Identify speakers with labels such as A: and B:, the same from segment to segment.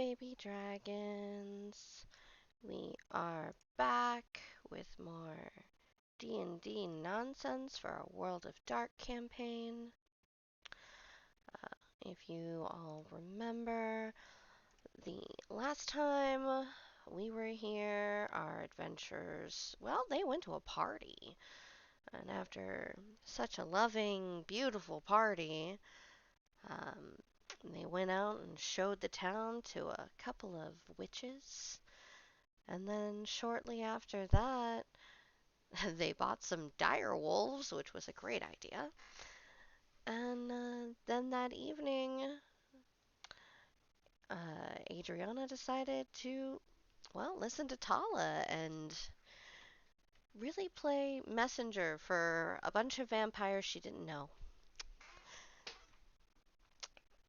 A: baby dragons. We are back with more D&D nonsense for our World of Dark campaign. If you all remember, the last time we were here, our adventurers, well, they went to a party. And after such a loving, beautiful party, um, they went out and showed the town to a couple of witches. And then shortly after that, they bought some dire wolves, which was a great idea. And then that evening, Adriana decided to, well, listen to Tala and really play messenger for a bunch of vampires she didn't know.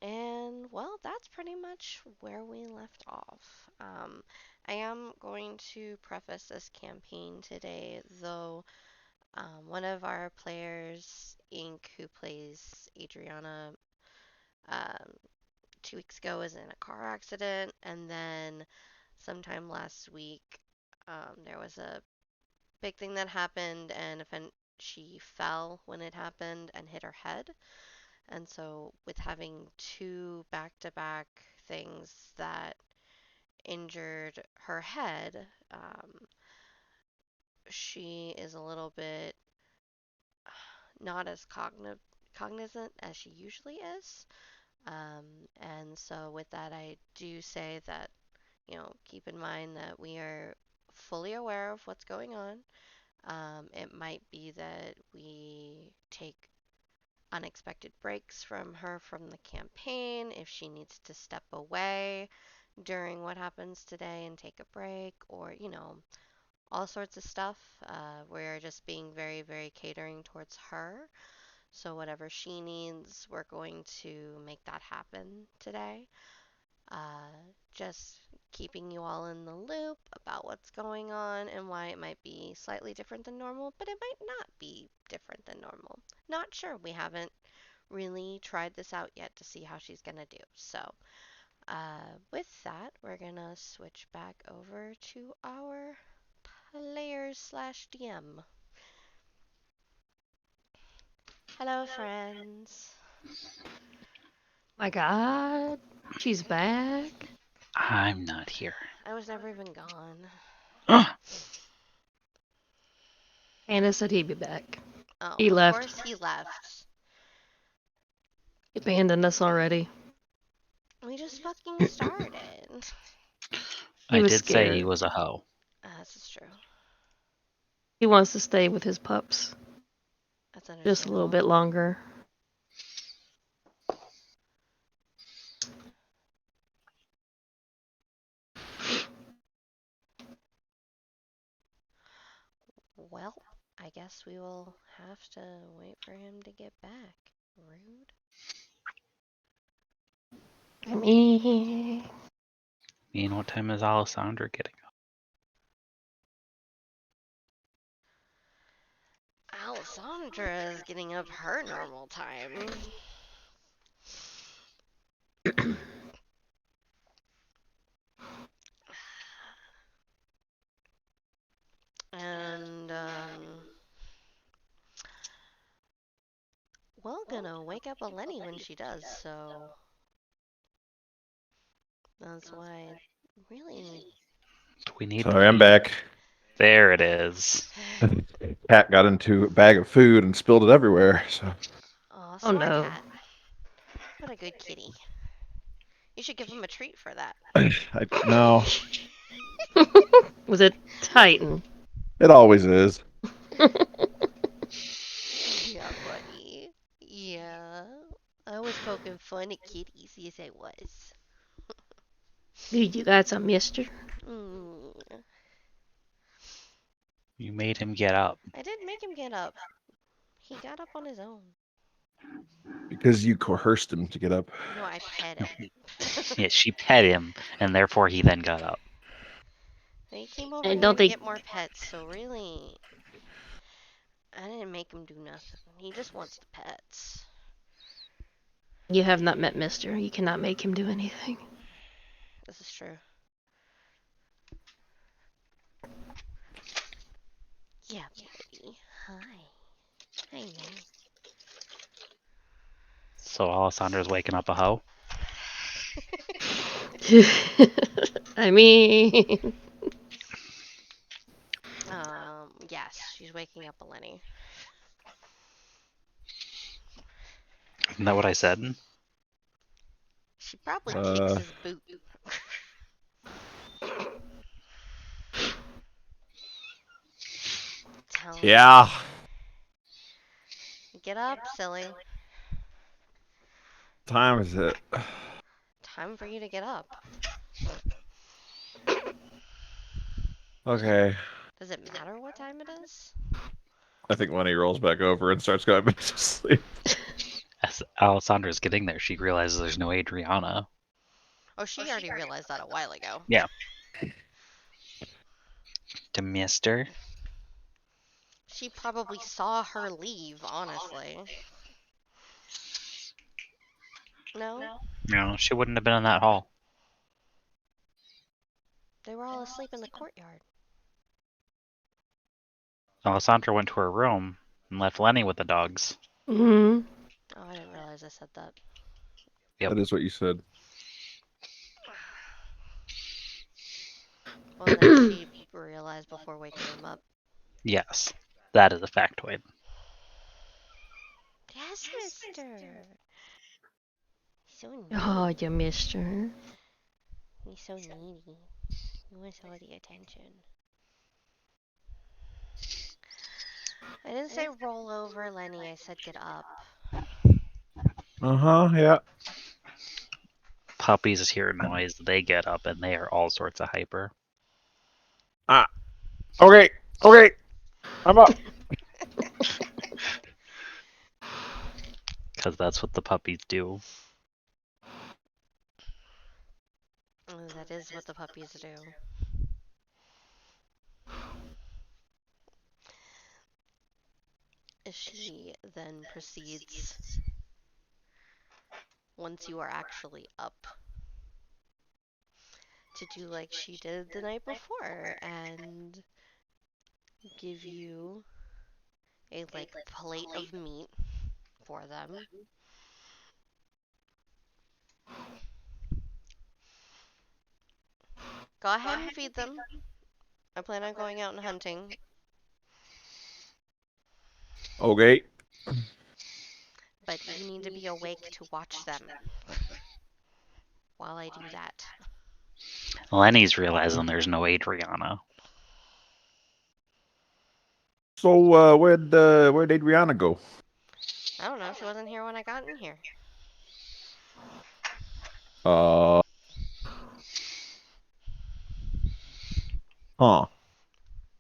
A: And, well, that's pretty much where we left off. I am going to preface this campaign today, though one of our players, Ink, who plays Adriana, um, 2 weeks ago was in a car accident, and then sometime last week there was a big thing that happened, and she fell when it happened and hit her head. And so, with having two back to back things that injured her head, she is a little bit not as cognizant as she usually is. And so, with that, I do say that, keep in mind that we are fully aware of what's going on. It might be that we take unexpected breaks from her from the campaign if she needs to step away during what happens today and take a break, or, all sorts of stuff. We're just being very, very catering towards her. So, whatever she needs, we're going to make that happen today. Just keeping you all in the loop about what's going on and why it might be slightly different than normal, but it might not be different than normal. Not sure. We haven't really tried this out yet to see how she's going to do. So, with that, we're going to switch back over to our players slash DM. Hello, friends.
B: My God, she's back.
C: I'm not here.
A: I was never even gone.
B: Hannah said he'd be back.
A: Oh,
B: He
A: of
B: left.
A: course he left.
B: He abandoned us already.
A: We just fucking started.
B: He
C: I
B: was
C: did say he
B: scared.
C: was a hoe.
A: This is true.
B: He wants to stay with his pups
A: That's
B: just a little
A: understandable.
B: bit longer.
A: Well, I guess we will have to wait for him to get back. Rude.
B: Me.
C: What time is Alessandra getting up?
A: Alessandra is getting up her normal time. And, well, gonna wake up Eleni when she does, so that's why I really need.
C: We need
D: Sorry, I'm
C: food.
D: back.
C: There it is.
D: Cat got into a bag of food and spilled it everywhere. So
A: Oh,
B: Oh
A: smart
B: no.
A: cat. What a good kitty. You should give him a treat for that.
D: no,
B: Was it Titan?
D: it always is.
A: Yeah, buddy. Yeah. I was poking fun at kitties. Yes, I was.
B: You got some, mister?
A: Mm.
C: You made him get up.
A: I did make him get up. He got up on his own.
D: Because you coerced him to get up.
A: No, I pet
C: No,
A: him.
C: yeah, she pet him, and therefore he then got up.
A: He came over
B: And
A: here
B: don't
A: to
B: they?
A: get more pets, so really, I didn't make him do nothing. He just wants the pets.
B: You have not met Mister. You cannot make him do anything.
A: This is true. Yeah, baby. Hi. Hi, Lenny.
C: So Alessandra's waking up a hoe.
B: I mean,
A: Yes, she's waking up a Lenny.
C: Isn't that what I said?
A: She probably kicks
D: Uh,
A: his boot. Tell me.
D: yeah.
A: Get up, silly.
D: Time is it?
A: Time for you to get up.
D: Okay.
A: Does it matter what time it is?
D: I think Lenny rolls back over and starts going back to sleep.
C: As Alessandra's getting there, she realizes there's no Adriana.
A: Oh, she already realized that a while ago.
C: Yeah. To Mister.
A: She probably saw her leave, honestly. No?
C: No, she wouldn't have been in that hall.
A: They were all asleep in the courtyard.
C: Alessandra went to her room and left Lenny with the dogs.
B: mhm.
A: Oh, I didn't realize I said that.
C: Yep.
D: That is what you said.
A: Well, then she realized before waking him up.
C: Yes, that is a factoid.
A: Yes, mister. He's so needy.
B: Oh, you missed her.
A: He's so needy. He wants all the attention. I didn't say roll over, Lenny. I said get up.
D: Yeah.
C: Puppies hear noise, they get up, and they are all sorts of hyper.
D: Okay. I'm up.
C: Because that's what the puppies do.
A: Oh, that is what the puppies do. She then proceeds, once you are actually up, to do like she did the night before and give you a like plate of meat for them. Go ahead and feed them. I plan on going out and hunting,
D: Okay.
A: but you need to be awake to watch them while I do that.
C: Lenny's realizing there's no Adriana.
D: So where'd Adriana go?
A: I don't know. She wasn't here when I got in here.
D: Uh. Huh.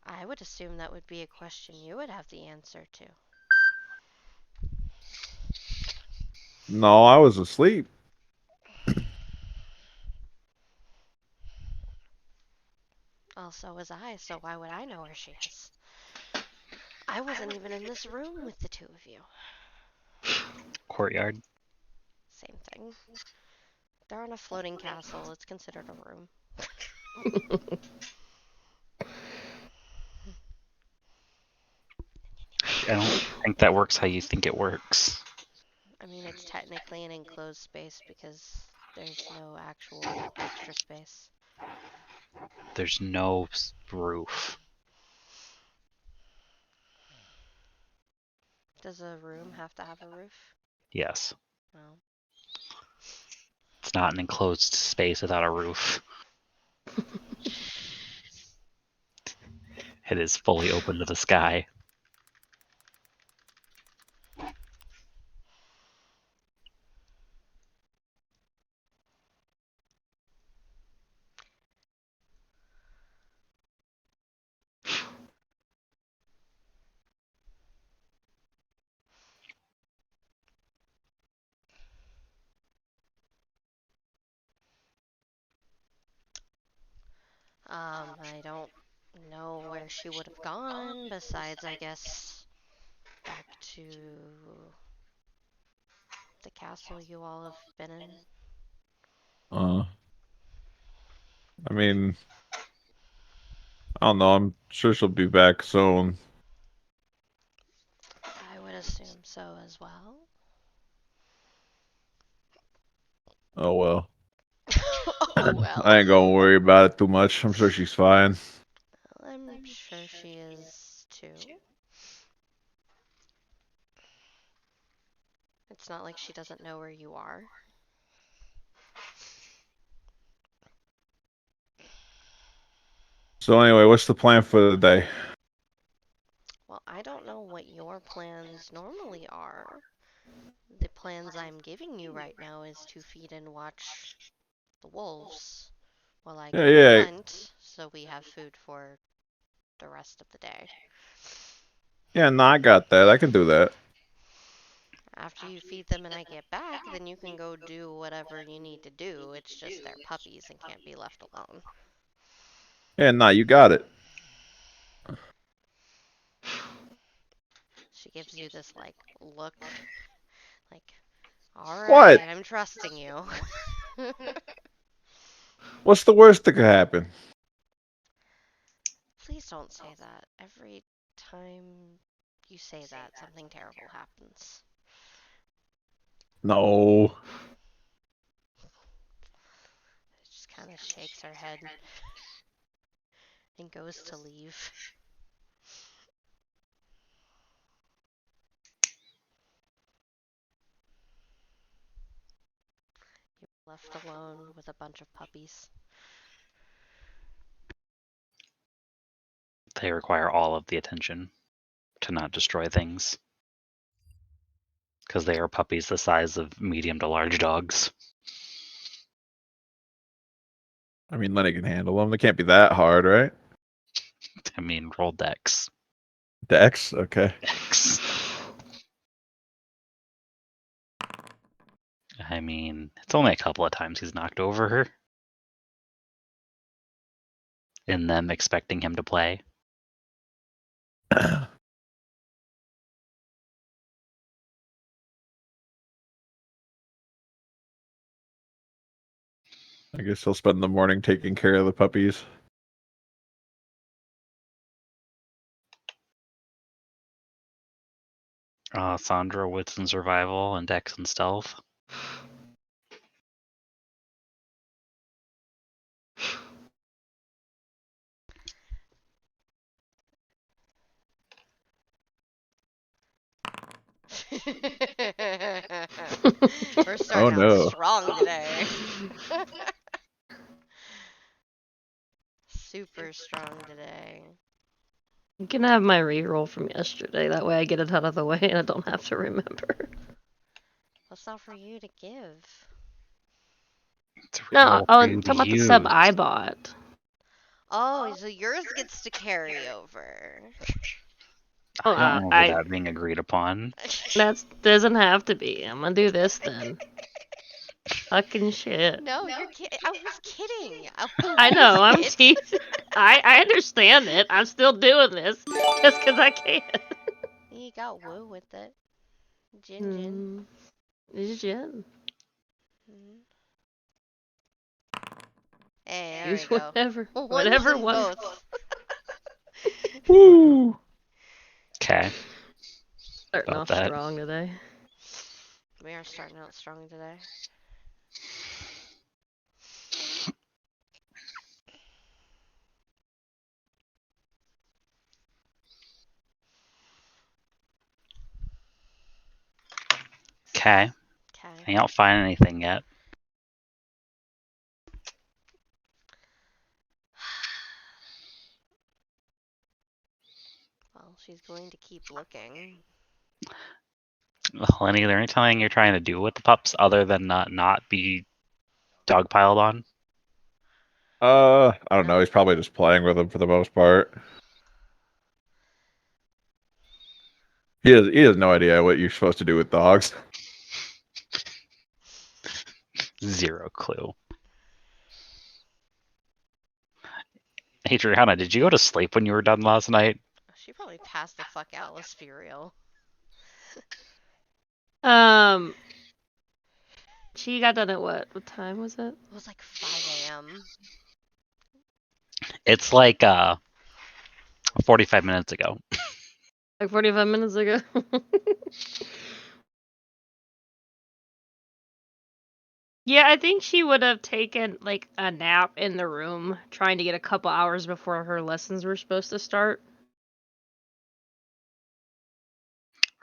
A: I would assume that would be a question you would have the answer to.
D: No, I was asleep.
A: Also was I, so why would I know where she is? I wasn't even in this room with the two of you.
C: Courtyard.
A: Same thing. They're on a floating castle. It's considered a room.
C: I don't think that works how you think it works.
A: I mean, it's technically an enclosed space because there's no actual extra space.
C: There's no roof.
A: Does a room have to have a roof?
C: Yes.
A: No.
C: It's not an enclosed space without a roof. It is fully open to the sky.
A: I don't know where she would have gone besides, I guess, back to the castle you all have been in.
D: Uh. I mean, I don't know. I'm sure she'll be back soon.
A: I would assume so as well.
D: Oh well.
A: Oh well.
D: I ain't gonna worry about it too much. I'm sure she's fine.
A: I'm sure she is too. It's not like she doesn't know where you are.
D: So anyway, what's the plan for the day?
A: Well, I don't know what your plans normally are. The plans I'm giving you right now is to feed and watch the wolves while I
D: Yeah,
A: go
D: yeah,
A: hunt, so we have food for the rest of the day.
D: yeah. No, I got that. I can do that.
A: After you feed them and I get back, then you can go do whatever you need to do. It's just they're puppies and can't be left alone.
D: Yeah, nah, you got it.
A: She gives you this like look, like,
D: What?
A: alright, I'm trusting you.
D: What's the worst that could happen?
A: Please don't say that. Every time you say that, something terrible happens.
D: No.
A: She just kind of shakes her head and goes to leave. You're left alone with a bunch of puppies.
C: They require all of the attention to not destroy things. Because they are puppies the size of medium to large dogs.
D: I mean, Lenny can handle them. They can't be that hard, right?
C: I mean, roll dex.
D: Dex? Okay.
C: Dex. I mean, it's only a couple of times he's knocked over her. And them expecting him to play.
D: I guess he'll spend the morning taking care of the puppies.
C: Sandra, wits and survival, and dex and stealth.
A: We're starting out
D: no.
A: strong today. Super strong today.
B: You can have my reroll from yesterday. That way I get it out of the way and I don't have to remember.
A: That's not for you to give.
C: It's a
B: No,
C: reroll
B: oh,
C: for
B: I'm
C: you to
B: talking about the sub
C: use.
B: I bought.
A: Oh, so yours gets to carry over.
B: Oh,
C: I don't remember that being agreed upon.
B: that doesn't have to be. I'm gonna do this then. Fucking shit.
A: No, you're kidding. I was kidding.
B: I know, I'm
A: It.
B: teasing. I understand it. I'm still doing this just because I can.
A: You got woo with it. Jin.
B: Jin.
A: Mhm. Hey, there
B: Use
A: we go. Ones
B: whatever
A: and
B: one.
A: both.
D: Woo!
C: Okay.
B: Starting
C: About
B: off
C: that.
B: strong today.
A: We are starting out strong today.
C: Okay.
A: Okay.
C: I don't find anything yet.
A: Well, she's going to keep looking.
C: Lenny, is there anything you're trying to do with the pups other than not be dogpiled on?
D: I don't know. He's probably just playing with them for the most part. He has no idea what you're supposed to do with dogs.
C: Zero clue. Adriana, did you go to sleep when you were done last night?
A: She probably passed the fuck out, let's be real.
B: She got done at what? What time was it?
A: It was like 5 a.m.
C: It's like 45 minutes ago.
B: Like 45 minutes ago. Yeah, I think she would have taken like a nap in the room, trying to get a couple hours before her lessons were supposed to start.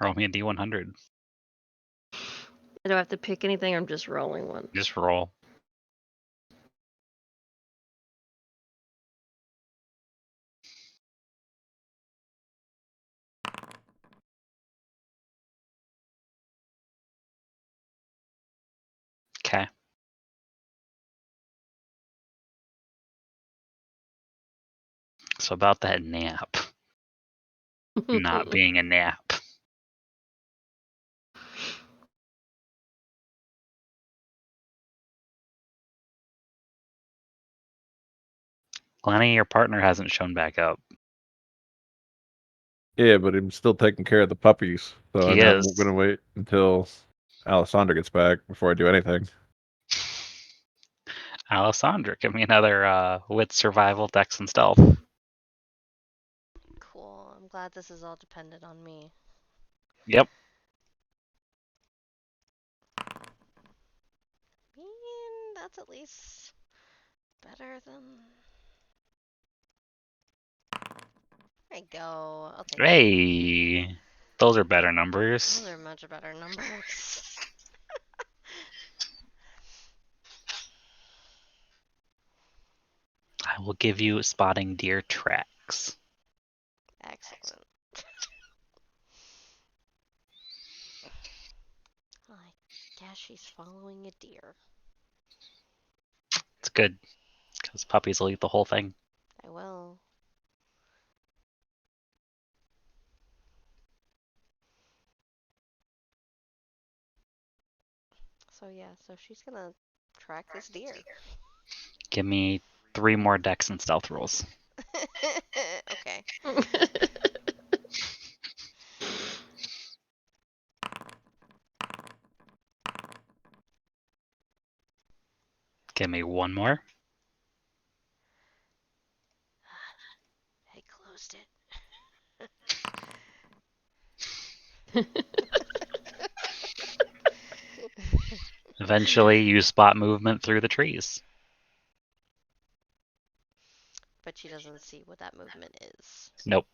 C: Roll me a D100.
B: Do I have to pick anything? I'm just rolling one.
C: Just roll. Okay. So about that nap not being a nap. Lenny, your partner hasn't shown back up.
D: Yeah, but I'm still taking care of the puppies. So
C: He
D: I'm
C: is.
D: gonna wait until Alessandra gets back before I do anything.
C: Alessandra, give me another with survival, dex, and stealth.
A: Cool. I'm glad this is all dependent on me.
C: Yep.
A: I mean, that's at least better than. There you go. I'll take it.
C: Hey, those are better numbers.
A: Those are much better numbers.
C: I will give you spotting deer tracks.
A: Excellent. I guess she's following a deer.
C: It's good, because puppies will eat the whole thing.
A: I will. So yeah, so she's gonna track this deer.
C: Give me 3 more dex and stealth rolls.
A: Okay.
C: Give me 1 more.
A: I closed it.
C: Eventually, you spot movement through the trees.
A: But she doesn't see what that movement is.
C: Nope.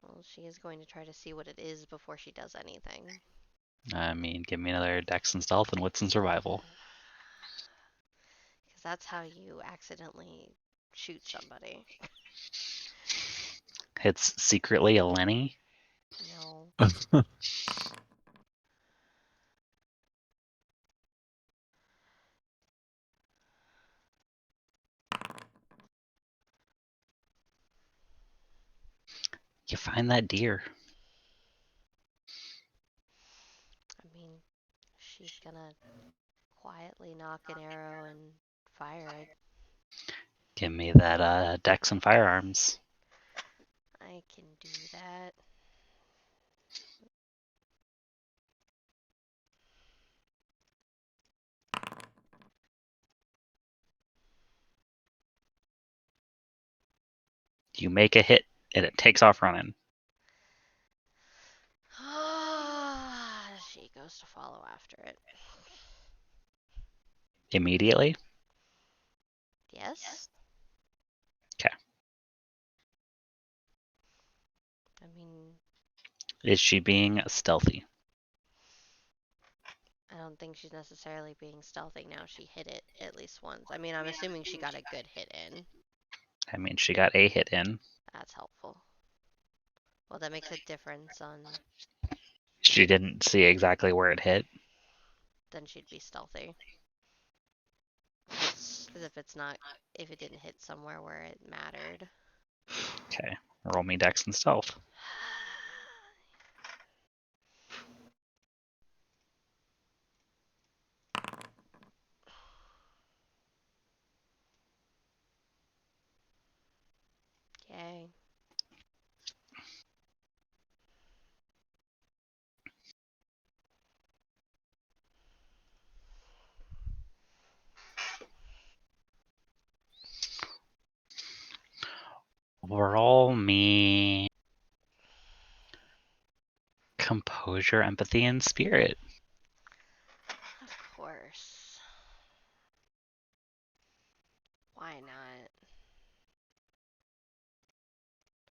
A: Well, she is going to try to see what it is before she does anything.
C: I mean, give me another dex and stealth and wits and survival.
A: Because that's how you accidentally shoot somebody.
C: It's secretly a Lenny.
A: No.
C: You find that deer.
A: I mean, she's gonna quietly knock an arrow and fire it.
C: Give me that dex and firearms.
A: I can do that.
C: You make a hit and it takes off running.
A: She goes to follow after it.
C: Immediately?
A: Yes?
C: 'Kay.
A: I mean,
C: Is she being stealthy?
A: I don't think she's necessarily being stealthy now. She hit it at least once. I mean, I'm assuming she got a good hit in.
C: I mean, she got a hit in.
A: That's helpful. Well, that makes a difference on.
C: She didn't see exactly where it hit.
A: Then she'd be stealthy. Because if it didn't hit somewhere where it mattered.
C: Okay, roll me dex and stealth.
A: Okay.
C: Roll me composure, empathy, and spirit.
A: Of course. Why not?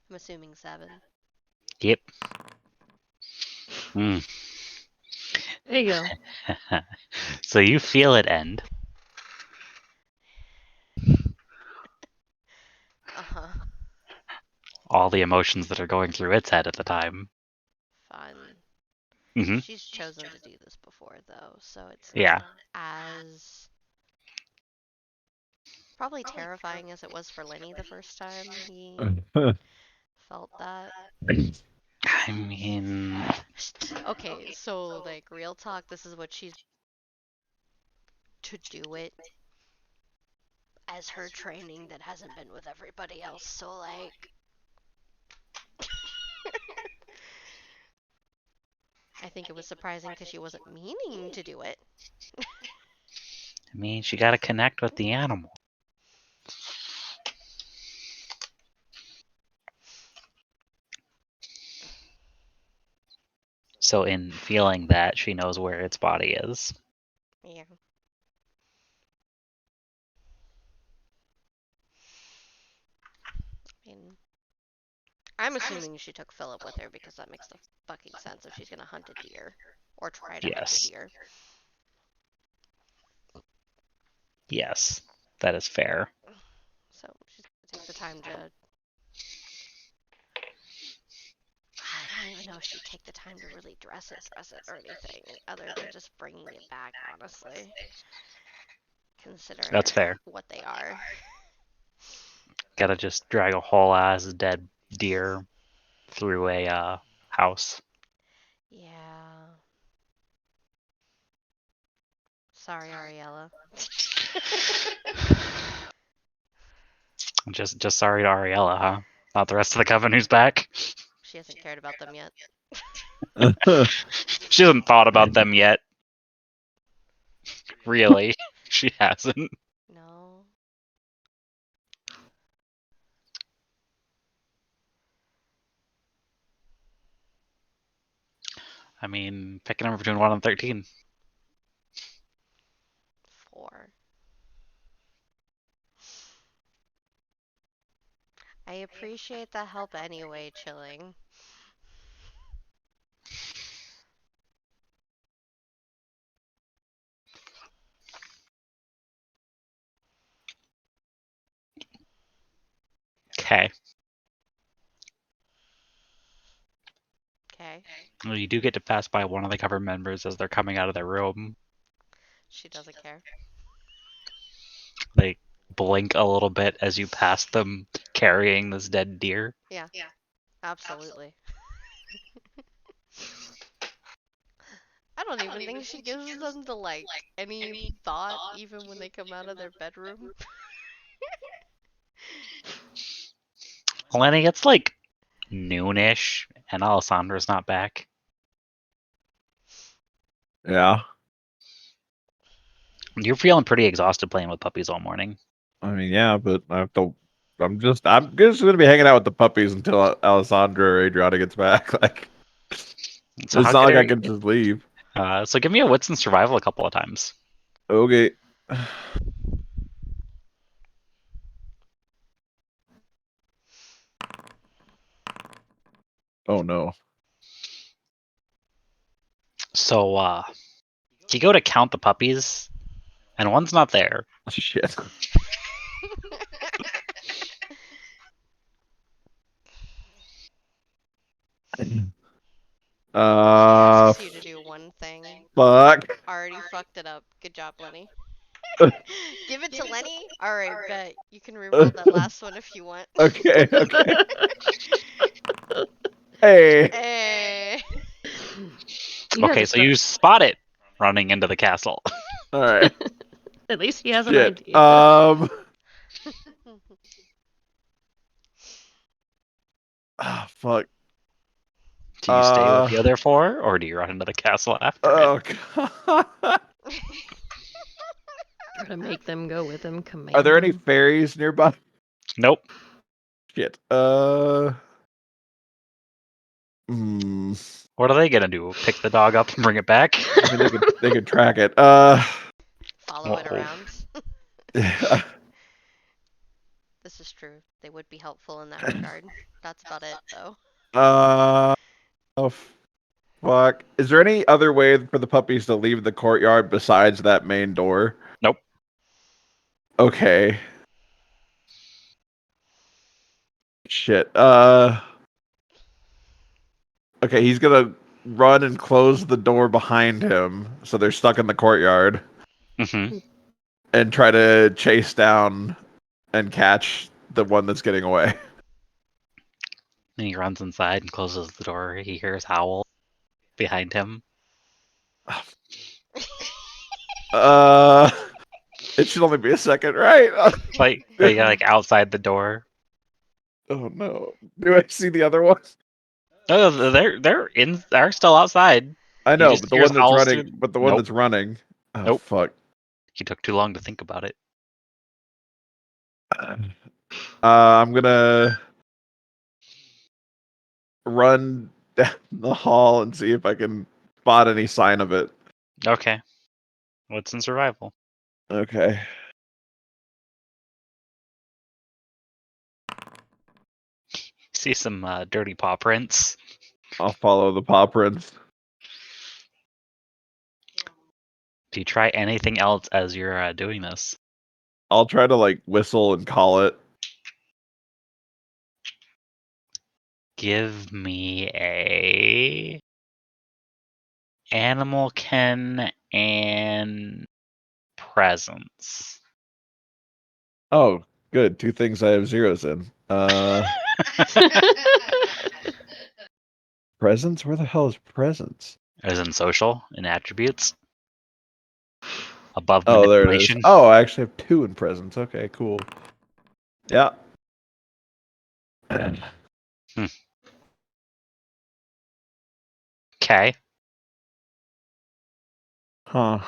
A: I'm assuming 7.
C: Yep. Mm.
B: There you go.
C: So you feel it end.
A: Uh-huh.
C: All the emotions that are going through its head at the time.
A: Fun.
C: Hmm.
A: She's chosen to do this before, though, so it's
C: Yeah.
A: not as probably terrifying as it was for Lenny the first time he felt that.
C: I mean,
A: Okay, so like real talk, this is what she's to do it as her training that hasn't been with everybody else. So like I think it was surprising because she wasn't meaning to do it.
C: she got to connect with the animal. So in feeling that, she knows where its body is.
A: Yeah. I mean, I'm assuming she took Philip with her because that makes the fucking sense if she's gonna hunt a deer or try to hunt a
C: Yes.
A: deer.
C: Yes, that is fair.
A: So she's gonna take the time to. I don't even know if she'd take the time to really dress it or anything other than just bringing it back, honestly. Considering
C: That's fair.
A: what they are.
C: Gotta just drag a whole ass dead deer through a house.
A: Yeah. Sorry, Ariella.
C: Just sorry to Ariella, huh? Not the rest of the coven who's back.
A: She hasn't cared about them yet.
C: She hasn't thought about them yet. Really, she hasn't.
A: No.
C: I mean, pick a number between 1 and 13.
A: 4. I appreciate the help anyway, chilling.
C: Okay.
A: Okay.
C: Well, you do get to pass by one of the coven members as they're coming out of their room.
A: She doesn't care.
C: They blink a little bit as you pass them carrying this dead deer.
A: Yeah. Absolutely. I don't even think she gives them the like any thought even when they come out of their bedroom.
C: Lenny, it's like noonish, and Alessandra's not back.
D: Yeah.
C: You're feeling pretty exhausted playing with puppies all morning.
D: I mean, yeah, but I have to. I'm just gonna be hanging out with the puppies until Alessandra or Adriana gets back. Like,
C: So
D: it's
C: how
D: not
C: good
D: like
C: are
D: I
C: you?
D: can just leave.
C: So give me a wits and survival a couple of times.
D: Okay. Oh no.
C: So you go to count the puppies, and one's not there.
D: Shit.
A: She asks you to do one thing.
D: Fuck.
A: Already fucked it up. Good job, Lenny. Give it to Lenny? Alright, bet. You can reroll that last one if you want.
D: Okay. Okay. Hey.
A: Hey.
C: Okay, so you spot it running into the castle.
D: All right.
B: At least he has an
D: Shit.
B: idea.
D: Ah, fuck.
C: Do you stay with the other 4, or do you run into the castle after it?
D: Oh god.
B: Try to make them go with him. Command.
D: Are there any
B: them.
D: fairies nearby?
C: Nope.
D: Shit. Hmm.
C: What are they gonna do? Pick the dog up and bring it back?
D: I mean, they could track it.
A: Follow it
C: Whoa.
A: around.
D: Yeah.
A: This is true. They would be helpful in that regard. That's about it, though.
D: Oh, fuck. Is there any other way for the puppies to leave the courtyard besides that main door?
C: Nope.
D: Okay. Shit. Okay, he's gonna run and close the door behind him, so they're stuck in the courtyard,
C: Mm-hmm.
D: and try to chase down and catch the one that's getting away.
C: And he runs inside and closes the door. He hears howl behind him.
D: It should only be a second, right?
C: Like outside the door.
D: Oh no. Do I see the other ones?
C: No, they're still outside.
D: I
C: You
D: know,
C: just
D: but the
C: hear
D: one that's
C: howls
D: running,
C: through-
D: but the one
C: Nope.
D: that's running. Oh
C: Nope.
D: fuck.
C: He took too long to think about it.
D: I'm gonna run down the hall and see if I can spot any sign of it.
C: Okay. What's in survival?
D: Okay.
C: See some dirty paw prints.
D: I'll follow the paw prints.
C: Do you try anything else as you're doing this?
D: I'll try to like whistle and call it.
C: Give me a animal ken and presence.
D: Oh, good. Two things I have zeros in. Presence? Where the hell is presence?
C: As in social and attributes. Above
D: Oh, there it is.
C: manipulation.
D: Oh, I actually have two in presence. Okay, cool. Yeah.
C: Okay.
D: Huh.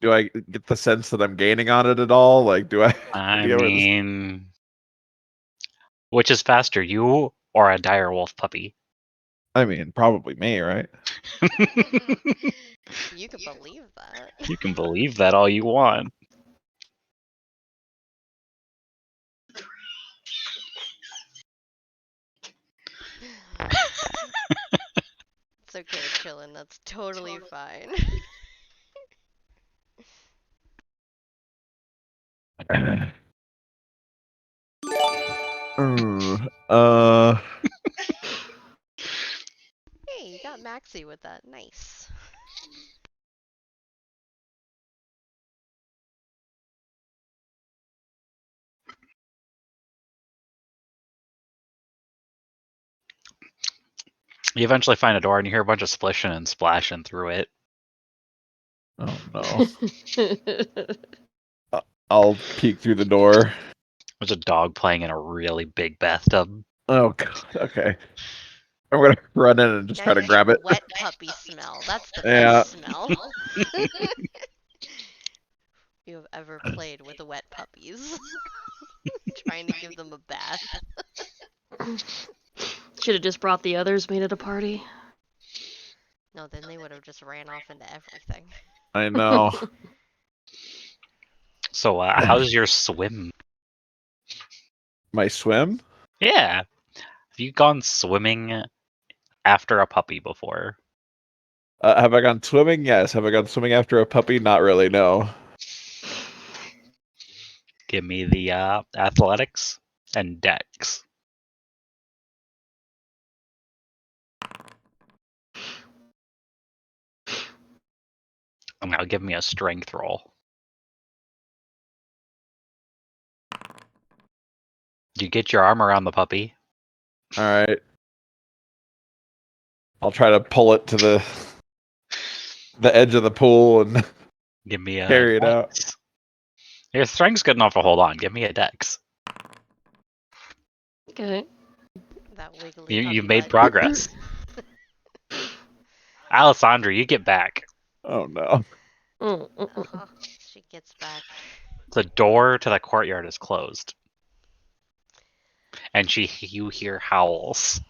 D: Do I get the sense that I'm gaining on it at all? Like, do I?
C: I
D: idea where this-
C: mean, which is faster, you or a dire wolf puppy?
D: I mean, probably me, right?
A: You can believe that.
C: You can believe that all you want.
A: It's okay, chillin'. That's totally fine.
D: Uh,
A: Hey, you got Maxie with that. Nice.
C: You eventually find a door and you hear a bunch of splishing and splashing through it.
D: oh no. I'll peek through the door.
C: There's a dog playing in a really big bathtub.
D: Oh god. Okay. I'm gonna run in and just
A: Now
D: try to
A: you
D: grab
A: get
D: it.
A: wet puppy smell. That's the
D: Yeah.
A: best smell. You have ever played with the wet puppies. Trying to give them a bath.
B: Should have just brought the others, made it a party.
A: No, then they would have just ran off into everything.
D: I know.
C: So, how's your swim?
D: My swim?
C: Yeah. Have you gone swimming after a puppy before?
D: Have I gone swimming? Yes. Have I gone swimming after a puppy? Not really. No.
C: Give me the athletics and dex. And now give me a strength roll. You get your arm around the puppy.
D: All right. I'll try to pull it to the edge of the pool and
C: Give me a
D: carry it out.
C: dex. Your strength's good enough to hold on. Give me a dex.
B: Okay.
A: That wiggly
C: You
A: puppy
C: made
A: butt.
C: progress. Alessandra, you get back.
D: Oh no.
A: She gets back.
C: The door to the courtyard is closed, and you hear howls.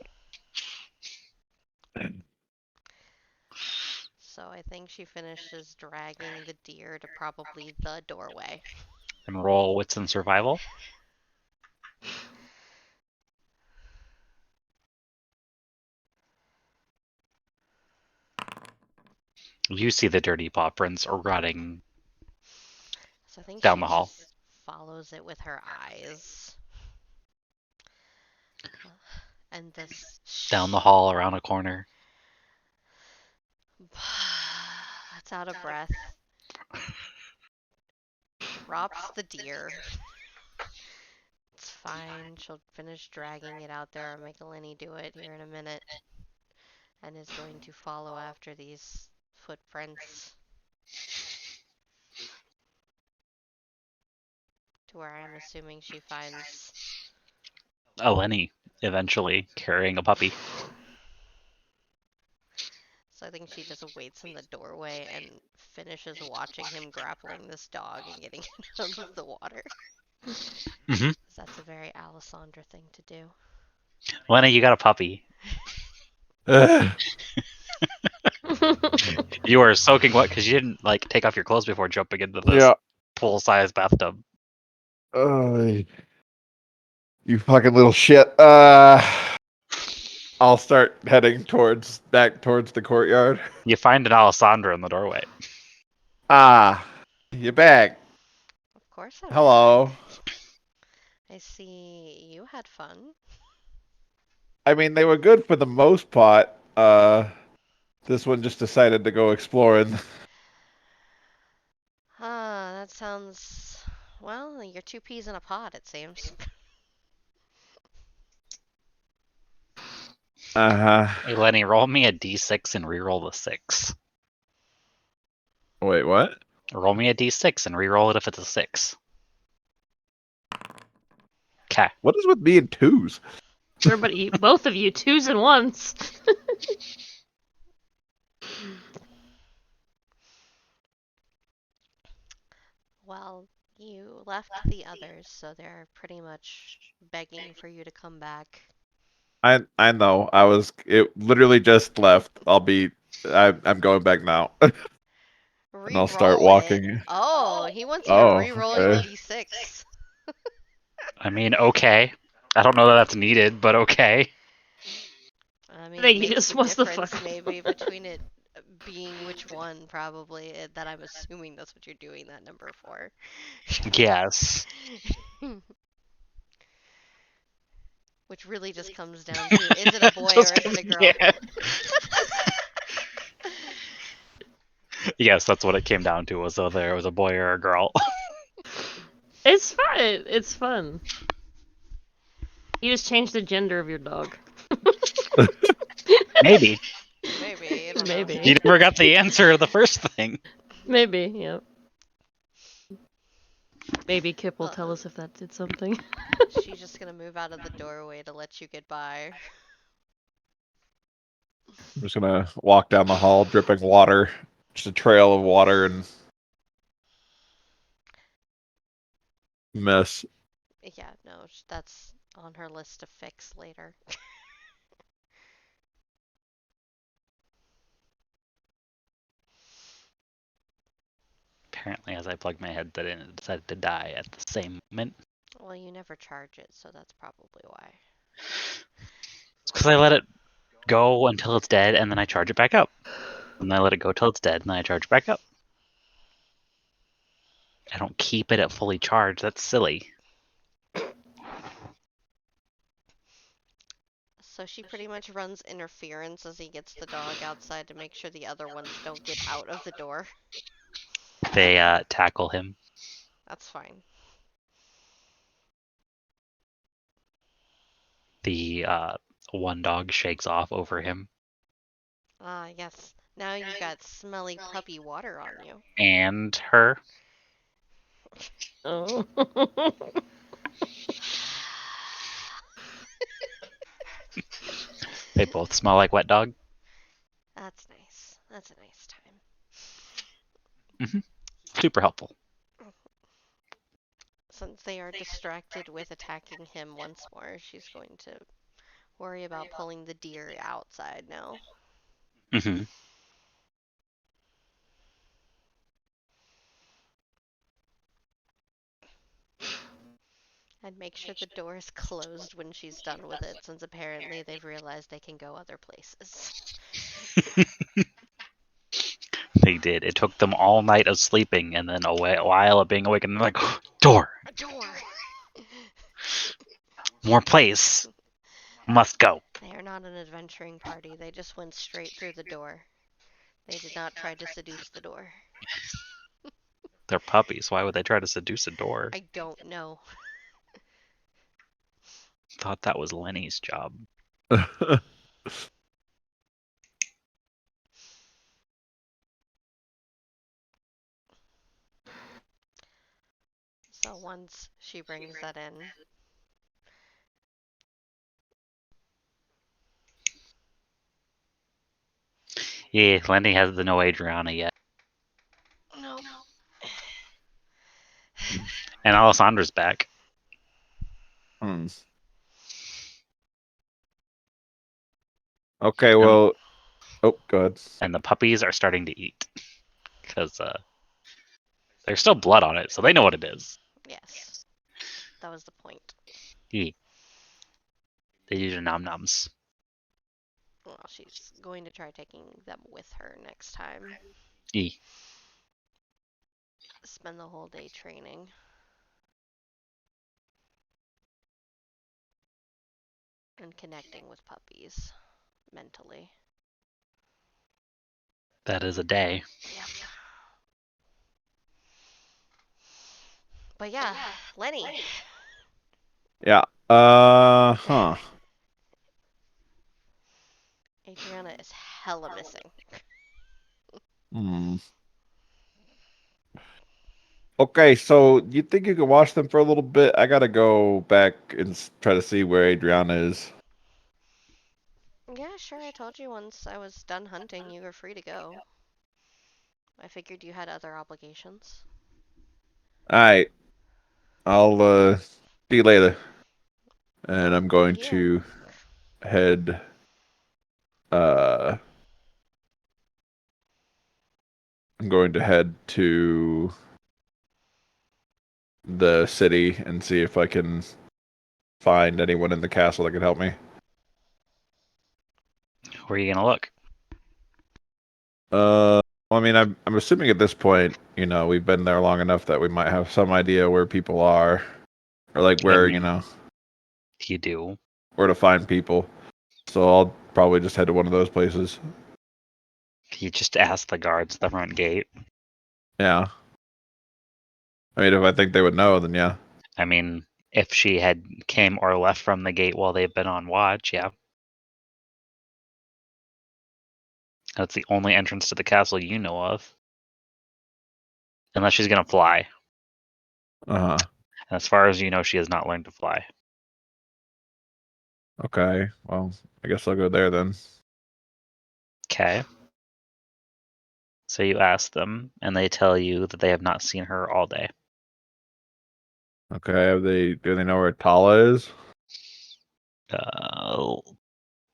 A: So I think she finishes dragging the deer to probably the doorway.
C: And roll wits and survival. You see the dirty paw prints rotting
A: So I think
C: down
A: she
C: the hall.
A: just follows it with her eyes. And this
C: Down the hall, around a corner.
A: It's out of breath. Drops the deer. It's fine. She'll finish dragging it out there or make Eleni do it here in a minute. And is going to follow after these footprints. To where I'm assuming she finds.
C: Eleni, eventually, carrying a puppy.
A: So I think she just waits in the doorway and finishes watching him grappling this dog and getting it out of the water.
C: Mhm.
A: That's a very Alessandra thing to do.
C: Eleni, you got a puppy. You are soaking wet because you didn't like take off your clothes before jumping into this
D: Yeah.
C: full-size bathtub.
D: You fucking little shit. I'll start heading back towards the courtyard.
C: You find an Alessandra in the doorway.
D: Ah, you're back.
A: Of course I'm
D: Hello.
A: back. I see you had fun.
D: I mean, they were good for the most part. This one just decided to go exploring.
A: That sounds. Well, you're two peas in a pod, it seems.
D: Uh-huh.
C: Hey, Lenny, roll me a d6 and re-roll the 6.
D: Wait, what?
C: Roll me a d6 and re-roll it if it's a 6. Okay.
D: What is with me and twos?
B: Everybody, both of you, 2s and 1s.
A: Well, you left the others, so they're pretty much begging for you to come back.
D: I know. It literally just left. I'm going back now. And I'll start
A: Re-roll it.
D: walking.
A: Oh, he wants you to
D: Oh,
A: re-roll your
D: okay.
A: d6.
C: I mean, okay. I don't know that that's needed, but okay.
A: I mean,
B: I think
A: it
B: he
A: makes
B: just
A: a
B: wants the
A: difference
B: fuck
A: maybe between it being which one, probably, that I'm assuming that's what you're doing that number for.
C: Yes.
A: Which really just comes down to, is it a boy
C: Just
A: or is it
C: 'cause-
A: a girl?
C: yeah. Yes, that's what it came down to, was whether it was a boy or a girl.
B: It's fun. It's fun. You just changed the gender of your dog.
C: Maybe.
A: Maybe, I don't know.
B: Maybe.
C: You never got the answer to the first thing.
B: Maybe, yeah. Maybe Kip will tell us if that did something.
A: She's just gonna move out of the doorway to let you get by.
D: I'm just gonna walk down the hall, dripping water. Just a trail of water and mess.
A: Yeah, no, that's on her list to fix later.
C: Apparently, as I plugged my headset in, it decided to die at the same moment.
A: Well, you never charge it, so that's probably why.
C: It's because I let it go until it's dead, and then I charge it back up. And I let it go till it's dead, and then I charge it back up. I don't keep it at fully charged. That's silly.
A: So she pretty much runs interference as he gets the dog outside to make sure the other ones don't get out of the door.
C: They tackle him.
A: That's fine.
C: The one dog shakes off over him.
A: Ah, yes. Now you got smelly puppy water on you.
C: And her.
B: Oh.
C: They both smell like wet dog.
A: That's nice. That's a nice time.
C: Super helpful.
A: Since they are distracted with attacking him once more, she's going to worry about pulling the deer outside now.
C: Hmm.
A: And make sure the door is closed when she's done with it, since apparently they've realized they can go other places.
C: They did. It took them all night of sleeping and then a while of being awake, and they're like, door,
A: A door!
C: more place, must go.
A: They are not an adventuring party. They just went straight through the door. They did not try to seduce the door.
C: They're puppies. Why would they try to seduce a door?
A: I don't know.
C: Thought that was Lenny's job.
A: So once she brings that in,
C: Yeah, Lenny hasn't know Adriana yet.
A: nope.
C: And Alessandra's back.
D: Hmm. Okay, well. Oh, go ahead.
C: And the puppies are starting to eat. Because there's still blood on it, so they know what it is.
A: Yes. That was the point.
C: Yeah. They do the nom noms.
A: Well, she's going to try taking them with her next time.
C: Yeah.
A: Spend the whole day training. And connecting with puppies mentally.
C: That is a day.
A: Yep. But yeah, Lenny.
D: Yeah. Huh.
A: Adriana is hella missing.
D: Hmm. Okay, so you think you could watch them for a little bit? I gotta go back and try to see where Adriana is.
A: Yeah, sure, I told you once I was done hunting, you were free to go. I figured you had other obligations.
D: Alright. I'll see you later. And I'm going
A: Yeah.
D: to head uh I'm going to head to the city and see if I can find anyone in the castle that can help me.
C: Where are you gonna look?
D: I mean, I'm assuming at this point, we've been there long enough that we might have some idea where people are, or like where,
C: mean- You do.
D: where to find people. So I'll probably just head to one of those places.
C: You just ask the guards at the front gate.
D: Yeah. I mean, if I think they would know, then yeah.
C: I mean, if she had came or left from the gate while they've been on watch, yeah. That's the only entrance to the castle you know of. Unless she's gonna fly.
D: Uh-huh.
C: And as far as you know, she has not learned to fly.
D: Okay. Well, I guess I'll go there then.
C: Okay. So you ask them, and they tell you that they have not seen her all day.
D: Okay. Do they know where Tala is?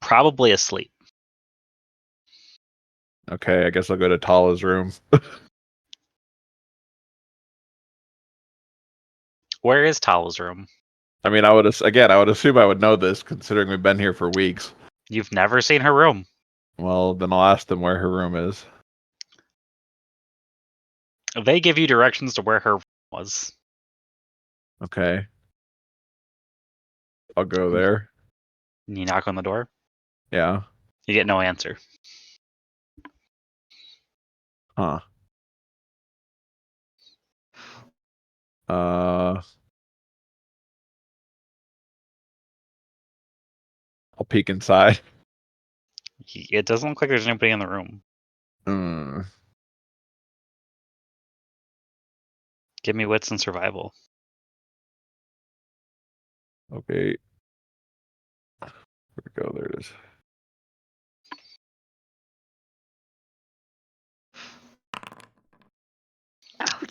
C: Probably asleep.
D: Okay, I guess I'll go to Tala's room.
C: Where is Tala's room?
D: I mean, I would assume I would know this considering we've been here for weeks.
C: You've never seen her room.
D: Well, then I'll ask them where her room is.
C: They give you directions to where her room was.
D: Okay. I'll go there.
C: You knock on the door.
D: Yeah.
C: You get no answer.
D: Huh. I'll peek inside.
C: It doesn't look like there's anybody in the room.
D: Hmm.
C: Give me wits and survival.
D: Okay. Where'd it go? There it is.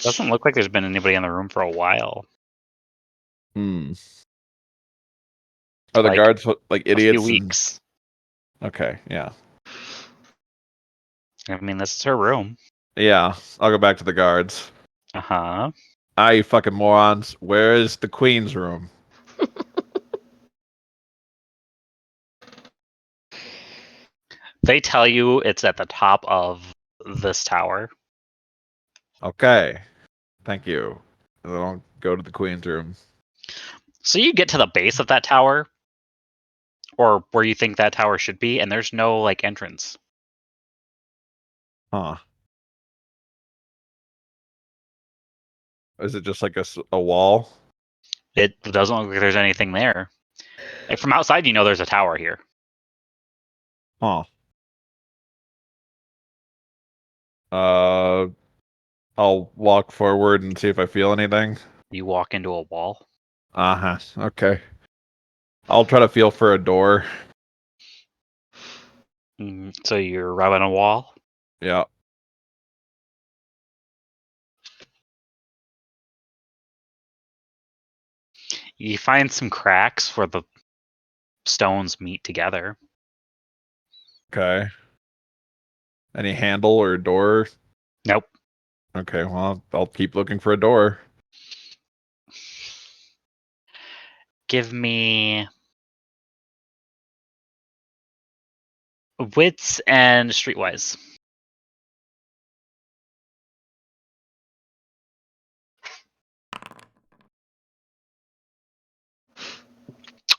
C: Doesn't look like there's been anybody in the room for a while.
D: Hmm. Are the
C: Like,
D: guards like
C: A
D: idiots?
C: few weeks.
D: Okay, yeah.
C: I mean, this is her room.
D: Yeah, I'll go back to the guards.
C: Uh-huh.
D: You fucking morons. Where is the queen's room?
C: They tell you it's at the top of this tower.
D: Okay. Thank you. I'll go to the queen's room.
C: So you get to the base of that tower, or where you think that tower should be, and there's no, like, entrance.
D: Huh. Is it just like a wall?
C: It doesn't look like there's anything there. Like, from outside, you know there's a tower here.
D: Huh. I'll walk forward and see if I feel anything.
C: You walk into a wall.
D: Uh-huh. Okay. I'll try to feel for a door.
C: So you're rubbing a wall.
D: Yeah.
C: You find some cracks where the stones meet together.
D: Okay. Any handle or door?
C: Nope.
D: Okay, well, I'll keep looking for a door.
C: Give me wits and streetwise.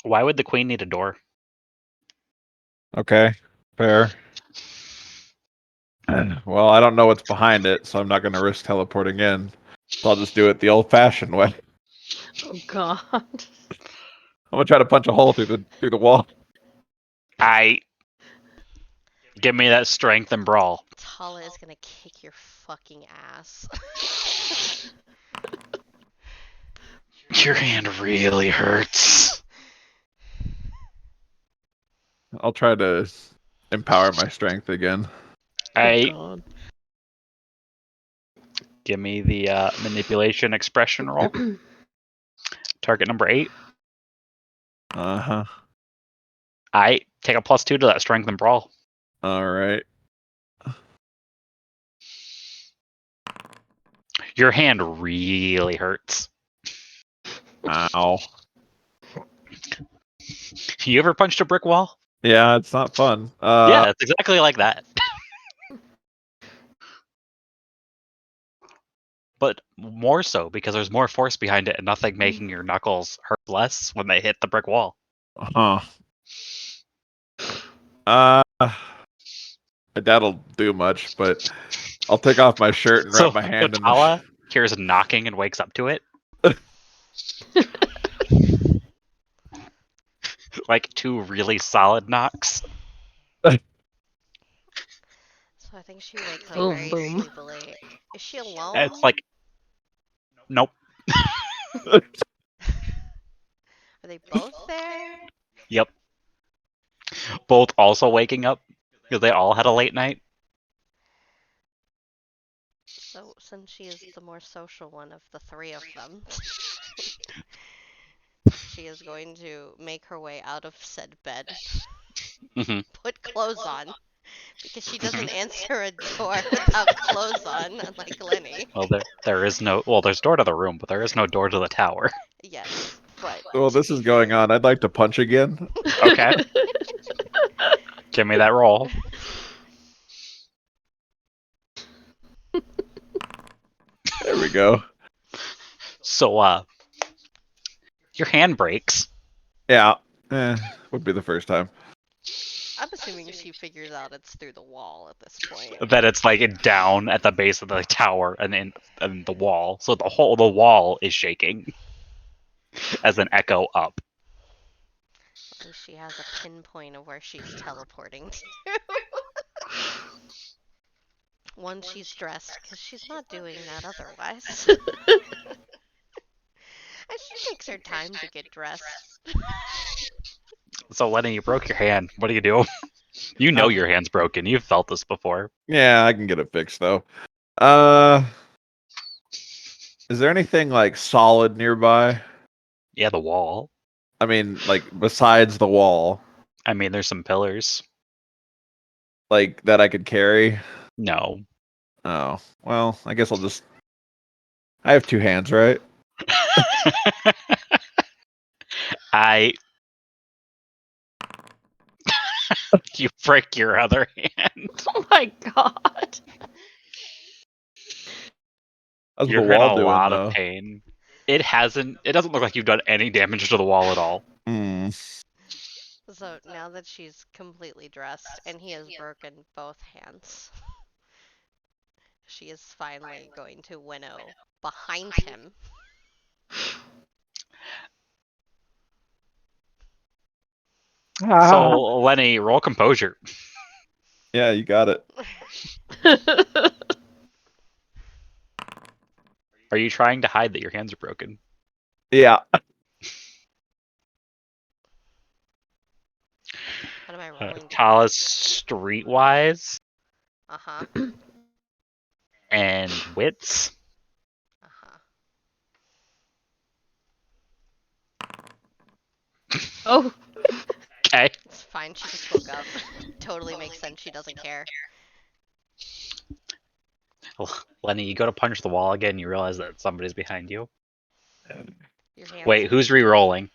C: Why would the queen need a door?
D: Okay, fair. Well, I don't know what's behind it, so I'm not going to risk teleporting in. So I'll just do it the old-fashioned way.
B: Oh god.
D: I'm gonna try to punch a hole through the wall.
C: Give me that strength and brawl.
A: Tala is gonna kick your fucking ass.
C: Your hand really hurts.
D: I'll try to empower my strength again.
B: Oh god.
C: Give me the manipulation expression roll. Target number 8.
D: Uh-huh.
C: I take a +2 to that strength and brawl.
D: All right.
C: Your hand really hurts.
D: Ow.
C: You ever punched a brick wall?
D: Yeah, it's not fun.
C: Yeah, it's exactly like that. But more so because there's more force behind it and nothing making your knuckles hurt less when they hit the brick wall.
D: Huh. That'll do much, but I'll take off my shirt and wrap my hand in the.
C: Tala hears knocking and wakes up to it. Like 2 really solid knocks.
A: So I think she wakes up
B: Boom,
A: very
B: boom.
A: sleepily. Is she alone?
C: It's like, nope.
A: Are they both there?
C: Yep. Both also waking up because they all had a late night.
A: So since she is the more social one of the 3 of them, she is going to make her way out of said bed,
C: Mhm.
A: put clothes on, because she doesn't answer a door without clothes on, unlike Lenny.
C: Well, there is no. Well, there's door to the room, but there is no door to the tower.
A: Yes, but
D: Well, this is going on. I'd like to punch again.
C: Okay. Give me that roll.
D: There we go.
C: So, your hand breaks.
D: Yeah. Would be the first time.
A: I'm assuming she figures out it's through the wall at this point.
C: That it's like down at the base of the tower and in the wall. So the wall is shaking as an echo up.
A: At least she has a pinpoint of where she's teleporting to. Once she's dressed, because she's not doing that otherwise. And she takes her time to get dressed.
C: So Lenny, you broke your hand. What do you do? You know your hand's broken. You've felt this before.
D: Yeah, I can get it fixed though. Is there anything like solid nearby?
C: Yeah, the wall.
D: I mean, like besides the wall,
C: I mean, there's some pillars.
D: like that I could carry.
C: No.
D: Oh, well, I guess I'll just. I have 2 hands, right?
C: I. You break your other hand.
B: Oh my god.
D: How's the
C: You're in
D: wall
C: a
D: doing
C: lot of
D: though?
C: pain. It doesn't look like you've done any damage to the wall at all.
D: Hmm.
A: So now that she's completely dressed and he has broken both hands, she is finally going to winnow behind him.
C: So, Lenny, roll composure.
D: Yeah, you got it.
C: Are you trying to hide that your hands are broken?
D: Yeah.
A: What am I rolling?
C: Talus streetwise
A: Uh-huh.
C: and wits.
A: Uh-huh.
B: Oh.
C: Okay.
A: It's fine, she just woke up. Totally makes sense, she doesn't care.
C: Lenny, you go to punch the wall again, you realize that somebody's behind you.
A: Your hands.
C: Wait, who's re-rolling?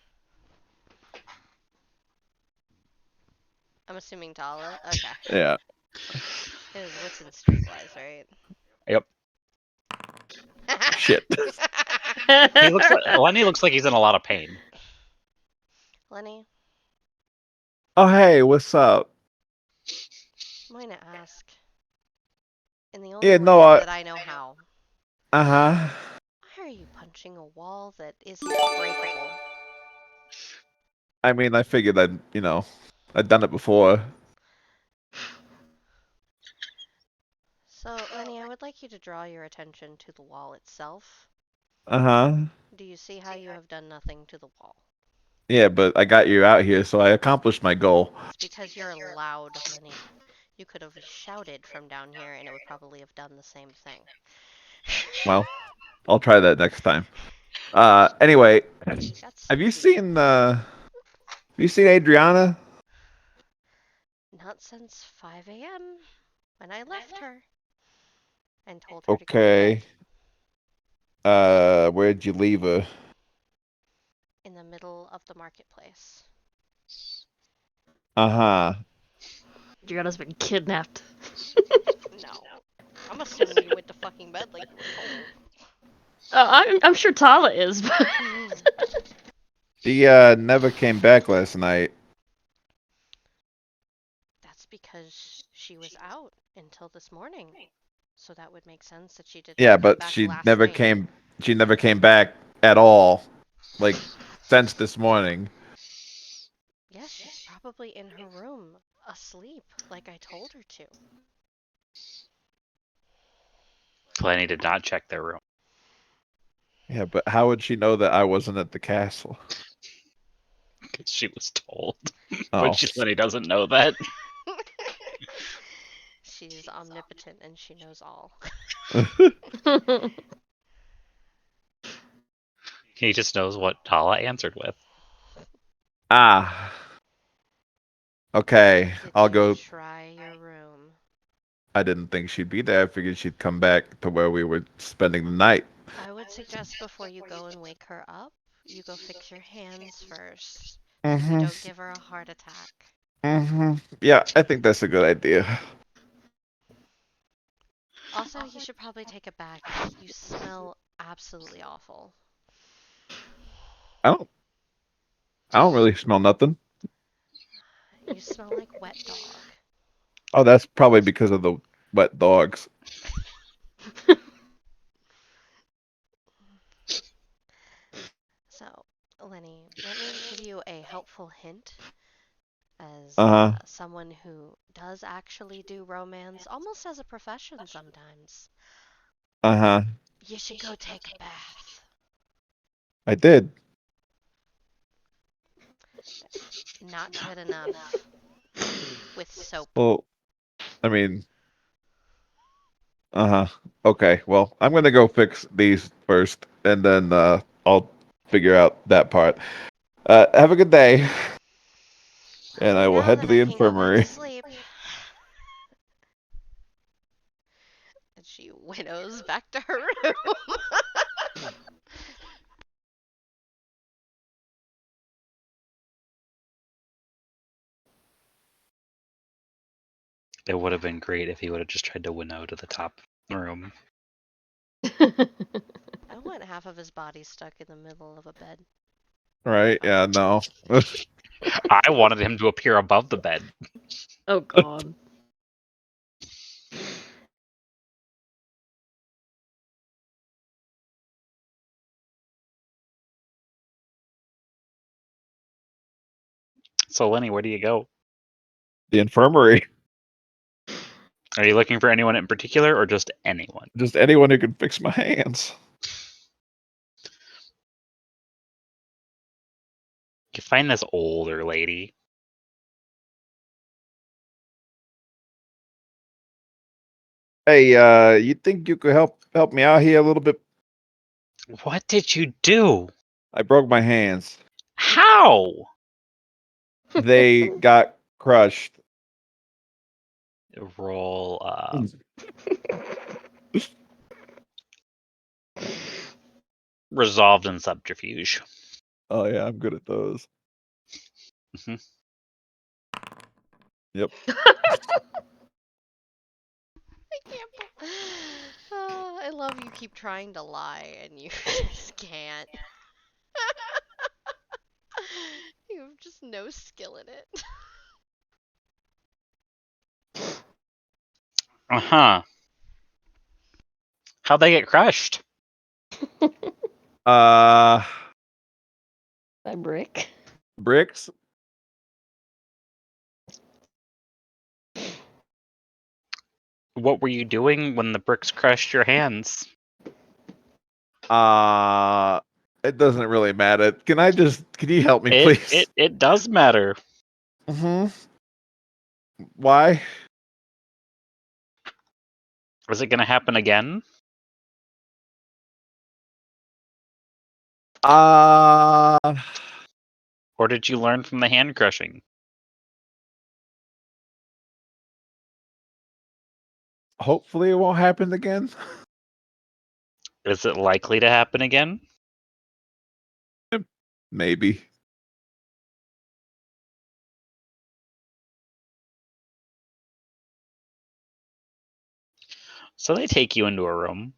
A: I'm assuming Tala? Okay.
D: Yeah.
A: It was wits and streetwise, right?
C: Yep.
D: Shit.
C: Lenny looks like he's in a lot of pain.
A: Lenny,
D: Oh, hey, what's up?
A: I'm going to ask. In the only
D: Yeah,
A: way
D: no,
A: that I know how,
D: uh-huh.
A: why are you punching a wall that isn't breakable?
D: I mean, I figured I'd done it before.
A: So, Lenny, I would like you to draw your attention to the wall itself.
D: Uh-huh.
A: Do you see how you have done nothing to the wall?
D: Yeah, but I got you out here, so I accomplished my goal.
A: It's because you're loud, Lenny. You could have shouted from down here and it would probably have done the same thing.
D: Well, I'll try that next time. Anyway, have you seen Adriana?
A: Not since 5 a.m. when I left her and told her to go to
D: Okay.
A: bed
D: Where'd you leave her?
A: in the middle of the marketplace.
D: Uh-huh.
B: Adriana's been kidnapped.
A: No. I'm assuming you went to fucking bed like you were
B: I'm sure Tala is, but
A: told.
D: She never came back last night.
A: That's because she was out until this morning. So that would make sense that she didn't
D: Yeah,
A: come
D: but
A: back
D: she
A: last
D: never
A: night.
D: came back at all. Like since this morning.
A: Yes, she's probably in her room, asleep, like I told her to.
C: Lenny did not check their room.
D: Yeah, but how would she know that I wasn't at the castle?
C: Because she was told.
D: Oh.
C: But Lenny doesn't know that.
A: She's omnipotent and she knows all.
C: He just knows what Tala answered with.
D: Ah. Okay,
A: Did
D: I'll
A: you
D: go.
A: try your room?
D: I didn't think she'd be there. I figured she'd come back to where we were spending the night.
A: I would suggest before you go and wake her up, you go fix your hands first.
D: Mm-hmm.
A: You don't give her a heart attack.
D: Mm-hmm. Yeah, I think that's a good idea.
A: Also, you should probably take a bath. You smell absolutely awful.
D: I don't really smell nothing.
A: You smell like wet dog.
D: Oh, that's probably because of the wet dogs.
A: So, Lenny, let me give you a helpful hint as
D: Uh-huh.
A: someone who does actually do romance almost as a profession sometimes.
D: Uh-huh.
A: You should go take a bath.
D: I did.
A: Not good enough with soap.
D: Well, I mean, Okay, well, I'm gonna go fix these first, and then I'll figure out that part. Have a good day, and I will
A: Now
D: head to
A: then I
D: the
A: can go back to
D: infirmary.
A: sleep. And she winnows back to her room.
C: It would have been great if he would have just tried to winnow to the top room.
A: I want half of his body stuck in the middle of a bed.
D: Right? Yeah, no.
C: I wanted him to appear above the bed.
B: Oh god.
C: So, Lenny, where do you go?
D: The infirmary.
C: Are you looking for anyone in particular or just anyone?
D: Just anyone who can fix my hands.
C: You find this older lady.
D: Hey, you think you could help me out here a little bit?
C: What did you do?
D: I broke my hands.
C: How?
D: They got crushed.
C: Roll resolved in subterfuge.
D: Oh yeah, I'm good at those.
C: Mhm.
D: Yep.
A: I can't. Oh, I love you. Keep trying to lie, and you just can't. You have just no skill in it.
C: Uh-huh. How'd they get crushed?
D: Uh,
B: By brick.
D: bricks.
C: What were you doing when the bricks crushed your hands?
D: Uh, it doesn't really matter. Can you help me,
C: It
D: please?
C: it it does matter.
D: Mm-hmm. Why?
C: Is it gonna happen again?
D: Uh,
C: Or did you learn from the hand crushing?
D: hopefully it won't happen again.
C: Is it likely to happen again?
D: Maybe.
C: So they take you into a room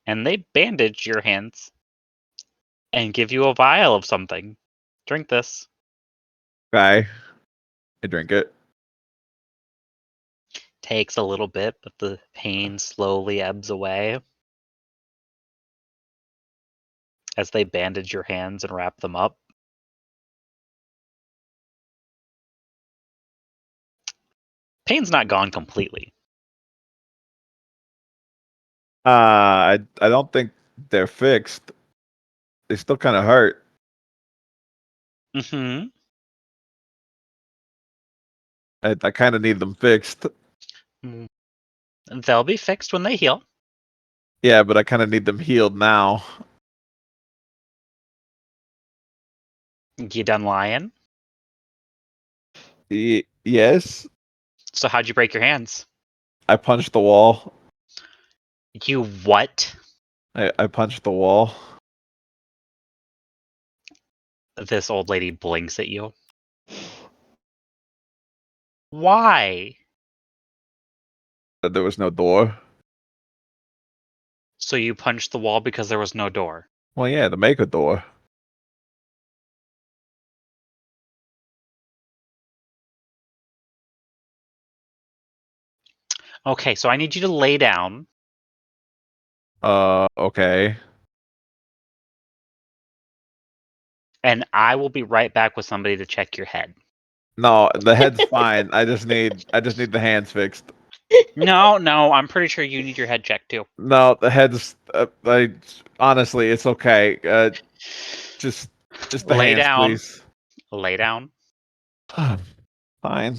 C: and they bandage your hands and give you a vial of something. Drink this.
D: Okay. I drink it.
C: Takes a little bit, but the pain slowly ebbs away as they bandage your hands and wrap them up. Pain's not gone completely.
D: I don't think they're fixed. They still kind of hurt.
C: Mm-hmm.
D: I kind of need them fixed.
C: They'll be fixed when they heal.
D: Yeah, but I kind of need them healed now.
C: You done lying?
D: Yes.
C: So how'd you break your hands?
D: I punched the wall.
C: You what?
D: I punched the wall.
C: This old lady blinks at you. Why?
D: There was no door.
C: So you punched the wall because there was no door.
D: Well, yeah, to make a door.
C: Okay, so I need you to lay down.
D: Okay.
C: And I will be right back with somebody to check your head.
D: No, the head's fine. I just need the hands fixed.
C: No, I'm pretty sure you need your head checked too.
D: No, the head's. Honestly, it's okay. Just the
C: Lay
D: hands,
C: down.
D: please.
C: Lay down.
D: Fine.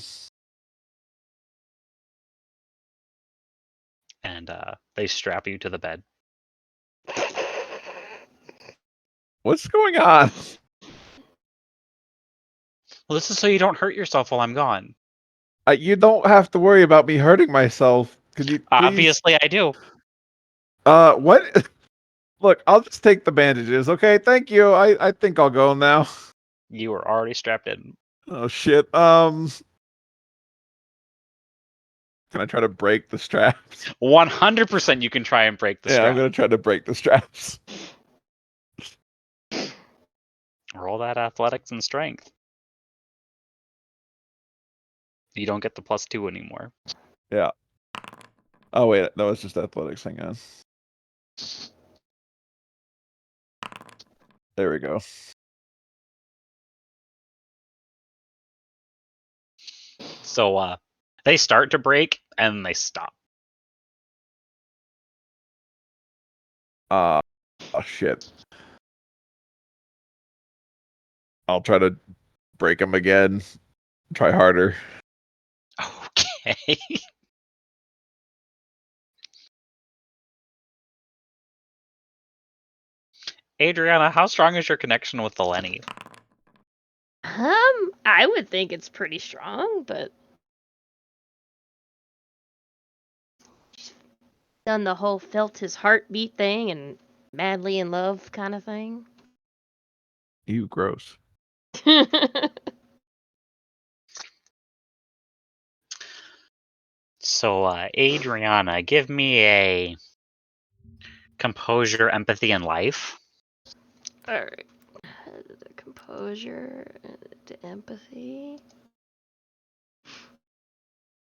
C: and they strap you to the bed.
D: What's going on?
C: Well, this is so you don't hurt yourself while I'm gone.
D: You don't have to worry about me hurting myself. Could you please?
C: Obviously, I do.
D: What? Look, I'll just take the bandages. Okay, thank you. I think I'll go now.
C: You were already strapped in.
D: Oh shit. Can I try to break the straps?
C: 100% you can try and break the
D: Yeah, I'm
C: strap.
D: gonna try to break the straps.
C: Roll that athletics and strength. You don't get the +2 anymore.
D: Yeah. Oh wait, no, it's just athletics. Hang on. There we go.
C: So they start to break and they stop.
D: Oh shit. I'll try to break them again. Try harder.
C: Okay. Adriana, how strong is your connection with the Lenny?
B: I would think it's pretty strong, but she's done the whole felt his heartbeat thing and madly in love kind of thing.
D: You gross.
C: So, Adriana, give me a composure, empathy, and life.
B: Alright. The composure, to empathy,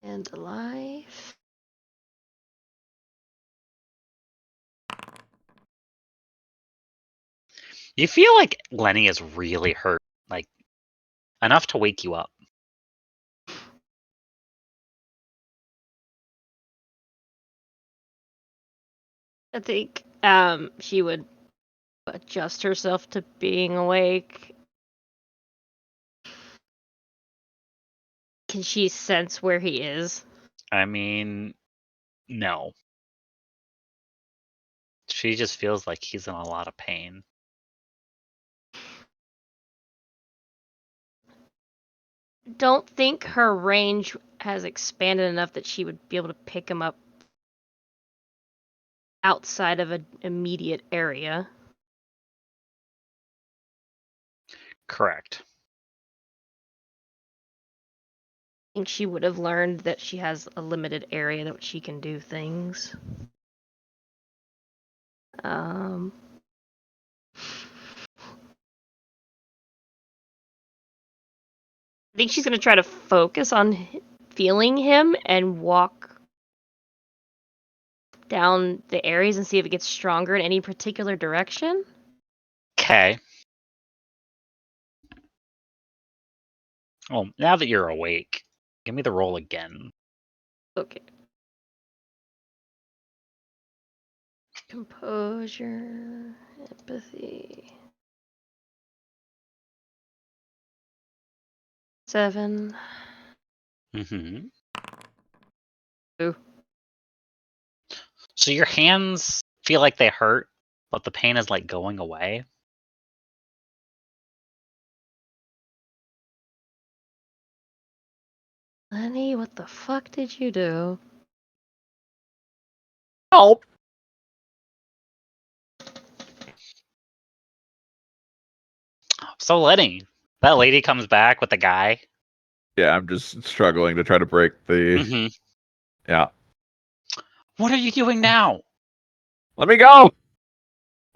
B: and life.
C: You feel like Lenny is really hurt, like enough to wake you up.
B: I think she would adjust herself to being awake. Can she sense where he is?
C: I mean, no. She just feels like he's in a lot of pain.
B: Don't think her range has expanded enough that she would be able to pick him up outside of an immediate area.
C: Correct.
B: I think she would have learned that she has a limited area that she can do things. I think she's going to try to focus on feeling him and walk down the areas and see if it gets stronger in any particular direction.
C: Okay. Well, now that you're awake, give me the roll again.
B: Okay. Composure, empathy. 7.
C: Mm-hmm.
B: Ooh.
C: So your hands feel like they hurt, but the pain is like going away.
B: Lenny, what the fuck did you do?
D: Help!
C: So Lenny, that lady comes back with the guy.
D: Yeah, I'm just struggling to try to break the.
C: Mm-hmm.
D: Yeah.
C: What are you doing now?
D: Let me go!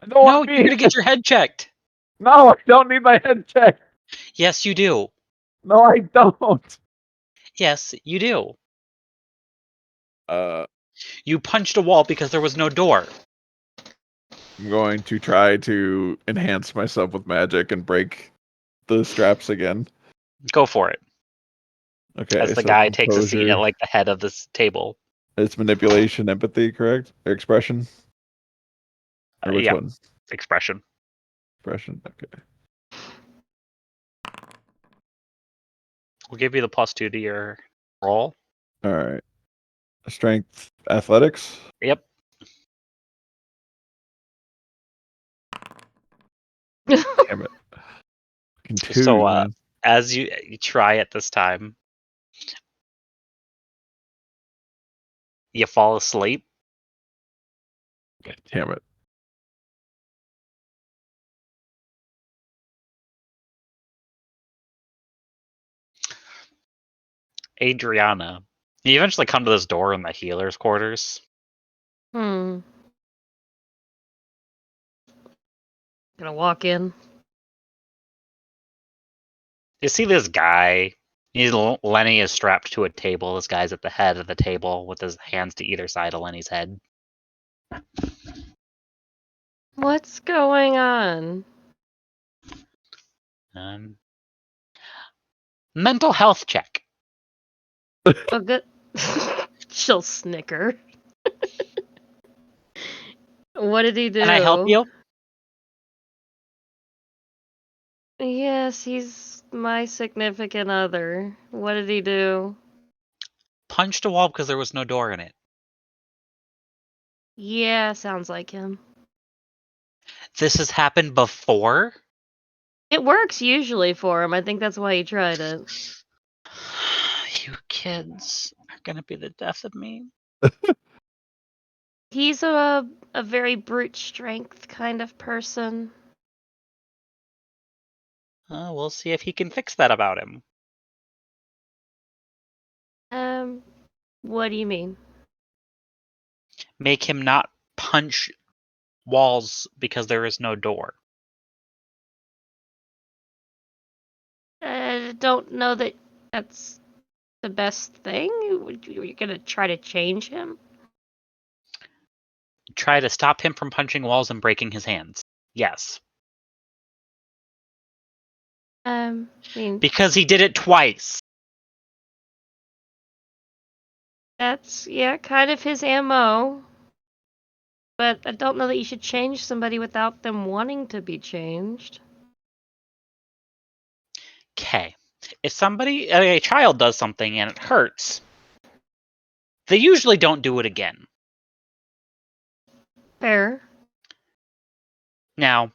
D: I don't
C: No,
D: want to
C: you're
D: be.
C: gonna get your head checked.
D: No, I don't need my head checked.
C: Yes, you do.
D: No, I don't.
C: Yes, you do.
D: Uh,
C: You punched a wall because there was no door.
D: I'm going to try to enhance myself with magic and break the straps again.
C: Go for it.
D: Okay,
C: As the
D: so
C: guy takes a seat
D: composure.
C: at like the head of this table.
D: It's manipulation, empathy, correct? Or expression? Or which
C: Yeah,
D: one?
C: expression.
D: Expression. Okay.
C: We'll give you the +2 to your roll.
D: All right. Strength, athletics.
C: Yep.
D: Damn it.
C: So,
D: Man.
C: as you try it this time, you fall asleep.
D: God damn it.
C: Adriana, you eventually come to this door in the healer's quarters.
B: Gonna walk in.
C: You see this guy. Lenny is strapped to a table. This guy's at the head of the table with his hands to either side of Lenny's head.
B: What's going on?
C: Mental health check.
B: Oh, good. She'll snicker. What did he do?
C: Can I help you?
B: Yes, he's my significant other. What did he do?
C: Punched a wall because there was no door in it.
B: Yeah, sounds like him.
C: This has happened before?
B: It works usually for him. I think that's why he tried it.
C: You kids are gonna be the death of me.
B: He's a very brute strength kind of person.
C: We'll see if he can fix that about him.
B: What do you mean?
C: Make him not punch walls because there is no door.
B: Don't know that that's the best thing. You're gonna try to change him?
C: Try to stop him from punching walls and breaking his hands. Yes.
B: I mean,
C: Because he did it twice.
B: that's, yeah, kind of his MO. But I don't know that you should change somebody without them wanting to be changed.
C: Okay. If a child does something and it hurts, they usually don't do it again.
B: Fair.
C: Now,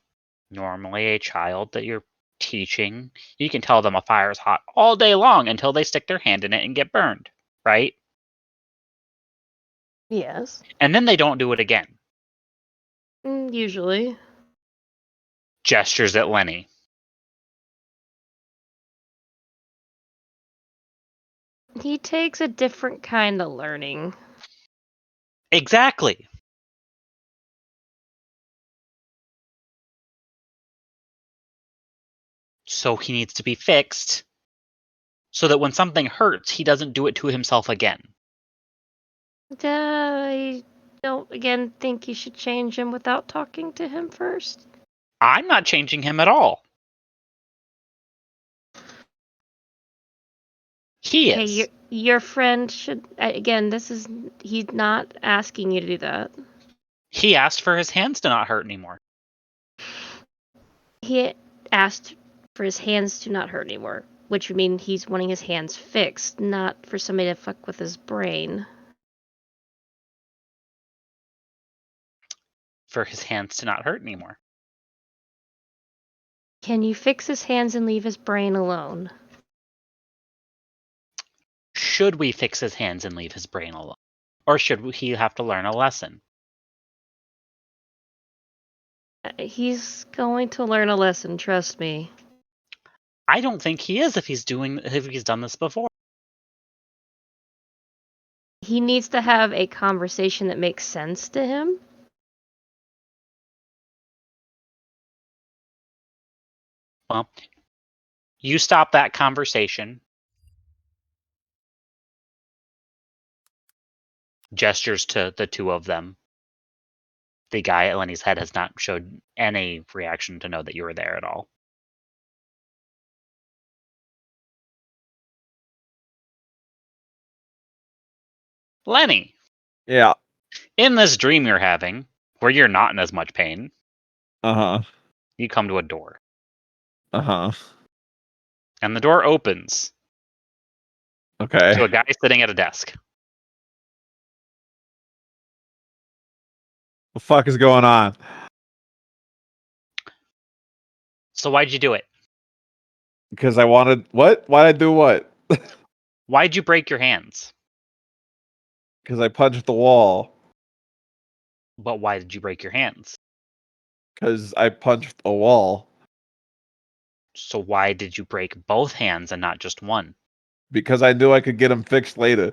C: normally a child that you're teaching, you can tell them a fire is hot all day long until they stick their hand in it and get burned, right?
B: Yes.
C: And then they don't do it again.
B: Usually.
C: Gestures at Lenny.
B: He takes a different kind of learning.
C: Exactly. So he needs to be fixed so that when something hurts, he doesn't do it to himself again.
B: I don't, again, think you should change him without talking to him first.
C: I'm not changing him at all. He is.
B: Hey, your friend should, again, he's not asking you to do that.
C: He asked for his hands to not hurt anymore.
B: He asked for his hands to not hurt anymore, which would mean he's wanting his hands fixed, not for somebody to fuck with his brain.
C: For his hands to not hurt anymore.
B: Can you fix his hands and leave his brain alone?
C: Should we fix his hands and leave his brain alone? Or should he have to learn a lesson?
B: He's going to learn a lesson, trust me.
C: I don't think he is if he's done this before.
B: He needs to have a conversation that makes sense to him.
C: Well, you stop that conversation. Gestures to the two of them. The guy at Lenny's head has not showed any reaction to know that you were there at all. Lenny!
D: Yeah.
C: In this dream you're having, where you're not in as much pain, you come to a door. And the door opens
D: Okay.
C: to a guy sitting at a desk.
D: The fuck is going on?
C: So why'd you do it?
D: Because I wanted what? Why'd I do what?
C: Why'd you break your hands?
D: Because I punched the wall.
C: But why did you break your hands?
D: Because I punched a wall.
C: So why did you break both hands and not just one?
D: Because I knew I could get them fixed later.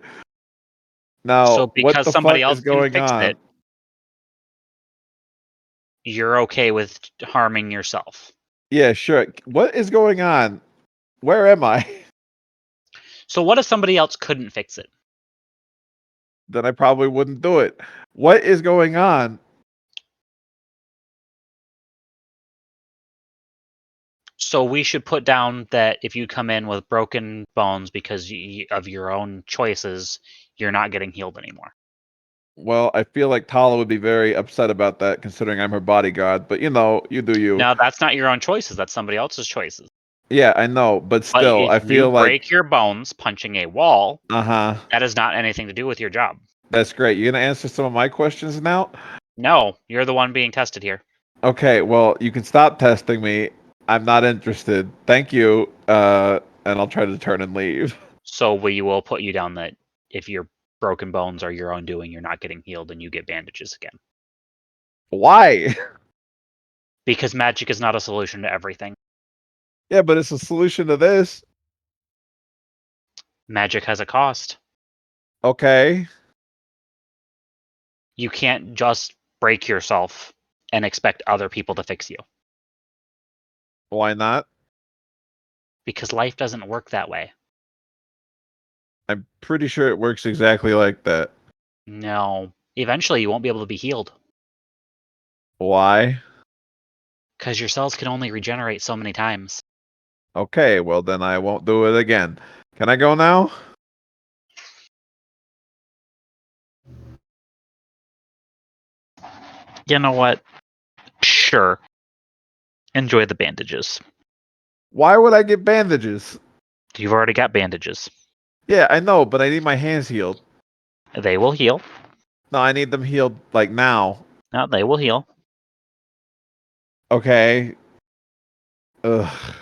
D: Now,
C: So
D: what
C: because
D: the
C: somebody
D: fuck
C: else
D: is
C: can
D: going
C: fix
D: on?
C: it, you're okay with harming yourself.
D: Yeah, sure. What is going on? Where am I?
C: So what if somebody else couldn't fix it?
D: Then I probably wouldn't do it. What is going on?
C: So we should put down that if you come in with broken bones because of your own choices, you're not getting healed anymore.
D: Well, I feel like Tala would be very upset about that, considering I'm her bodyguard. But you know, you do you.
C: Now that's not your own choices; that's somebody else's choices.
D: Yeah, I know, but
C: But
D: still,
C: if
D: I
C: you
D: feel like,
C: break your bones punching a wall,
D: uh-huh,
C: that has not anything to do with your job.
D: that's great. You gonna answer some of my questions now?
C: No, you're the one being tested here.
D: Okay, well, you can stop testing me. I'm not interested. Thank you. And I'll try to turn and leave.
C: So we will put you down that if your broken bones are your own doing, you're not getting healed and you get bandages again.
D: Why?
C: Because magic is not a solution to everything.
D: Yeah, but it's a solution to this.
C: Magic has a cost.
D: Okay.
C: You can't just break yourself and expect other people to fix you.
D: Why not?
C: Because life doesn't work that way.
D: I'm pretty sure it works exactly like that.
C: No. Eventually you won't be able to be healed.
D: Why?
C: Because your cells can only regenerate so many times.
D: Okay, well then I won't do it again. Can I go now?
C: You know what? Sure. Enjoy the bandages.
D: Why would I get bandages?
C: You've already got bandages.
D: Yeah, I know, but I need my hands healed.
C: They will heal.
D: No, I need them healed like now.
C: No, they will heal.
D: Okay. Ugh.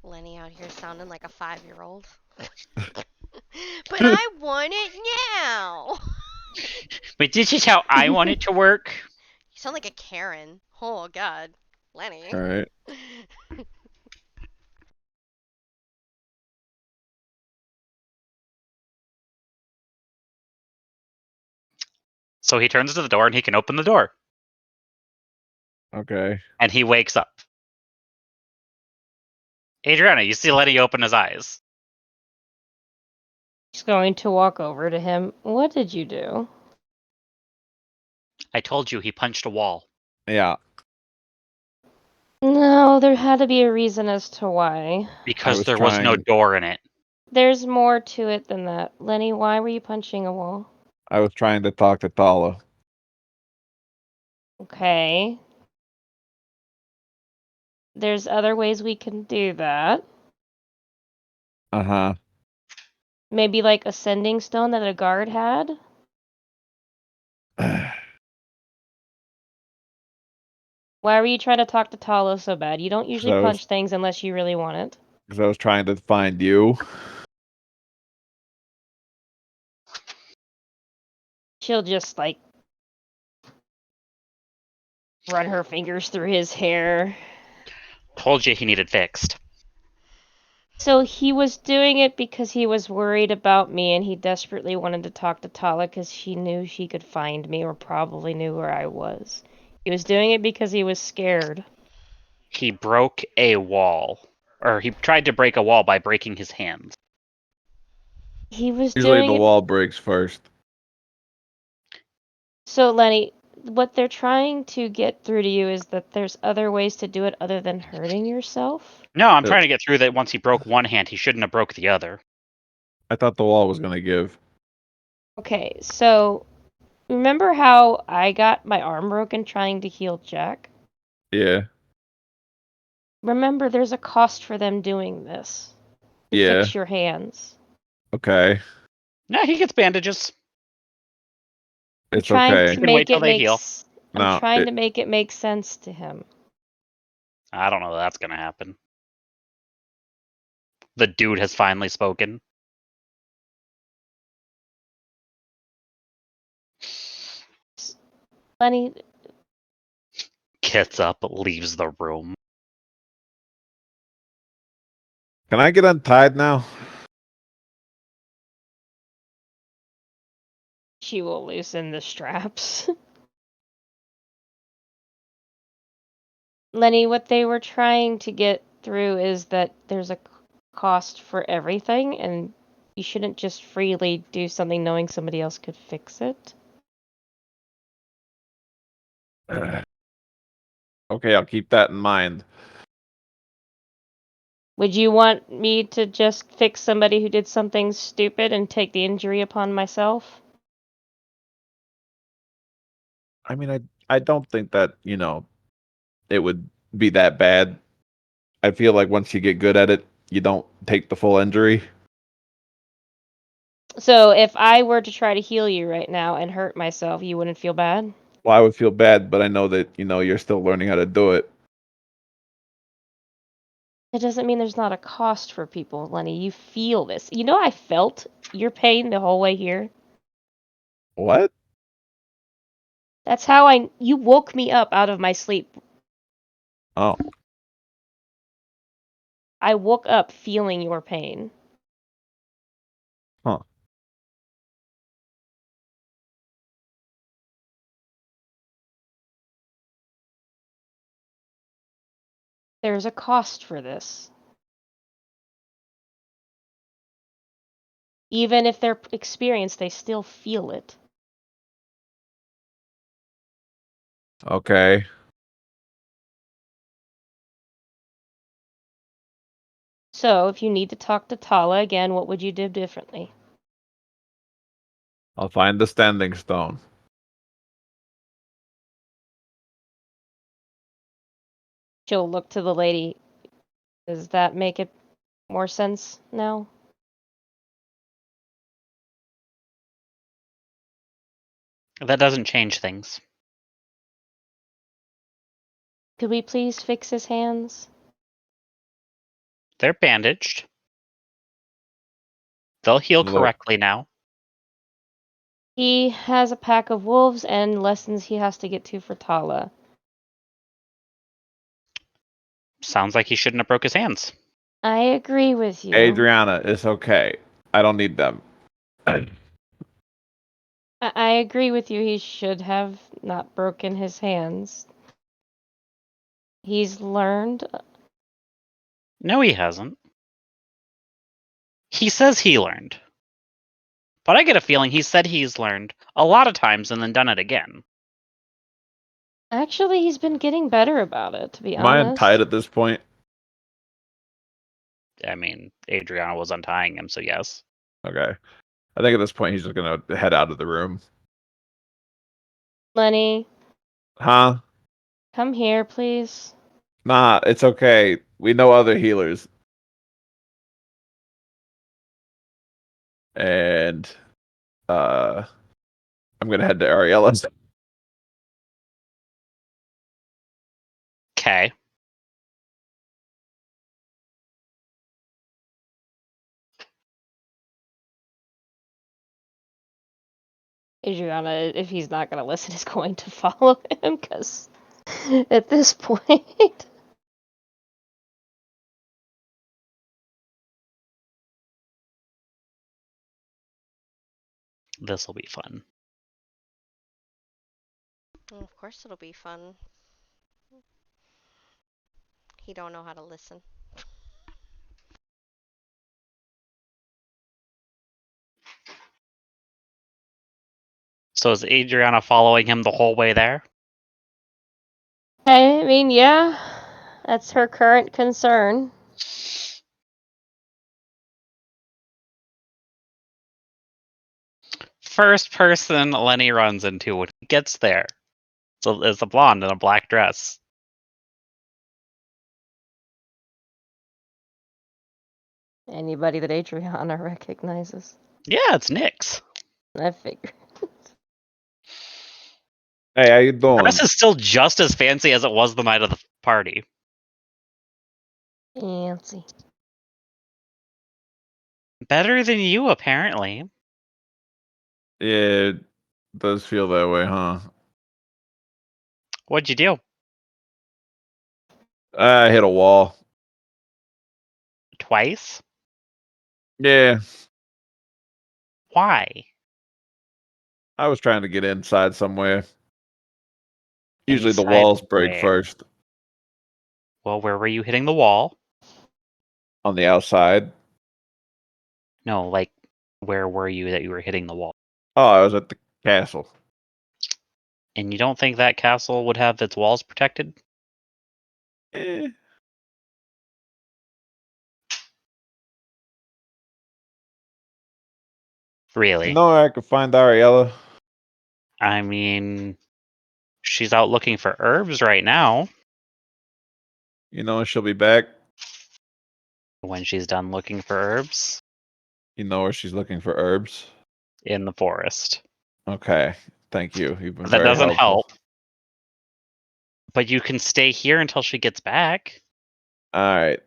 A: Lenny out here sounding like a 5-year-old. But I want it now.
C: But this is how I want it to work.
A: You sound like a Karen. Oh God, Lenny.
D: All right.
C: So he turns to the door and he can open the door.
D: Okay.
C: And he wakes up. Adriana, you see Lenny open his eyes.
B: She's going to walk over to him. What did you do?
C: I told you he punched a wall.
D: Yeah.
B: No, there had to be a reason as to why.
C: Because
D: was
C: there was no
D: trying-
C: door in it.
B: There's more to it than that. Lenny, why were you punching a wall?
D: I was trying to talk to Tala.
B: Okay. There's other ways we can do that.
D: Uh-huh.
B: Maybe like a sending stone that a guard had? Why were you trying to talk to Talo so bad? You don't usually
D: I was-
B: punch things unless you really want it.
D: Because I was trying to find you.
B: She'll just like run her fingers through his hair.
C: Told you he needed fixed.
B: So he was doing it because he was worried about me and he desperately wanted to talk to Tala because she knew she could find me or probably knew where I was. He was doing it because he was scared.
C: He broke a wall. Or he tried to break a wall by breaking his hands.
B: He was
D: Usually
B: doing
D: the
B: it.
D: wall breaks first.
B: So Lenny, what they're trying to get through to you is that there's other ways to do it other than hurting yourself.
C: No, I'm trying to get through that once he broke one hand, he shouldn't have broke the other.
D: I thought the wall was going to give.
B: Okay, so Remember how I got my arm broken trying to heal Jack?
D: Yeah.
B: Remember, there's a cost for them doing this. To
D: Yeah.
B: fix your hands.
D: Okay.
C: No, he gets bandages.
B: I'm
D: It's
B: trying
D: okay.
B: to
C: can wait
B: make
C: till
B: it
C: they
B: make.
C: heal.
B: I'm
D: No,
B: trying to make it make sense to him.
C: I don't know that's gonna happen. The dude has finally spoken.
B: Lenny,
C: Gets up, leaves the room.
D: Can I get untied now?
B: she will loosen the straps. Lenny, what they were trying to get through is that there's a cost for everything, and you shouldn't just freely do something knowing somebody else could fix it.
D: Okay, I'll keep that in mind.
B: Would you want me to just fix somebody who did something stupid and take the injury upon myself?
D: I mean, I don't think that, it would be that bad. I feel like once you get good at it, you don't take the full injury.
B: So if I were to try to heal you right now and hurt myself, you wouldn't feel bad?
D: Well, I would feel bad, but I know that, you're still learning how to do it.
B: It doesn't mean there's not a cost for people, Lenny. You feel this. You know, I felt your pain the whole way here.
D: What?
B: That's how you woke me up out of my sleep.
D: Oh,
B: I woke up feeling your pain.
D: huh.
B: There's a cost for this. Even if they're experienced, they still feel it.
D: Okay.
B: So, if you need to talk to Tala again, what would you do differently?
D: I'll find the standing stone.
B: She'll look to the lady. Does that make it more sense now?
C: That doesn't change things.
B: Could we please fix his hands?
C: They're bandaged. They'll heal
D: Look,
C: correctly now.
B: He has a pack of wolves and lessons he has to get to for Tala.
C: Sounds like he shouldn't have broke his hands.
B: I agree with you.
D: Adriana, it's okay. I don't need them.
B: I agree with you. He should have not broken his hands. He's learned.
C: No, he hasn't. He says he learned. But I get a feeling he said he's learned a lot of times and then done it again.
B: Actually, he's been getting better about it, to be
D: Am I
B: honest.
D: untied at this point?
C: I mean, Adriana was untying him, so yes.
D: Okay. I think at this point he's just gonna head out of the room.
B: Lenny,
D: Huh?
B: come here, please.
D: Nah, it's okay. We know other healers. And I'm gonna head to Ariella's.
C: Okay.
B: Adriana, if he's not going to listen, is going to follow him, because at this point...
C: This'll be fun.
A: Well, of course it'll be fun. He don't know how to listen.
C: So is Adriana following him the whole way there?
B: I mean, yeah, that's her current concern.
C: first person Lenny runs into when he gets there. So it's a blonde in a black dress.
B: Anybody that Adriana recognizes.
C: Yeah, it's Nyx.
B: I figured.
D: Hey, how you
C: The
D: doing?
C: dress is still just as fancy as it was the night of the party.
B: Fancy.
C: Better than you, apparently.
D: Yeah, it does feel that way, huh?
C: What'd you do?
D: I hit a wall.
C: Twice?
D: Yeah,
C: Why?
D: I was trying to get inside somewhere. Usually the
C: Inside
D: walls break
C: where?
D: first
C: Well, where were you hitting the wall?
D: on the outside.
C: No, like, where were you that you were hitting the wall?
D: Oh, I was at the castle.
C: And you don't think that castle would have its walls protected?
D: Eh,
C: Really?
D: you know where I could find Ariella?
C: I mean, she's out looking for herbs right now.
D: You know she'll be back.
C: When she's done looking for herbs
D: You know where she's looking for herbs.
C: in the forest.
D: Okay, thank you. You've been
C: That
D: very
C: doesn't
D: helpful.
C: help. But you can stay here until she gets back.
D: All right.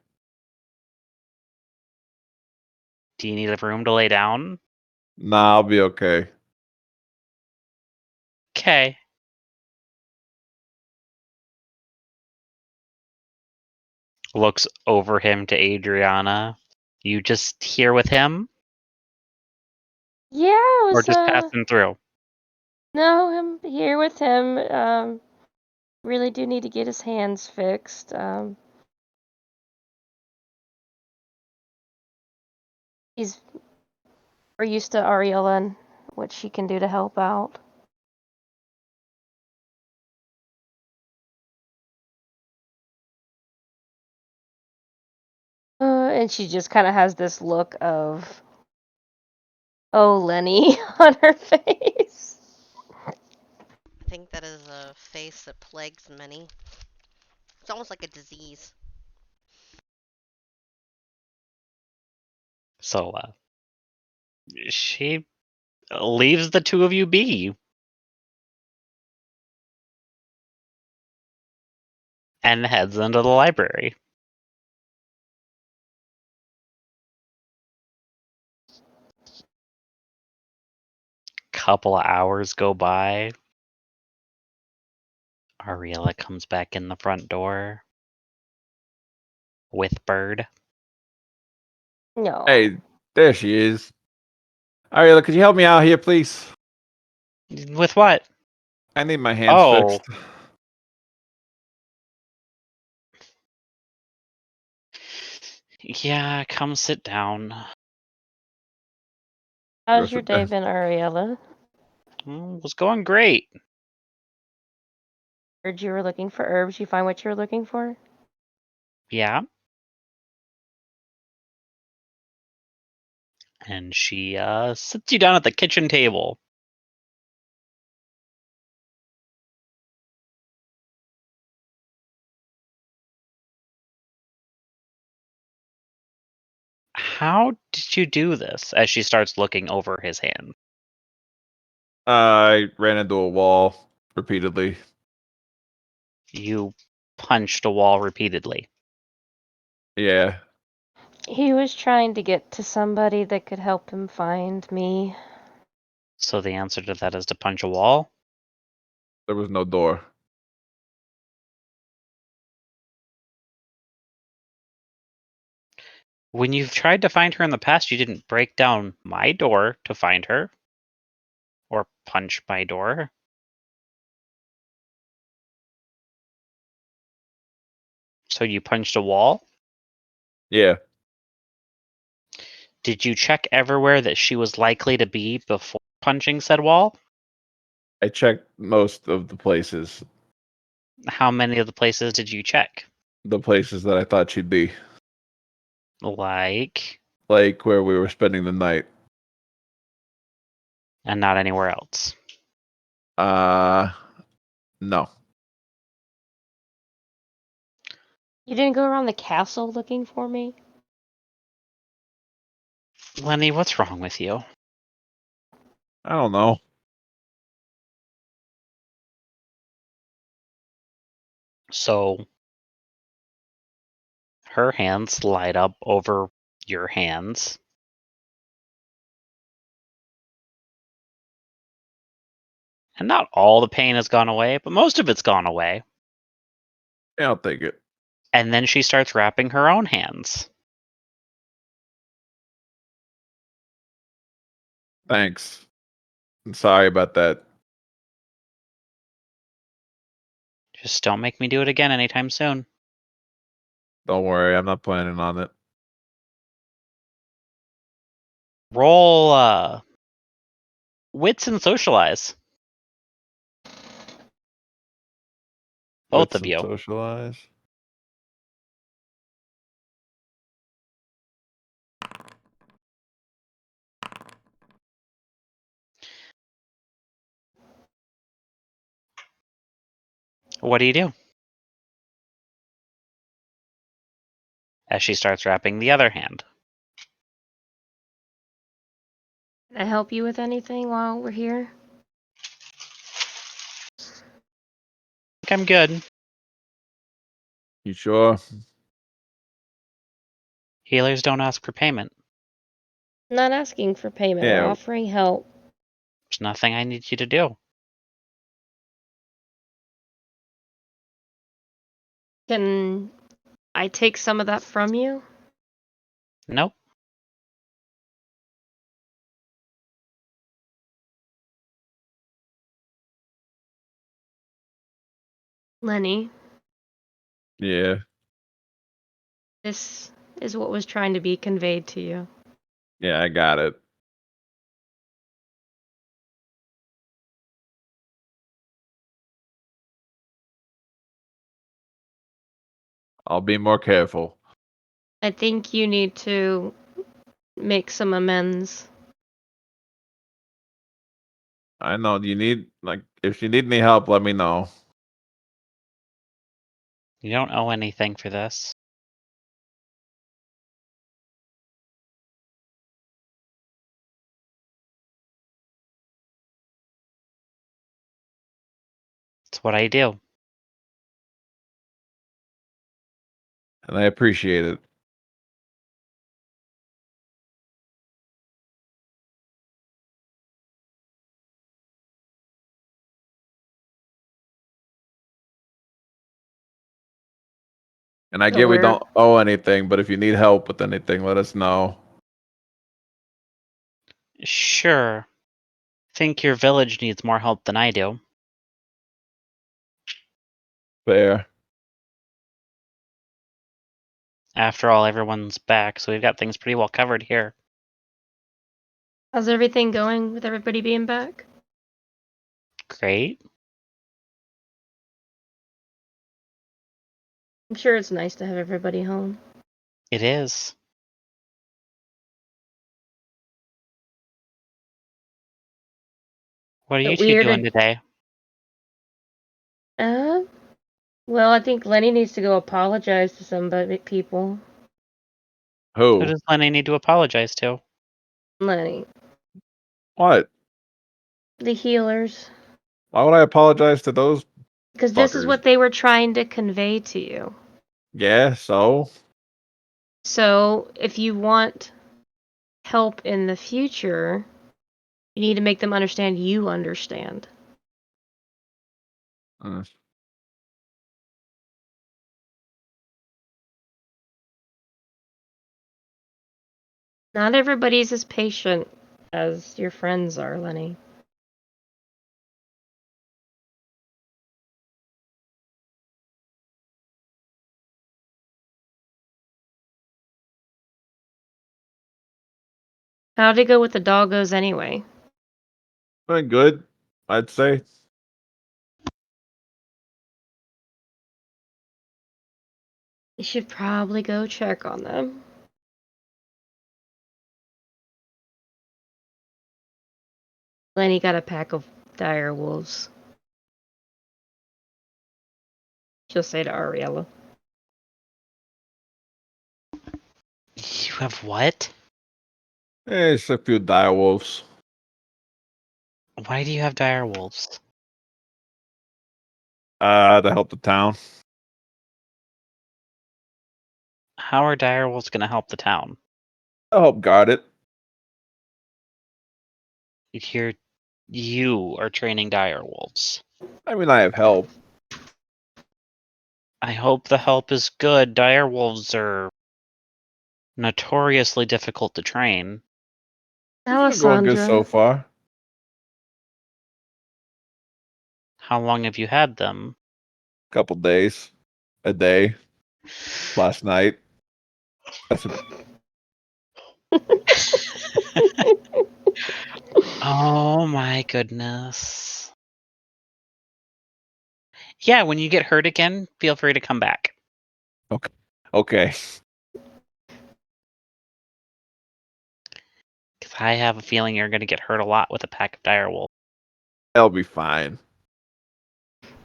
C: Do you need a room to lay down?
D: Nah, I'll be okay.
C: Okay. Looks over him to Adriana. You just here with him?
B: Yeah, I
C: Or
B: was
C: just passing through?
B: no, I'm here with him. Really do need to get his hands fixed. We're used to Ariella and what she can do to help out. And she just kind of has this look of, oh, Lenny on her face.
A: I think that is a face that plagues many. It's almost like a disease.
C: So, she leaves the two of you be. And heads into the library. Couple of hours go by. Ariella comes back in the front door with Bird.
B: No.
D: Hey, there she is. Ariella, could you help me out here, please?
C: With what?
D: I need my hands
C: Oh.
D: fixed.
C: Yeah, come sit down.
B: How's
D: Go
B: your
D: sit
B: day
D: down.
B: been, Ariella?
C: Was going great.
B: Heard you were looking for herbs. You find what you were looking for?
C: Yeah. And she sits you down at the kitchen table. How did you do this? As she starts looking over his hand.
D: I ran into a wall repeatedly.
C: You punched a wall repeatedly.
D: Yeah.
B: He was trying to get to somebody that could help him find me.
C: So the answer to that is to punch a wall?
D: There was no door.
C: When you've tried to find her in the past, you didn't break down my door to find her. Or punch my door. So you punched a wall?
D: Yeah.
C: Did you check everywhere that she was likely to be before punching said wall?
D: I checked most of the places.
C: How many of the places did you check?
D: The places that I thought she'd be.
C: Like,
D: Like where we were spending the night.
C: And not anywhere else.
D: No.
B: You didn't go around the castle looking for me?
C: Lenny, what's wrong with you?
D: I don't know.
C: So her hands light up over your hands. And not all the pain has gone away, but most of it's gone away.
D: Yeah, I'll take it.
C: And then she starts wrapping her own hands.
D: Thanks. I'm sorry about that.
C: Just don't make me do it again anytime soon.
D: Don't worry, I'm not planning on it.
C: Roll wits and socialize. Both
D: Wits
C: of
D: and
C: you.
D: socialize.
C: What do you do? As she starts wrapping the other hand.
B: Can I help you with anything while we're here?
C: I think I'm good.
D: You sure?
C: Healers don't ask for payment.
B: I'm not asking for payment.
D: Yeah.
B: We're offering help.
C: There's nothing I need you to do.
B: Can I take some of that from you?
C: Nope.
B: Lenny,
D: Yeah.
B: this is what was trying to be conveyed to you.
D: Yeah, I got it. I'll be more careful.
B: I think you need to make some amends.
D: I know you need if you need any help, let me know.
C: You don't owe anything for this. It's what I do.
D: And I appreciate it. And I
B: So
D: get we
B: we're
D: don't owe anything, but if you need help with anything, let us know.
C: Sure. Think your village needs more help than I do.
D: Fair.
C: After all, everyone's back, so we've got things pretty well covered here.
B: how's everything going with everybody being back?
C: Great.
B: I'm sure it's nice to have everybody home.
C: It is. What are you
B: But
C: two
B: weird.
C: doing today?
B: Well, I think Lenny needs to go apologize to some people.
C: Who
D: Who?
C: does Lenny need to apologize to?
B: Lenny,
D: What?
B: the healers.
D: Why would I apologize to those
B: Because this is
D: fuckers?
B: what they were trying to convey to you.
D: Yeah, so?
B: So, if you want help in the future, you need to make them understand you understand.
D: Mm.
B: Not everybody's as patient as your friends are, Lenny. How'd it go with the doggos anyway?
D: Been good, I'd say.
B: You should probably go check on them. Lenny got a pack of dire wolves. She'll say to Ariella.
C: You have what?
D: It's a few dire wolves.
C: Why do you have dire wolves?
D: To help the town.
C: How are dire wolves going to help the town?
D: To help guard it.
C: You are training dire wolves.
D: I mean, I have help.
C: I hope the help is good. Dire wolves are notoriously difficult to train.
D: It's been going good so
B: Alessandra,
D: far.
C: How long have you had them?
D: Couple days, a day. Last night. That's
C: Oh my goodness. Yeah, when you get hurt again, feel free to come back.
D: okay.
C: Because I have a feeling you're going to get hurt a lot with a pack of dire wolves.
D: That'll be fine.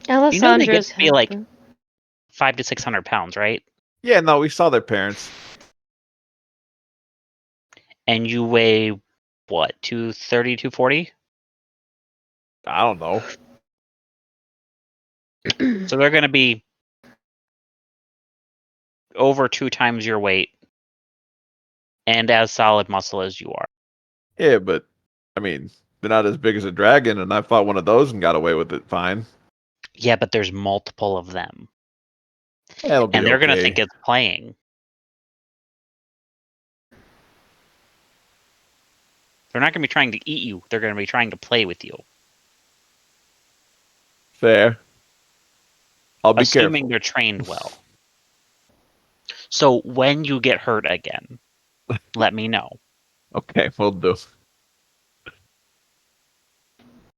C: You know they get
B: Alessandra's
C: to be like
B: helping.
C: 500 to 600 pounds, right?
D: Yeah, no, we saw their parents.
C: And you weigh, what, 230, 240?
D: I don't know.
C: So they're going to be over 2 times your weight and as solid muscle as you are.
D: Yeah, but I mean, they're not as big as a dragon, and I fought one of those and got away with it fine.
C: Yeah, but there's multiple of them.
D: Yeah, it'll be
C: And they're going to
D: okay.
C: think it's playing. They're not going to be trying to eat you. They're going to be trying to play with you.
D: Fair. I'll be
C: Assuming
D: careful.
C: they're trained well. So when you get hurt again, let me know.
D: Okay, we'll do.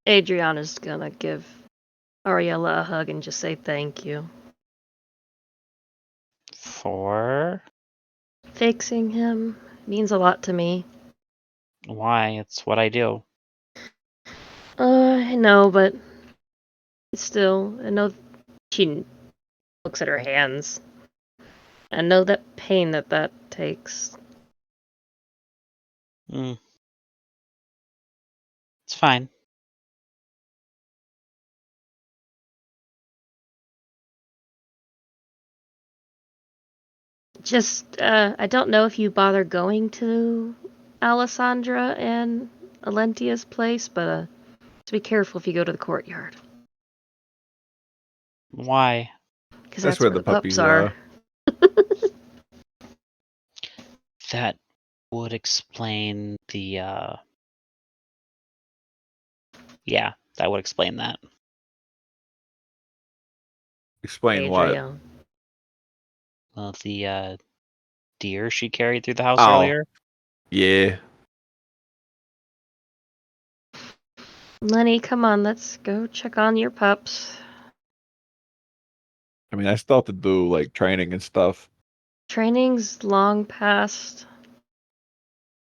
B: Adriana's gonna give Ariella a hug and just say thank you.
C: For
B: Fixing him means a lot to me.
C: why? It's what I do.
B: I know, but still, I know she looks at her hands. I know that pain that takes.
C: Mm. It's fine.
B: Just, I don't know if you bother going to Alessandra and Alentia's place, but just be careful if you go to the courtyard.
C: Why?
B: Because
D: That's
B: that's
D: where
B: where
D: the
B: the pups
D: puppies
B: are.
C: That would explain the yeah, that would explain that.
D: Explain what?
B: Adrian.
C: Well, the deer she carried through the house
D: Oh,
C: earlier.
D: yeah.
B: Lenny, come on, let's go check on your pups.
D: I mean, I still have to do like training and stuff.
B: Training's long past.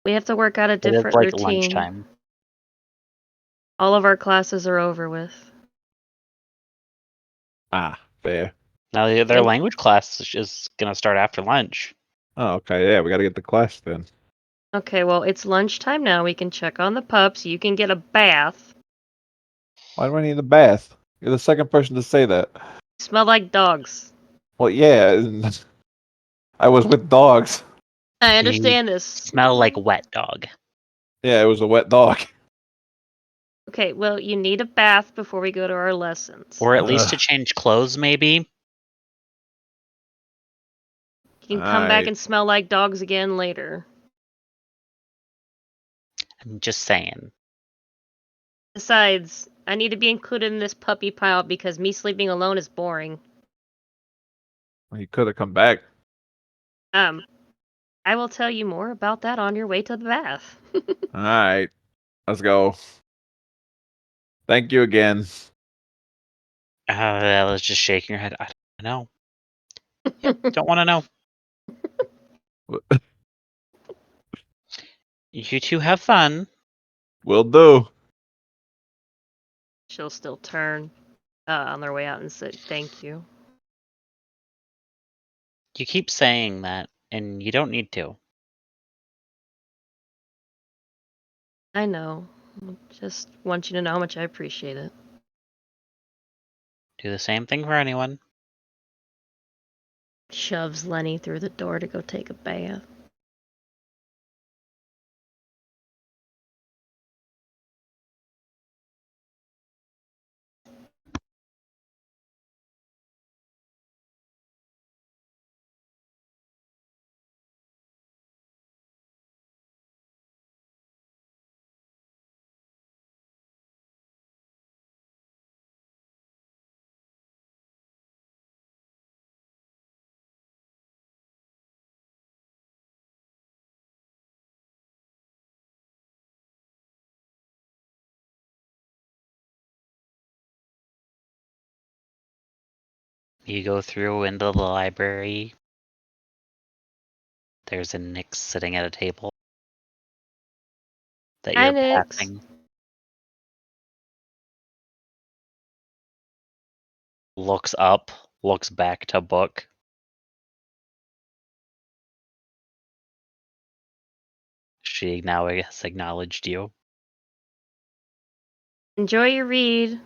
B: We have to work out a
C: It is
B: different
C: like
B: routine.
C: lunchtime.
B: All of our classes are over with.
D: Ah, fair.
C: Now their
B: Thank-
C: language class is gonna start after lunch.
D: Oh, okay. Yeah, we got to get the class then.
B: Okay, well, it's lunchtime now. We can check on the pups. You can get a bath.
D: Why do I need a bath? You're the second person to say that.
B: Smell like dogs.
D: Well, yeah. I was with dogs.
B: I
C: You
B: understand this.
C: smell like wet dog.
D: Yeah, it was a wet dog.
B: Okay, well, you need a bath before we go to our lessons.
C: Or at least
D: Ugh.
C: to change clothes, maybe.
B: You can come back
D: Alright.
B: and smell like dogs again later.
C: I'm just saying.
B: Besides, I need to be included in this puppy pile because me sleeping alone is boring.
D: He could have come back.
B: I will tell you more about that on your way to the bath.
D: Alright. Let's go. Thank you again.
C: Ella's just shaking her head. I don't know. Yep, don't want to know. You two have fun.
D: Will do.
B: She'll still turn on their way out and say thank you.
C: You keep saying that, and you don't need to.
B: I know. Just want you to know how much I appreciate it.
C: Do the same thing for anyone.
B: Shoves Lenny through the door to go take a bath.
C: You go through into the library. There's a Nyx sitting at a table that
B: Hi,
C: you're
B: Nyx.
C: passing. Looks up, looks back to book. She now has acknowledged you.
B: Enjoy your read.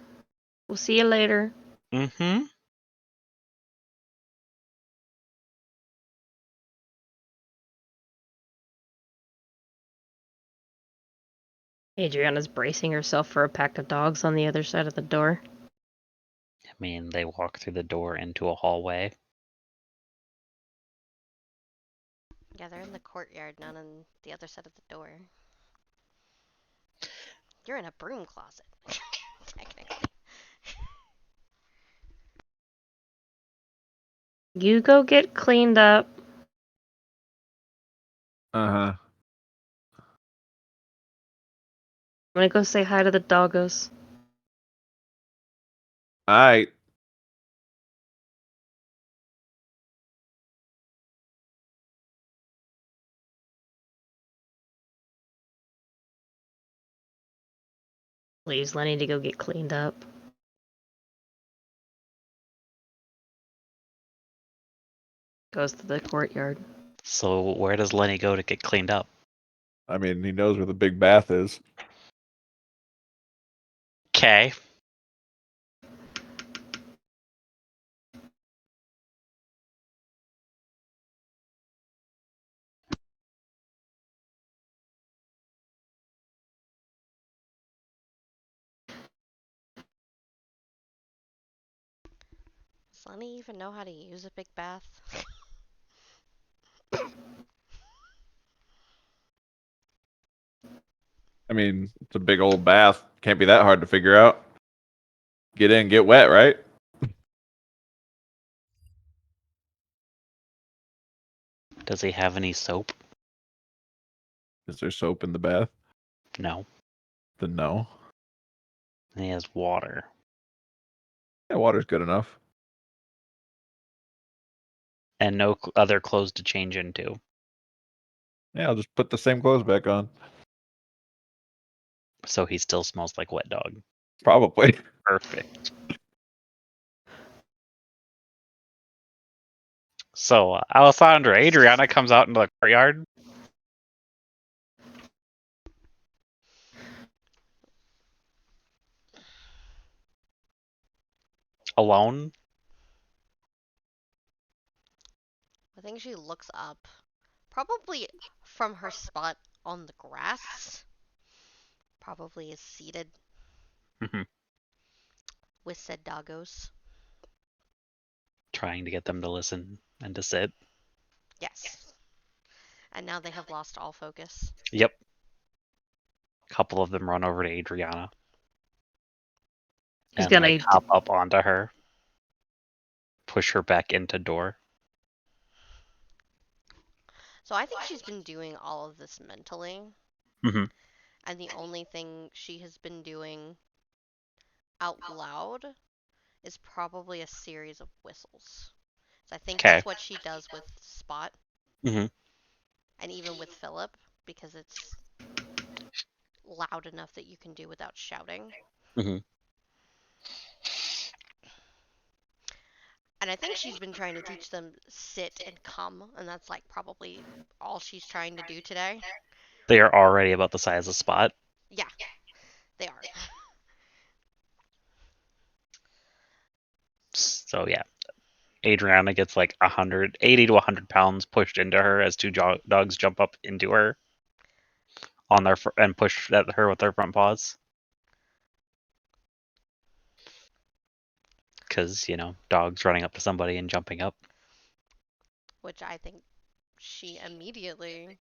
B: We'll see you later.
C: Mm-hmm.
B: Adriana's bracing herself for a pack of dogs on the other side of the door.
C: I mean, they walk through the door into a hallway.
A: Yeah, they're in the courtyard, not on the other side of the door. You're in a broom closet, technically.
B: You go get cleaned up.
D: Uh-huh.
B: I'm gonna go say hi to the doggos.
D: Alright.
B: Leaves Lenny to go get cleaned up. Goes to the courtyard.
C: So where does Lenny go to get cleaned up?
D: I mean, he knows where the big bath is.
C: Okay.
A: Does Lenny even know how to use a big bath?
D: I mean, it's a big old bath. Can't be that hard to figure out. Get in, get wet, right?
C: Does he have any soap?
D: Is there soap in the bath?
C: No.
D: Then no.
C: He has water.
D: Yeah, water's good enough.
C: And no other clothes to change into.
D: Yeah, I'll just put the same clothes back on.
C: So he still smells like wet dog.
D: Probably.
C: Perfect. So, Alessandra, Adriana comes out into the courtyard. Alone.
A: I think she looks up, probably from her spot on the grass. Probably is seated
C: Mhm.
A: with said doggos.
C: Trying to get them to listen and to sit.
A: Yes. And now they have lost all focus.
C: Yep. A couple of them run over to Adriana.
B: She's
C: And
B: gonna
C: like hop up onto her. Push her back into door.
A: So I think she's been doing all of this mentally.
C: Mhm.
A: And the only thing she has been doing out loud is probably a series of whistles. So I think
C: Okay.
A: that's what she does with Spot.
C: Mhm.
A: And even with Philip, because it's loud enough that you can do without shouting.
C: Mhm.
A: And I think she's been trying to teach them sit and come, and that's like probably all she's trying to do today.
C: They are already about the size of Spot.
A: Yeah, they are.
C: So yeah, Adriana gets like 80 to 100 pounds pushed into her as two dogs jump up into her on their and push at her with their front paws. Because dogs running up to somebody and jumping up.
A: Which I think she immediately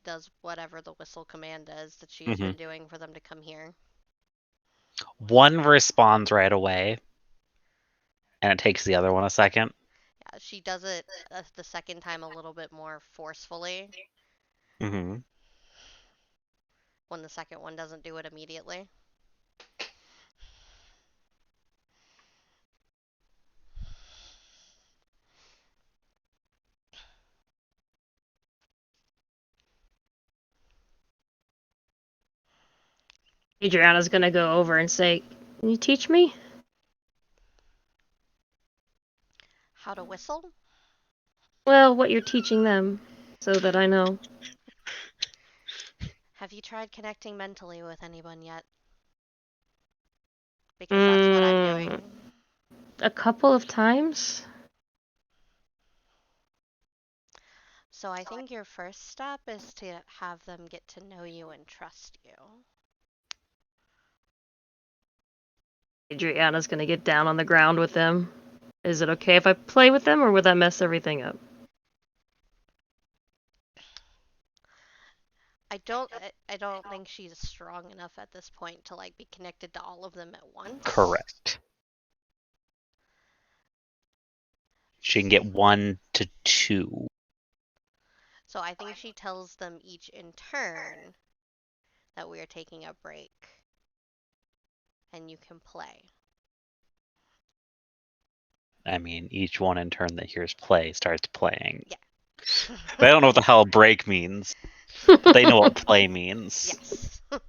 A: does whatever the whistle command is that she's been doing for them to come here.
C: One responds right away, and it takes the other one a second.
A: Yeah, she does it the second time a little bit more forcefully.
C: Mm-hmm.
A: When the second one doesn't do it immediately.
B: Adriana's gonna go over and say, "Can you teach me?"
A: How to whistle?
B: Well, what you're teaching them, so that I know.
A: Have you tried connecting mentally with anyone yet? Because that's what I'm doing.
B: A couple of times.
A: So I think your first step is to have them get to know you and trust you.
B: Adriana's gonna get down on the ground with them. Is it okay if I play with them, or would that mess everything up?
A: I don't think she's strong enough at this point to like be connected to all of them at once.
C: Correct. She can get 1 to 2.
A: So I think she tells them each in turn that we are taking a break and you can play.
C: I mean, each one in turn that hears play starts playing.
A: Yeah.
C: They don't know what the hell break means, but they know what play means.
A: Yes.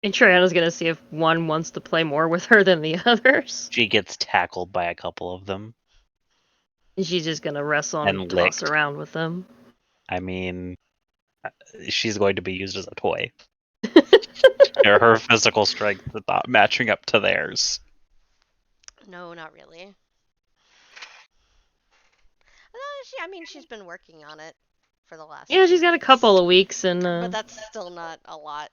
B: Adriana's gonna see if one wants to play more with her than the others.
C: She gets tackled by a couple of them.
B: And she's just gonna wrestle and
C: And
B: toss
C: licked.
B: around with them.
C: I mean, she's going to be used as a toy. Her physical strength is not matching up to theirs.
A: No, not really. No, I mean, she's been working on it for the last.
B: Yeah,
A: few
B: she's got a
A: weeks.
B: couple of weeks, and
A: But that's still not a lot.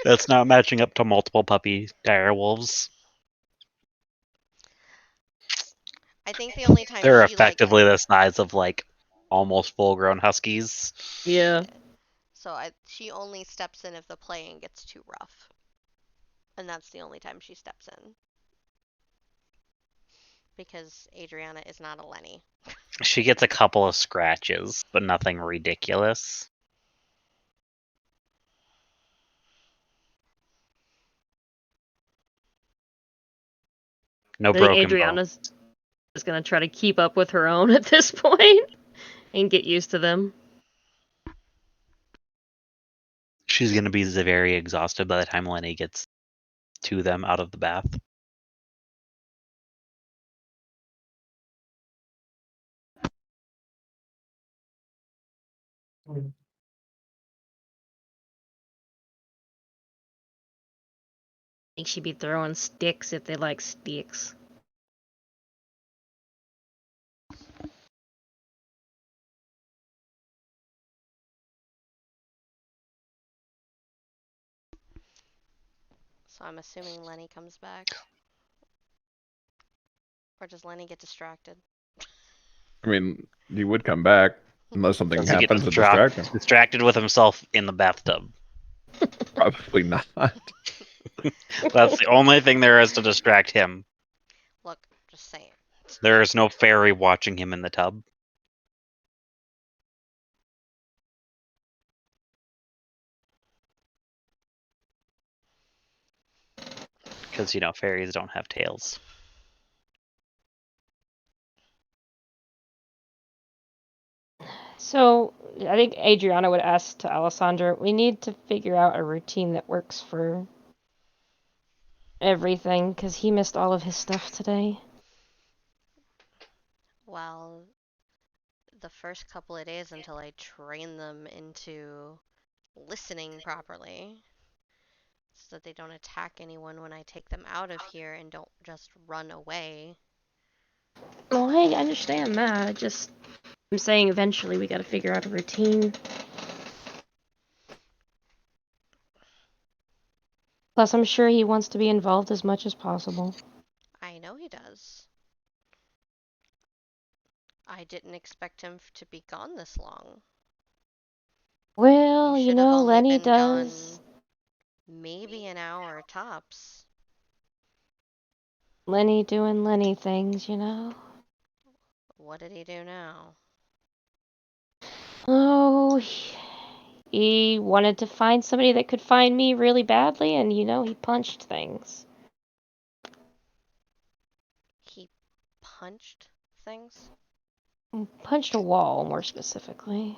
C: That's not matching up to multiple puppy direwolves.
A: I think the only time
C: They're
A: she
C: effectively the size of like almost full-grown huskies.
B: yeah.
A: So she only steps in if the playing gets too rough, and that's the only time she steps in. Because Adriana is not a Lenny.
C: She gets a couple of scratches, but nothing ridiculous. No
B: I think
C: broken
B: Adriana's is gonna try to keep up with her own at this point and get used to them.
C: She's going to be very exhausted by the time Lenny gets to them out of the bath.
B: I think she'd be throwing sticks if they like sticks.
A: So I'm assuming Lenny comes back. Or does Lenny get distracted?
D: I mean, he would come back unless something
C: Does he get
D: happens to distract him.
C: distracted with himself in the bathtub?
D: Probably not.
C: That's the only thing there is to distract him.
A: Look, just saying.
C: There is no fairy watching him in the tub. Because, fairies don't have tails.
B: So I think Adriana would ask to Alessandra, we need to figure out a routine that works for everything, because he missed all of his stuff today.
A: Well, the first couple of days until I train them into listening properly so that they don't attack anyone when I take them out of here and don't just run away.
B: Well, I understand that. I'm saying eventually we gotta figure out a routine. Plus, I'm sure he wants to be involved as much as possible.
A: I know he does. I didn't expect him to be gone this long.
B: Well,
A: He
B: you
A: should have
B: know,
A: only
B: Lenny
A: been gone
B: does.
A: maybe an hour tops.
B: Lenny doing Lenny things, you know?
A: What did he do now?
B: Oh, he wanted to find somebody that could find me really badly, and you know, he punched things.
A: He punched things?
B: Punched a wall, more specifically.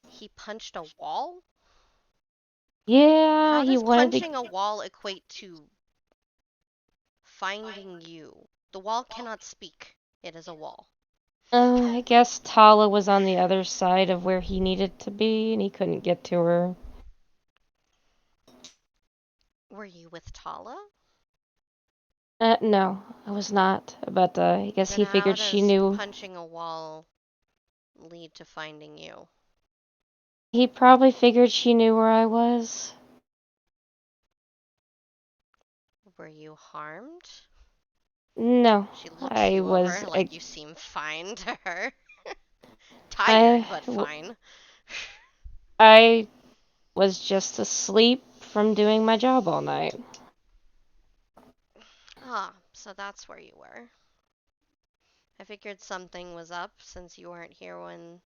A: He punched a wall?
B: Yeah,
A: How
B: he
A: does
B: wanted to.
A: punching a wall equate to finding you? The wall cannot speak. It is a wall.
B: I guess Tala was on the other side of where he needed to be, and he couldn't get to her.
A: Were you with Tala?
B: No, I was not. But I guess
A: Then
B: he
A: how
B: figured she
A: does
B: knew.
A: punching a wall lead to finding you?
B: He probably figured she knew where I was.
A: Were you harmed?
B: No,
A: She looks
B: I
A: you over
B: was.
A: like you seem fine to her. Tired,
B: I,
A: but
B: w-
A: fine.
B: I was just asleep from doing my job all night.
A: Ah, so that's where you were. I figured something was up since you weren't here when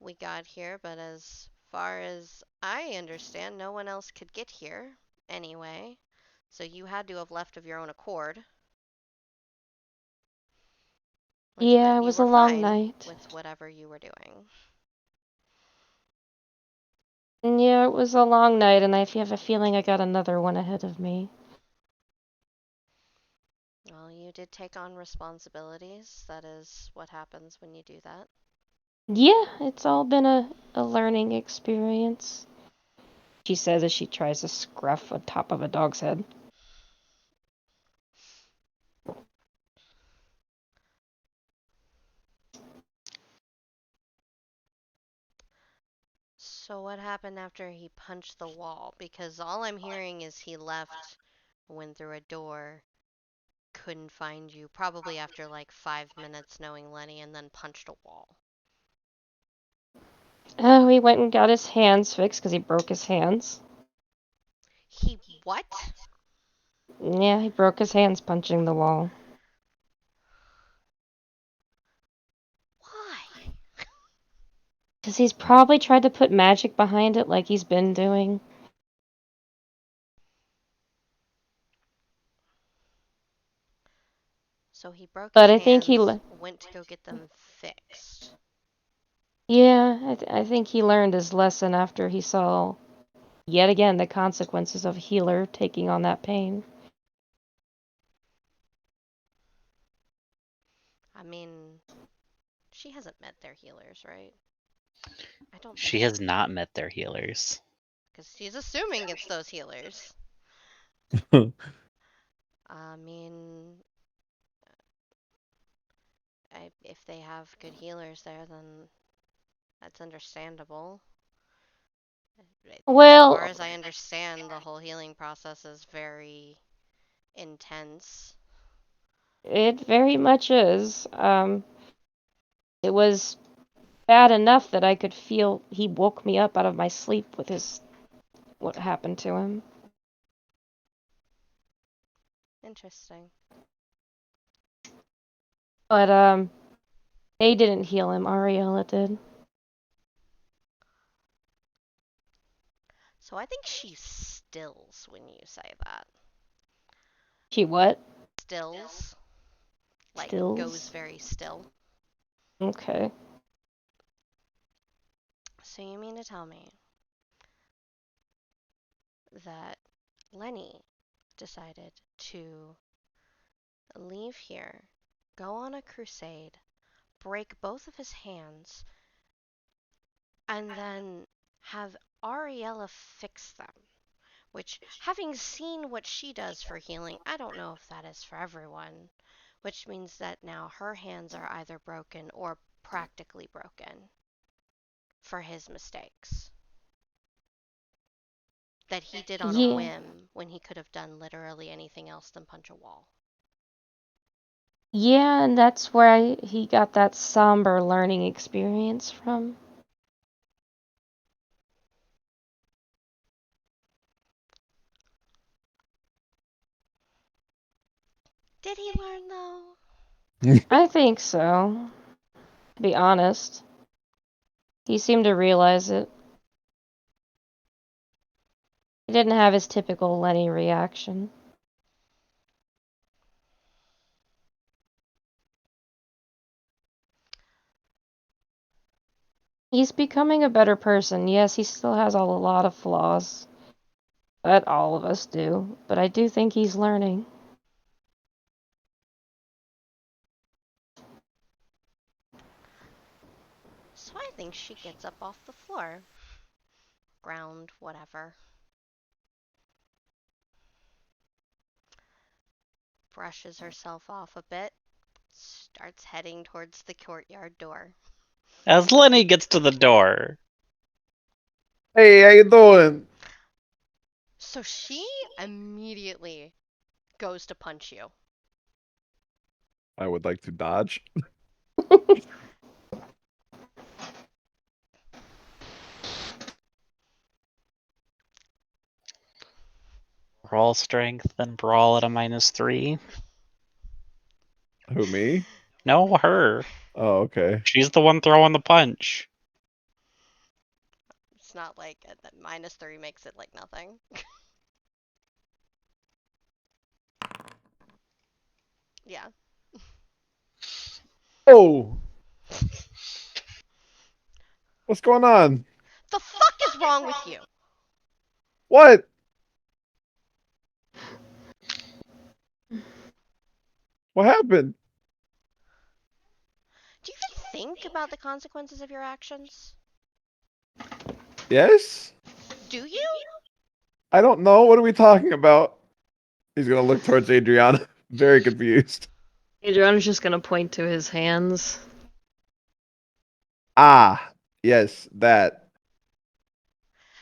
A: we got here, but as far as I understand, no one else could get here anyway. So you had to have left of your own accord. Which
B: Yeah,
A: meant
B: it
A: you
B: was a
A: were
B: long
A: fine
B: night.
A: with whatever you were doing.
B: Yeah, it was a long night, and I have a feeling I got another one ahead of me.
A: Well, you did take on responsibilities. That is what happens when you do that.
B: Yeah, it's all been a learning experience, she says as she tries to scruff on top of a dog's head.
A: So what happened after he punched the wall? Because all I'm hearing is he left, went through a door, couldn't find you, probably after like 5 minutes knowing Lenny, and then punched a wall.
B: Oh, he went and got his hands fixed because he broke his hands.
A: He what?
B: Yeah, he broke his hands punching the wall.
A: Why?
B: Because he's probably tried to put magic behind it like he's been doing.
A: So he broke
B: But
A: his
B: I think
A: hands, went to go get them fixed.
B: yeah, I think he learned his lesson after he saw, yet again, the consequences of a healer taking on that pain.
A: I mean, she hasn't met their healers, right? I don't think
C: She
A: so.
C: has not met their healers.
A: Because she's assuming it's those healers. I mean, if they have good healers there, then that's understandable. As far
B: Well,
A: as I understand, the whole healing process is very intense.
B: it very much is. It was bad enough that I could feel he woke me up out of my sleep with what happened to him.
A: Interesting.
B: But they didn't heal him. Ariella did.
A: So I think she stills when you say that.
B: She what?
A: Stills. Like,
B: Stills?
A: goes very still.
B: Okay.
A: So you mean to tell me that Lenny decided to leave here, go on a crusade, break both of his hands, and then have Ariella fix them? Which, having seen what she does for healing, I don't know if that is for everyone. Which means that now her hands are either broken or practically broken for his mistakes. That he did on a
B: Yeah.
A: whim when he could have done literally anything else than punch a wall.
B: Yeah, and that's where he got that somber learning experience from.
A: Did he learn though?
B: I think so, to be honest. He seemed to realize it. He didn't have his typical Lenny reaction. He's becoming a better person. Yes, he still has a lot of flaws. But all of us do. But I do think he's learning.
A: So I think she gets up off the floor. Ground, whatever. Brushes herself off a bit. Starts heading towards the courtyard door.
C: As Lenny gets to the door,
D: Hey, how you doing?
A: So she immediately goes to punch you.
D: I would like to dodge.
C: brawl strength, then brawl at a -3.
D: Who, me?
C: No, her.
D: Oh, okay.
C: She's the one throwing the punch.
A: It's not like that -3 makes it like nothing. Yeah.
D: Oh, what's going on?
A: The fuck is wrong with you?
D: What? What happened?
A: Do you even think about the consequences of your actions?
D: Yes?
A: Do you?
D: I don't know. What are we talking about? He's gonna look towards Adriana, very confused.
B: Adriana's just gonna point to his hands.
D: Ah, yes, that.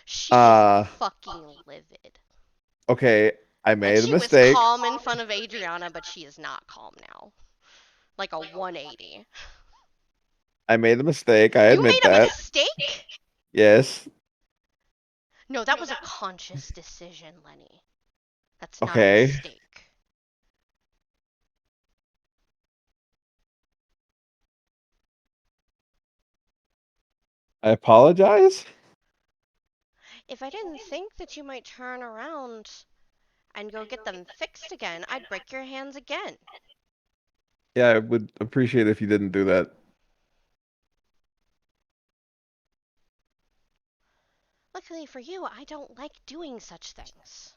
A: She is fucking livid.
D: Okay, I
A: Like,
D: made a
A: she was
D: mistake.
A: calm in front of Adriana, but she is not calm now. Like a 180.
D: I made a mistake. I
A: You
D: admit
A: made a
D: that.
A: mistake?
D: Yes.
A: No, that was a conscious decision, Lenny. That's not a
D: Okay.
A: mistake.
D: I apologize.
A: If I didn't think that you might turn around and go get them fixed again, I'd break your hands again.
D: Yeah, I would appreciate if you didn't do that.
A: Luckily for you, I don't like doing such things.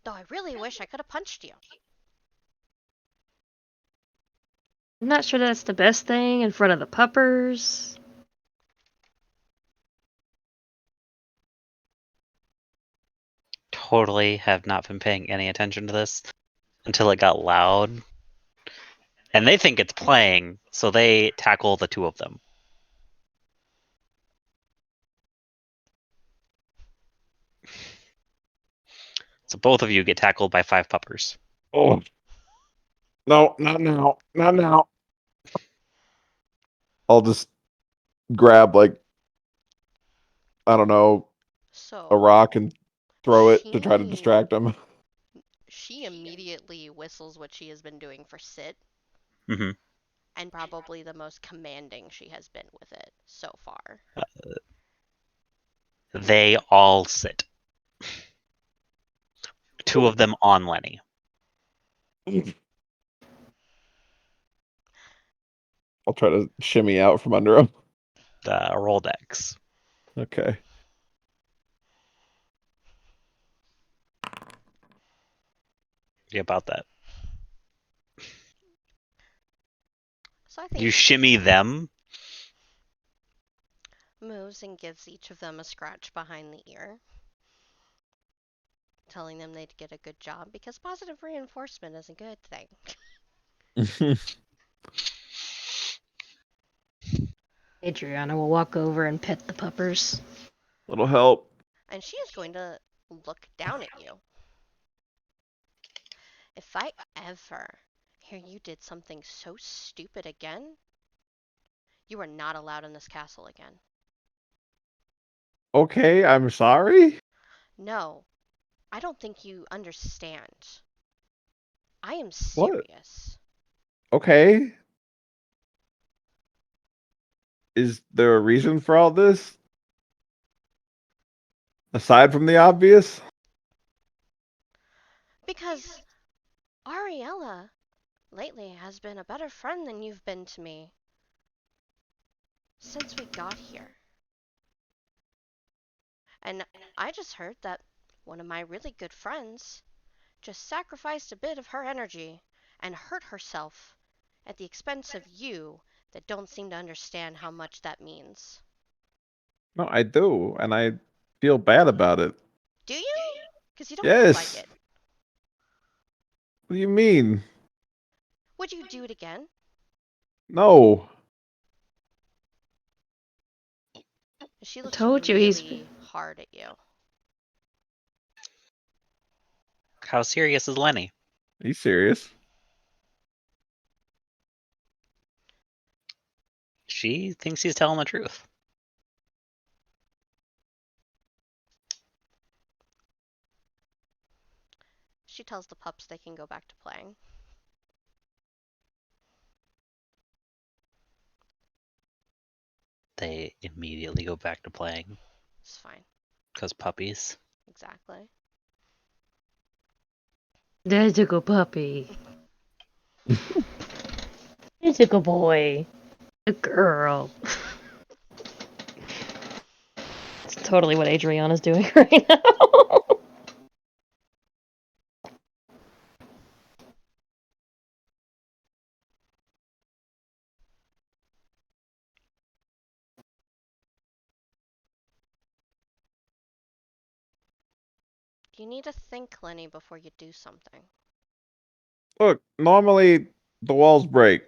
A: Though I really wish I could have punched you.
B: I'm not sure that's the best thing in front of the puppers.
C: Totally have not been paying any attention to this until it got loud. And they think it's playing, so they tackle the two of them. So both of you get tackled by 5 puppers.
D: Oh. No, not now. Not now. I'll just grab, like, I don't know, a
A: So
D: rock and throw it to try to distract him.
A: she immediately whistles what she has been doing for Sit,
C: Hmm.
A: and probably the most commanding she has been with it so far.
C: They all sit. 2 of them on Lenny.
D: I'll try to shimmy out from under him.
C: The roll dex.
D: Okay.
C: Yeah, about that.
A: So I think
C: You shimmy them.
A: moves and gives each of them a scratch behind the ear, telling them they'd get a good job because positive reinforcement is a good thing.
B: Adriana will walk over and pet the puppers.
D: Little help.
A: And she is going to look down at you. If I ever hear you did something so stupid again, you are not allowed in this castle again.
D: Okay, I'm sorry.
A: No, I don't think you understand. I am
D: What?
A: serious.
D: Okay. Is there a reason for all this? Aside from the obvious?
A: Because Ariella lately has been a better friend than you've been to me since we got here. And I just heard that one of my really good friends just sacrificed a bit of her energy and hurt herself at the expense of you that don't seem to understand how much that means.
D: No, I do, and I feel bad about it.
A: Do you? Because you don't look like
D: Yes.
A: it.
D: What do you mean?
A: Would you do it again?
D: No.
A: She looks
B: Told you he's-
A: really hard at you.
C: How serious is Lenny?
D: Are you serious?
C: She thinks he's telling the truth.
A: She tells the pups they can go back to playing.
C: They immediately go back to playing.
A: It's fine.
C: Because puppies.
A: Exactly.
B: There's a good puppy. There's a good boy. A girl. It's totally what Adriana's doing right now.
A: You need to think, Lenny, before you do something.
D: Look, normally the walls break.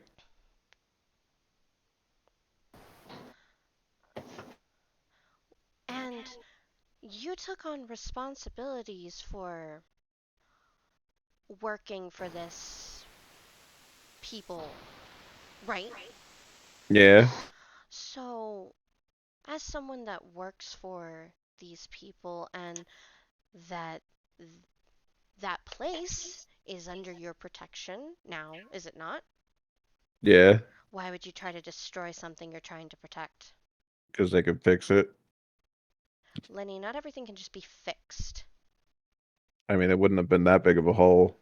A: And you took on responsibilities for working for this people, right?
D: Yeah.
A: So, as someone that works for these people and that that place is under your protection now, is it not?
D: Yeah.
A: Why would you try to destroy something you're trying to protect?
D: Because they could fix it.
A: Lenny, not everything can just be fixed.
D: I mean, it wouldn't have been that big of a hole.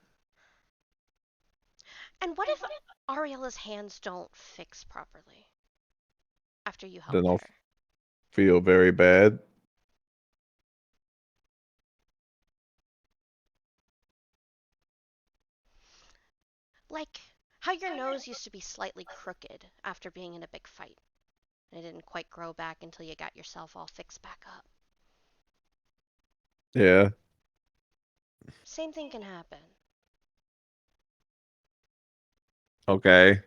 A: And what if Ariella's hands don't fix properly after you
D: Then
A: helped
D: I'll
A: her?
D: feel very bad.
A: Like how your nose used to be slightly crooked after being in a big fight. And it didn't quite grow back until you got yourself all fixed back up.
D: Yeah.
A: Same thing can happen.
D: Okay.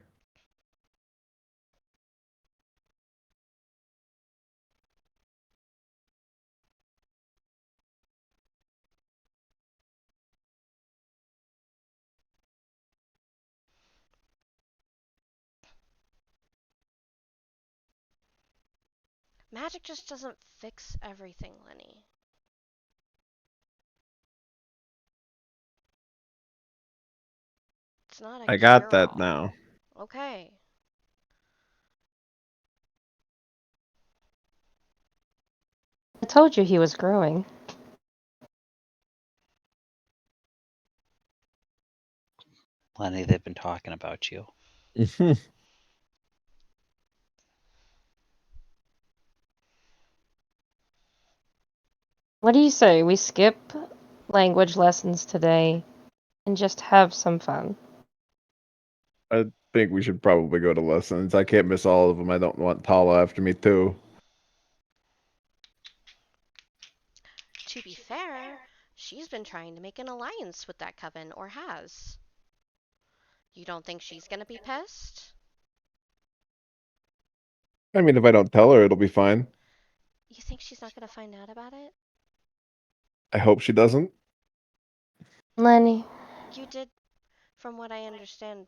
A: Magic just doesn't fix everything, Lenny. It's not a
D: I got that
A: cure-all.
D: now.
A: Okay.
B: I told you he was growing.
C: Lenny, they've been talking about you.
B: What do you say? We skip language lessons today and just have some fun.
D: I think we should probably go to lessons. I can't miss all of them. I don't want Tala after me too.
A: To be fair, she's been trying to make an alliance with that coven, or has. You don't think she's gonna be pissed?
D: I mean, if I don't tell her, it'll be fine.
A: You think she's not gonna find out about it?
D: I hope she doesn't.
B: Lenny,
A: You did, from what I understand,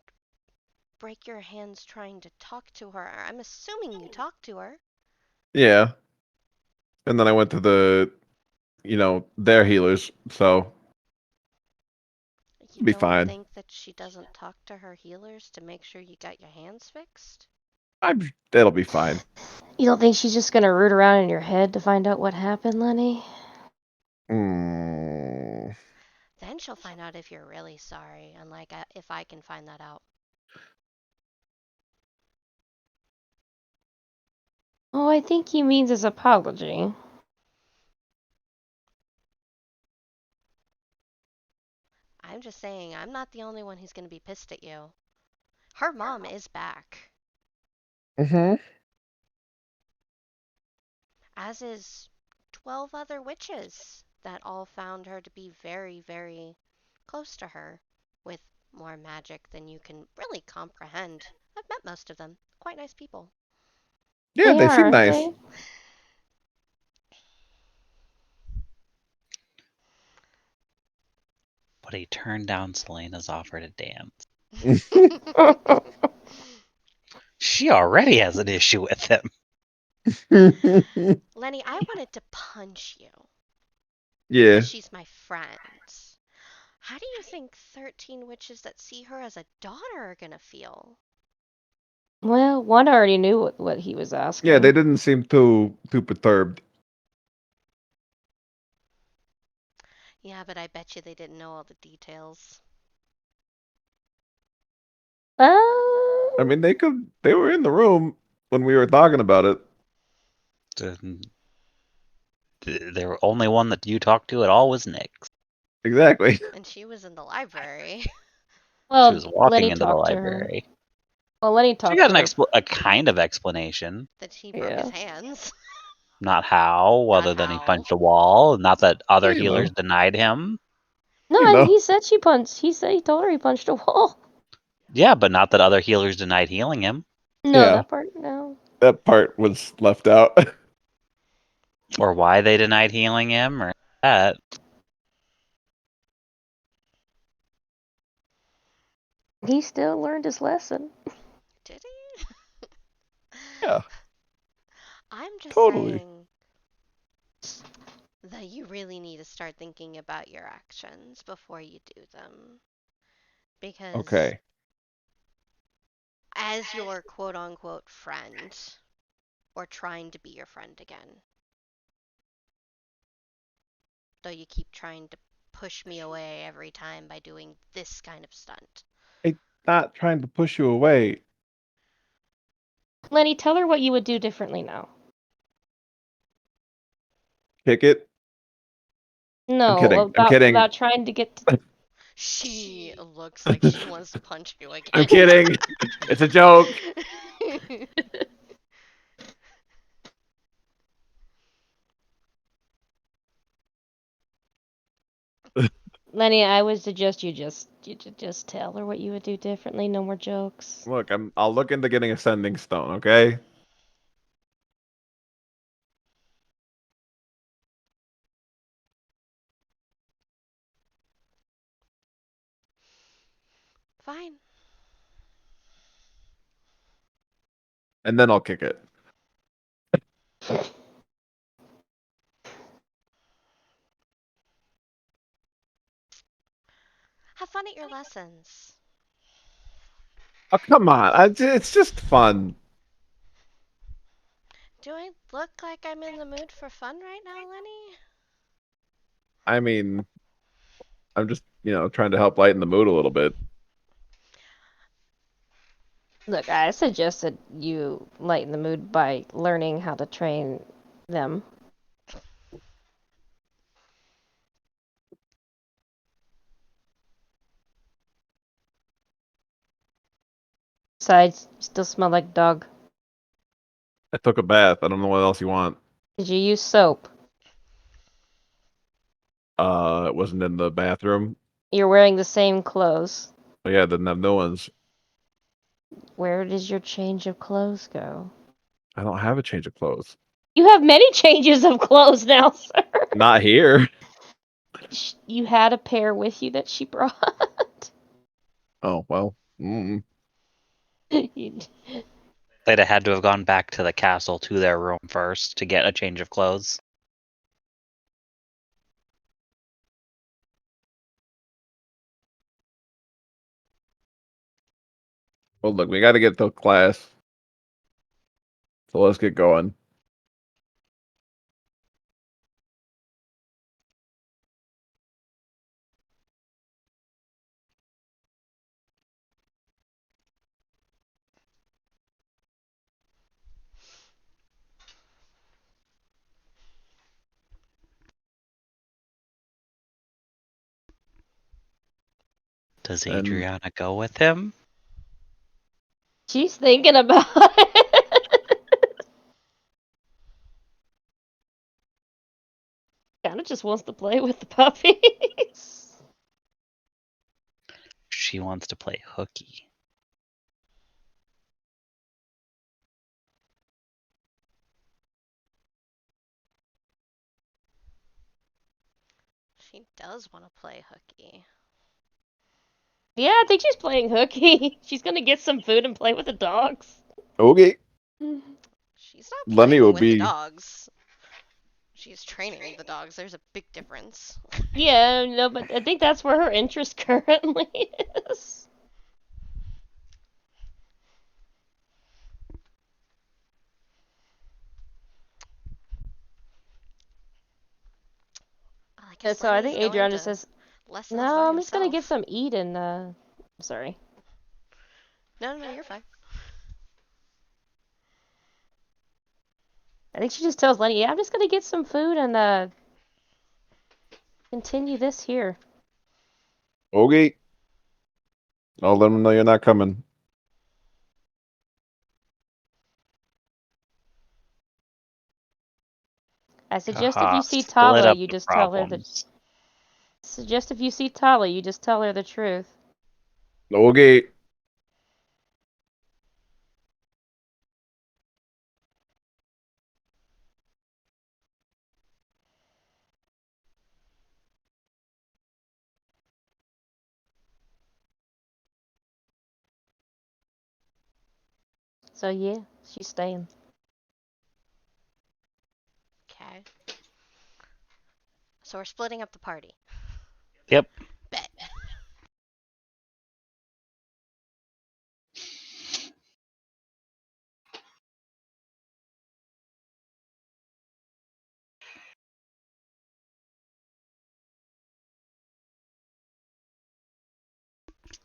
A: break your hands trying to talk to her. I'm assuming you talked to her.
D: Yeah. And then I went to their healers, so
A: You
D: be
A: don't
D: fine.
A: think that she doesn't talk to her healers to make sure you got your hands fixed?
D: It'll be fine.
B: you don't think she's just gonna root around in your head to find out what happened, Lenny?
D: Mm,
A: Then she'll find out if you're really sorry, unlike if I can find that out.
B: Oh, I think he means his apology.
A: I'm just saying, I'm not the only one who's gonna be pissed at you. Her mom is back,
D: hmm
A: as is 12 other witches that all found her to be very, very close to her, with more magic than you can really comprehend. I've met most of them. Quite nice people.
D: Yeah, they
B: are,
D: seem
B: aren't
D: nice.
B: they?
C: But he turned down Selena's offer to dance. She already has an issue with him.
A: Lenny, I wanted to punch you
D: Yeah.
A: because she's my friend. How do you think 13 witches that see her as a daughter are gonna feel?
B: Well, one already knew what he was asking.
D: Yeah, they didn't seem too perturbed.
A: Yeah, but I bet you they didn't know all the details.
D: I mean, they were in the room when we were talking about it.
C: The only one that you talked to at all was Nyx.
D: Exactly.
A: And she was in the library.
B: well,
C: She was walking
B: Lenny
C: into the
B: talked to her.
C: library.
B: Well, Lenny
C: She
B: talked
C: got
B: to her.
C: a kind of explanation.
A: That he broke his
B: Yeah.
A: hands.
C: Not how,
A: Not
C: other than he
A: how.
C: punched a wall. Not that other
D: You
C: healers
D: know.
C: denied him.
B: No,
D: You know.
B: he said she punched. He said he told her he punched a wall.
C: Yeah, but not that other healers denied healing him.
B: No,
D: Yeah.
B: that part no.
D: That part was left out.
C: Or why they denied healing him or that.
B: He still learned his lesson.
A: Did he?
D: Yeah.
A: I'm just
D: Totally.
A: saying that you really need to start thinking about your actions before you do them. Because
D: Okay.
A: as your quote unquote friend, or trying to be your friend again, though you keep trying to push me away every time by doing this kind of stunt.
D: I'm not trying to push you away.
B: Lenny, tell her what you would do differently now.
D: Kick it.
B: No,
D: kidding. I'm
B: about
D: kidding.
B: about trying to get to
A: She looks like she wants to punch you again.
D: I'm kidding. It's a joke.
B: Lenny, I would suggest you just tell her what you would do differently. No more jokes.
D: Look, I'll look into getting a sending stone, okay?
A: Fine.
D: And then I'll kick it.
A: Have fun at your lessons.
D: Oh, come on. It's just fun.
A: Do I look like I'm in the mood for fun right now, Lenny?
D: I mean, I'm just, trying to help lighten the mood a little bit.
B: Look, I suggested you lighten the mood by learning how to train them. Besides, you still smell like dog.
D: I took a bath. I don't know what else you want.
B: Did you use soap?
D: It wasn't in the bathroom.
B: You're wearing the same clothes.
D: Oh, yeah, didn't have no ones.
B: Where does your change of clothes go?
D: I don't have a change of clothes.
B: You have many changes of clothes now, sir.
D: Not here.
B: You had a pair with you that she brought.
D: Oh well. Mm.
B: You-
C: They'd have had to have gone back to the castle to their room first to get a change of clothes.
D: Well, look, we got to get to class. So let's get going.
C: Does
D: And
C: Adriana go with him?
B: She's thinking about it. Kind of just wants to play with the puppies.
C: She wants to play hooky.
A: She does want to play hooky.
B: Yeah, I think she's playing hooky. She's gonna get some food and play with the dogs.
D: okay,
A: She's not
D: Lenny will
A: playing with the
D: be.
A: dogs. She's training the dogs. There's a big difference.
B: Yeah, no, but I think that's where her interest currently is.
A: I guess
B: So I
A: Lenny's
B: think
A: going
B: Adriana
A: to
B: says,
A: lessons by
B: "No, I'm just gonna get
A: himself.
B: some eat and I'm sorry."
A: No, you're fine.
B: I think she just tells Lenny, "Yeah, I'm just gonna get some food and continue this here."
D: Okay. I'll let them know you're not coming.
B: I suggest if
C: Haha,
B: you see
C: split
B: Tala,
C: up
B: you
C: the
B: just tell her the.
C: problems.
B: Suggest if you see Tala, you just tell her the truth.
D: Okay.
B: So yeah, she's staying.
A: Okay. So we're splitting up the party.
C: Yep.
A: Bet.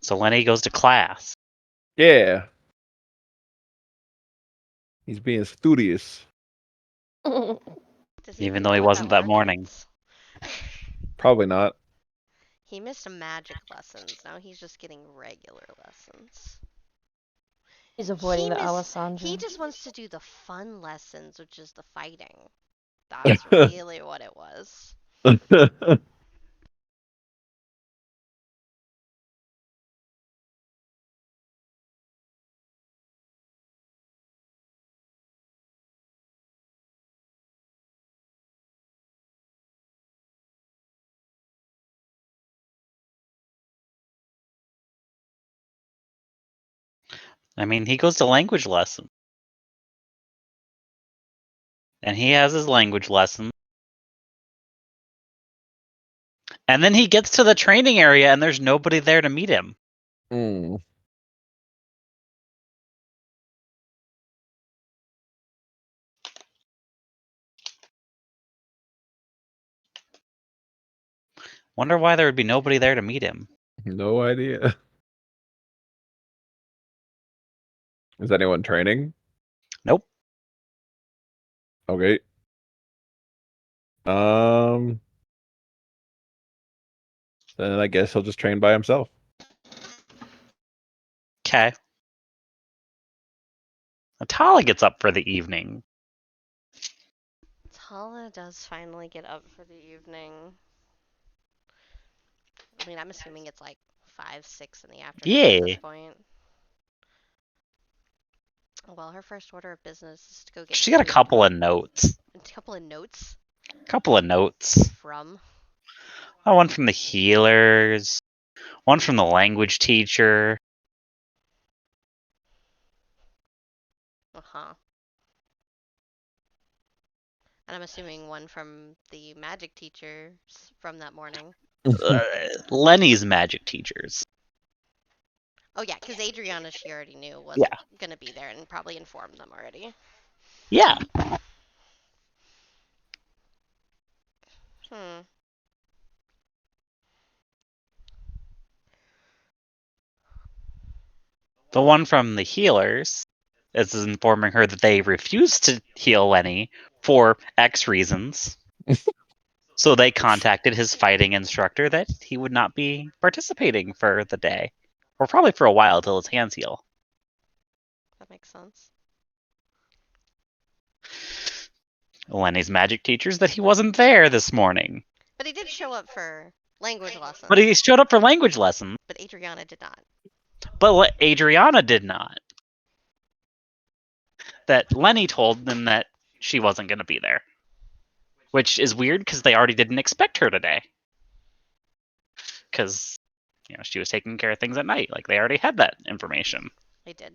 C: So Lenny goes to class.
D: Yeah. He's being studious.
A: Does he
C: Even
A: even
C: though
A: know
C: he
A: what that
C: wasn't that
A: word
C: morning.
A: means?
D: Probably not.
A: He missed a magic lessons. Now he's just getting regular lessons.
B: She's avoiding the
A: He
B: Alessandra.
A: just wants to do the fun lessons, which is the fighting. That's really what it was.
C: I mean, he goes to language lesson. And he has his language lesson. And then he gets to the training area and there's nobody there to meet him.
D: Hmm.
C: Wonder why there would be nobody there to meet him.
D: No idea. Is anyone training?
C: Nope.
D: Okay. Then I guess he'll just train by himself.
C: Okay. Atala gets up for the evening.
A: Tala does finally get up for the evening. I mean, I'm assuming it's like 5, 6 in the afternoon at this
C: Yeah.
A: point. Well, her first order of business is to go get
C: She got a
A: food.
C: couple of notes.
A: A couple of notes
C: Couple of notes.
A: from.
C: One from the healers. One from the language teacher.
A: Uh-huh. And I'm assuming one from the magic teachers from that morning.
C: Lenny's magic teachers.
A: Oh yeah, because Adriana, she already knew was
C: Yeah.
A: gonna be there and probably informed them already.
C: Yeah.
A: Hmm.
C: The one from the healers is informing her that they refused to heal Lenny for X reasons. So they contacted his fighting instructor that he would not be participating for the day. Or probably for a while till his hands heal.
A: That makes sense.
C: Lenny's magic teachers that he wasn't there this morning.
A: But he did show up for language lessons.
C: But he showed up for language lessons.
A: But Adriana did not.
C: But Adriana did not. That Lenny told them that she wasn't going to be there. Which is weird because they already didn't expect her today. Because, she was taking care of things at night. Like, they already had that information.
A: They did.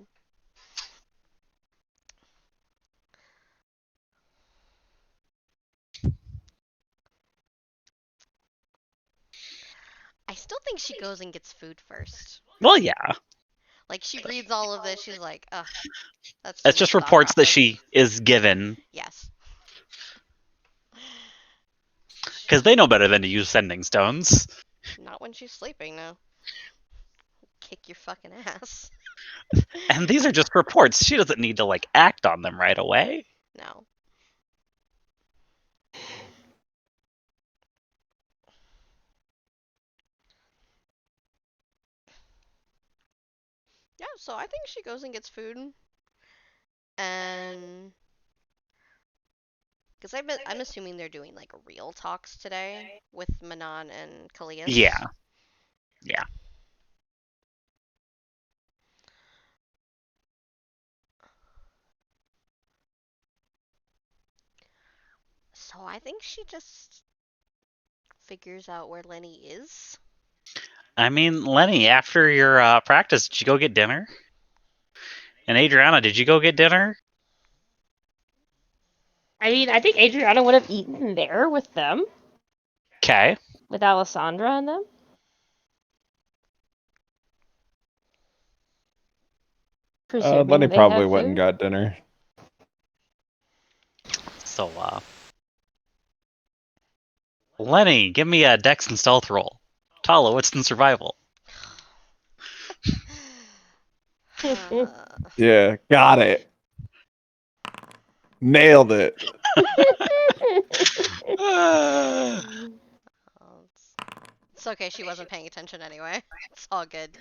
A: I still think she goes and gets food first.
C: Well, yeah.
A: Like, she reads all of this, she's like, ugh, that's
C: It's just reports that she is given.
A: Yes.
C: Because they know better than to use sending stones.
A: Not when she's sleeping, no. Kick your fucking ass.
C: And these are just reports. She doesn't need to, act on them right away.
A: No. Yeah, so I think she goes and gets food. And because I'm assuming they're doing like real talks today with Manon and Kalias.
C: Yeah. Yeah.
A: So I think she just figures out where Lenny is.
C: I mean, Lenny, after your practice, did you go get dinner? And Adriana, did you go get dinner?
B: I mean, I think Adriana would have eaten there with them,
C: Okay.
B: with Alessandra and them. Presuming
D: Lenny
B: they
D: probably
B: have
D: went and
B: food.
D: got dinner.
C: So, Lenny, give me a Dex and Stealth roll. Tala, what's in survival?
D: Yeah, got it. Nailed it.
A: It's okay, she wasn't paying attention anyway. It's all good.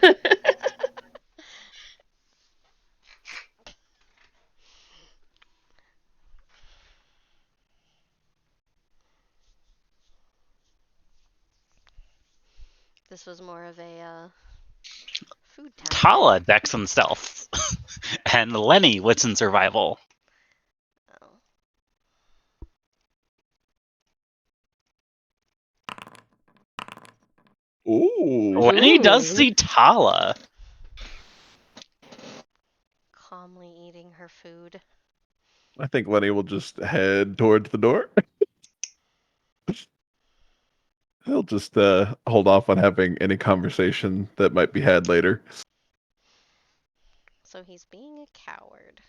A: This was more of a food time.
C: Tala, Dex and Stealth. And Lenny, what's in survival?
D: Ooh.
C: Lenny does
B: Ooh.
C: see Tala.
A: Calmly eating her food.
D: I think Lenny will just head towards the door. He'll just hold off on having any conversation that might be had later.
A: So he's being a coward.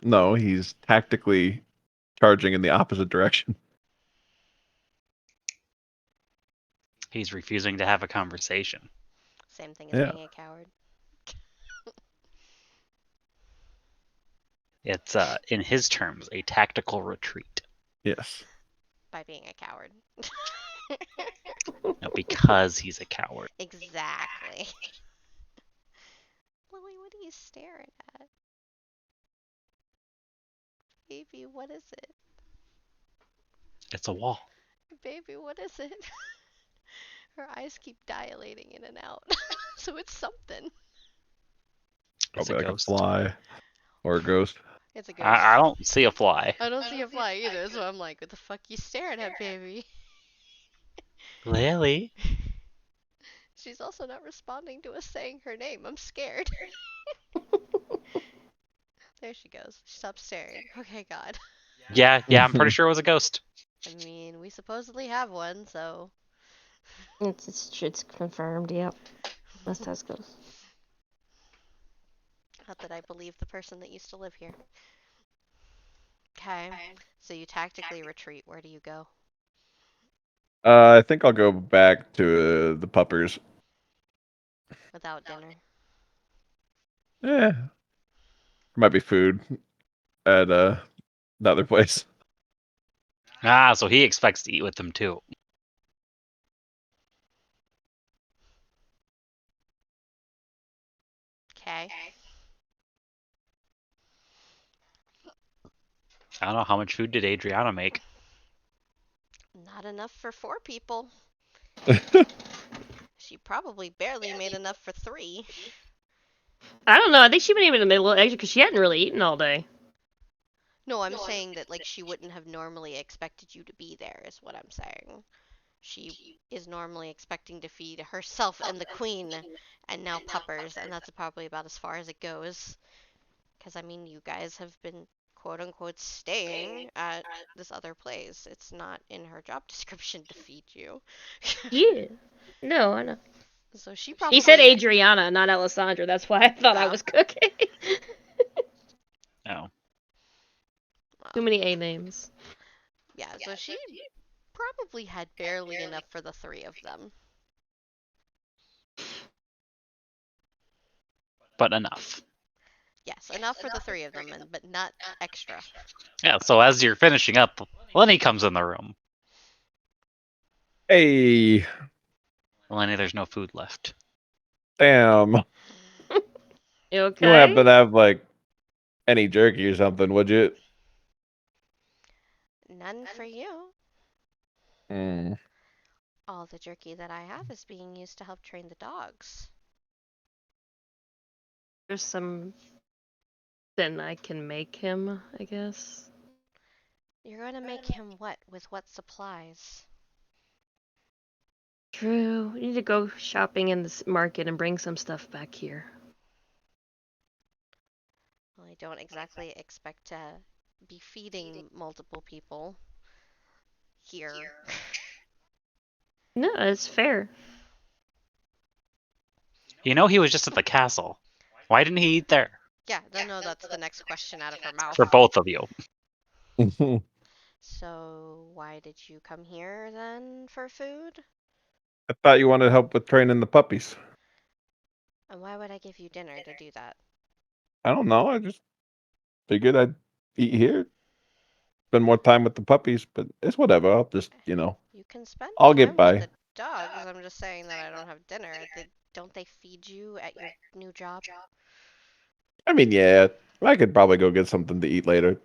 D: No, he's tactically charging in the opposite direction.
C: He's refusing to have a conversation.
A: Same thing as
D: Yeah.
A: being a coward.
C: It's in his terms a tactical retreat.
D: Yes.
A: By being a coward.
C: No, because he's a coward.
A: Exactly. Lily, what are you staring at? Baby, what is it?
C: It's a wall.
A: Baby, what is it? Her eyes keep dilating in and out. So it's something.
C: It's
D: Probably
C: a
D: like
C: ghost.
D: a fly or a ghost.
A: It's a ghost.
C: I don't see a fly.
A: I don't see a fly either, so I'm like, what the fuck you staring at, baby?
C: Lily.
A: She's also not responding to us saying her name. I'm scared. There she goes. She stopped staring. Okay, God.
C: Yeah, I'm pretty sure it was a ghost.
A: I mean, we supposedly have one, so.
B: It's confirmed. Yep. That's how it goes.
A: Not that I believe the person that used to live here. Okay. So you tactically retreat. Where do you go?
D: I think I'll go back to the puppers.
A: Without dinner.
D: Yeah. There might be food at another place.
C: Ah, so he expects to eat with them too.
A: Okay.
C: I don't know how much food did Adriana make.
A: Not enough for 4 people. She probably barely made enough for 3.
B: I don't know. I think she might even have made a little extra because she hadn't really eaten all day.
A: No, I'm saying that like she wouldn't have normally expected you to be there is what I'm saying. She is normally expecting to feed herself and the queen and now puppers, and that's probably about as far as it goes. Because I mean, you guys have been quote unquote staying at this other place. It's not in her job description to feed you.
B: Yeah. No, I know.
A: So she probably.
B: He said Adriana, not Alessandra. That's why I thought I
A: Oh.
B: was cooking.
C: No.
B: Too many A names.
A: Yeah, so she probably had barely enough for the 3 of them.
C: But enough.
A: Yes, enough for the 3 of them, but not extra.
C: Yeah, so as you're finishing up, Lenny comes in the room.
D: Hey,
C: Lenny, there's no food left.
D: damn.
B: You okay?
D: You happen to have like any jerky or something, would you?
A: None for you.
D: Mm.
A: All the jerky that I have is being used to help train the dogs.
B: There's some. Then I can make him, I guess.
A: You're going to make him what with what supplies?
B: True. We need to go shopping in this market and bring some stuff back here.
A: Well, I don't exactly expect to be feeding multiple people here.
B: No, it's fair.
C: You know he was just at the castle. Why didn't he eat there?
A: Yeah, no, that's the next question out of her mouth.
C: For both of you.
A: So, why did you come here then for food?
D: I thought you wanted help with training the puppies.
A: And why would I give you dinner to do that?
D: I don't know. I just figured I'd eat here. Spend more time with the puppies, but it's whatever. I'll just,
A: You can spend
D: I'll
A: time
D: get by.
A: with the dogs. I'm just saying that I don't have dinner. Don't they feed you at your new job?
D: I mean, yeah, I could probably go get something to eat later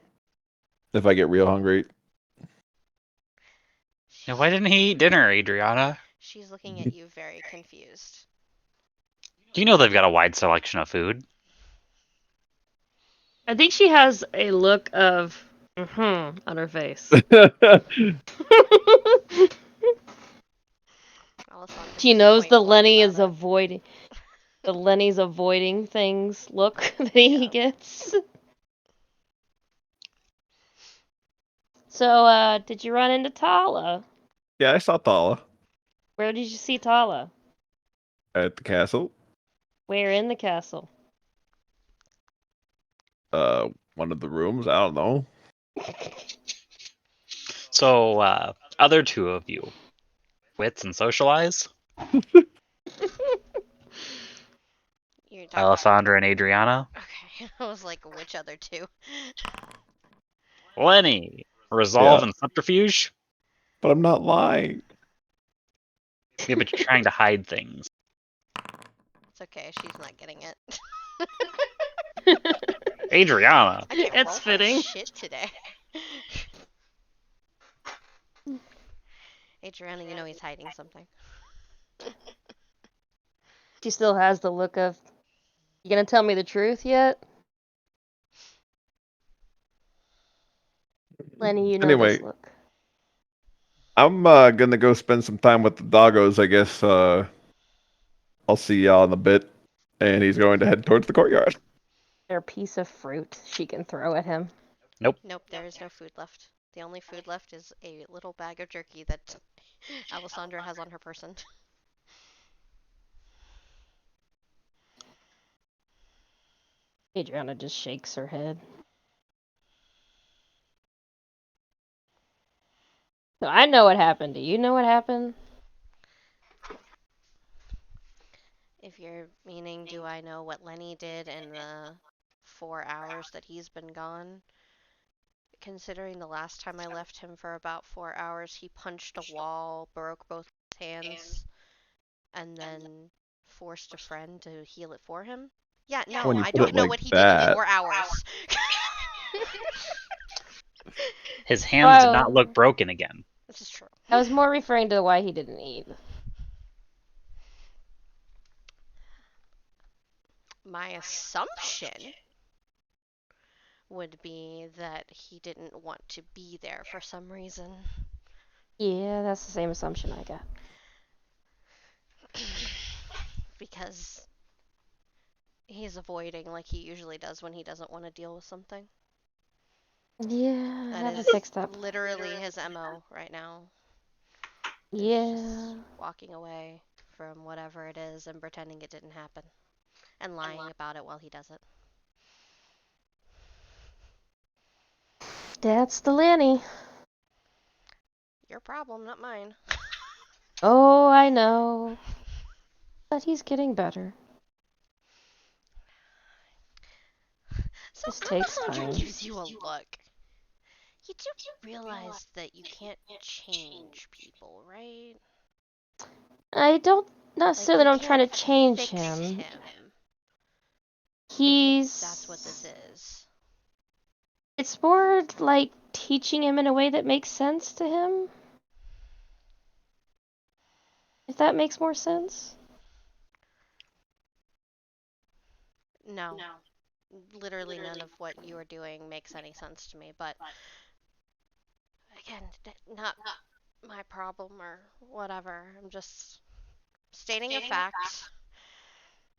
D: if I get real hungry.
C: Now, why didn't he eat dinner, Adriana?
A: She's looking at you very confused.
C: You know they've got a wide selection of food.
B: I think she has a look of on her face. She knows the Lenny is avoiding. The Lenny's avoiding things look that he gets. So, did you run into Tala?
D: Yeah, I saw Tala
B: Where did you see Tala?
D: at the castle.
B: Where in the castle?
D: One of the rooms. I don't know.
C: So, other 2 of you, wits and socialize?
A: You're talking
C: Alessandra and Adriana?
A: Okay. I was like, which other two?
C: Lenny, resolve
D: Yeah.
C: and subterfuge.
D: But I'm not lying.
C: Yeah, but you're trying to hide things.
A: It's okay, she's not getting it.
C: Adriana.
A: I can't
B: It's
A: roll for
B: fitting.
A: shit today. Adriana, you know he's hiding something.
B: She still has the look of, you gonna tell me the truth yet? Lenny, you know
D: Anyway,
B: this look.
D: I'm gonna go spend some time with the doggos, I guess. I'll see y'all in a bit. And he's going to head towards the courtyard.
B: Their piece of fruit she can throw at him.
A: Nope, there is no food left. The only food left is a little bag of jerky that Alessandra has on her person.
B: Adriana just shakes her head. So I know what happened. Do you know what happened?
A: If you're meaning, do I know what Lenny did in the 4 hours that he's been gone? Considering the last time I left him for about 4 hours, he punched a wall, broke both his hands, and then forced a friend to heal it for him. Yeah, no,
D: When you
A: I
D: put
A: don't
D: it
A: know
D: like
A: what he did in
D: that.
A: 4 hours.
C: His hands did not
B: Well,
C: look broken again.
A: This is true.
B: I was more referring to why he didn't eat.
A: My assumption would be that he didn't want to be there for some reason.
B: Yeah, that's the same assumption I got.
A: Because he's avoiding like he usually does when he doesn't want to deal with something.
B: Yeah, I
A: That
B: haven't
A: is
B: fixed up.
A: literally his MO right now. Is
B: Yeah.
A: just walking away from whatever it is and pretending it didn't happen. And lying about it while he does it.
B: That's the Lanny.
A: Your problem, not mine.
B: Oh, I know. But he's getting better.
A: So
B: This takes
A: Alessandra
B: time.
A: gives you a look. You do realize that you can't change people, right?
B: I don't
A: Like,
B: necessarily
A: you
B: know I'm trying to
A: can't
B: change
A: fix
B: him.
A: him.
B: He's.
A: That's what this is.
B: It's more like teaching him in a way that makes sense to him. If that makes more sense.
A: No. Literally none of what you are doing makes any sense to me, but again, not my problem or whatever. I'm just stating a fact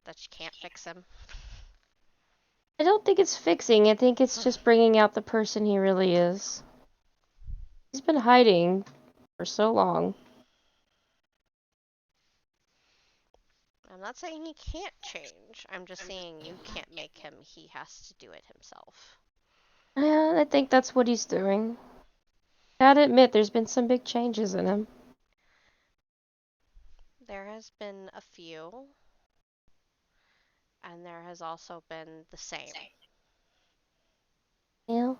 A: that you can't fix him.
B: I don't think it's fixing. I think it's just bringing out the person he really is. He's been hiding for so long.
A: I'm not saying he can't change. I'm just saying you can't make him. He has to do it himself.
B: Yeah, I think that's what he's doing. Gotta admit, there's been some big changes in him.
A: There has been a few, and there has also been the same.
B: Yeah,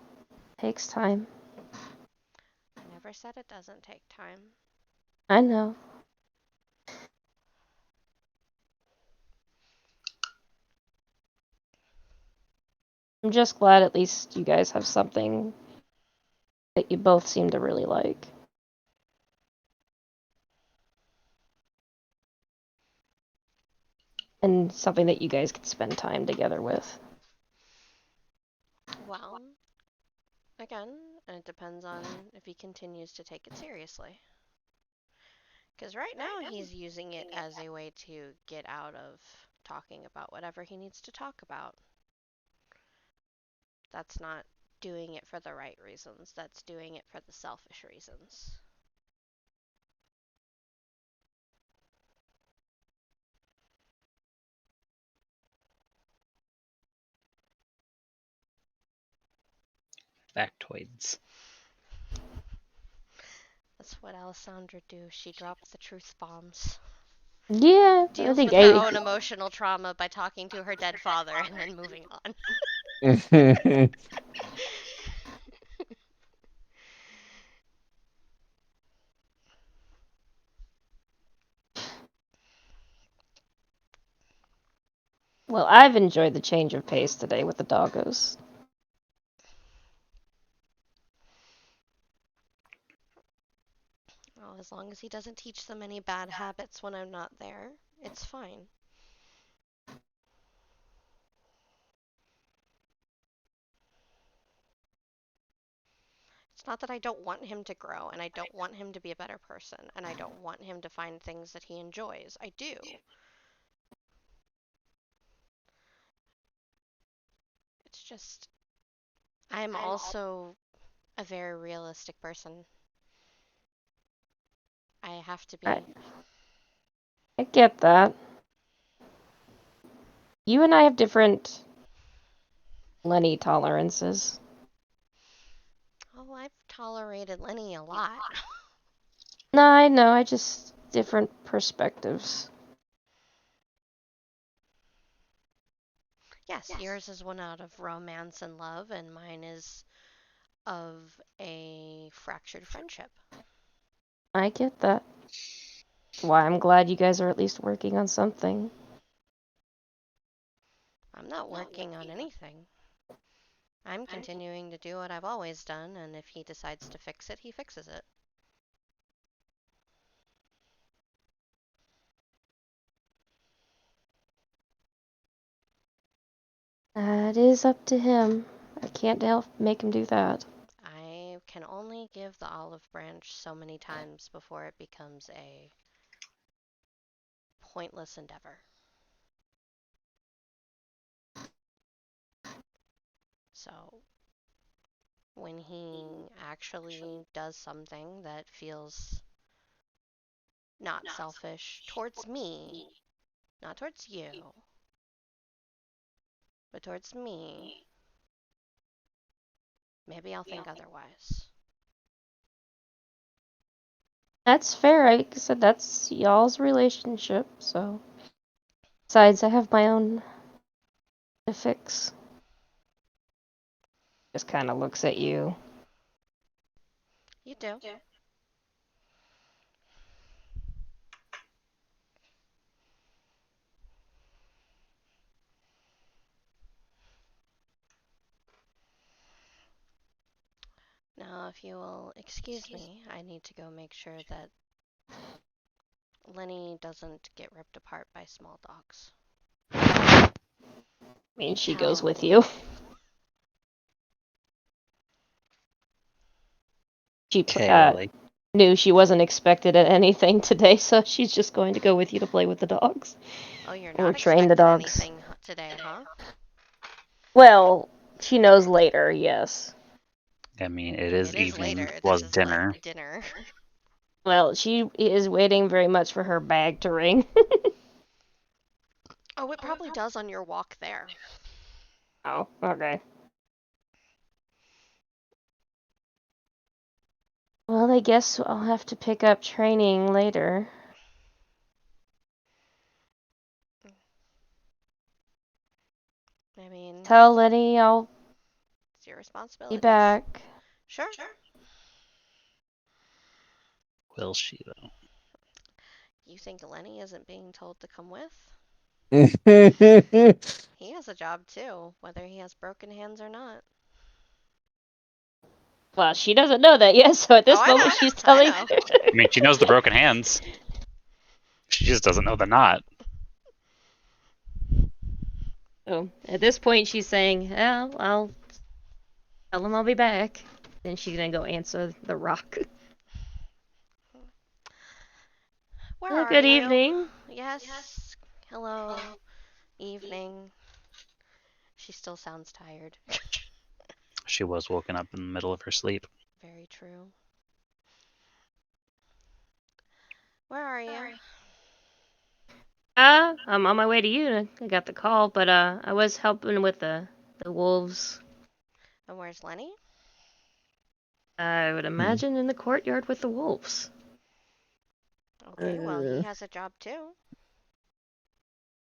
B: takes time.
A: I never said it doesn't take time.
B: I know. I'm just glad at least you guys have something that you both seem to really like. And something that you guys can spend time together with.
A: Well, again, it depends on if he continues to take it seriously. Because right now he's using it as a way to get out of talking about whatever he needs to talk about. That's not doing it for the right reasons, that's doing it for the selfish reasons.
C: Factoids.
A: That's what Alessandra do. She drops the truth bombs.
B: Yeah, I
A: deals
B: think
A: with her own emotional trauma by talking to her dead father and then moving on.
B: Well, I've enjoyed the change of pace today with the doggos.
A: Well, as long as he doesn't teach them any bad habits when I'm not there, it's fine. It's not that I don't want him to grow, and I don't want him to be a better person, and I don't want him to find things that he enjoys. I do. It's just, I'm also a very realistic person. I have to
B: I,
A: be.
B: I get that. You and I have different Lenny tolerances.
A: Oh, I've tolerated Lenny a lot.
B: No, I know, I just different perspectives.
A: Yes, yours is one out of romance and love, and mine is of a fractured friendship.
B: I get that. Why I'm glad you guys are at least working on something.
A: I'm not working on anything. I'm continuing to do what I've always done, and if he decides to fix it, he fixes it.
B: That is up to him. I can't help make him do that.
A: I can only give the olive branch so many times before it becomes a pointless endeavor. So, when he actually does something that feels not selfish towards me, not towards you, but towards me, maybe I'll think otherwise.
B: That's fair. Like I said, that's y'all's relationship, so. Besides, I have my own to fix. Just kind of looks at you.
A: You do. Now, if you will excuse me, I need to go make sure that Lenny doesn't get ripped apart by small dogs.
B: I mean, she goes with you. She
C: Okay, Lily.
B: knew she wasn't expected at anything today, so she's just going to go with you to play with the dogs.
A: Oh, you're
B: Or
A: not
B: train the
A: expecting
B: dogs.
A: anything today, huh?
B: Well, she knows later, yes.
C: I mean, it is
A: It is
C: evening
A: later.
C: plus
A: This is
C: dinner.
A: like dinner.
B: Well, she is waiting very much for her bag to ring.
A: Oh, it probably does on your walk there.
B: Oh, okay. Well, I guess I'll have to pick up training later.
A: I mean,
B: Tell Lenny I'll
A: it's your
B: be
A: responsibility.
B: back.
A: Sure.
C: Will she, though?
A: You think Lenny isn't being told to come with?
D: Yeah.
A: He has a job too, whether he has broken hands or not.
B: Well, she doesn't know that yet, so at this
A: Oh, I
B: moment
A: know.
B: she's
A: I
B: telling.
A: know.
C: I mean, she knows the broken hands. She just doesn't know the knot.
B: So at this point she's saying, "Well, I'll tell him I'll be back." Then she's gonna go answer the rock.
A: Where
B: Well,
A: are
B: good
A: you?
B: evening.
A: Yes. Hello. Evening. She still sounds tired.
C: She was woken up in the middle of her sleep.
A: Very true. Where are you?
B: I'm on my way to you. I got the call, but I was helping with the wolves.
A: And where's Lenny?
B: I would imagine in the courtyard with the wolves.
A: Okay, well, he has a job too.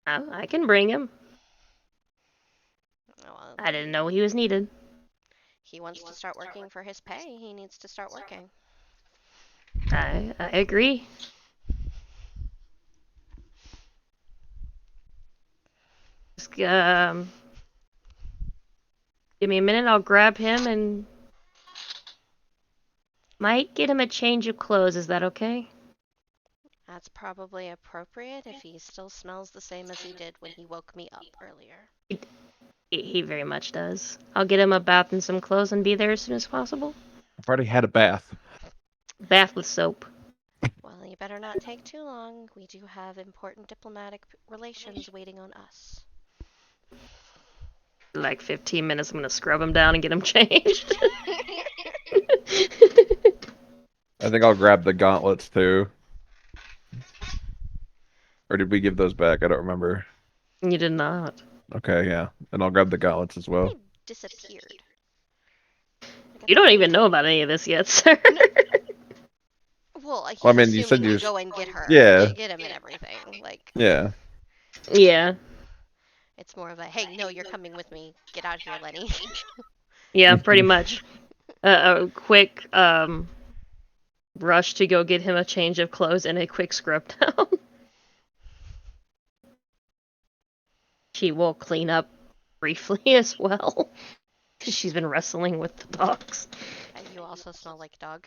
B: I can bring him.
A: Well,
B: I didn't know he was needed.
A: he wants to start working for his pay. He needs to start working.
B: I agree. Just, give me a minute. I'll grab him and might get him a change of clothes. Is that okay?
A: That's probably appropriate if he still smells the same as he did when he woke me up earlier.
B: He very much does. I'll get him a bath and some clothes and be there as soon as possible.
D: I've already had a bath.
B: Bath with soap.
A: Well, you better not take too long. We do have important diplomatic relations waiting on us.
B: Like 15 minutes, I'm gonna scrub him down and get him changed.
D: I think I'll grab the gauntlets too. Or did we give those back? I don't remember.
B: You did not.
D: Okay, yeah. And I'll grab the gauntlets as well.
A: He disappeared. Like,
B: You don't even know about any of this yet, sir.
A: Well, he's
D: Well, I mean, you said
A: assuming
D: you
A: we
D: was-
A: go and get her.
D: Yeah.
A: Get him and everything. Like,
D: Yeah.
B: Yeah.
A: it's more of a, hey, no, you're coming with me. Get out of here, Lenny.
B: Yeah, pretty much. A quick rush to go get him a change of clothes and a quick scrub down. She will clean up briefly as well. Because she's been wrestling with the dogs.
A: And you also smell like dog.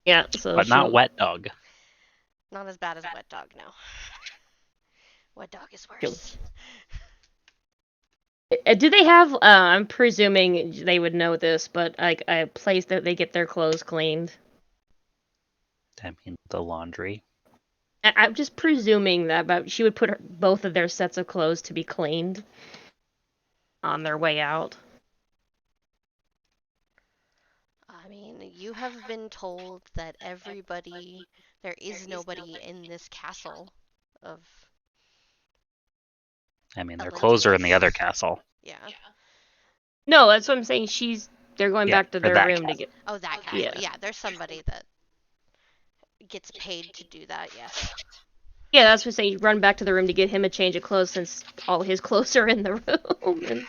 B: Yeah, so
C: But not
B: she'll-
C: wet dog.
A: Not as bad as wet dog, no. Wet dog is worse.
B: Do they have? I'm presuming they would know this, but like a place that they get their clothes cleaned.
C: I mean, the laundry.
B: I'm just presuming that, but she would put both of their sets of clothes to be cleaned on their way out.
A: I mean, you have been told that everybody, there is nobody in this castle of
C: I mean, their clothes are in the other
A: Atlantis.
C: castle.
A: Yeah.
B: No, that's what I'm saying. They're going
C: Yeah,
B: back to
C: for
B: their
C: that
B: room to
C: castle.
B: get.
A: Oh, that castle.
B: Yeah.
A: Yeah, there's somebody that gets paid to do that, yes.
B: Yeah, that's what I'm saying. Run back to the room to get him a change of clothes since all his clothes are in the room, and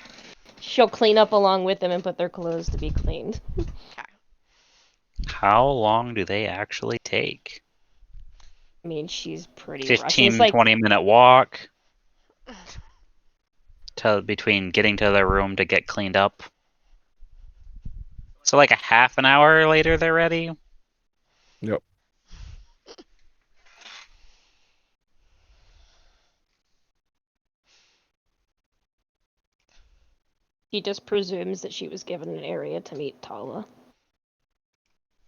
B: she'll clean up along with them and put their clothes to be cleaned.
A: Okay.
C: How long do they actually take?
B: I mean, she's pretty
C: 15,
B: rushing. It's like
C: 20-minute walk to between getting to their room to get cleaned up. So like a half an hour later, they're ready.
D: Yep.
B: he just presumes that she was given an area to meet Tala.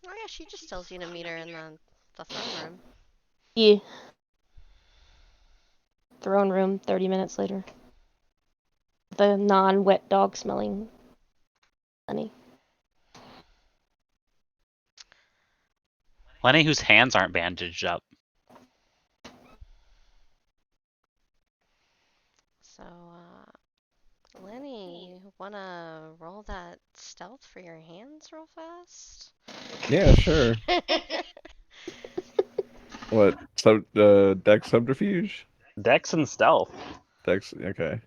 A: Oh yeah, she just tells you to meet her in the throne room.
B: Yeah. Throne room, 30 minutes later. The non-wet dog smelling honey.
C: Lenny, whose hands aren't bandaged up.
A: So, Lenny, you wanna roll that stealth for your hands real fast?
D: Yeah, sure. What? Dex subterfuge?
C: Dex and stealth.
D: Dex, okay.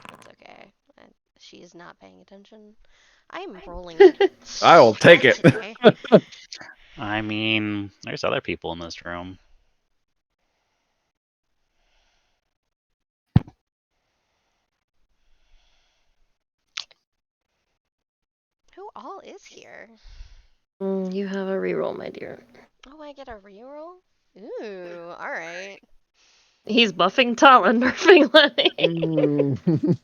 A: That's okay. She is not paying attention. I'm rolling.
D: I will take it.
A: today.
C: I mean, there's other people in this room.
A: Who all is here?
B: You have a reroll, my dear.
A: Oh, I get a reroll? Ooh, alright.
B: He's buffing Tala and nerfing Lenny.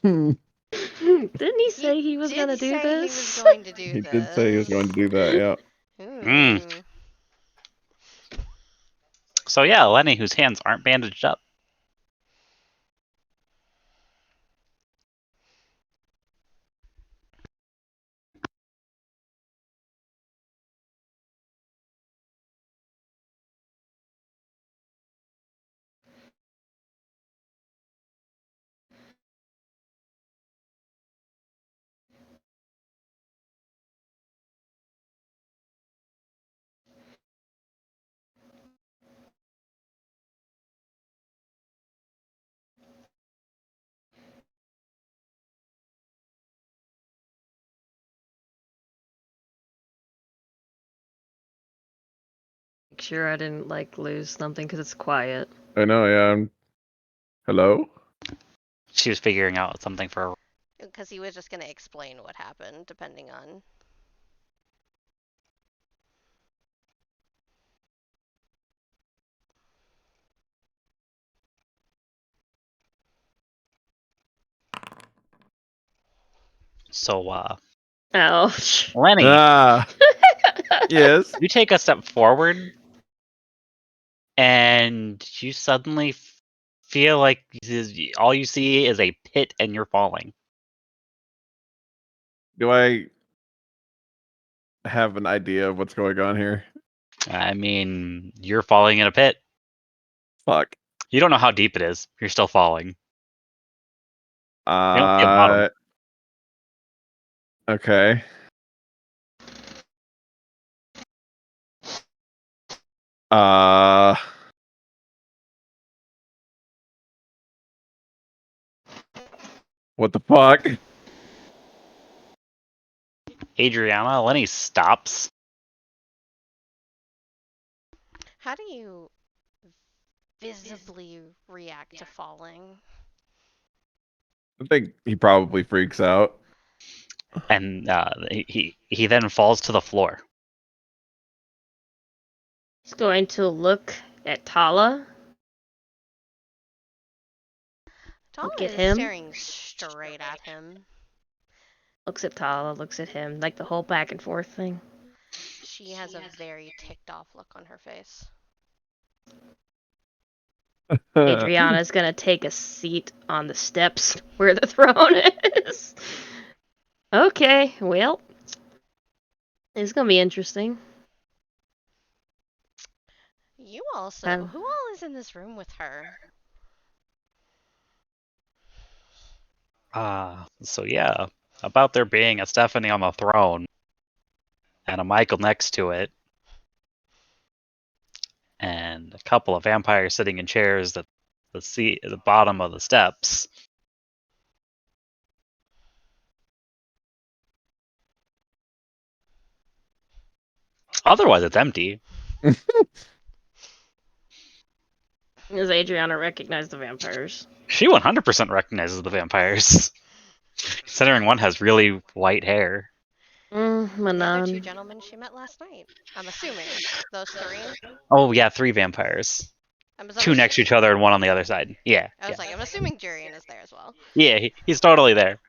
D: Mm.
B: Didn't he say he was gonna do
A: He
B: this?
A: was going to do
D: He
A: this.
D: did say he was going to do that, yeah.
A: Ooh.
C: So yeah, Lenny, whose hands aren't bandaged up.
B: make sure I didn't lose something because it's quiet.
D: I know, yeah. Hello?
C: She was figuring out something for.
A: Because he was just going to explain what happened, depending on.
C: So,
B: Ouch.
C: Lenny,
D: Ah, yes.
C: you take a step forward, and you suddenly feel like all you see is a pit, and you're falling.
D: Do I have an idea of what's going on here?
C: I mean, you're falling in a pit.
D: Fuck.
C: You don't know how deep it is. You're still falling. You don't see a bottom.
D: Okay. Uh, what the fuck?
C: Adriana, Lenny stops.
A: How do you visibly react to falling?
D: I think he probably freaks out.
C: And he then falls to the floor.
B: He's going to look at Tala.
A: Tala
B: Look at
A: is
B: him.
A: staring straight at him.
B: Looks at Tala, looks at him, like the whole back and forth thing.
A: She has a very ticked off look on her face.
B: Adriana's gonna take a seat on the steps where the throne is. Okay, well, it's gonna be interesting.
A: You also. Who all is in this room with her?
C: So yeah, about there being a Stephanie on the throne and a Michael next to it, and a couple of vampires sitting in chairs at the bottom of the steps. Otherwise, it's empty.
B: Does Adriana recognize the vampires?
C: She 100% recognizes the vampires, considering one has really white hair.
A: The other two
B: Manon.
A: gentlemen she met last night. I'm assuming. Those three?
C: Oh yeah, 3 vampires. 2 next to each other and 1 on the other side. Yeah.
A: I was like, I'm assuming Jurian is there as well.
C: Yeah, he's totally there.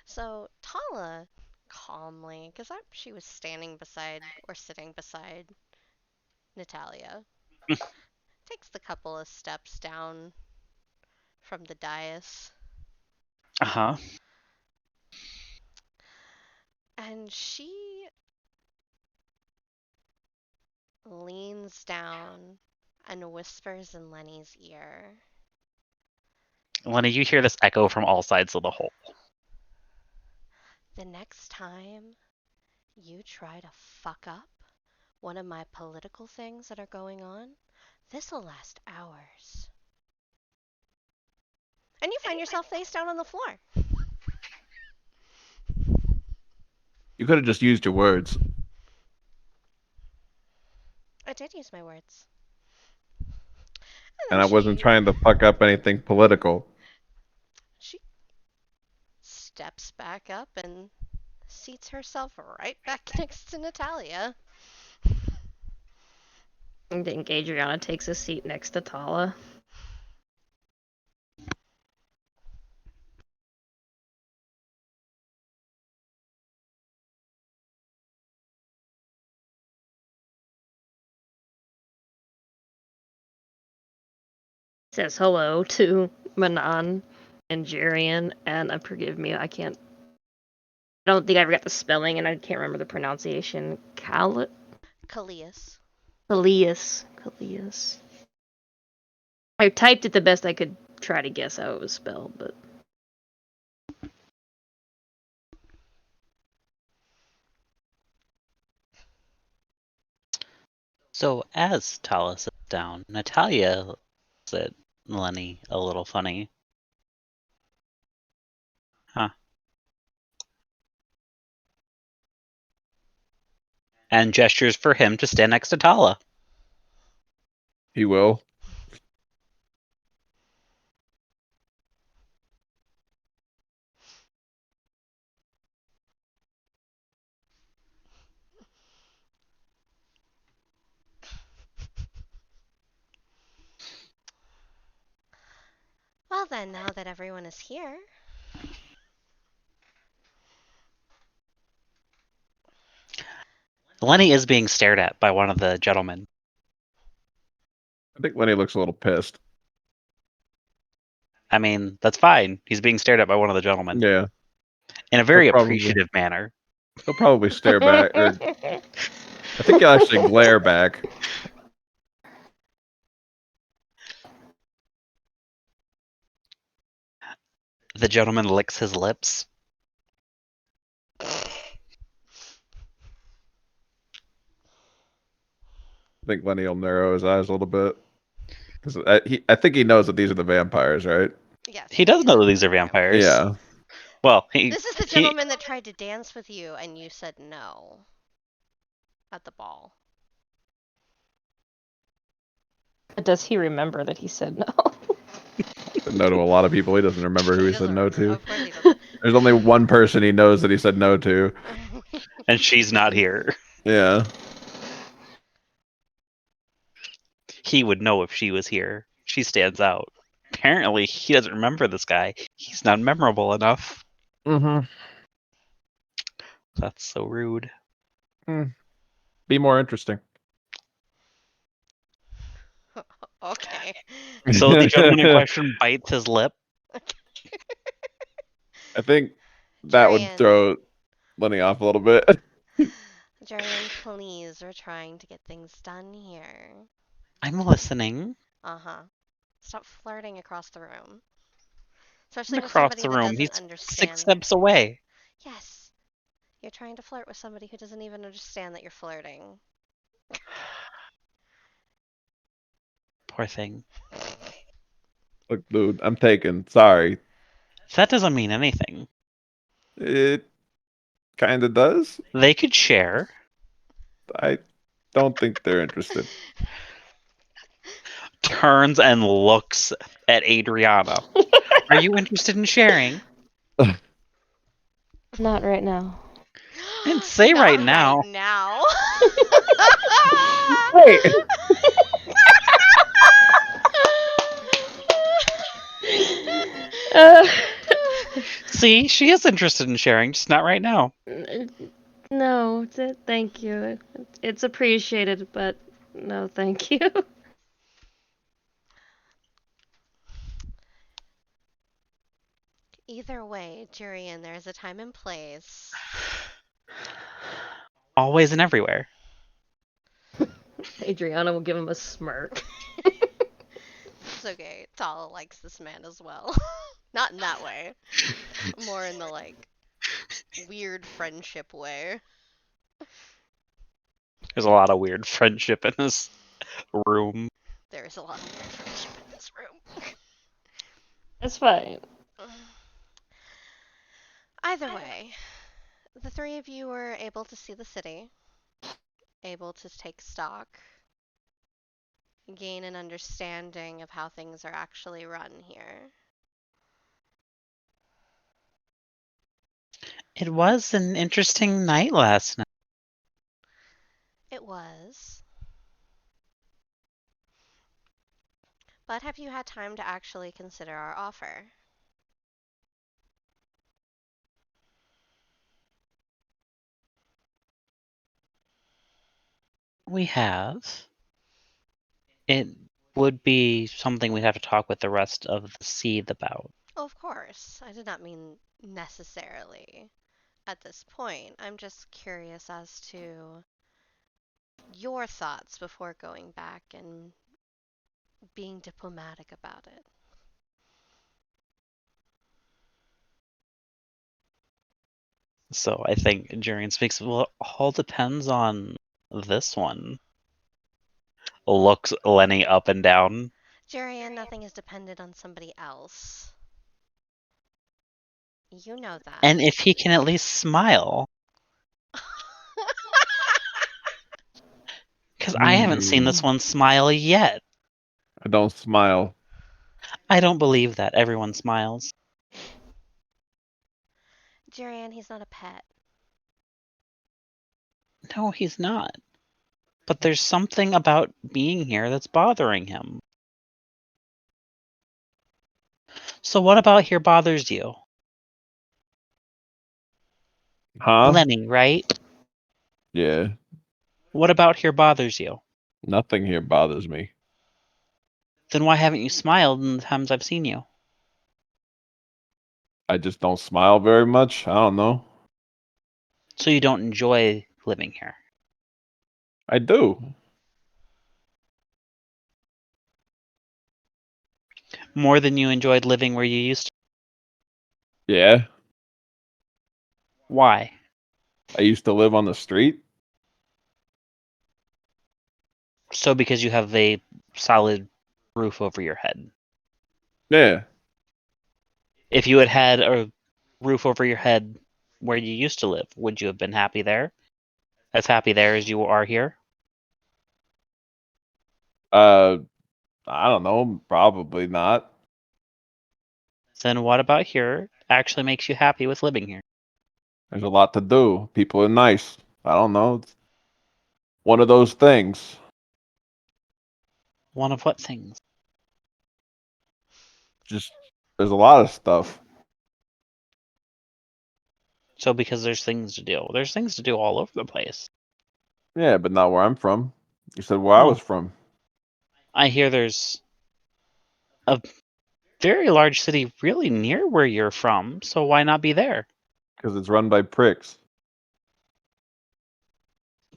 A: So Tala calmly, because she was standing beside or sitting beside Natalia, takes the couple of steps down from the dais.
C: Uh-huh.
A: And she leans down and whispers in Lenny's ear.
C: Lenny, you hear this echo from all sides of the hole.
A: The next time you try to fuck up one of my political things that are going on, this'll last hours. And you find yourself face down on the floor.
D: You could have just used your words.
A: I did use my words.
D: And I wasn't trying to fuck up anything political.
A: She steps back up and seats herself right back next to Natalia.
B: I think Adriana takes a seat next to Tala. Says hello to Manon and Jurian, and forgive me, I don't think I ever got the spelling, and I can't remember the pronunciation.
A: Callias.
B: Callias. I typed it the best I could try to guess how it was spelled, but...
C: So as Tala sits down, Natalia looks at Lenny a little funny. Huh. and gestures for him to stand next to Tala.
D: He will.
A: Well then, now that everyone is here,
C: Lenny is being stared at by one of the gentlemen.
D: I think Lenny looks a little pissed.
C: I mean, that's fine. He's being stared at by one of the gentlemen
D: Yeah.
C: in a very
D: He'll probably-
C: appreciative manner.
D: He'll probably stare back, or I think he'll actually glare back.
C: The gentleman licks his lips.
D: I think Lenny will narrow his eyes a little bit. Because I think he knows that these are the vampires, right?
A: yes.
C: He does know that these are vampires.
D: Yeah.
C: Well,
A: This is the gentleman that tried to dance with you and you said no at the ball.
B: Does he remember that he said no?
D: Said no to a lot of people. He doesn't remember who he said
A: doesn't
D: no
A: remember-
D: to.
A: Of course he doesn't.
D: There's only one person he knows that he said no to.
C: and she's not here.
D: Yeah.
C: He would know if she was here. She stands out. Apparently, he doesn't remember this guy. He's not memorable enough.
D: Mm-hmm.
C: That's so rude.
D: Be more interesting.
A: Okay.
C: So the gentleman in question bites his lip.
D: I think that would
A: Jarian.
D: throw Lenny off a little bit.
A: Jarian, please, we're trying to get things done here.
C: I'm listening.
A: Uh-huh. Stop flirting across the room. Especially with
C: Across
A: somebody
C: the
A: that
C: room.
A: doesn't
C: He's
A: understand.
C: 6 steps away.
A: Yes. You're trying to flirt with somebody who doesn't even understand that you're flirting.
C: Poor thing.
D: Look, dude, I'm taken. Sorry.
C: That doesn't mean anything.
D: It kind of does.
C: They could share.
D: I don't think they're interested.
C: Turns and looks at Adriana. Are you interested in sharing?
B: Not right now.
C: I didn't say
A: Not
C: right now.
A: Right now.
D: Wait.
B: Uh,
C: See, she is interested in sharing, just not right now.
B: no, thank you. It's appreciated, but no, thank you.
A: Either way, Jurian, there is a time and place.
C: Always and everywhere.
B: Adriana will give him a smirk.
A: It's okay. Tala likes this man as well. Not in that way. More in the like weird friendship way.
C: There's a lot of weird friendship in this room.
A: There is a lot of weird friendship in this room.
B: That's fine.
A: Either way, the three of you were able to see the city, able to take stock, gain an understanding of how things are actually run here.
C: It was an interesting night last night.
A: It was. But have you had time to actually consider our offer?
C: We have. It would be something we'd have to talk with the rest of the seed about.
A: Oh, of course. I did not mean necessarily at this point. I'm just curious as to your thoughts before going back and being diplomatic about it.
C: So I think Jurian speaks. Well, it all depends on this one. Looks Lenny up and down.
A: Jarian, nothing is dependent on somebody else. You know that.
C: And if he can at least smile. Because I haven't seen this one smile yet.
D: I don't smile.
C: I don't believe that. Everyone smiles.
A: Jerian, he's not a pet.
C: No, he's not. But there's something about being here that's bothering him. So what about here bothers you?
D: Huh?
C: Lenny, right?
D: Yeah.
C: What about here bothers you?
D: Nothing here bothers me.
C: Then why haven't you smiled in the times I've seen you?
D: I just don't smile very much. I don't know.
C: So you don't enjoy living here.
D: I do.
C: More than you enjoyed living where you used to.
D: Yeah.
C: Why?
D: I used to live on the street.
C: So because you have a solid roof over your head.
D: Yeah.
C: If you had had a roof over your head where you used to live, would you have been happy there? As happy there as you are here?
D: Uh, I don't know. Probably not.
C: Then what about here actually makes you happy with living here?
D: There's a lot to do. People are nice. I don't know. It's one of those things.
C: One of what things?
D: Just there's a lot of stuff.
C: So because there's things to do. There's things to do all over the place.
D: Yeah, but not where I'm from. You said where I
C: Well,
D: was from.
C: I hear there's a very large city really near where you're from, so why not be there?
D: Because it's run by pricks.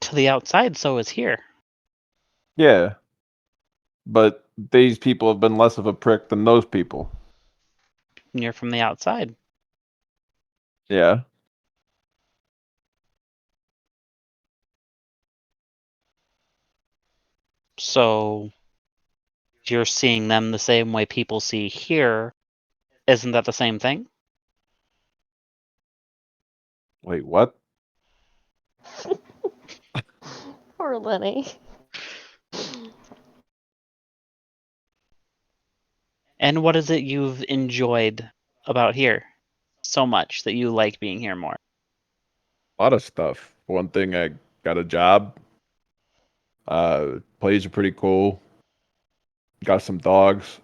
C: To the outside, so is here.
D: Yeah. But these people have been less of a prick than those people.
C: And you're from the outside.
D: Yeah.
C: So you're seeing them the same way people see here. Isn't that the same thing?
D: Wait, what?
B: Poor Lenny.
C: And what is it you've enjoyed about here so much that you like being here more?
D: A lot of stuff. For one thing, I got a job. Plays are pretty cool. Got some dogs.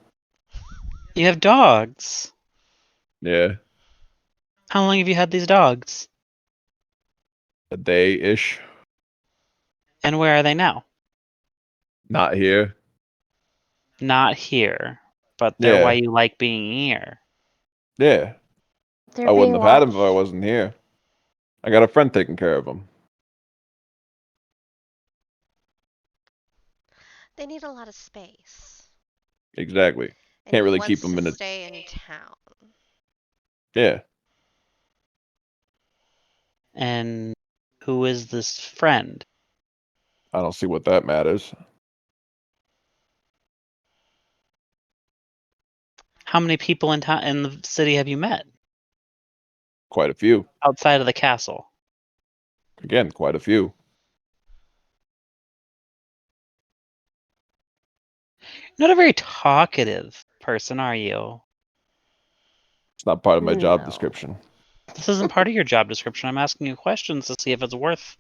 C: You have dogs.
D: Yeah.
C: How long have you had these dogs?
D: A day-ish.
C: And where are they now?
D: Not here.
C: Not here, but they're why
D: Yeah.
C: you like being here.
D: Yeah.
B: They're
D: I wouldn't
B: being
D: have had them if I
B: watched.
D: wasn't here. I got a friend taking care of them.
A: They need a lot of space.
D: Exactly.
A: And
D: Can't
A: he
D: really keep
A: wants
D: them
A: to
D: in a.
A: stay in town.
D: Yeah.
C: And who is this friend?
D: I don't see what that matters.
C: How many people in the city have you met
D: Quite a few.
C: outside of the castle?
D: Again, quite a few.
C: Not a very talkative person, are you?
D: It's not part of my job
B: No.
D: description.
C: This isn't part of your job description. I'm asking you questions to see if it's worth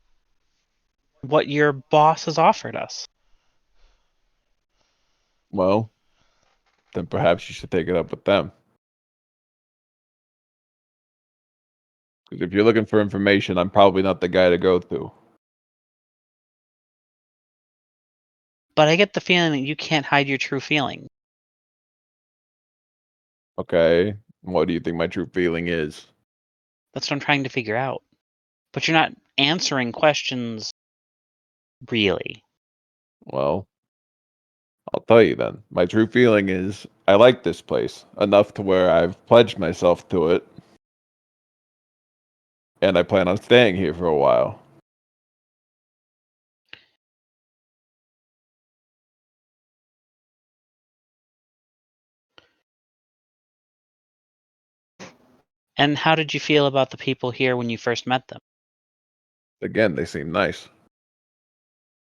C: what your boss has offered us.
D: Well, then perhaps you should take it up with them. Because if you're looking for information, I'm probably not the guy to go to.
C: But I get the feeling that you can't hide your true feeling.
D: Okay. What do you think my true feeling is?
C: That's what I'm trying to figure out. But you're not answering questions really.
D: Well, I'll tell you then. My true feeling is I like this place enough to where I've pledged myself to it. And I plan on staying here for a while.
C: And how did you feel about the people here when you first met them?
D: Again, they seem nice.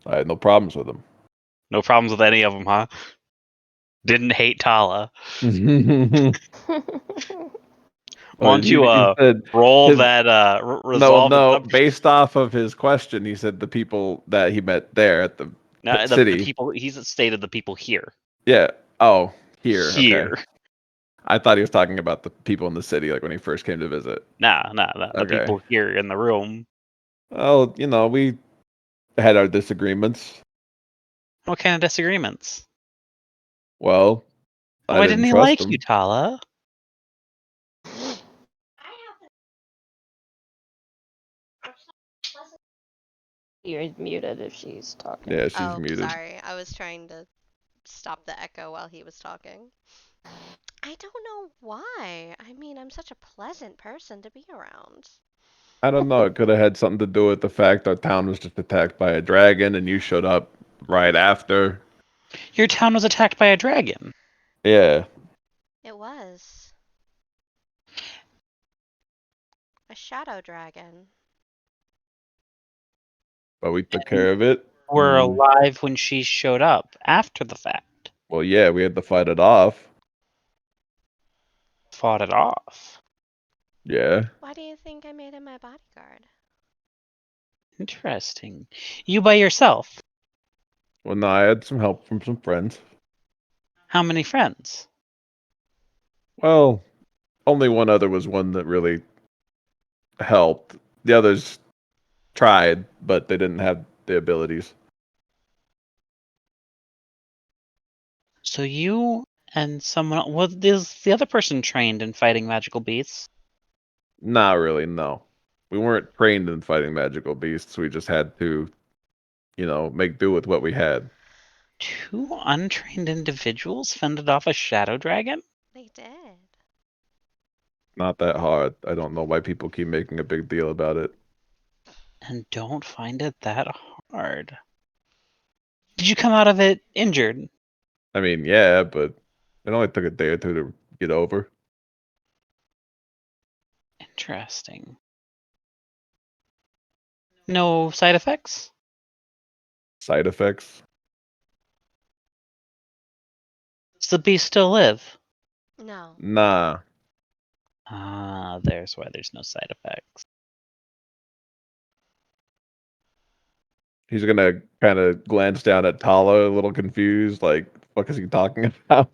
D: I had no problems with him.
C: No problems with any of them, huh? Didn't hate Tala. Why don't you
D: he said
C: roll
D: his
C: that
D: no,
C: resolve
D: no.
C: assumption?
D: Based off of his question, he said the people that he met there at the
C: No, the
D: city.
C: people he's stated the people here.
D: Yeah. Oh, here. Okay.
C: Here.
D: I thought he was talking about the people in the city, like when he first came to visit.
C: Nah, the
D: Okay.
C: people here in the room.
D: Oh, we had our disagreements.
C: What kind of disagreements?
D: Well, I
C: Why
D: didn't
C: didn't he
D: trust
C: like
D: him.
C: you, Tala?
B: You're muted if she's talking.
D: Yeah, she's
A: Oh,
D: muted.
A: sorry. I was trying to stop the echo while he was talking. I don't know why. I mean, I'm such a pleasant person to be around.
D: I don't know. It could have had something to do with the fact our town was just attacked by a dragon, and you showed up right after.
C: Your town was attacked by a dragon.
D: Yeah.
A: It was a shadow dragon.
D: But we took care of it.
C: Were
D: Mm,
C: alive when she showed up after the fact.
D: well, yeah, we had to fight it off.
C: Fought it off.
D: Yeah.
A: Why do you think I made him my bodyguard?
C: Interesting. You by yourself?
D: Well, no, I had some help from some friends.
C: How many friends?
D: Well, only one other was one that really helped. The others tried, but they didn't have the abilities.
C: So you and someone. Was the other person trained in fighting magical beasts?
D: Not really, no. We weren't trained in fighting magical beasts. We just had to, make do with what we had.
C: Two untrained individuals fended off a shadow dragon?
A: They did.
D: Not that hard. I don't know why people keep making a big deal about it.
C: And don't find it that hard. Did you come out of it injured?
D: I mean, yeah, but it only took a day or two to get over.
C: Interesting. No side effects?
D: Side effects?
C: Does the beast still live?
A: No.
D: Nah.
C: Ah, there's why there's no side effects.
D: He's gonna kind of glance down at Tala, a little confused, like, what is he talking about?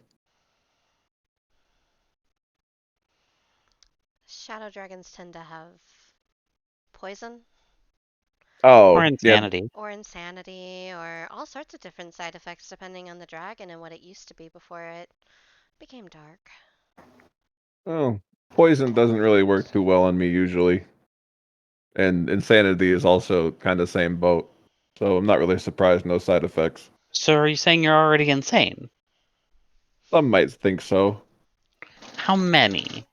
A: Shadow dragons tend to have poison
C: Or
D: Oh, yeah.
C: insanity.
A: or insanity or all sorts of different side effects depending on the dragon and what it used to be before it became dark.
D: Oh, poison doesn't really work too well on me usually. And insanity is also kind of same boat. So I'm not really surprised no side effects.
C: So are you saying you're already insane?
D: Some might think so.
C: How many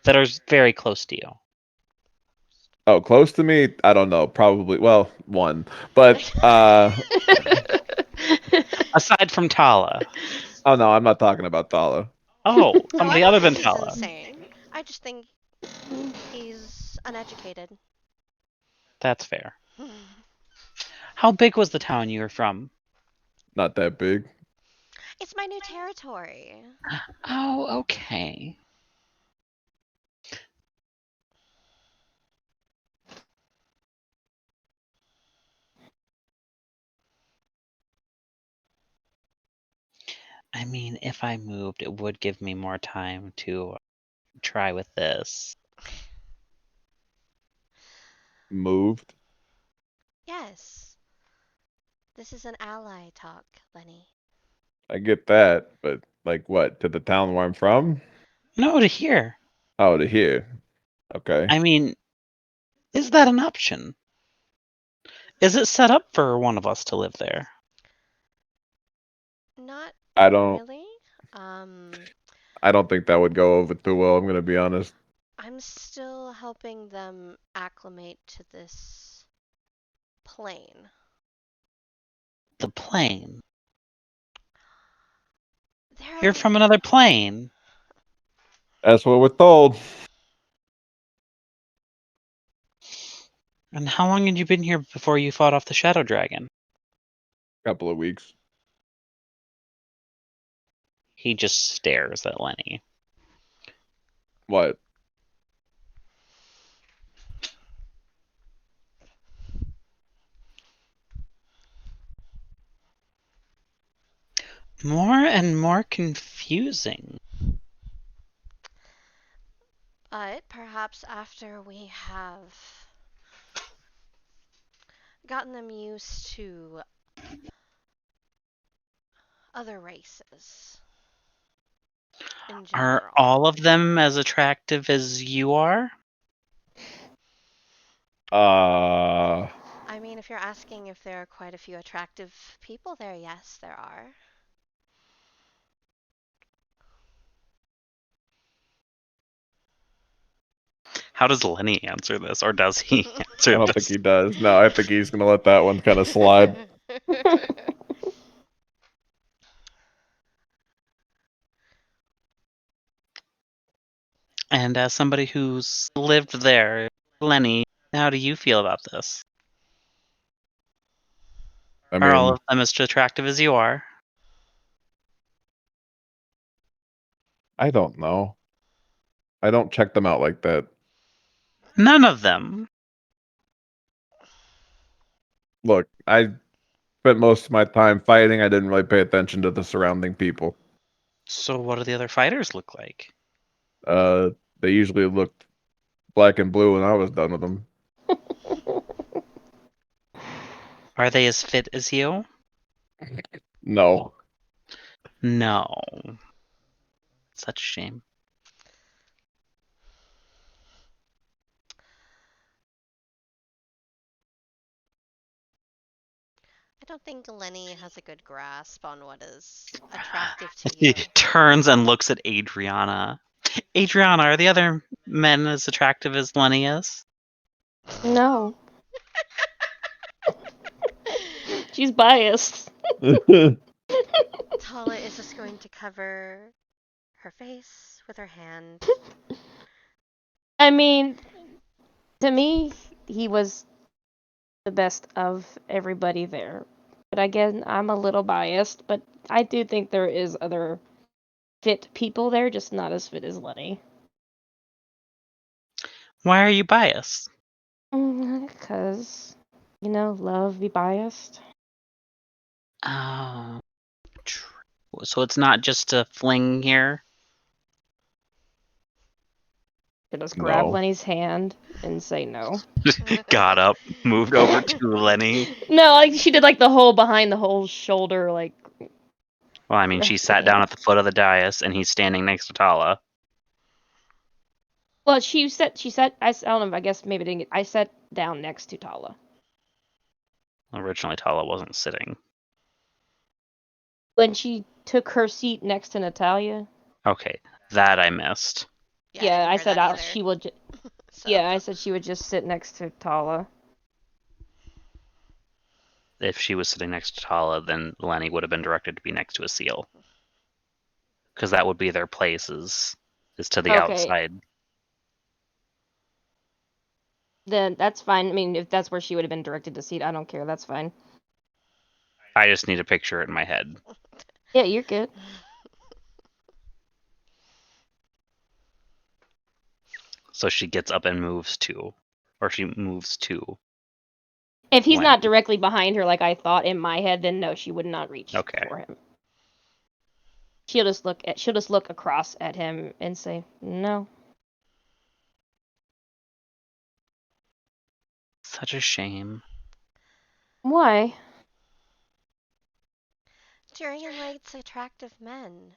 C: that are very close to you?
D: Oh, close to me? I don't know. Probably, well, one. But,
C: Aside from Tala.
D: oh no, I'm not talking about Thala.
C: Oh,
A: No,
C: somebody
A: I
C: other
A: don't
C: than
A: think he's
C: Tala.
A: insane. I just think he's uneducated.
C: That's fair. How big was the town you were from?
D: Not that big.
A: It's my new territory.
C: Oh, okay. I mean, if I moved, it would give me more time to try with this.
D: Moved.
A: Yes. This is an ally talk, Lenny.
D: I get that, but like what? To the town where I'm from?
C: No, to here.
D: Oh, to here. Okay.
C: I mean, is that an option? Is it set up for one of us to live there?
A: Not
D: I don't
A: really. Um,
D: I don't think that would go over too well, I'm gonna be honest.
A: I'm still helping them acclimate to this plane.
C: The plane.
A: They're
C: You're from another plane.
D: That's what we're told.
C: And how long had you been here before you fought off the Shadow Dragon?
D: Couple of weeks.
C: He just stares at Lenny.
D: What?
C: More and more confusing.
A: But perhaps after we have gotten them used to other races in
C: Are
A: general.
C: all of them as attractive as you are?
A: I mean, if you're asking if there are quite a few attractive people there, yes, there are.
C: How does Lenny answer this, or does he
D: I
C: answer
D: don't
C: this?
D: think he does. No, I think he's gonna let that one kind of slide.
C: And as somebody who's lived there, Lenny, how do you feel about this?
D: I
C: Are all
D: mean,
C: of them as attractive as you are?
D: I don't know. I don't check them out like that.
C: None of them.
D: Look, I spent most of my time fighting. I didn't really pay attention to the surrounding people.
C: So what do the other fighters look like?
D: Uh, they usually looked black and blue when I was done with them.
C: Are they as fit as you?
D: No.
C: No. Such a shame.
A: I don't think Lenny has a good grasp on what is attractive to
C: He
A: you.
C: turns and looks at Adriana. Adriana, are the other men as attractive as Lenny is?
B: No. She's biased.
A: Tala is just going to cover her face with her hand.
B: I mean, to me, he was the best of everybody there. But again, I'm a little biased, but I do think there is other fit people there, just not as fit as Lenny.
C: Why are you biased?
B: Because, love be biased.
C: Oh, true. So it's not just a fling here?
B: Should just grab
D: No.
B: Lenny's hand and say no.
C: Got up, moved over to Lenny.
B: No, like she did like the whole behind the whole shoulder, like.
C: Well, I mean, she
B: rest
C: sat down
B: hand.
C: at the foot of the dais, and he's standing next to Tala.
B: Well, she said, I don't know, I guess maybe didn't get, I sat down next to Tala.
C: Originally, Tala wasn't sitting.
B: When she took her seat next to Natalia.
C: Okay, that I missed.
A: Yeah,
B: I
A: I
B: said
A: didn't hear that
B: she
A: either.
B: would.
A: So.
B: Yeah, I said she would just sit next to Tala.
C: If she was sitting next to Tala, then Lenny would have been directed to be next to a seal. Because that would be their place, is to the
B: Okay.
C: outside.
B: Then that's fine. I mean, if that's where she would have been directed to seat, I don't care. That's fine.
C: I just need to picture it in my head.
B: Yeah, you're good.
C: So she gets up and moves to, or she moves to.
B: If he's
C: Lenny.
B: not directly behind her like I thought in my head, then no, she would not reach
C: Okay.
B: for him. She'll just look across at him and say, "No."
C: Such a shame.
B: Why?
A: Tyrion likes attractive men.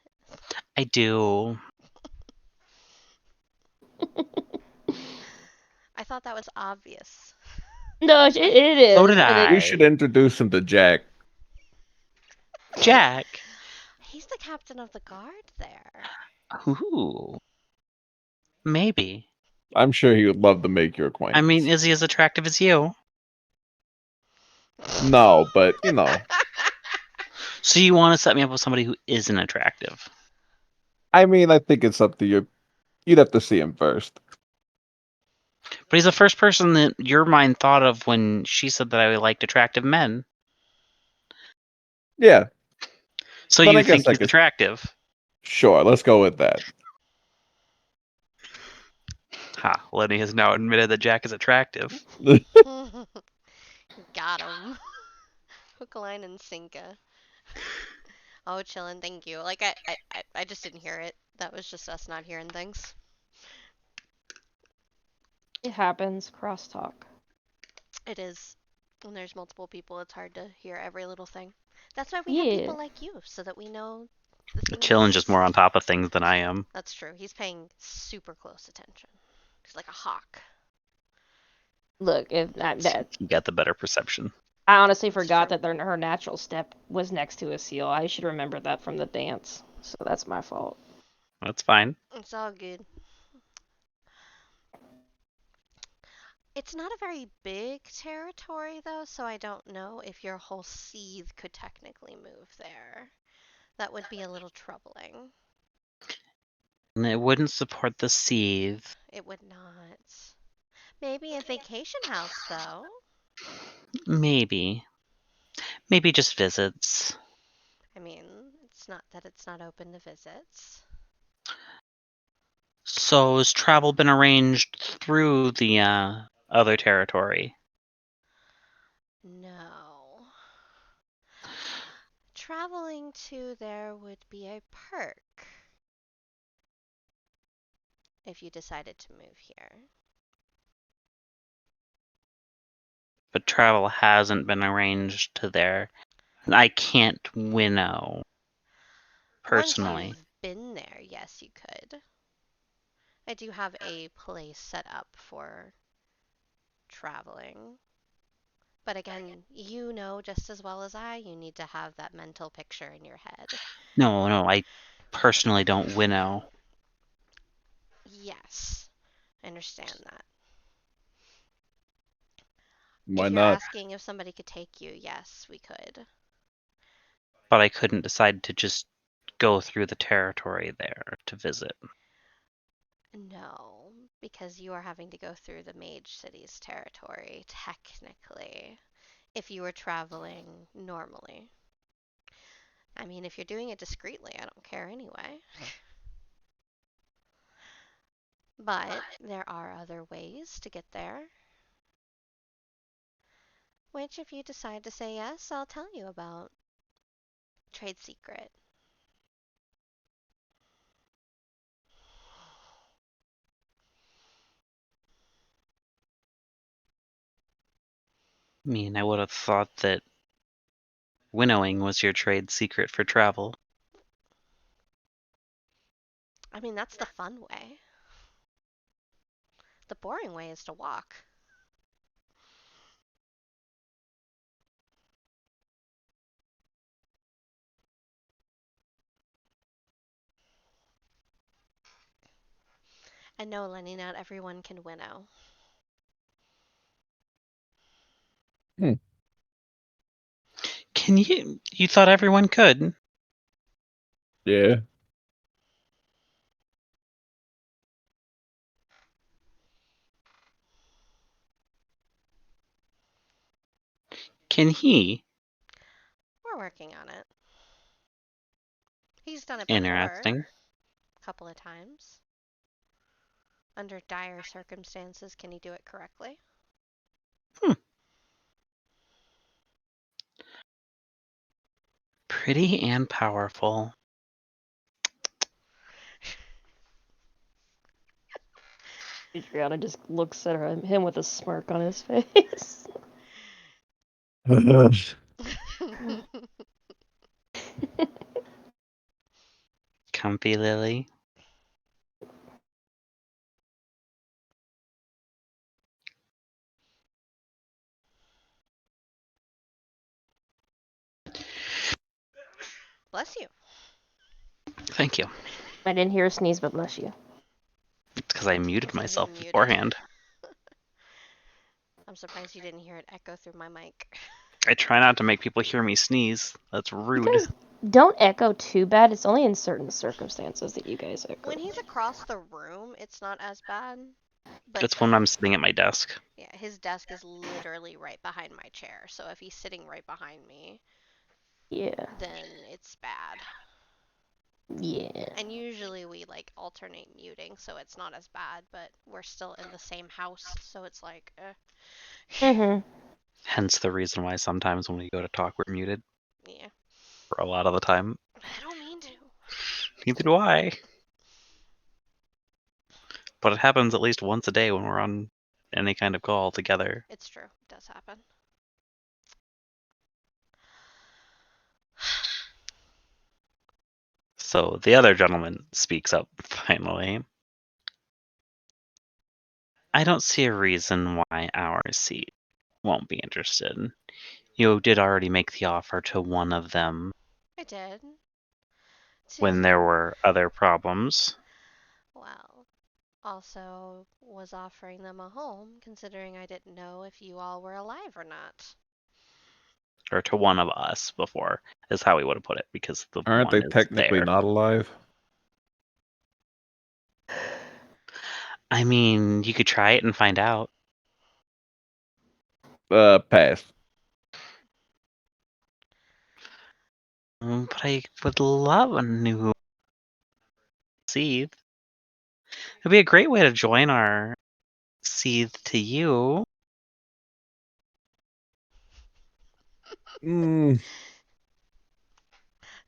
C: I do.
A: I thought that was obvious.
B: No, it is.
C: So did
B: and
C: I.
D: You should introduce him to Jack.
C: Jack.
A: He's the captain of the guard there.
C: Ooh. Maybe.
D: I'm sure he would love to make your acquaintance.
C: I mean, is he as attractive as you?
D: No, but
C: So you want to set me up with somebody who isn't attractive?
D: I mean, I think it's up to you. You'd have to see him first.
C: But he's the first person that your mind thought of when she said that I liked attractive men.
D: Yeah,
C: So
D: Then
C: you
D: I guess
C: think
D: I
C: he's
D: could-
C: attractive?
D: sure. Let's go with that.
C: Ha! Lenny has now admitted that Jack is attractive.
A: Got him. Hook, line, and sinker. Oh, chillin', thank you. Like, I just didn't hear it. That was just us not hearing things.
B: It happens. Crosstalk.
A: It is. When there's multiple people, it's hard to hear every little thing. That's why we have
B: Yeah.
A: people like you, so that we know the things.
C: Chillin' just more on top of things than I am.
A: That's true. He's paying super close attention. He's like a hawk.
B: Look, if that
C: You got the better perception.
B: I honestly
A: That's
B: forgot
A: true.
B: that her natural step was next to a seal. I should remember that from the dance. So that's my fault.
C: That's fine.
A: It's all good. It's not a very big territory, though, so I don't know if your whole seed could technically move there. That would be a little troubling.
C: And it wouldn't support the seethe.
A: It would not. Maybe a vacation house, though.
C: Maybe. Maybe just visits.
A: I mean, it's not that it's not open to visits.
C: So has travel been arranged through the other territory?
A: No. Traveling to there would be a perk if you decided to move here.
C: But travel hasn't been arranged to there. And I can't winnow. Personally.
A: Once you've been there, yes, you could. I do have a place set up for traveling. But again, you know just as well as I, you need to have that mental picture in your head.
C: No, I personally don't winnow.
A: Yes, I understand that.
D: Why
A: If you're
D: not?
A: asking if somebody could take you, yes, we could.
C: But I couldn't decide to just go through the territory there to visit.
A: No, because you are having to go through the Mage City's territory, technically, if you were traveling normally. I mean, if you're doing it discreetly, I don't care anyway. But there are other ways to get there. Which, if you decide to say yes, I'll tell you about. Trade secret.
C: I mean, I would have thought that winnowing was your trade secret for travel.
A: I mean, that's the fun way. The boring way is to walk. And no, Lenny, not everyone can winnow.
C: Can you? You thought everyone could?
D: Yeah.
C: Can he?
A: We're working on it. He's done it before.
C: Interesting.
A: A couple of times. Under dire circumstances, can he do it correctly?
C: Pretty and powerful.
B: Adriana just looks at him with a smirk on his face.
C: Comfy Lily.
A: Bless you.
C: Thank you.
B: I didn't hear a sneeze, but bless you.
C: It's because I muted
A: Because you're
C: myself
A: muted.
C: beforehand.
A: I'm surprised you didn't hear it echo through my mic.
C: I try not to make people hear me sneeze. That's
B: You
C: rude.
B: guys don't echo too bad. It's only in certain circumstances that you guys echo.
A: When he's across the room, it's not as bad. But
C: It's when I'm sitting at my desk.
A: yeah, his desk is literally right behind my chair. So if he's sitting right behind me,
B: Yeah.
A: then it's bad.
B: Yeah.
A: And usually we like alternate muting, so it's not as bad, but we're still in the same house, so it's like,
B: Mhm.
C: Hence the reason why sometimes when we go to talk, we're muted
A: yeah.
C: for a lot of the time.
A: I don't mean to.
C: Neither do I. But it happens at least once a day when we're on any kind of call together.
A: It's true. It does happen.
C: So the other gentleman speaks up finally. I don't see a reason why our seat won't be interested. You did already make the offer to one of them
A: I did.
C: when there were other problems.
A: Well, also was offering them a home, considering I didn't know if you all were alive or not.
C: Or to one of us before, is how we would have put it, because the
D: Aren't
C: one
D: they
C: is
D: technically
C: there.
D: not alive?
C: I mean, you could try it and find out.
D: Pass.
C: But I would love a new seed. It'd be a great way to join our seed to you.
D: Mm,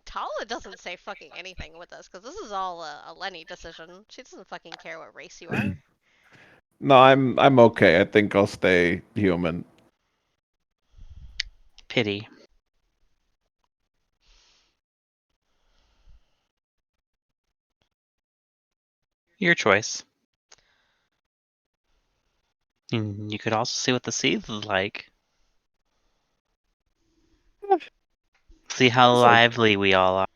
A: Tala doesn't say fucking anything with us, because this is all a Lenny decision. She doesn't fucking care what race you are.
D: no, I'm okay. I think I'll stay human.
C: Pity. Your choice. And you could also see what the seed is like. See how
D: So
C: lively we all are.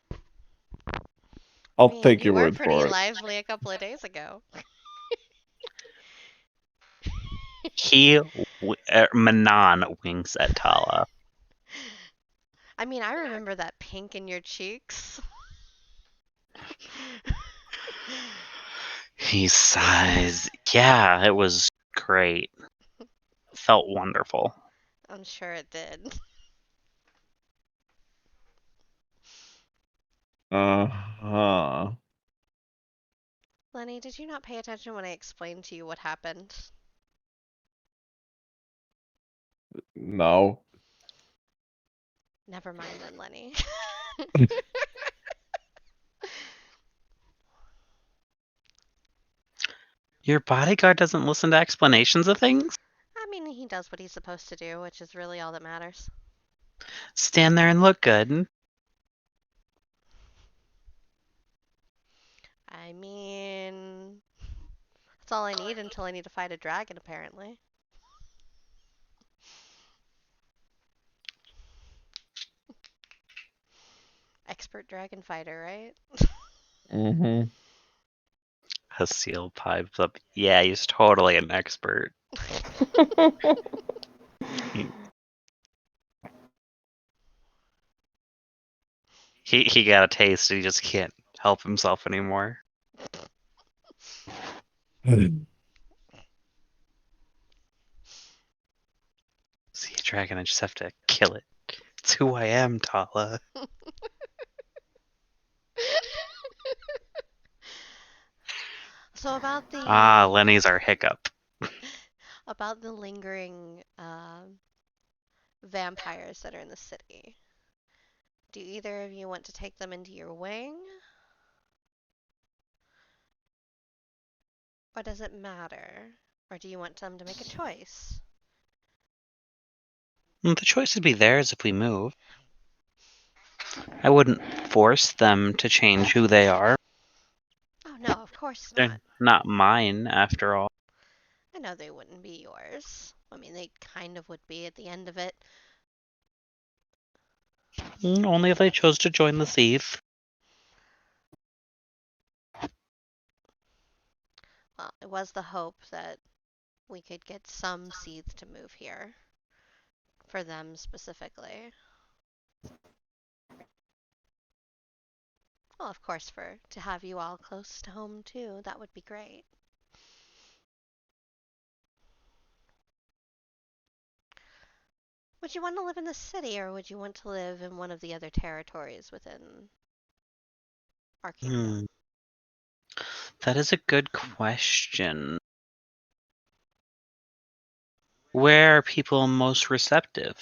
D: I'll
A: I mean,
D: take
A: you
D: your
A: were
D: word
A: pretty
D: for it.
A: lively a couple of days ago.
C: Manon winks at Tala.
A: I mean, I remember that pink in your cheeks.
C: He sighs. Yeah, it was great. Felt wonderful.
A: I'm sure it did.
D: Uh-huh.
A: Lenny, did you not pay attention when I explained to you what happened?
D: No.
A: Never mind then, Lenny.
C: Your bodyguard doesn't listen to explanations of things?
A: I mean, he does what he's supposed to do, which is really all that matters.
C: Stand there and look good.
A: I mean, that's all I need until I need to fight a dragon, apparently. Expert dragon fighter, right?
D: Mm-hmm.
C: Hasil pipes up. Yeah, he's totally an expert. He got a taste and he just can't help himself anymore. See a dragon, I just have to kill it. It's who I am, Tala.
A: So about the
C: Ah, Lenny's our hiccup.
A: about the lingering vampires that are in the city. Do either of you want to take them into your wing? Or does it matter? Or do you want them to make a choice?
C: The choice would be theirs if we move. I wouldn't force them to change who they are.
A: Oh no, of course not.
C: They're not mine, after all.
A: I know they wouldn't be yours. I mean, they kind of would be at the end of it.
C: Only if they chose to join the thief.
A: Well, it was the hope that we could get some seeds to move here. For them specifically. Well, of course, to have you all close to home too, that would be great. Would you want to live in the city, or would you want to live in one of the other territories within our kingdom?
C: That is a good question. Where are people most receptive?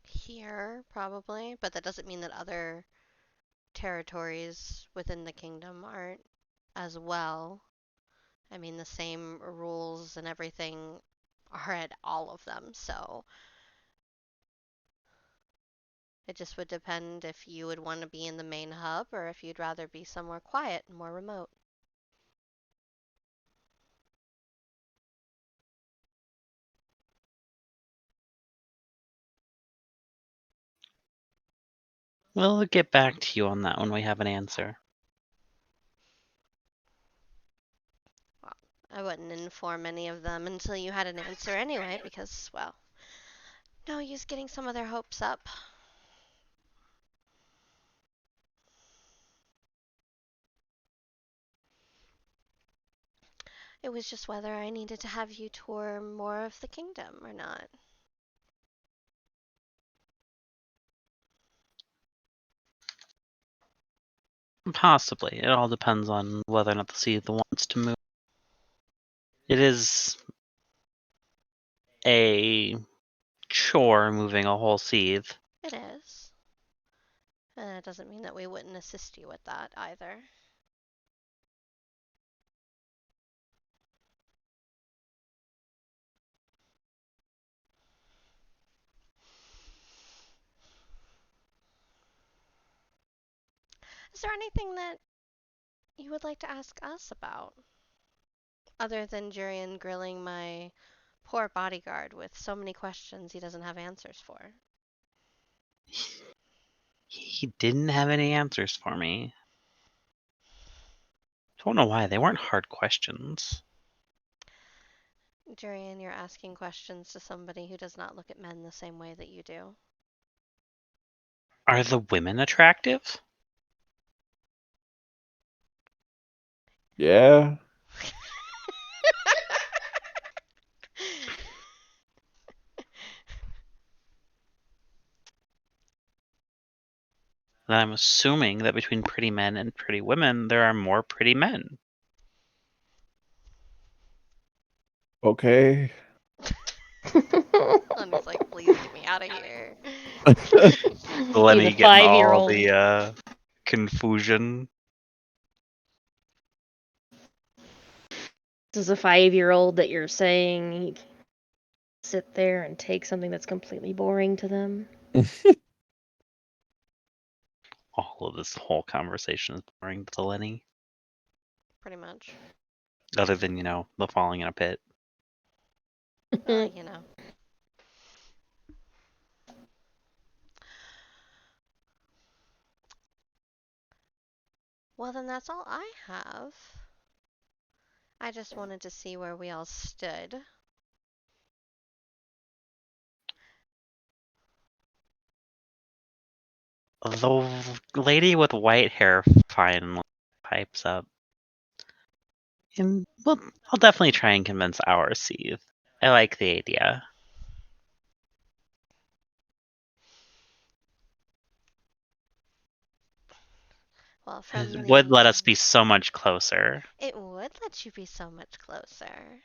A: Here, probably, but that doesn't mean that other territories within the kingdom aren't as well. I mean, the same rules and everything are at all of them, so it just would depend if you would want to be in the main hub or if you'd rather be somewhere quiet and more remote.
C: We'll get back to you on that when we have an answer.
A: I wouldn't inform any of them until you had an answer anyway, because, well, no use getting some of their hopes up. It was just whether I needed to have you tour more of the kingdom or not.
C: Possibly. It all depends on whether or not the Seath wants to move. It is a chore moving a whole Seath.
A: It is. It doesn't mean that we wouldn't assist you with that either. Is there anything that you would like to ask us about? Other than Jurian grilling my poor bodyguard with so many questions he doesn't have answers for.
C: He didn't have any answers for me. Don't know why. They weren't hard questions.
A: Jurian, you're asking questions to somebody who does not look at men the same way that you do.
C: Are the women attractive?
D: Yeah.
C: And I'm assuming that between pretty men and pretty women, there are more pretty men.
D: Okay.
A: And he's like, please get me out of here.
C: Lenny
B: the
C: getting all
B: 5-year-old.
C: the confusion.
B: This is a 5-year-old that you're saying he can sit there and take something that's completely boring to them.
C: All of this whole conversation is boring to Lenny.
A: Pretty much.
C: Other than, the falling in a pit.
A: You know. Well, then that's all I have. I just wanted to see where we all stood.
C: The lady with white hair finally pipes up. And well, I'll definitely try and convince our Seath. I like the idea.
A: Well, from
C: It would
A: the...
C: let us be so much closer.
A: It would let you be so much closer.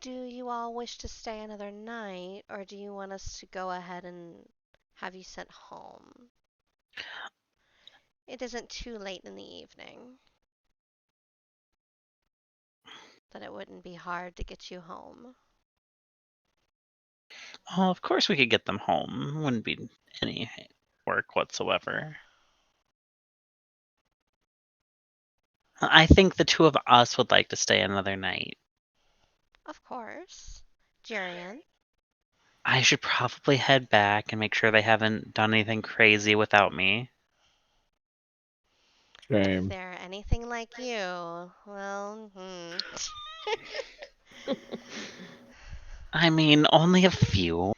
A: Do you all wish to stay another night, or do you want us to go ahead and have you sent home? It isn't too late in the evening that it wouldn't be hard to get you home.
C: Oh, of course we could get them home. Wouldn't be any work whatsoever. I think the two of us would like to stay another night.
A: Of course. Jurian,
C: I should probably head back and make sure they haven't done anything crazy without me.
A: if
D: Shame.
A: they're anything like you, well,
C: I mean, only a few.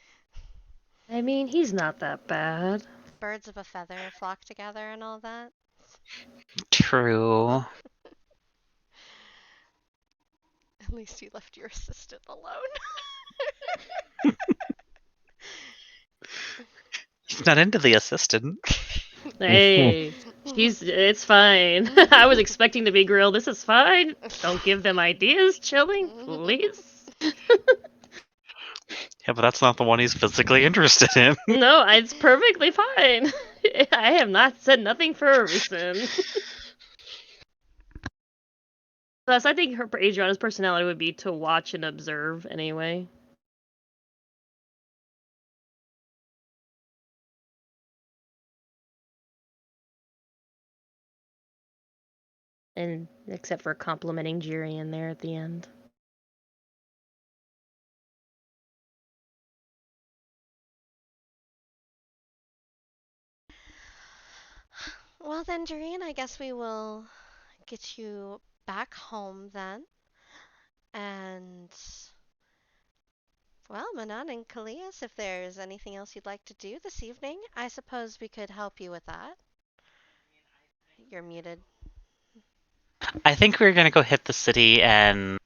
B: I mean, he's not that bad.
A: birds of a feather flock together and all that.
C: True.
A: At least you left your assistant alone.
C: He's not into the assistant.
B: Hey, it's fine. I was expecting to be grilled. This is fine. Don't give them ideas, chilling, please.
C: Yeah, but that's not the one he's physically interested in.
B: No, it's perfectly fine. I have not said nothing for a reason. Plus, I think Adriana's personality would be to watch and observe anyway. And except for complimenting Jiri in there at the end.
A: Well then, Doreen, I guess we will get you back home then. And well, Manon and Kalias, if there's anything else you'd like to do this evening, I suppose we could help you with that. You're muted.
C: I think we're gonna go hit the city and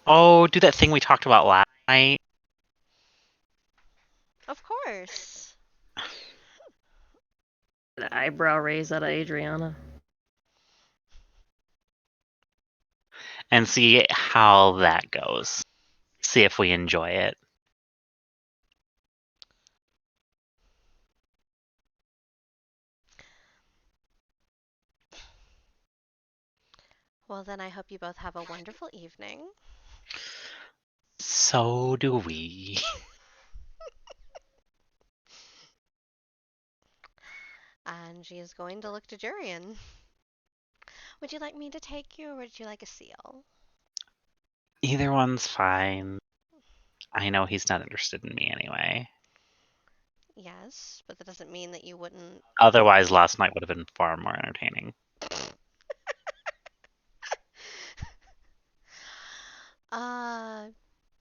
C: do that thing we talked about last night.
A: Of course.
B: The eyebrow raise out of Adriana.
C: And see how that goes. See if we enjoy it.
A: Well, then I hope you both have a wonderful evening.
C: So do we.
A: And she is going to look to Jurian. Would you like me to take you, or would you like a seal?
C: Either one's fine. I know he's not interested in me anyway.
A: Yes, but that doesn't mean that you wouldn't.
C: Otherwise, last night would have been far more entertaining.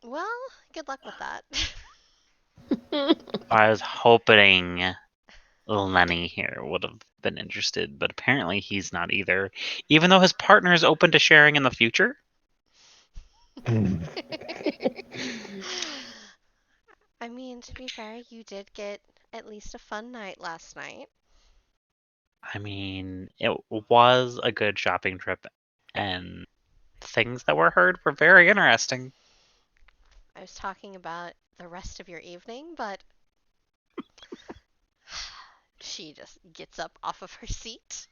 A: Well, good luck with that.
C: I was hoping Lenny here would have been interested, but apparently he's not either. Even though his partner is open to sharing in the future.
A: I mean, to be fair, you did get at least a fun night last night.
C: I mean, it was a good shopping trip, and things that were heard were very interesting.
A: I was talking about the rest of your evening, but she just gets up off of her seat.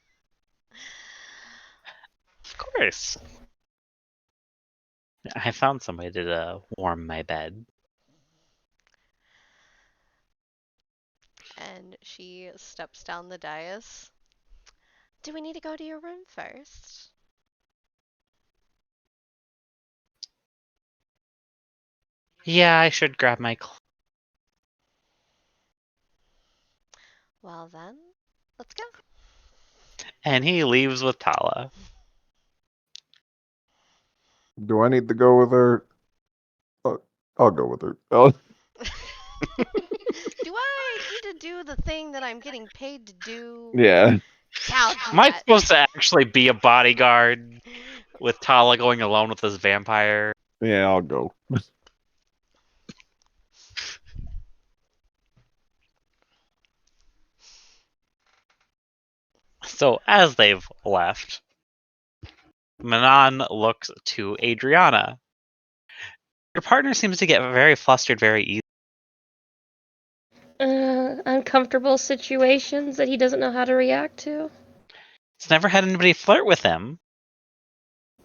C: Of course. I found somebody to warm my bed.
A: And she steps down the dais. Do we need to go to your room first?
C: Yeah, I should grab my
A: Well then, let's go.
C: And he leaves with Tala.
D: Do I need to go with her? I'll go with her. Oh,
A: Do I need to do the thing that I'm getting paid to do?
D: yeah.
A: Yeah, I'll do
C: Am I
A: that.
C: supposed to actually be a bodyguard with Tala going alone with this vampire?
D: Yeah, I'll go.
C: So as they've left, Manon looks to Adriana. Your partner seems to get very flustered very easily.
B: Uncomfortable situations that he doesn't know how to react to.
C: He's never had anybody flirt with him.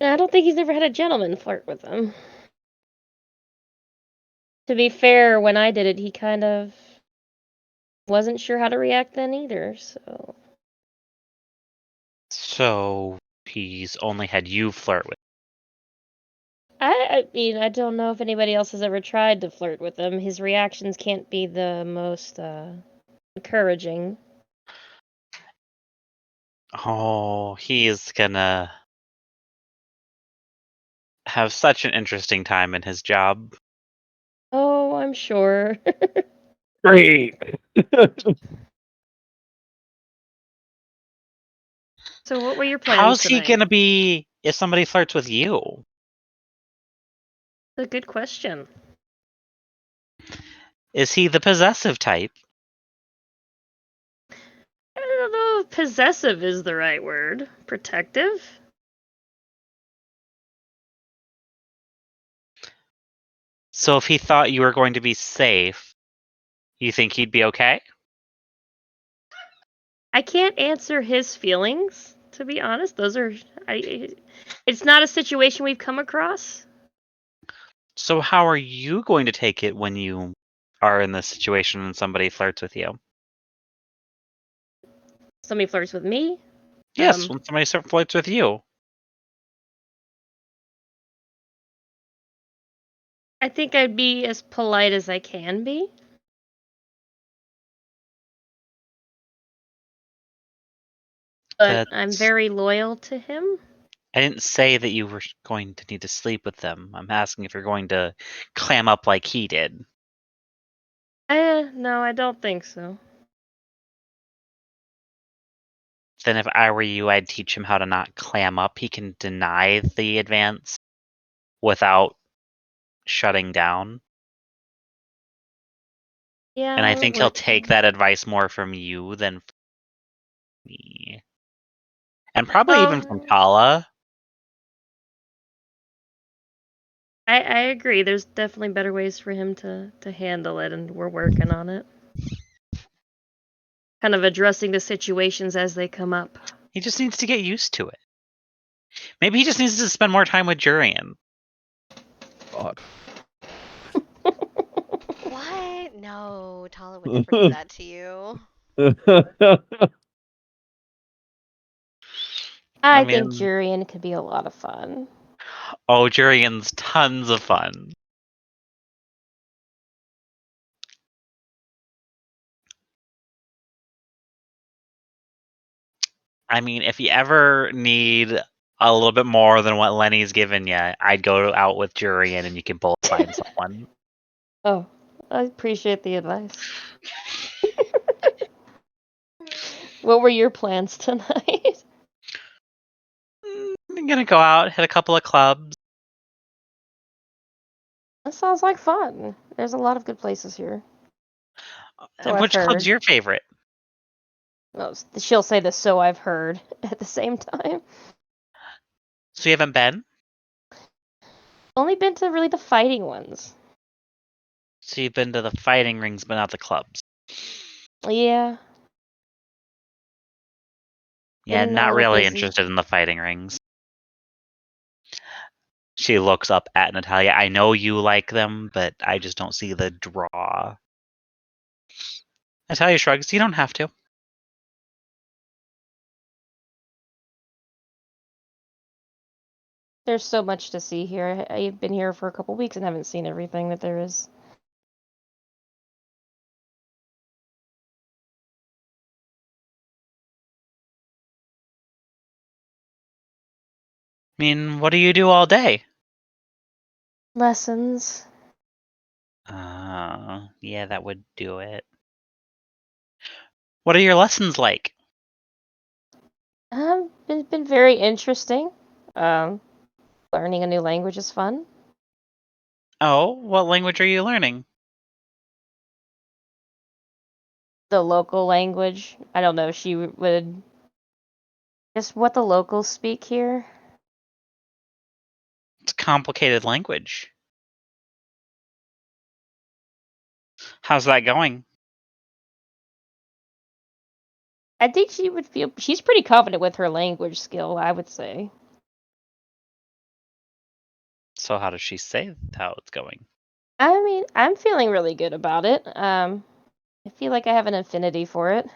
B: I don't think he's ever had a gentleman flirt with him. To be fair, when I did it, he kind of wasn't sure how to react then either, so.
C: So he's only had you flirt with
B: I mean, I don't know if anybody else has ever tried to flirt with him. His reactions can't be the most encouraging.
C: Oh, he is gonna have such an interesting time in his job.
B: Oh, I'm sure.
D: Great.
B: So what were your plans
C: How's he
B: tonight?
C: gonna be if somebody flirts with you?
B: A good question.
C: Is he the possessive type?
B: I don't know if possessive is the right word. Protective?
C: So if he thought you were going to be safe, you think he'd be okay?
B: I can't answer his feelings, to be honest. It's not a situation we've come across.
C: So how are you going to take it when you are in this situation and somebody flirts with you?
B: Somebody flirts with me.
C: Yes, when somebody flirts with you.
B: I think I'd be as polite as I can be. But I'm
C: That's-
B: very loyal to him.
C: I didn't say that you were going to need to sleep with them. I'm asking if you're going to clam up like he did.
B: No, I don't think so.
C: Then if I were you, I'd teach him how to not clam up. He can deny the advance without shutting down.
B: Yeah,
C: And I
B: I'm
C: think he'll
B: working.
C: take that advice more from you than from me. And probably even from Tala.
B: I agree. There's definitely better ways for him to handle it, and we're working on it. Kind of addressing the situations as they come up.
C: He just needs to get used to it. Maybe he just needs to spend more time with Jurian.
D: God.
A: What? No, Tala would never do that to you.
B: I
C: mean,
B: think Jurian could be a lot of fun.
C: oh, Jurian's tons of fun. I mean, if you ever need a little bit more than what Lenny's given you, I'd go out with Jurian and you can both find someone.
B: Oh, I appreciate the advice. What were your plans tonight?
C: I'm gonna go out, hit a couple of clubs.
B: That sounds like fun. There's a lot of good places here. So I've
C: Which club's
B: heard.
C: your favorite?
B: Well, she'll say this, so I've heard at the same time.
C: So you haven't been?
B: Only been to really the fighting ones.
C: So you've been to the fighting rings, but not the clubs.
B: Yeah.
C: Yeah,
B: Been a
C: not
B: little
C: really
B: busy.
C: interested in the fighting rings. She looks up at Natalia. I know you like them, but I just don't see the draw. Natalia shrugs. You don't have to.
B: There's so much to see here. I've been here for a couple weeks and haven't seen everything that there is.
C: I mean, what do you do all day?
B: Lessons.
C: Yeah, that would do it. What are your lessons like?
B: Been very interesting. Learning a new language is fun.
C: Oh, what language are you learning?
B: The local language. I don't know. She would. Just what the locals speak here.
C: It's a complicated language. How's that going?
B: I think she would feel. She's pretty confident with her language skill, I would say.
C: So how does she say how it's going?
B: I mean, I'm feeling really good about it. I feel like I have an affinity for it.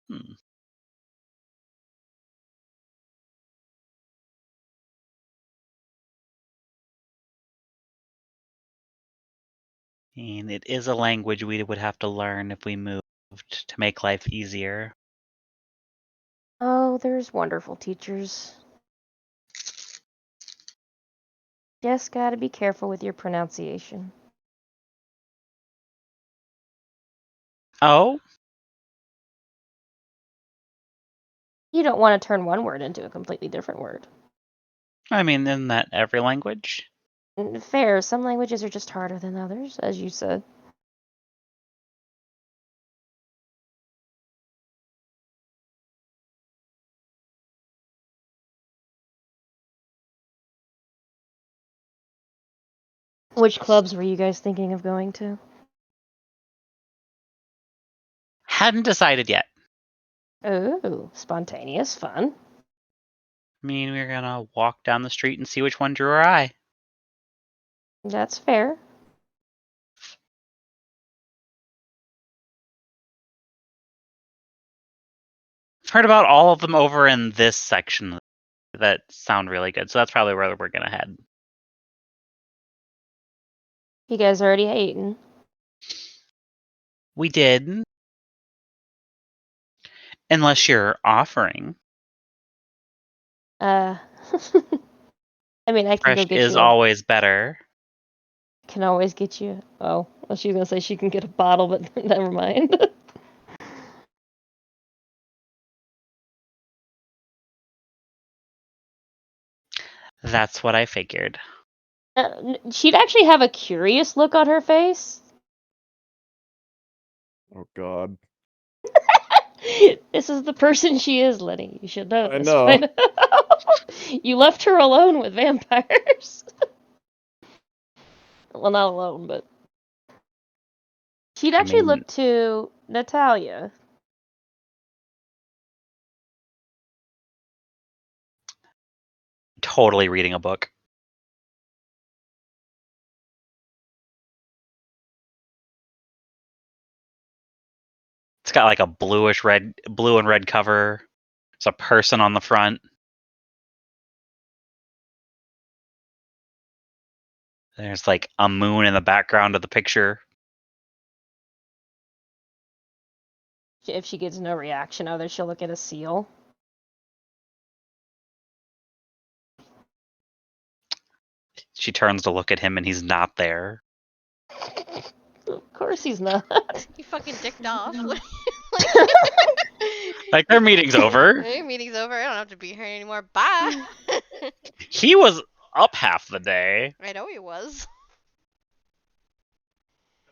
C: Hmm. And it is a language we would have to learn if we moved to make life easier.
B: Oh, there's wonderful teachers. Just gotta be careful with your pronunciation.
C: Oh?
B: You don't want to turn one word into a completely different word.
C: I mean, isn't that every language?
B: Fair. Some languages are just harder than others, as you said. Which clubs were you guys thinking of going to?
C: Hadn't decided yet.
B: Oh, spontaneous fun.
C: I mean, we're gonna walk down the street and see which one drew our eye.
B: That's fair.
C: I've heard about all of them over in this section that sound really good, so that's probably where we're gonna head.
B: You guys already eaten.
C: We did. Unless you're offering.
B: I mean, I can go
C: Fresh
B: get
C: is
B: you.
C: always better.
B: Can always get you. Oh, well, she was gonna say she can get a bottle, but never mind.
C: That's what I figured.
B: She'd actually have a curious look on her face.
D: Oh God.
B: This is the person she is, Lenny. You should know
D: I
B: this.
D: know.
B: By now. You left her alone with vampires. Well, not alone, but she'd actually look to Natalia.
C: Totally reading a book. It's got like a blue and red cover. There's a person on the front. There's like a moon in the background of the picture.
B: If she gets no reaction out of it, she'll look at a seal.
C: She turns to look at him and he's not there.
B: Of course he's not.
A: You fucking dicked off.
C: Like, their meeting's over.
A: Hey, meeting's over. I don't have to be here anymore. Bye.
C: He was up half the day.
A: I know he was.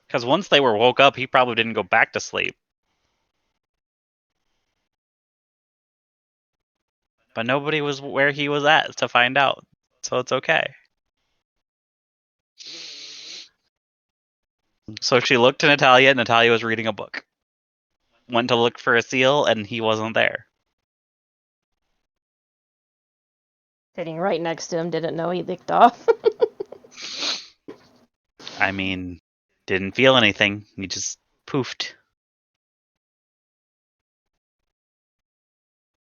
C: Because once they were woke up, he probably didn't go back to sleep. But nobody was where he was at to find out. So it's okay. So she looked to Natalia, and Natalia was reading a book. Went to look for a seal, and he wasn't there.
B: Sitting right next to him, didn't know he licked off.
C: I mean, didn't feel anything. He just poofed.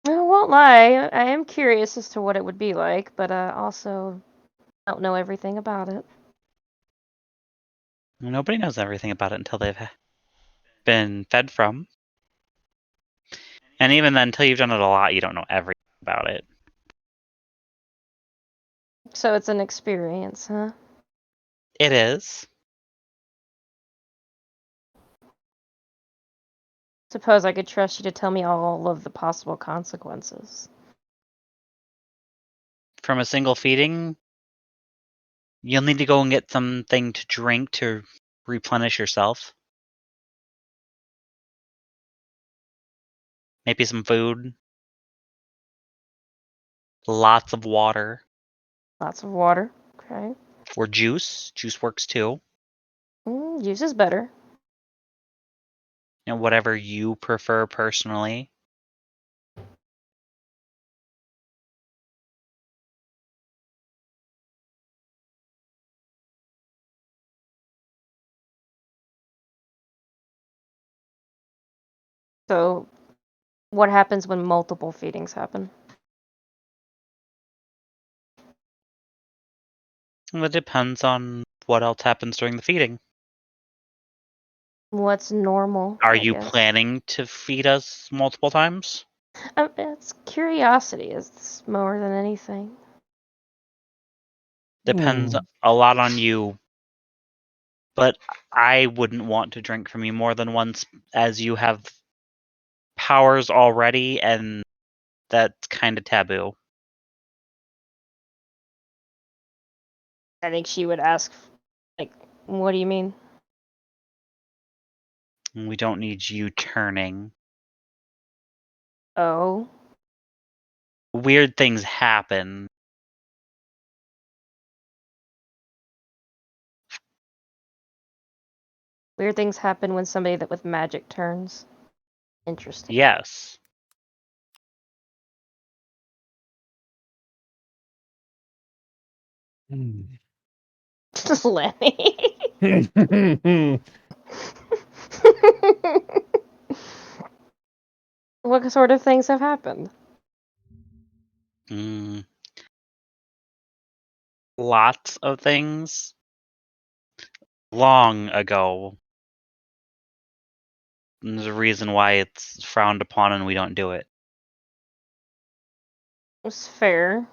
B: I won't lie, I am curious as to what it would be like, but also don't know everything about it.
C: Nobody knows everything about it until they've been fed from. And even then, until you've done it a lot, you don't know everything about it.
B: So it's an experience, huh?
C: It is.
B: Suppose I could trust you to tell me all of the possible consequences.
C: From a single feeding, you'll need to go and get something to drink to replenish yourself. Maybe some food. Lots of water.
B: Lots of water, okay.
C: Or juice. Juice works too.
B: Juice is better.
C: And whatever you prefer personally.
B: So, what happens when multiple feedings happen?
C: Well, it depends on what else happens during the feeding.
B: What's normal?
C: Are
B: I
C: you
B: guess.
C: planning to feed us multiple times?
B: It's curiosity is more than anything.
C: Depends a lot on you. But I wouldn't want to drink from you more than once, as you have powers already, and That's kind of taboo.
B: I think she would ask, like, what do you mean?
C: We don't need you turning.
B: Oh.
C: Weird things happen.
B: Weird things happen when somebody that with magic turns. Interesting.
C: Yes.
B: Lenny. What sort of things have happened?
C: Lots of things. Long ago. And there's a reason why it's frowned upon and we don't do it.
B: It's fair.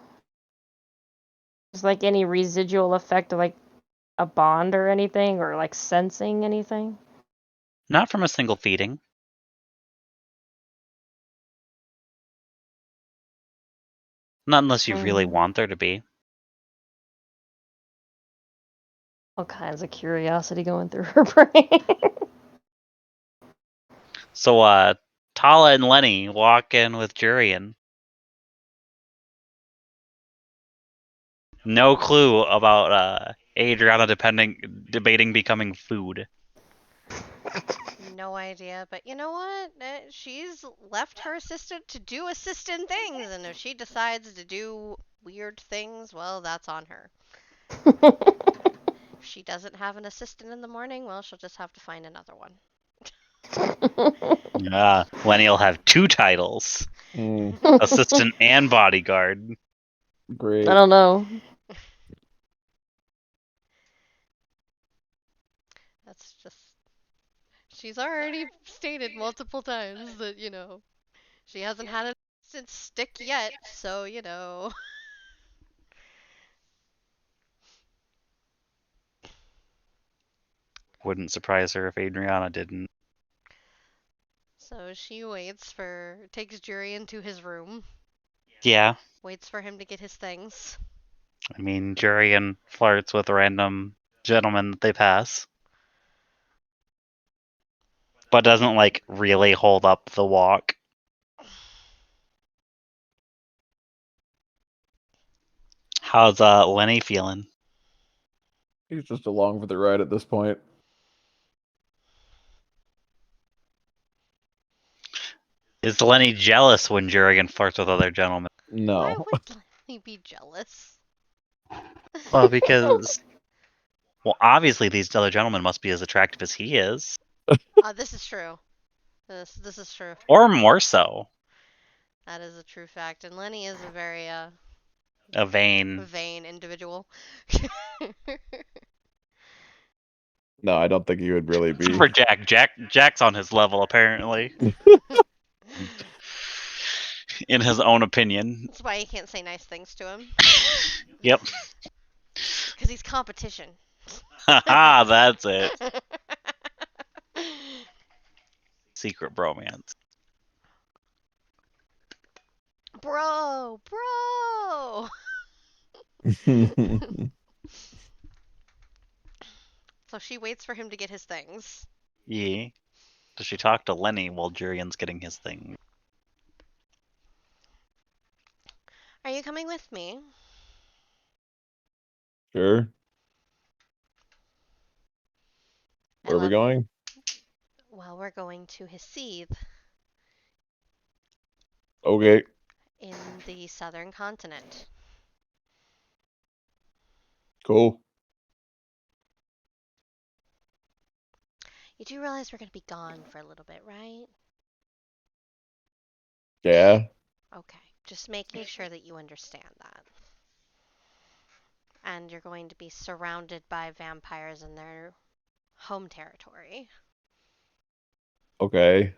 B: Is like any residual effect of like a bond or anything, or like sensing anything?
C: Not from a single feeding. Not unless you really want there to be.
B: All kinds of curiosity going through her brain.
C: So, Tala and Lenny walk in with Jurian. No clue about Adriana debating becoming food.
A: No idea, but you know what? She's left her assistant to do assistant things, and if she decides to do weird things, well, that's on her. If she doesn't have an assistant in the morning, well, she'll just have to find another one.
C: Lenny will have 2 titles. Assistant and bodyguard.
D: Great.
B: I don't know.
A: That's just. She's already stated multiple times that, she hasn't had an assistant stick yet, so.
C: Wouldn't surprise her if Adriana didn't.
A: So she takes Jurian to his room,
C: Yeah.
A: waits for him to get his things.
C: I mean, Jurian flirts with random gentlemen that they pass. But doesn't, like, really hold up the walk. How's Lenny feeling?
D: He's just along for the ride at this point.
C: Is Lenny jealous when Jurian flirts with other gentlemen?
A: Why
D: No.
A: would Lenny be jealous?
C: Well, because... Well, obviously these other gentlemen must be as attractive as he is.
A: This is true. This is true.
C: Or more so.
A: That is a true fact, and Lenny is a very
C: A vain...
A: vain individual.
D: No, I don't think he would really be.
C: For Jack. Jack's on his level, apparently. In his own opinion.
A: That's why you can't say nice things to him.
C: Yep.
A: Because he's competition.
C: Haha, that's it. Secret bromance.
A: Bro! So she waits for him to get his things.
C: Yeah. Does she talk to Lenny while Jurian's getting his thing?
A: Are you coming with me?
D: Sure. Where are we going?
A: Well, we're going to Hesith
D: Okay.
A: in the southern continent.
D: Cool.
A: You do realize we're going to be gone for a little bit, right?
D: Yeah.
A: Okay, just making sure that you understand that. And you're going to be surrounded by vampires in their home territory.
D: Okay.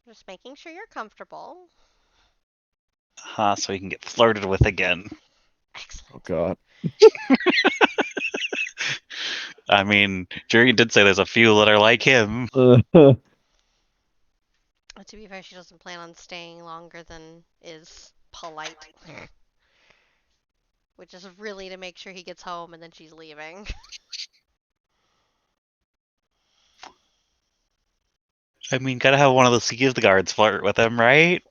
A: Just making sure you're comfortable.
C: So he can get flirted with again.
A: Excellent.
D: Oh God.
C: I mean, Jurian did say there's a few that are like him.
A: But to be fair, she doesn't plan on staying longer than is polite. Which is really to make sure he gets home and then she's leaving.
C: I mean, gotta have one of the security guards flirt with him, right?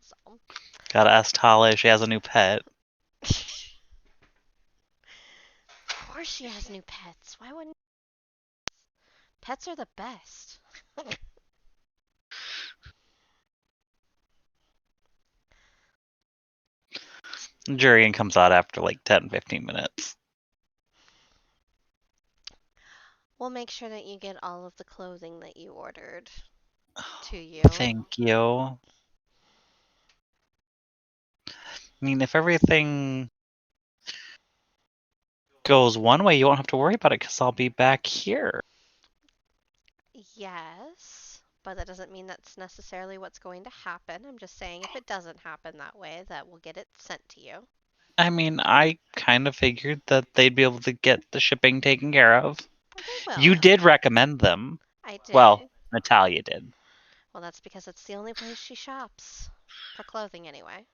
A: So.
C: Gotta ask Tala if she has a new pet.
A: Of course she has new pets. Why wouldn't... Pets are the best.
C: Jurian comes out after like 10-15 minutes.
A: We'll make sure that you get all of the clothing that you ordered to you.
C: Thank you. I mean, if everything goes one way, you won't have to worry about it because I'll be back here.
A: Yes, but that doesn't mean that's necessarily what's going to happen. I'm just saying if it doesn't happen that way, that we'll get it sent to you.
C: I mean, I kind of figured that they'd be able to get the shipping taken care of.
A: Well, they will.
C: You did recommend them.
A: I did.
C: Well, Natalia did.
A: Well, that's because it's the only place she shops. For clothing, anyway.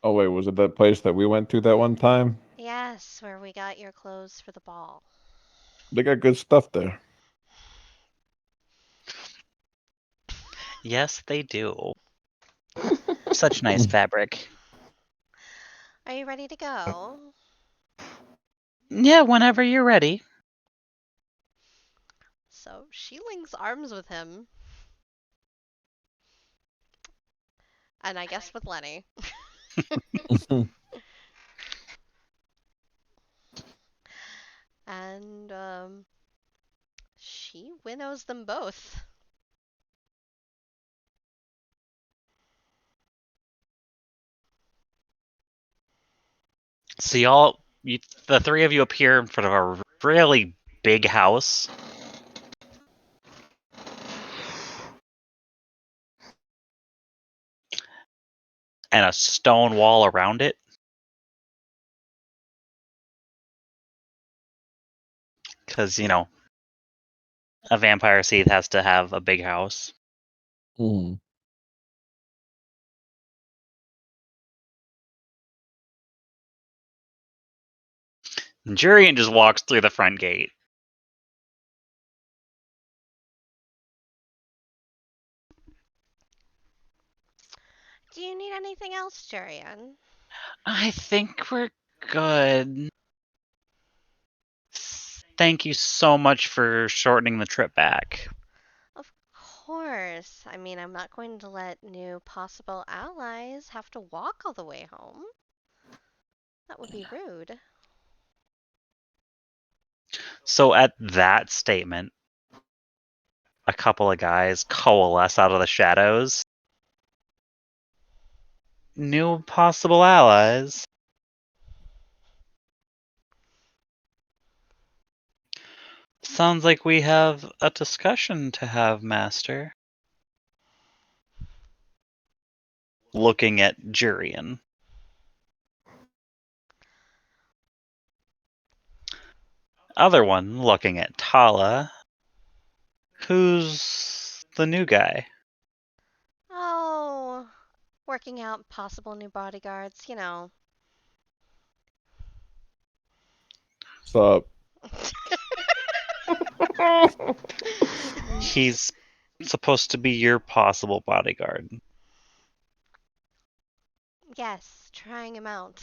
D: Oh wait, was it that place that we went to that one time?
A: Yes, where we got your clothes for the ball.
D: They got good stuff there.
C: Yes, they do. Such nice fabric.
A: Are you ready to go?
C: Yeah, whenever you're ready.
A: So she links arms with him. And I guess with Lenny. And, she winnows them both.
C: So the three of you appear in front of a really big house. And a stone wall around it. Because, a vampire seed has to have a big house.
D: Mm.
C: And Jurian just walks through the front gate.
A: Do you need anything else, Jurian?
C: I think we're good. Thank you so much for shortening the trip back.
A: Of course. I mean, I'm not going to let new possible allies have to walk all the way home. That would be rude.
C: So at that statement, a couple of guys coalesce out of the shadows. New possible allies. Sounds like we have a discussion to have, Master. Looking at Jurian. Other one looking at Tala. Who's the new guy?
A: Oh, working out possible new bodyguards, you know.
D: What's up?
C: He's supposed to be your possible bodyguard.
A: Yes, trying him out.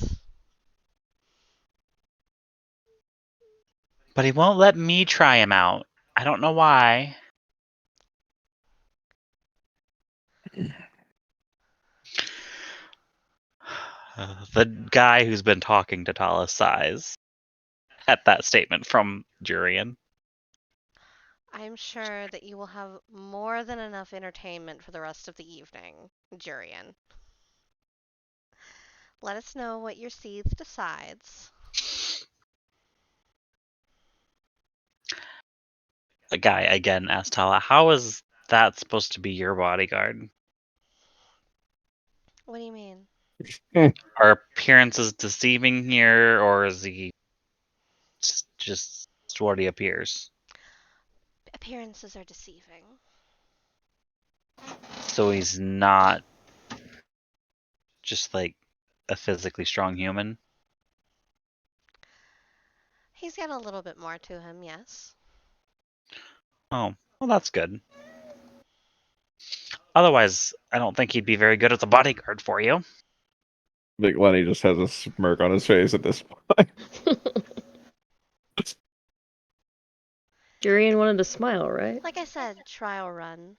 C: But he won't let me try him out. I don't know why. The guy who's been talking to Tala sighs at that statement from Jurian.
A: I'm sure that you will have more than enough entertainment for the rest of the evening, Jurian. Let us know what your seeds decides.
C: The guy again asked Tala, how is that supposed to be your bodyguard?
A: What do you mean?
C: Are appearances deceiving here, or is he just what he appears?
A: Appearances are deceiving.
C: So he's not just like a physically strong human.
A: He's got a little bit more to him, yes.
C: Oh, well, that's good. Otherwise, I don't think he'd be very good as a bodyguard for you.
D: I think Lenny just has a smirk on his face at this point.
B: Jurian wanted to smile, right?
A: Like I said, trial run.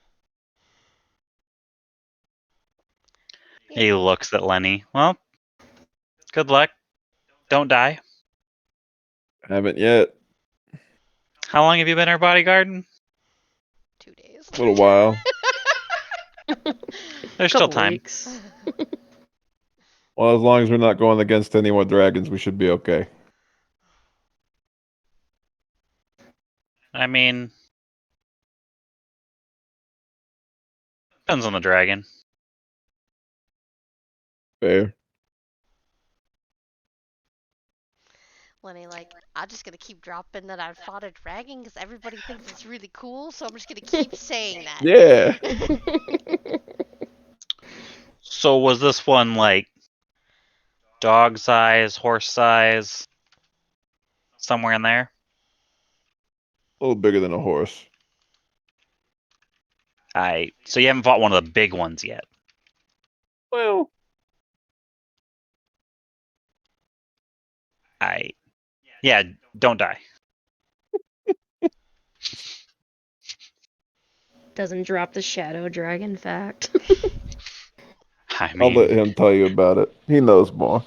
C: He looks at Lenny. Well, good luck. Don't die.
D: Haven't yet.
C: How long have you been our bodyguard?
A: 2 days.
D: A little while.
C: There's still
B: Couple
C: time.
B: weeks.
D: Well, as long as we're not going against any more dragons, we should be okay.
C: I mean, depends on the dragon.
D: Fair.
A: Lenny, like, I'm just gonna keep dropping that I fought a dragon because everybody thinks it's really cool, so I'm just gonna keep saying that.
D: Yeah.
C: So was this one like dog size, horse size, somewhere in there?
D: A little bigger than a horse.
C: So you haven't fought one of the big ones yet.
D: Well,
C: Yeah, don't die.
B: Doesn't drop the shadow dragon fact.
C: I
D: I'll let
C: mean,
D: him tell you about it. He knows more.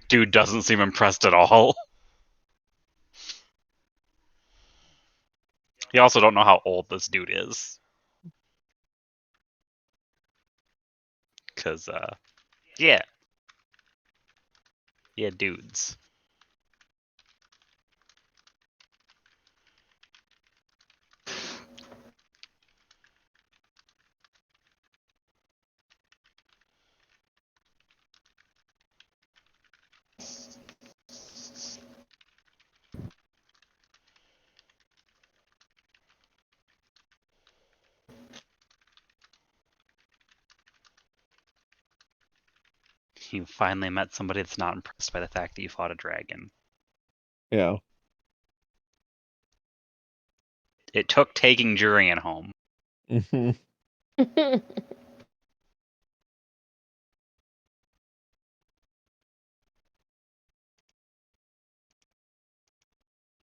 C: dude doesn't seem impressed at all. You also don't know how old this dude is. Cause yeah. Yeah, dudes. You finally met somebody that's not impressed by the fact that you fought a dragon.
D: Yeah.
C: It took taking Jurian home.
D: Hmm.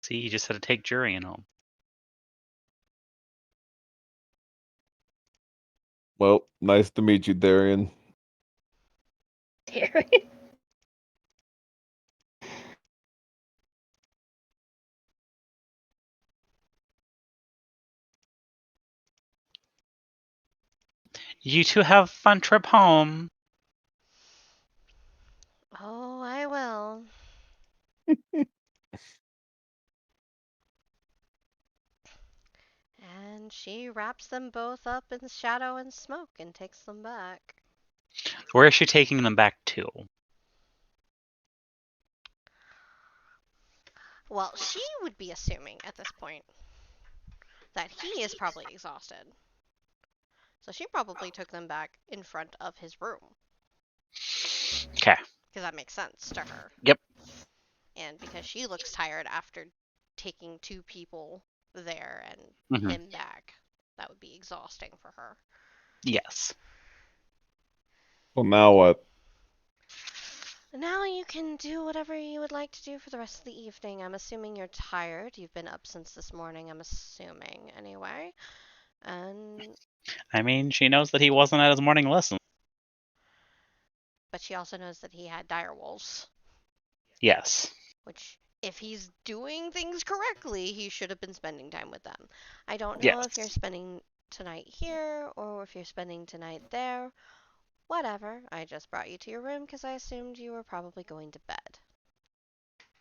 C: See, you just had to take Jurian home.
D: Well, nice to meet you, Darian.
C: You two have a fun trip home.
A: Oh, I will. And she wraps them both up in shadow and smoke and takes them back.
C: Where is she taking them back to?
A: Well, she would be assuming at this point that he is probably exhausted. So she probably took them back in front of his room.
C: Okay.
A: Because that makes sense to her.
C: Yep.
A: And because she looks tired after taking 2 people there and
C: Mhm.
A: him back. That would be exhausting for her.
C: Yes.
D: Well, now what?
A: Now you can do whatever you would like to do for the rest of the evening. I'm assuming you're tired. You've been up since this morning, I'm assuming, anyway. And
C: I mean, she knows that he wasn't at his morning lesson.
A: but she also knows that he had dire wolves,
C: Yes.
A: which if he's doing things correctly, he should have been spending time with them. I don't know if you're
C: Yes.
A: spending tonight here or if you're spending tonight there. Whatever. I just brought you to your room because I assumed you were probably going to bed.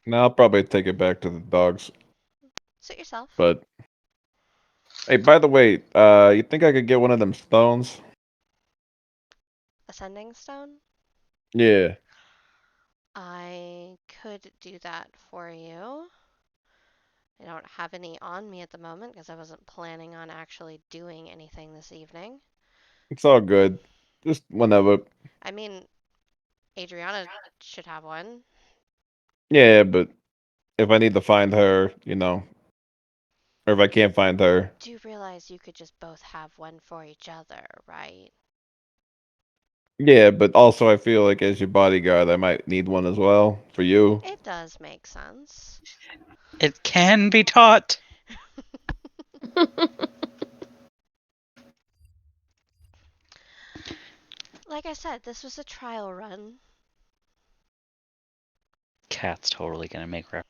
D: Now I'll probably take it back to the dogs.
A: Suit yourself.
D: But hey, by the way, you think I could get one of them stones?
A: Ascending stone?
D: Yeah.
A: I could do that for you. I don't have any on me at the moment because I wasn't planning on actually doing anything this evening.
D: It's all good. Just whenever.
A: I mean, Adriana should have one.
D: Yeah, but if I need to find her, you know, or if I can't find her,
A: Do realize you could just both have one for each other, right?
D: yeah, but also I feel like as your bodyguard, I might need one as well for you.
A: It does make sense.
C: It can be taught.
A: Like I said, this was a trial run.
C: Cat's totally gonna make reference.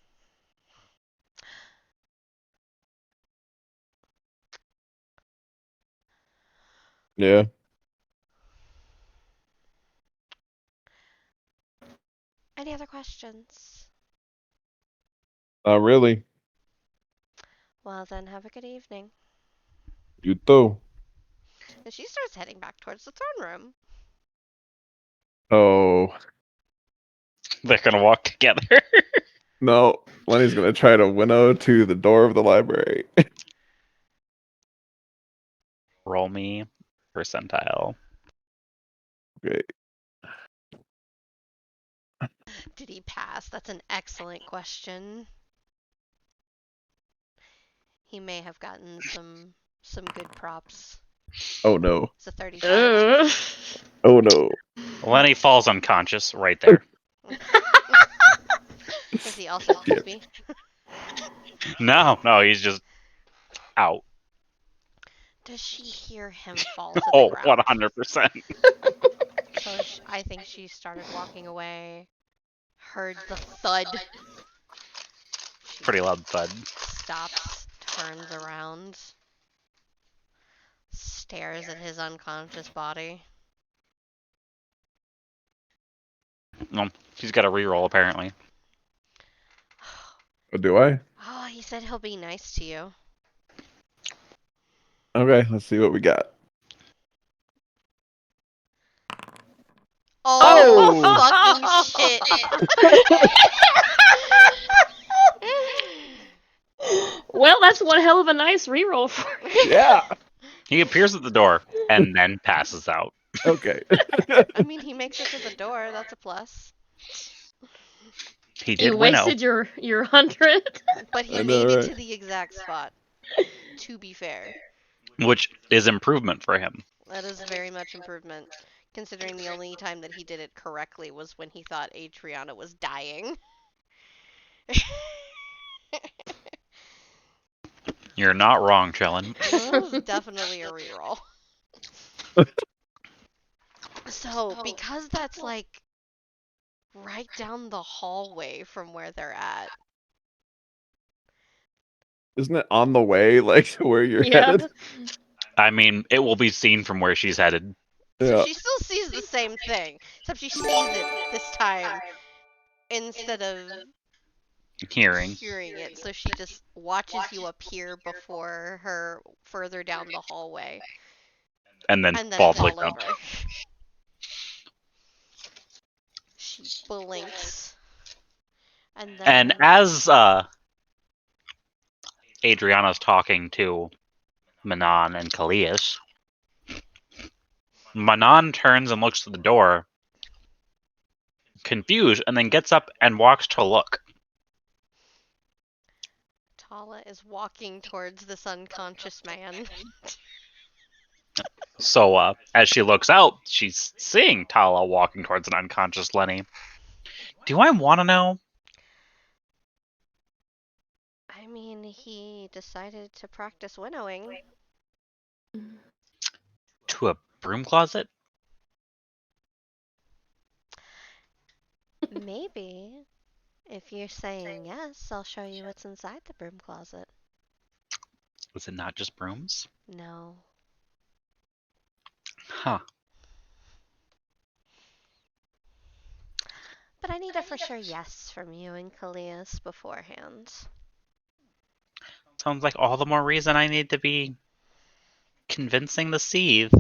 D: Yeah,
A: Any other questions?
D: not really.
A: Well, then have a good evening.
D: You too.
A: And she starts heading back towards the throne room.
D: Oh
C: They're gonna walk together.
D: no, Lenny's gonna try to winnow to the door of the library.
C: Roll me percentile.
D: Okay.
A: Did he pass? That's an excellent question. He may have gotten some good props.
D: Oh no.
A: It's a 35.
D: Oh no.
C: Lenny falls unconscious right there.
A: Is he also poopy?
C: No, he's just out.
A: Does she hear him fall to the
C: Oh,
A: ground?
C: 100%.
A: So I think she started walking away, heard the thud. She
C: Pretty loud thud.
A: stops, turns around, stares at his unconscious body.
C: No, she's got a reroll apparently.
D: Oh, do I?
A: Oh, he said he'll be nice to you.
D: Okay, let's see what we got.
A: Oh, fucking shit.
B: Well, that's one hell of a nice reroll for you.
D: Yeah.
C: He appears at the door and then passes out.
D: Okay.
A: I mean, he makes it to the door. That's a plus.
C: He
B: You
C: did winnow.
B: wasted your 100.
A: But he
D: I know,
A: made it
D: right?
A: to the exact spot. To be fair,
C: Which is improvement for him.
A: that is very much improvement, considering the only time that he did it correctly was when he thought Adriana was dying.
C: You're not wrong, Chillin.
A: That was definitely a reroll. So, because that's like right down the hallway from where they're at,
D: Isn't it on the way, like to where you're
B: Yeah.
D: headed?
C: I mean, it will be seen from where she's headed.
A: so
D: Yeah.
A: she still sees the same thing, except she sees it this time instead of
C: Hearing.
A: hearing it. So she just watches you appear before her further down the hallway
C: And then
A: and then
C: fall
A: fall
C: to the ground.
A: over. She blinks. And then
C: And as Adriana's talking to Manon and Kallias, Manon turns and looks to the door, confused, and then gets up and walks to look.
A: Tala is walking towards this unconscious man.
C: So as she looks out, she's seeing Tala walking towards an unconscious Lenny. Do I want to know?
A: I mean, he decided to practice winnowing.
C: To a broom closet?
A: Maybe. If you're saying yes, I'll show you what's inside the broom closet.
C: Was it not just brooms?
A: No.
C: Huh.
A: But I need a for sure yes from you and Kallias beforehand.
C: Sounds like all the more reason I need to be convincing the Seethe.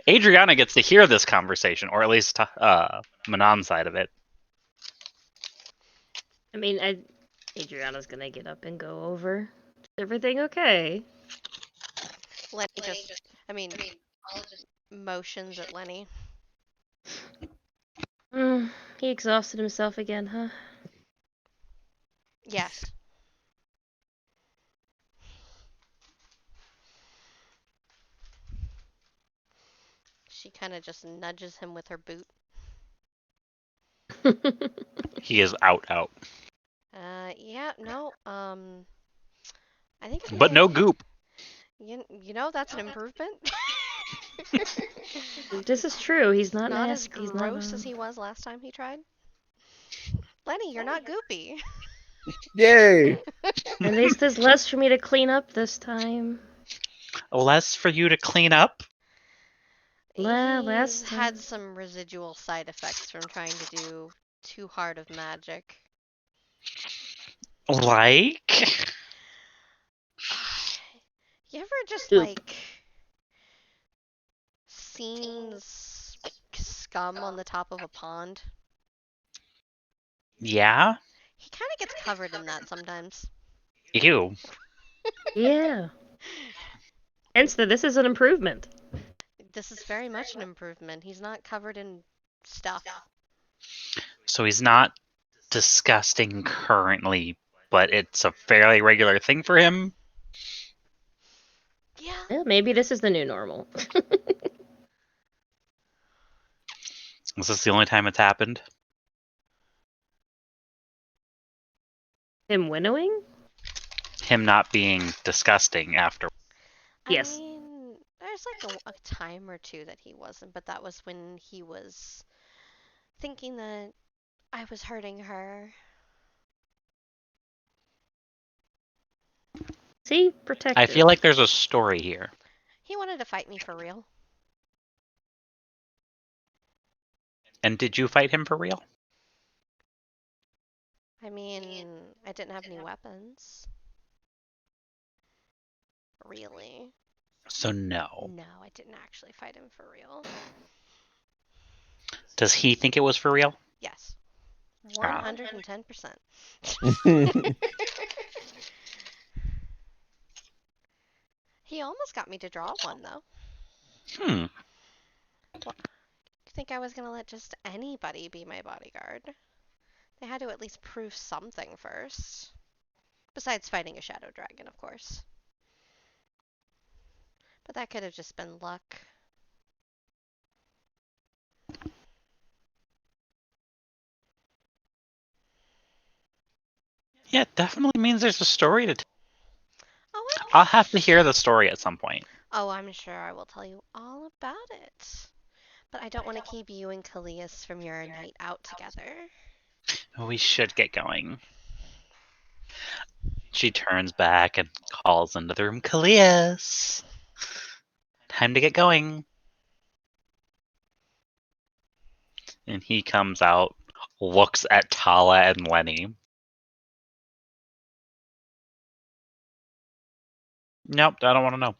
C: Adriana gets to hear this conversation, or at least Manon's side of it.
B: I mean, Adriana's gonna get up and go over. Is everything okay?
A: Lenny motions at Lenny.
B: He exhausted himself again, huh?
A: Yes. She kind of just nudges him with her boot.
C: He is out.
A: Yeah, no, I think
C: But no goop.
A: you know that's an improvement.
B: This is true. He's not
A: Not as
B: nasty. He's
A: gross
B: not,
A: as he was last time he tried. Lenny, you're not goopy.
D: Yay!
B: At least there's less for me to clean up this time.
C: Less for you to clean up?
B: Last
A: He's had
B: time.
A: some residual side effects from trying to do too hard of magic.
C: Like?
A: You ever just
B: Oop.
A: like seen scum on the top of a pond?
C: Yeah?
A: He kind of gets covered in that sometimes.
C: Ew.
B: Yeah. Hence, this is an improvement.
A: This is very much an improvement. He's not covered in stuff.
C: So he's not disgusting currently, but it's a fairly regular thing for him?
A: Yeah.
B: Yeah, maybe this is the new normal.
C: Is this the only time it's happened?
B: Him winnowing?
C: Him not being disgusting after.
B: Yes.
A: I mean, there's like a time or two that he wasn't, but that was when he was thinking that I was hurting her.
B: See? Protective.
C: I feel like there's a story here.
A: He wanted to fight me for real.
C: And did you fight him for real?
A: I mean, I didn't have any weapons. Really?
C: So no.
A: No, I didn't actually fight him for real.
C: Does he think it was for real?
A: Yes.
C: Ah.
A: 110%. He almost got me to draw one, though.
C: Hmm.
A: Well, you think I was going to let just anybody be my bodyguard? They had to at least prove something first. Besides fighting a shadow dragon, of course. But that could have just been luck.
C: Yeah, it definitely means there's a story to tell.
A: Oh,
C: I'll have to hear the story at some point.
A: Oh, I'm sure I will tell you all about it. But I don't want to keep you and Callias from your night out together.
C: We should get going. She turns back and calls into the room, Callias! Time to get going. And he comes out, looks at Tala and Lenny. Nope, I don't want to know.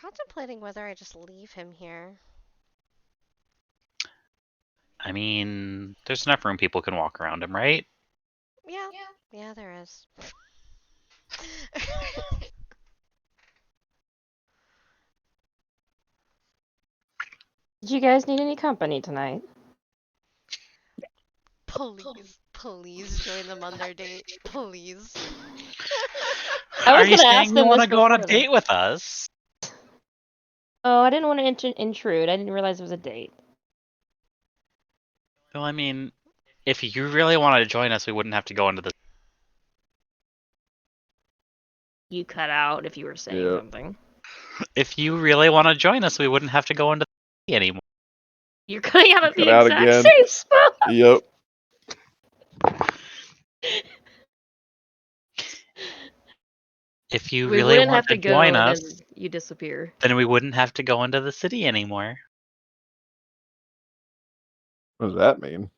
A: Contemplating whether I just leave him here.
C: I mean, there's enough room people can walk around him, right?
A: Yeah, there is.
B: Did you guys need any company tonight?
A: Please join them on their date. Please.
B: I was
C: Are you
B: gonna
C: saying
B: ask
C: you
B: them
C: want
B: this
C: to go on a
B: before,
C: date with us?
B: Oh, I didn't want to intrude. I didn't realize it was a date.
C: Well, I mean, if you really wanted to join us, we wouldn't have to go into the.
B: You cut out if you were saying
D: Yeah.
B: something.
C: If you really want to join us, we wouldn't have to go into the anymore.
B: You're cutting out at the
D: Cut out
B: exact
D: again.
B: same spot.
D: Yep.
C: If you
B: We
C: really
B: wouldn't
C: want
B: have to go,
C: join
B: and
C: us,
B: then you disappear.
C: then we wouldn't have to go into the city anymore.
D: What does that mean?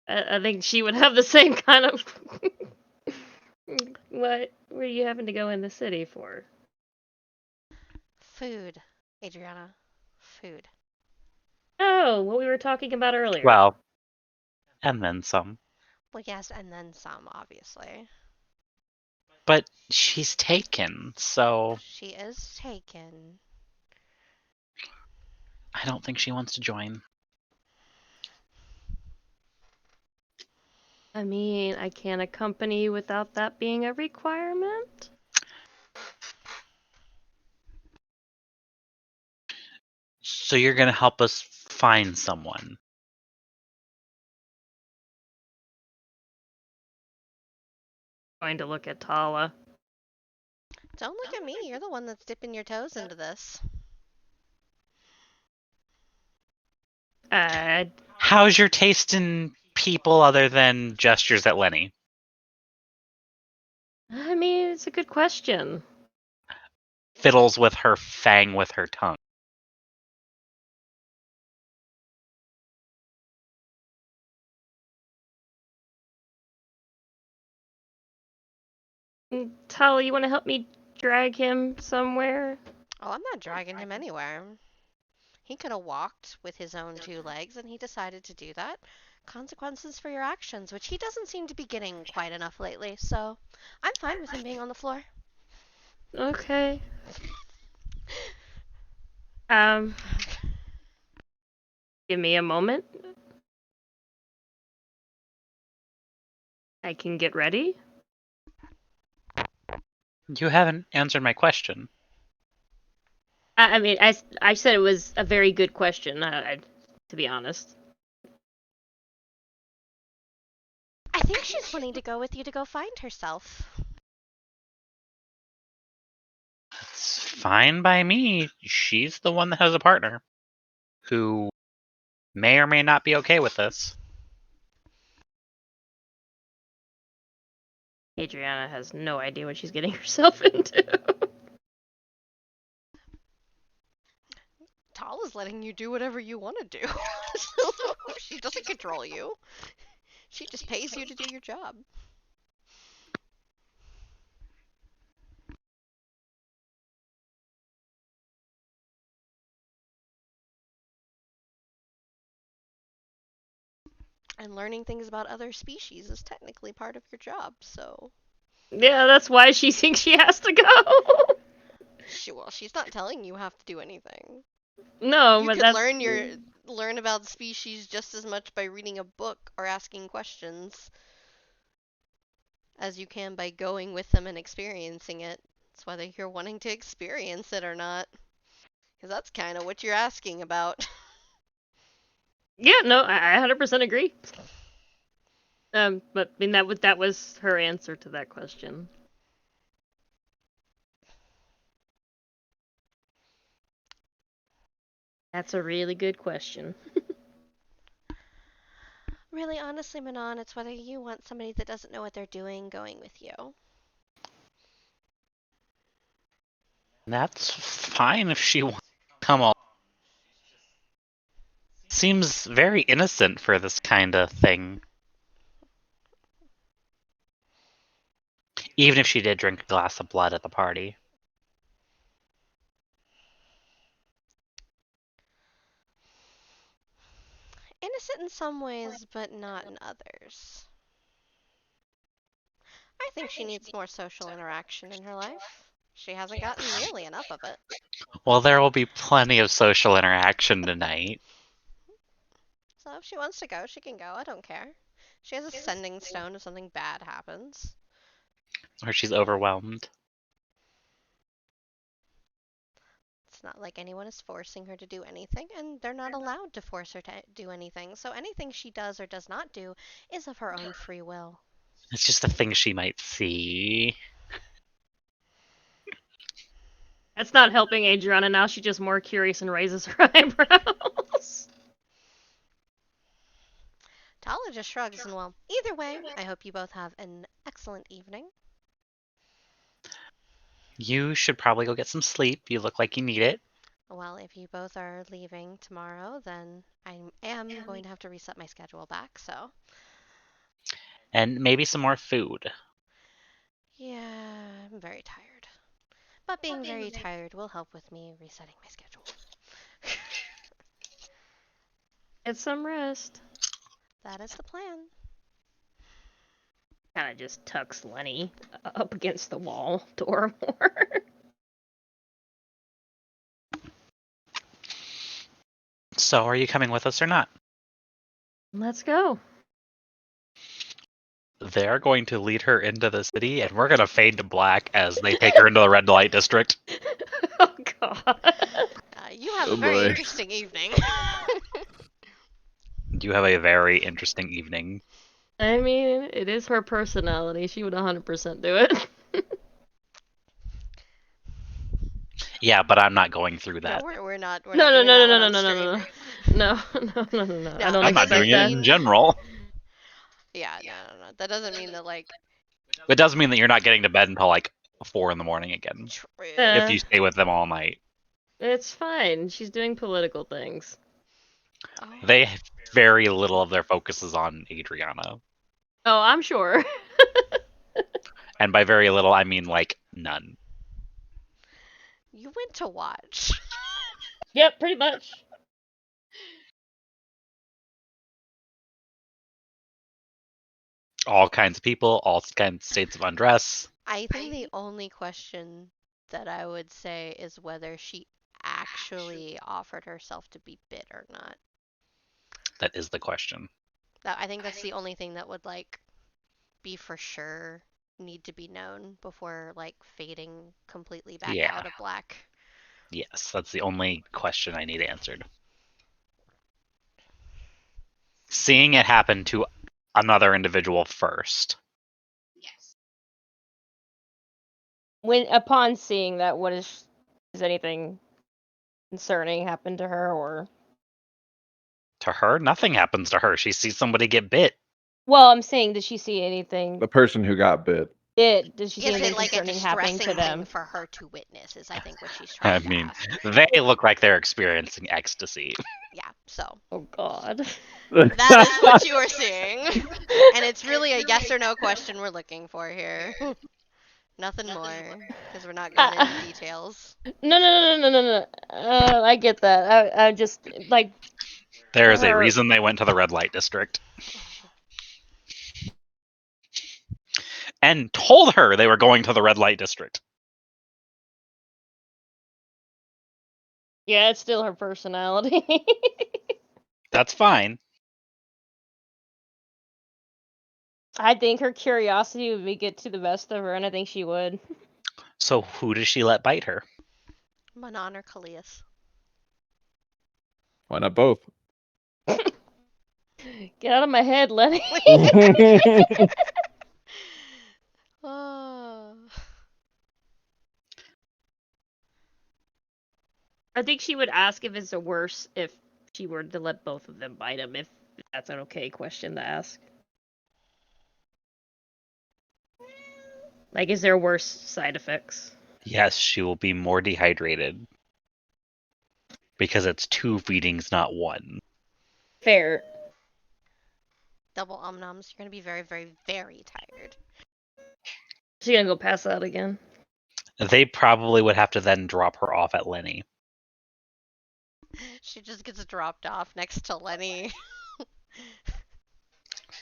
B: I think she would have the same kind of. What were you having to go in the city for?
A: Food, Adriana. Food.
B: Oh, what we were talking about earlier.
C: Well, and then some.
A: Well, yes, and then some, obviously.
C: But she's taken, so
A: She is taken.
C: I don't think she wants to join.
B: I mean, I can't accompany you without that being a requirement.
C: So you're gonna help us find someone.
B: Going to look at Tala.
A: Don't look at me. You're the one that's dipping your toes into this.
B: Uh,
C: How's your taste in people other than gestures at Lenny?
B: I mean, it's a good question.
C: Fiddles with her fang with her tongue.
B: Tala, you want to help me drag him somewhere?
A: Oh, I'm not dragging him anywhere. He could have walked with his own two legs, and he decided to do that. Consequences for your actions, which he doesn't seem to be getting quite enough lately, so I'm fine with him being on the floor.
B: Okay. Um, give me a moment. I can get ready.
C: You haven't answered my question.
B: I mean, I said it was a very good question, to be honest.
A: I think she's wanting to go with you to go find herself.
C: It's fine by me. She's the one that has a partner who may or may not be okay with this.
B: Adriana has no idea what she's getting herself into.
A: Tala's letting you do whatever you want to do. She doesn't control you. She just pays you to do your job. And learning things about other species is technically part of your job, so.
B: Yeah, that's why she thinks she has to go.
A: Well, she's not telling you have to do anything.
B: No,
A: You
B: but
A: could
B: that's
A: learn about species just as much by reading a book or asking questions as you can by going with them and experiencing it. It's whether you're wanting to experience it or not. Because that's kind of what you're asking about.
B: yeah. No, I 100% agree. But I mean that was her answer to that question. That's a really good question.
A: Really, honestly, Manon, it's whether you want somebody that doesn't know what they're doing going with you.
C: That's fine if she wants to come all. Seems very innocent for this kind of thing. Even if she did drink a glass of blood at the party.
A: Innocent in some ways, but not in others. I think she needs more social interaction in her life. She hasn't gotten nearly enough of it.
C: Well, there will be plenty of social interaction tonight.
A: So if she wants to go, she can go. I don't care. She has a sending stone if something bad happens.
C: Or she's overwhelmed.
A: It's not like anyone is forcing her to do anything, and they're not allowed to force her to do anything. So anything she does or does not do is of her own free will.
C: It's just a thing she might see.
B: That's not helping Adriana now. She's just more curious and raises her eyebrows.
A: Tala just shrugs and, well, either way, I hope you both have an excellent evening.
C: You should probably go get some sleep. You look like you need it.
A: Well, if you both are leaving tomorrow, then I am going to have to reset my schedule back, so.
C: And maybe some more food.
A: Yeah, I'm very tired. But being very tired will help with me resetting my schedule.
B: Get some rest.
A: That is the plan.
B: Kind of just tucks Lenny up against the wall door more.
C: So, are you coming with us or not?
B: Let's go.
C: They're going to lead her into the city, and we're going to fade to black as they take her into the red light district.
B: Oh god.
A: You have
D: Oh
A: a very
D: boy.
A: interesting evening.
C: You have a very interesting evening.
B: I mean, it is her personality. She would 100% do it.
C: Yeah, but I'm not going through
A: No,
C: that.
A: we're not. We're
B: No,
A: not
B: no,
A: doing
B: no,
A: that
B: no,
A: one
B: no,
A: on
B: no,
A: stream.
B: no, no, no, no, no. I
A: No,
B: don't
C: I'm not
B: expect
C: doing it
B: that.
C: in general.
A: Yeah, no. That doesn't mean that like.
C: It does mean that you're not getting to bed until like 4 in the morning again.
A: True.
C: If you stay with them all night.
B: It's fine. She's doing political things.
A: Oh.
C: They very little of their focus is on Adriana.
B: Oh, I'm sure.
C: And by very little, I mean like none.
A: You went to watch.
B: Yep, pretty much.
C: All kinds of people, all kinds of states of undress.
A: I think the only question that I would say is whether she actually offered herself to be bit or not.
C: That is the question.
A: I think that's the only thing that would like be for sure need to be known before like fading completely back
C: Yeah.
A: out of black.
C: Yes, that's the only question I need answered. Seeing it happen to another individual first.
B: When upon seeing that, what is anything concerning happened to her or?
C: To her, nothing happens to her. She sees somebody get bit.
B: Well, I'm saying, did she see anything?
D: The person who got bit.
B: Did she see
A: Is
B: anything
A: it like a
B: concerning happening
A: distressing
B: to them?
A: thing for her to witness? Is I think what she's
C: I
A: trying to
C: mean,
A: ask.
C: they look like they're experiencing ecstasy.
A: Yeah. So
B: Oh God.
A: that is what you are seeing, and it's really a yes or no question we're looking for here. Nothing more, because we're not going into details.
B: No. I get that. I just like.
C: There is a
B: her-
C: reason they went to the red light district. And told her they were going to the red light district.
B: Yeah, it's still her personality.
C: That's fine.
B: I think her curiosity would get to the best of her, and I think she would.
C: So who does she let bite her?
A: Manon or Kalias?
D: Why not both?
B: Get out of my head, Lenny.
A: Oh.
B: I think she would ask if it's a worse if she were to let both of them bite him, if that's an okay question to ask. Like, is there worse side effects?
C: Yes, she will be more dehydrated. Because it's 2 feedings, not 1.
B: Fair.
A: Double omnoms, you're gonna be very, very, very tired.
B: She gonna go pass out again.
C: They probably would have to then drop her off at Lenny.
A: She just gets dropped off next to Lenny.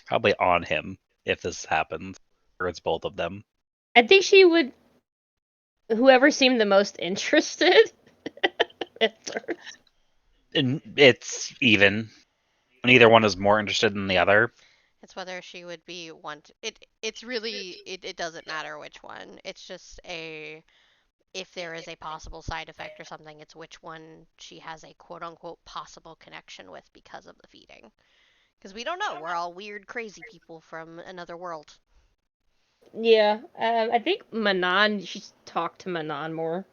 C: Probably on him if this happens. Or it's both of them.
B: I think she would. Whoever seemed the most interested at first.
C: And it's even. Neither one is more interested than the other.
A: It's whether she would be one. It's really it doesn't matter which one. It's just a if there is a possible side effect or something. It's which one she has a quote unquote possible connection with because of the feeding. Because we don't know. We're all weird, crazy people from another world.
B: Yeah, I think Manon. She should talk to Manon more.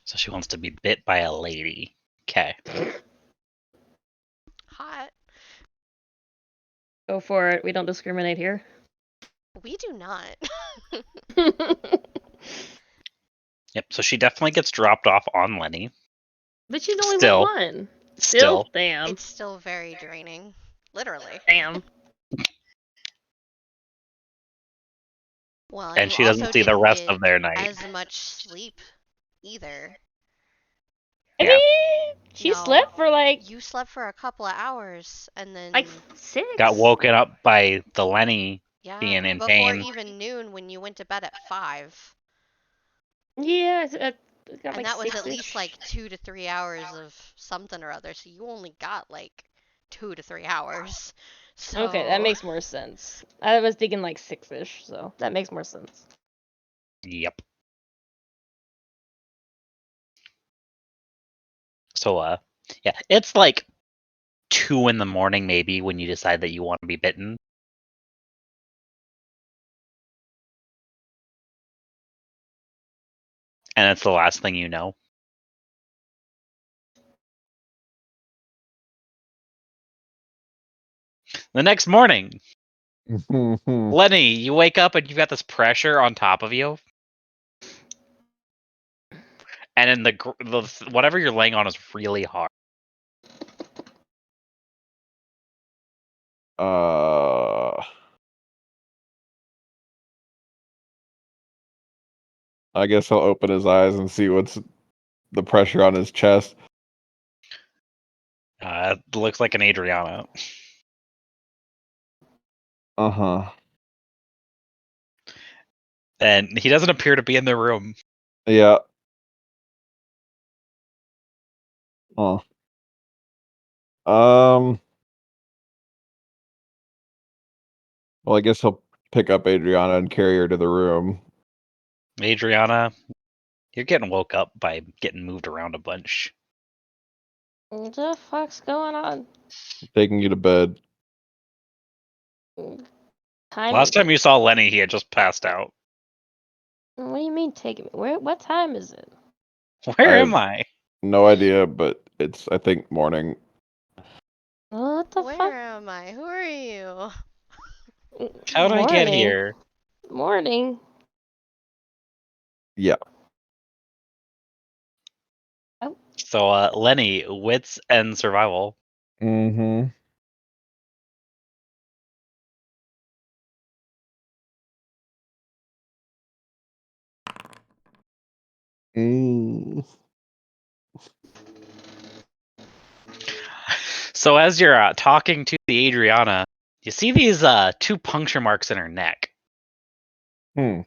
C: So she wants to be bit by a lady. Okay.
A: Hot.
B: Go for it. We don't discriminate here.
A: We do not.
C: Yep, so she definitely gets dropped off on Lenny.
B: But she's only
C: Still.
B: one.
C: Still.
B: Damn.
A: It's still very draining. Literally.
B: Damn.
A: Well,
C: And
A: you
C: she doesn't
A: also
C: see the
A: didn't
C: rest
A: get
C: of their night.
A: as much sleep either.
B: I
C: Yeah.
B: mean, she
A: No.
B: slept for like
A: You slept for a couple of hours and then
B: like 6.
C: Got woken up by the Lenny
A: Yeah,
C: being in
A: before
C: pain.
A: even noon when you went to bed at 5.
B: Yeah, I got
A: And
B: like
A: that was at least
B: 6-ish.
A: like 2 to 3 hours of something or other, so you only got like 2 to 3 hours.
B: Okay, that
A: So,
B: makes more sense. I was thinking like 6-ish, so that makes more sense.
C: Yep. So, yeah, it's like 2 in the morning maybe when you decide that you want to be bitten. And it's the last thing you know. The next morning, Lenny, you wake up and you've got this pressure on top of you. And then the whatever you're laying on is really hard.
D: I guess I'll open his eyes and see what's the pressure on his chest.
C: It looks like an Adriana.
D: Uh-huh.
C: And he doesn't appear to be in the room.
D: Yeah. Huh. Well, I guess he'll pick up Adriana and carry her to the room.
C: Adriana, you're getting woke up by getting moved around a bunch.
B: What the fuck's going on?
D: Taking you to bed.
C: Last time you saw Lenny, he had just passed out.
B: What do you mean taking me? What time is it?
C: Where
D: I
C: am I?
D: No idea, but it's, I think, morning.
B: What the
A: where
B: fuck?
A: am I? Who are you?
C: How did I get
B: Morning.
C: here?
B: Morning.
D: Yeah.
C: So, Lenny, wits and survival.
D: Mm-hmm. Mm.
C: So, as you're talking to the Adriana, you see these 2 puncture marks in her neck.
D: Hmm.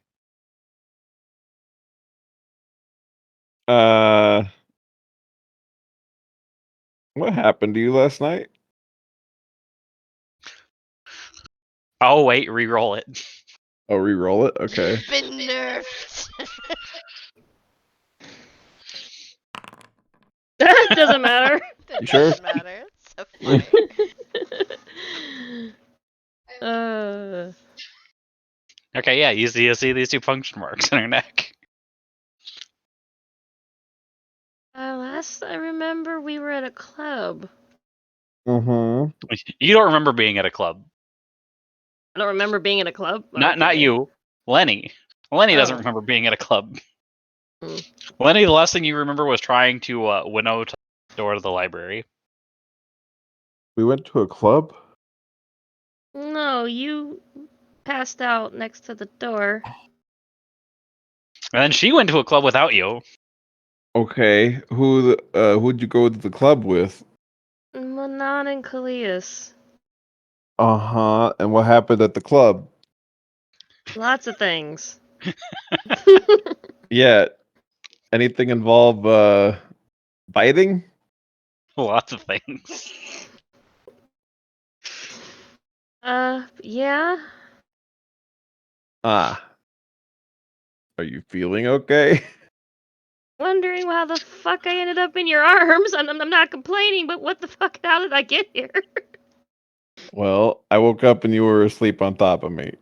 D: Uh, what happened to you last night?
C: Oh, wait, re-roll it.
D: Oh, re-roll it? Okay.
A: You've been nerfed.
B: That doesn't matter.
A: That
D: You sure?
A: doesn't matter. It's so funny.
C: Okay, yeah, you see these 2 puncture marks in her neck.
B: Last I remember, we were at a club.
D: Mm-hmm.
C: You don't remember being at a club.
B: I don't remember being at a club.
C: Not
B: Okay.
C: you, Lenny. Lenny doesn't
B: Oh.
C: remember being at a club.
B: Hmm.
C: Lenny, the last thing you remember was trying to winnow to the door to the library.
D: We went to a club?
B: No, you passed out next to the door.
C: And then she went to a club without you.
D: Okay. Who'd you go to the club with?
B: Manon and Kalias.
D: Uh-huh. And what happened at the club?
B: Lots of things.
D: Yeah. Anything involve biting?
C: Lots of things.
B: Yeah.
D: Ah. Are you feeling okay?
B: Wondering how the fuck I ended up in your arms. I'm not complaining, but what the fuck? How did I get here?
D: Well, I woke up and you were asleep on top of me.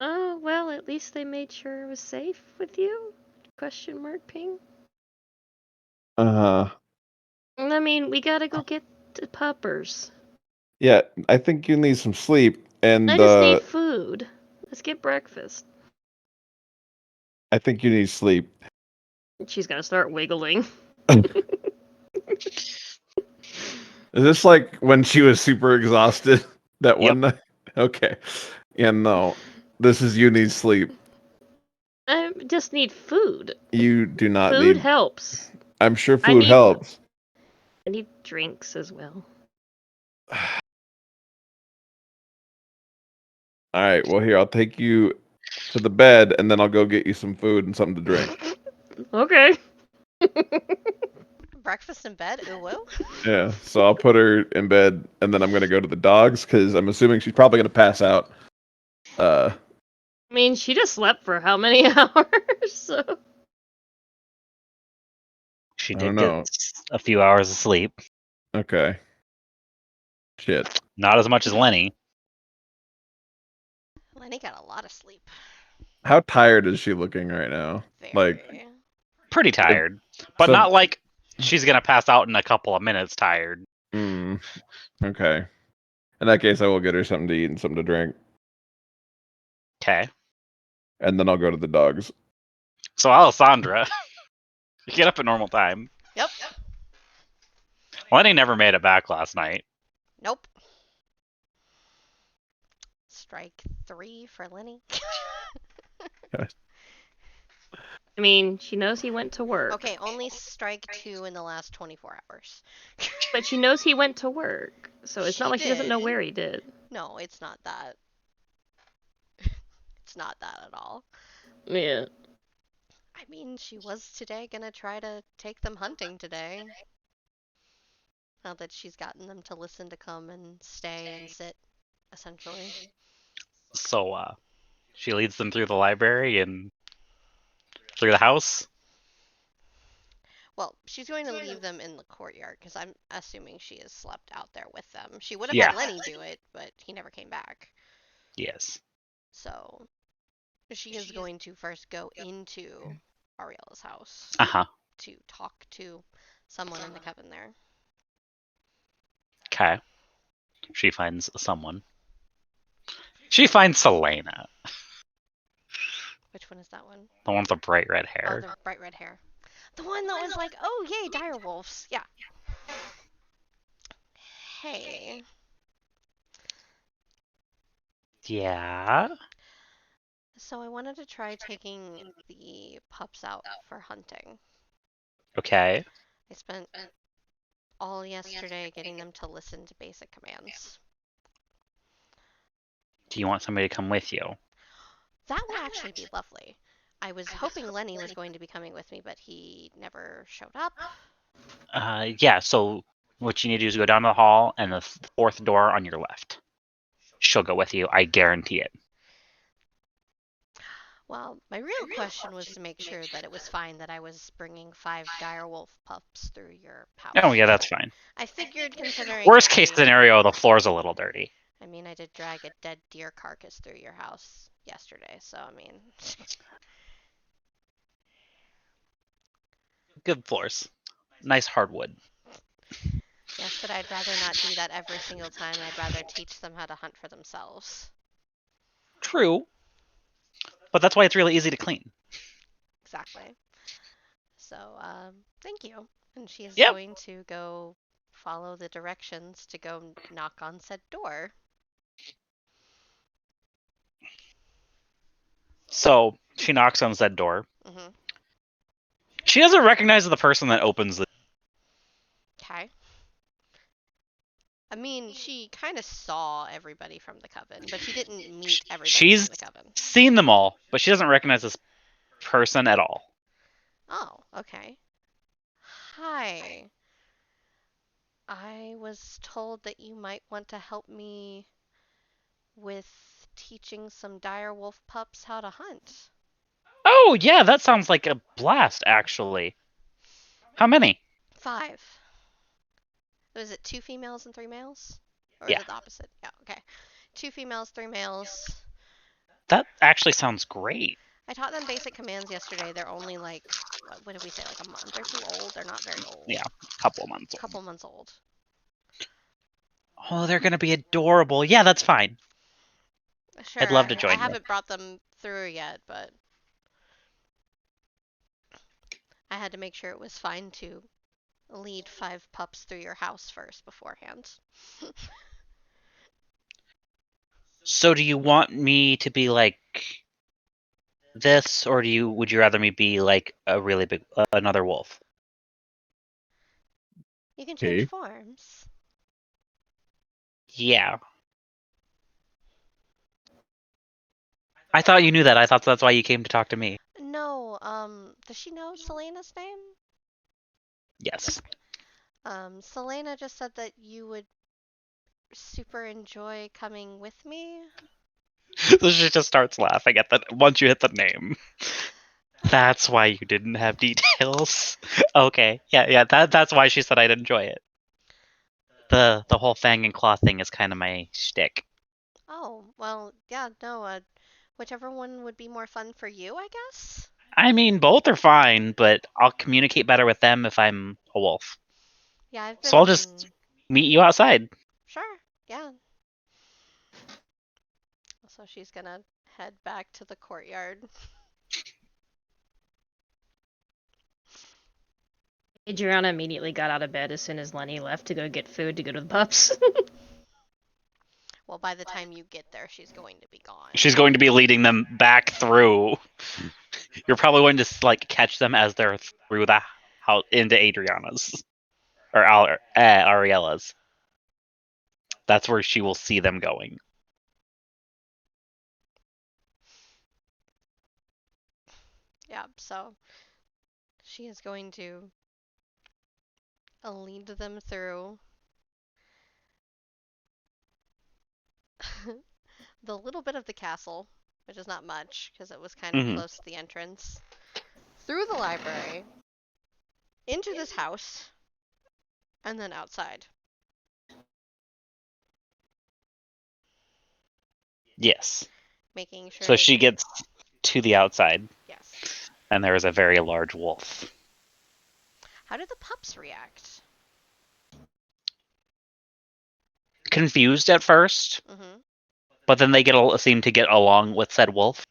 B: Oh, well, at least they made sure I was safe with you? Question mark, ping.
D: Uh-huh.
B: I mean, we gotta go get the puppers.
D: Yeah, I think you need some sleep, and
B: I just need food. Let's get breakfast.
D: I think you need sleep.
B: She's gonna start wiggling.
D: Is this like when she was super exhausted that
C: Yep.
D: one night? Okay. Yeah, no. This is you need sleep.
B: I just need food.
D: You do not
B: Food
D: need.
B: helps.
D: I'm sure
B: I
D: food
B: need-
D: helps.
B: I need drinks as well.
D: All right. Well, here I'll take you to the bed, and then I'll go get you some food and something to drink.
B: Okay.
A: Breakfast in bed? Ooh, woo.
D: Yeah. So I'll put her in bed, and then I'm gonna go to the dogs because I'm assuming she's probably gonna pass out.
B: I mean, she just slept for how many hours? So.
C: She
D: I
C: did
D: don't
C: get
D: know.
C: a few hours of sleep.
D: Okay. Shit.
C: Not as much as Lenny.
A: Lenny got a lot of sleep.
D: How tired is she looking right now?
A: Very.
D: Like,
C: Pretty tired. But
D: so-
C: not like she's going to pass out in a couple of minutes tired.
D: Okay. In that case, I will get her something to eat and something to drink,
C: Okay.
D: and then I'll go to the dogs.
C: So, Alessandra, you get up at normal time.
A: Yep.
C: Lenny never made it back last night.
A: Nope. Strike 3 for Lenny.
B: I mean, she knows he went to work.
A: Okay, only strike 2 in the last 24 hours.
B: But she knows he went to work. So it's
A: She
B: not like she doesn't know
A: did.
B: where he did.
A: No, it's not that. It's not that at all.
B: Yeah.
A: I mean, she was today gonna try to take them hunting today. Now that she's gotten them to listen to come and stay and sit, essentially.
C: So, she leads them through the library and through the house.
A: Well, she's going to leave them in the courtyard because I'm assuming she has slept out there with them. She would have
C: Yeah.
A: had Lenny do it, but he never came back.
C: Yes.
A: So she is going to first go into Ariella's house
C: Uh-huh.
A: to talk to someone in the coven there.
C: Okay. She finds someone. She finds Selena,
A: Which one is that one?
C: the one with the bright red
A: Oh,
C: hair.
A: the bright red hair. The one that was like, oh, yay, dire wolves. Yeah. Hey.
C: Yeah.
A: So I wanted to try taking the pups out for hunting.
C: Okay.
A: I spent all yesterday getting them to listen to basic commands.
C: Do you want somebody to come with you?
A: That would actually be lovely. I was hoping Lenny was going to be coming with me, but he never showed up.
C: Yeah, so what you need to do is go down the hall and the fourth door on your left. She'll go with you. I guarantee it.
A: Well, my real question was to make sure that it was fine that I was bringing 5 direwolf pups through your house.
C: Oh, yeah, that's fine.
A: I figured considering...
C: Worst case scenario, the floor's a little dirty.
A: I mean, I did drag a dead deer carcass through your house yesterday, so I mean...
C: Good floors. Nice hardwood.
A: Yes, but I'd rather not do that every single time. I'd rather teach them how to hunt for themselves.
C: True. But that's why it's really easy to clean.
A: Exactly. So, thank you. And she is
C: Yep.
A: going to go follow the directions to go knock on said door.
C: So she knocks on said door.
A: Mm-hmm.
C: She doesn't recognize the person that opens the.
A: Okay. I mean, she kind of saw everybody from the coven, but she didn't meet everybody
C: She's
A: from the coven.
C: seen them all, but she doesn't recognize this person at all.
A: Oh, okay. Hi. I was told that you might want to help me with teaching some direwolf pups how to hunt.
C: Oh, yeah, that sounds like a blast, actually. How many?
A: 5. Was it 2 females and 3 males? Or
C: Yeah.
A: is it the opposite? Yeah, okay. 2 females, 3 males.
C: That actually sounds great.
A: I taught them basic commands yesterday. They're only like, what did we say, like a month or 2 old? They're not very old.
C: Yeah, a couple of months.
A: A couple months old.
C: Oh, they're gonna be adorable. Yeah, that's fine.
A: Sure,
C: I'd love to join
A: I
C: you.
A: haven't brought them through yet, but I had to make sure it was fine to lead 5 pups through your house first beforehand.
C: So, do you want me to be like this, or would you rather me be like a really big another wolf?
A: You can change
D: Okay.
A: forms.
C: Yeah. I thought you knew that. I thought that's why you came to talk to me.
A: No, does she know Selena's name?
C: Yes.
A: Selena just said that you would super enjoy coming with me.
C: So she just starts laughing at that once you hit the name. That's why you didn't have details. Okay. Yeah, that's why she said I'd enjoy it. The whole fang and claw thing is kind of my shtick.
A: Oh, well, yeah, no, whichever one would be more fun for you, I guess?
C: I mean, both are fine, but I'll communicate better with them if I'm a wolf.
A: Yeah, I've
C: So I'll
A: been...
C: just meet you outside.
A: Sure, yeah. So she's gonna head back to the courtyard.
B: Adriana immediately got out of bed as soon as Lenny left to go get food to go to the pups.
A: Well, by the time you get there, she's going to be gone.
C: She's going to be leading them back through. You're probably going to like catch them as they're through the house into Adriana's or Ariella's. That's where she will see them going.
A: Yeah, so she is going to lead them through the little bit of the castle, which is not much because it was kind of
C: Mhm.
A: close to the entrance, through the library, into this house, and then outside.
C: Yes.
A: Making sure
C: So
A: that
C: she gets to the outside,
A: yes.
C: and there is a very large wolf.
A: How did the pups react?
C: Confused at first,
A: Mm-hmm.
C: but then they seem to get along with said wolf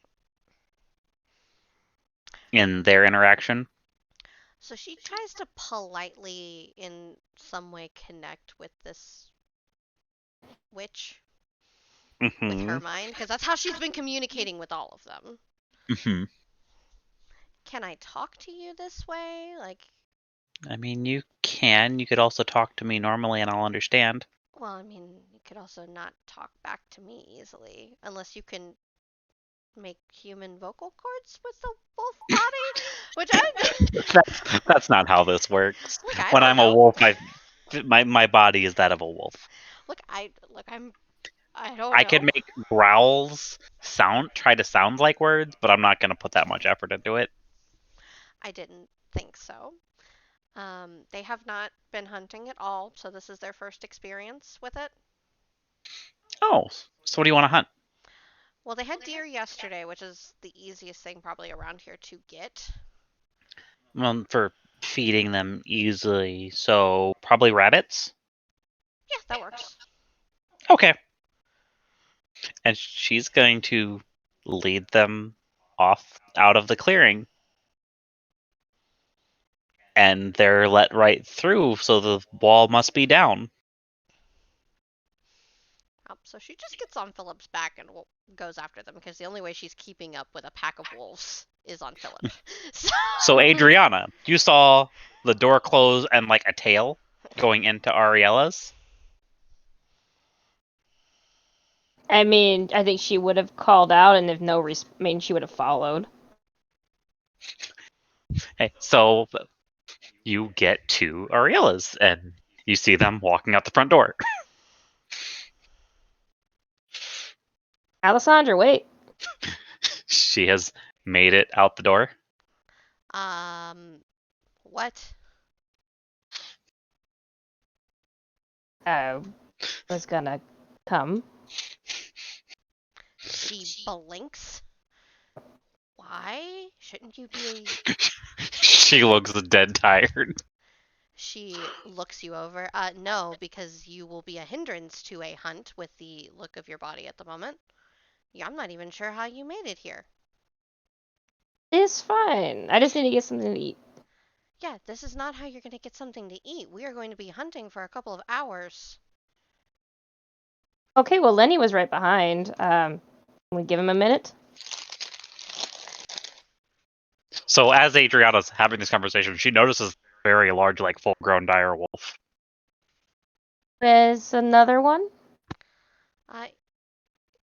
C: in their interaction.
A: So she tries to politely, in some way, connect with this witch with her mind, because that's how she's been communicating with all of them.
C: Mm-hmm.
A: Can I talk to you this way? Like,
C: I mean, you can. You could also talk to me normally, and I'll understand.
A: well, I mean, you could also not talk back to me easily, unless you can make human vocal cords with the wolf body, which I
C: That's not how this works.
A: look. I
C: When
A: don't
C: I'm a
A: know.
C: wolf, my body is that of a wolf.
A: Look, I don't
C: I
A: know.
C: could make growls try to sound like words, but I'm not going to put that much effort into it.
A: I didn't think so. They have not been hunting at all, so this is their first experience with it.
C: Oh, so what do you want to hunt?
A: Well, they had deer yesterday, which is the easiest thing probably around here to get.
C: Well, for feeding them easily, so probably rabbits.
A: Yeah, that works.
C: Okay. And she's going to lead them off out of the clearing. And they're let right through, so the wall must be down.
A: So she just gets on Philip's back and goes after them because the only way she's keeping up with a pack of wolves is on Philip.
C: So Adriana, you saw the door close and like a tail going into Ariella's.
B: I mean, I think she would have called out, and if no, I mean, she would have followed.
C: Hey, so you get to Ariella's and you see them walking out the front door.
B: Alessandra, wait.
C: She has made it out the door.
A: What?
B: Was gonna come.
A: She blinks. Why? Shouldn't you be...
C: She looks dead tired.
A: She looks you over. No, because you will be a hindrance to a hunt with the look of your body at the moment. Yeah, I'm not even sure how you made it here.
B: It's fine. I just need to get something to eat.
A: Yeah, this is not how you're going to get something to eat. We are going to be hunting for a couple of hours.
B: Okay, well, Lenny was right behind. Can we give him a minute?
C: So as Adriana's having this conversation, she notices a very large, like full-grown dire wolf.
B: There's another one?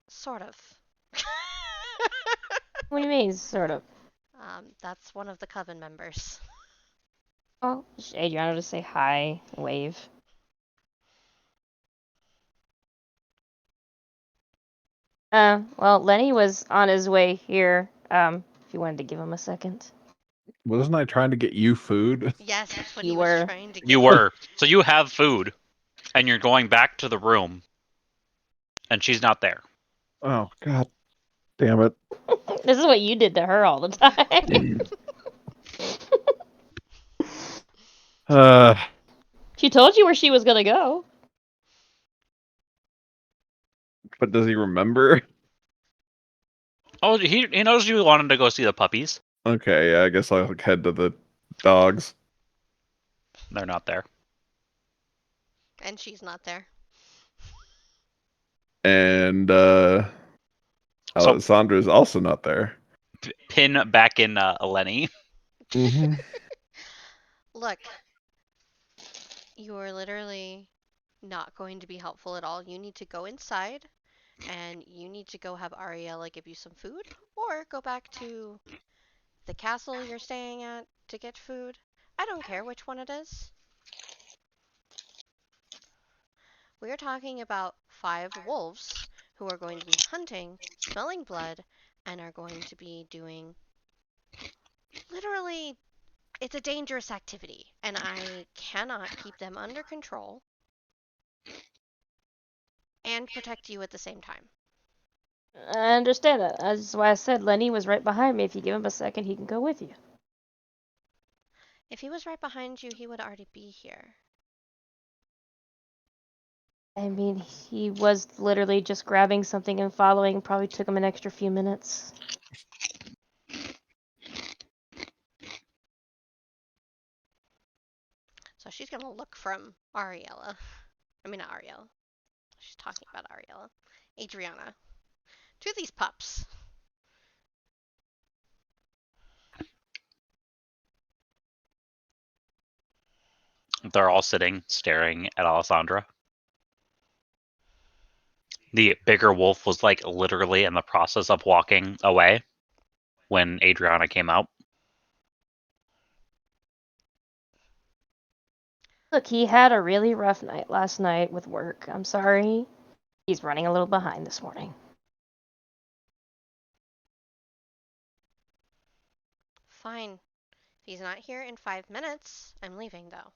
A: Sort of.
B: What do you mean, sort of?
A: That's one of the coven members.
B: Oh, Adriana just say hi, wave. Well, Lenny was on his way here. If you wanted to give him a second.
D: Wasn't I trying to get you food?
A: Yes, that's what
B: You
A: he was
B: were.
A: trying to get.
C: You were. So you have food, and you're going back to the room, and she's not there.
D: Oh, god damn it.
B: This is what you did to her all the time.
D: Uh,
B: She told you where she was gonna go.
D: but does he remember?
C: Oh, he knows you wanted to go see the puppies.
D: Okay, yeah, I guess I'll head to the dogs.
C: They're not there.
A: And she's not there.
D: And
C: So-
D: Alessandra's also not there.
C: Pin back in Lenny.
D: Mm-hmm.
A: Look, you are literally not going to be helpful at all. You need to go inside and you need to go have Ariella give you some food or go back to the castle you're staying at to get food. I don't care which one it is. We're talking about 5 wolves who are going to be hunting, smelling blood, and are going to be doing literally, it's a dangerous activity, and I cannot keep them under control and protect you at the same time.
B: I understand that. That's why I said Lenny was right behind me. If you give him a second, he can go with you.
A: If he was right behind you, he would already be here.
B: I mean, he was literally just grabbing something and following. Probably took him an extra few minutes.
A: So she's gonna look from Ariella. I mean, not Ariella. She's talking about Ariella. Adriana. To these pups.
C: They're all sitting, staring at Alessandra. The bigger wolf was like literally in the process of walking away when Adriana came out.
B: Look, he had a really rough night last night with work. I'm sorry. He's running a little behind this morning.
A: Fine. If he's not here in 5 minutes, I'm leaving though.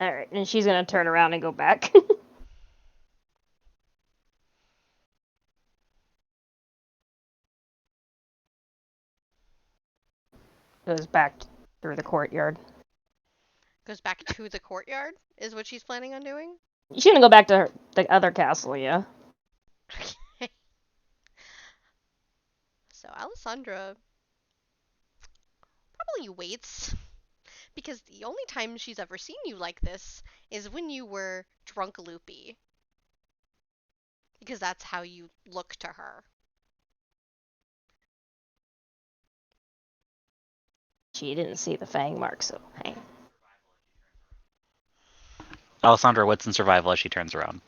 B: Alright, and she's gonna turn around and go back. Goes back through the courtyard.
A: Goes back to the courtyard, is what she's planning on doing?
B: She's gonna go back to the other castle, yeah.
A: Okay. So Alessandra probably waits. Because the only time she's ever seen you like this is when you were drunk loopy. Because that's how you look to her.
B: She didn't see the fang mark, so hey.
C: Alessandra wits in survival as she turns around.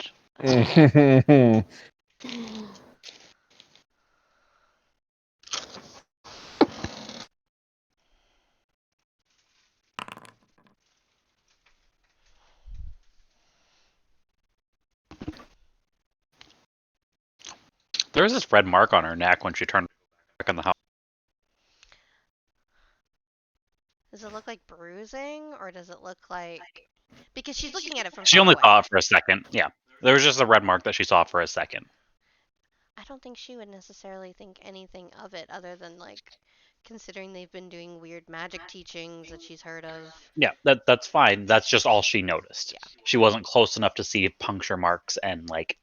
C: There was this red mark on her neck when she turned back in the house.
A: Does it look like bruising or does it look like... Because she's looking at it from
C: She
A: far
C: only
A: away.
C: saw it for a second. Yeah. There was just a red mark that she saw for a second.
A: I don't think she would necessarily think anything of it other than like considering they've been doing weird magic teachings that she's heard of.
C: Yeah, that's fine. That's just all she noticed.
A: Yeah.
C: She wasn't close enough to see puncture marks and like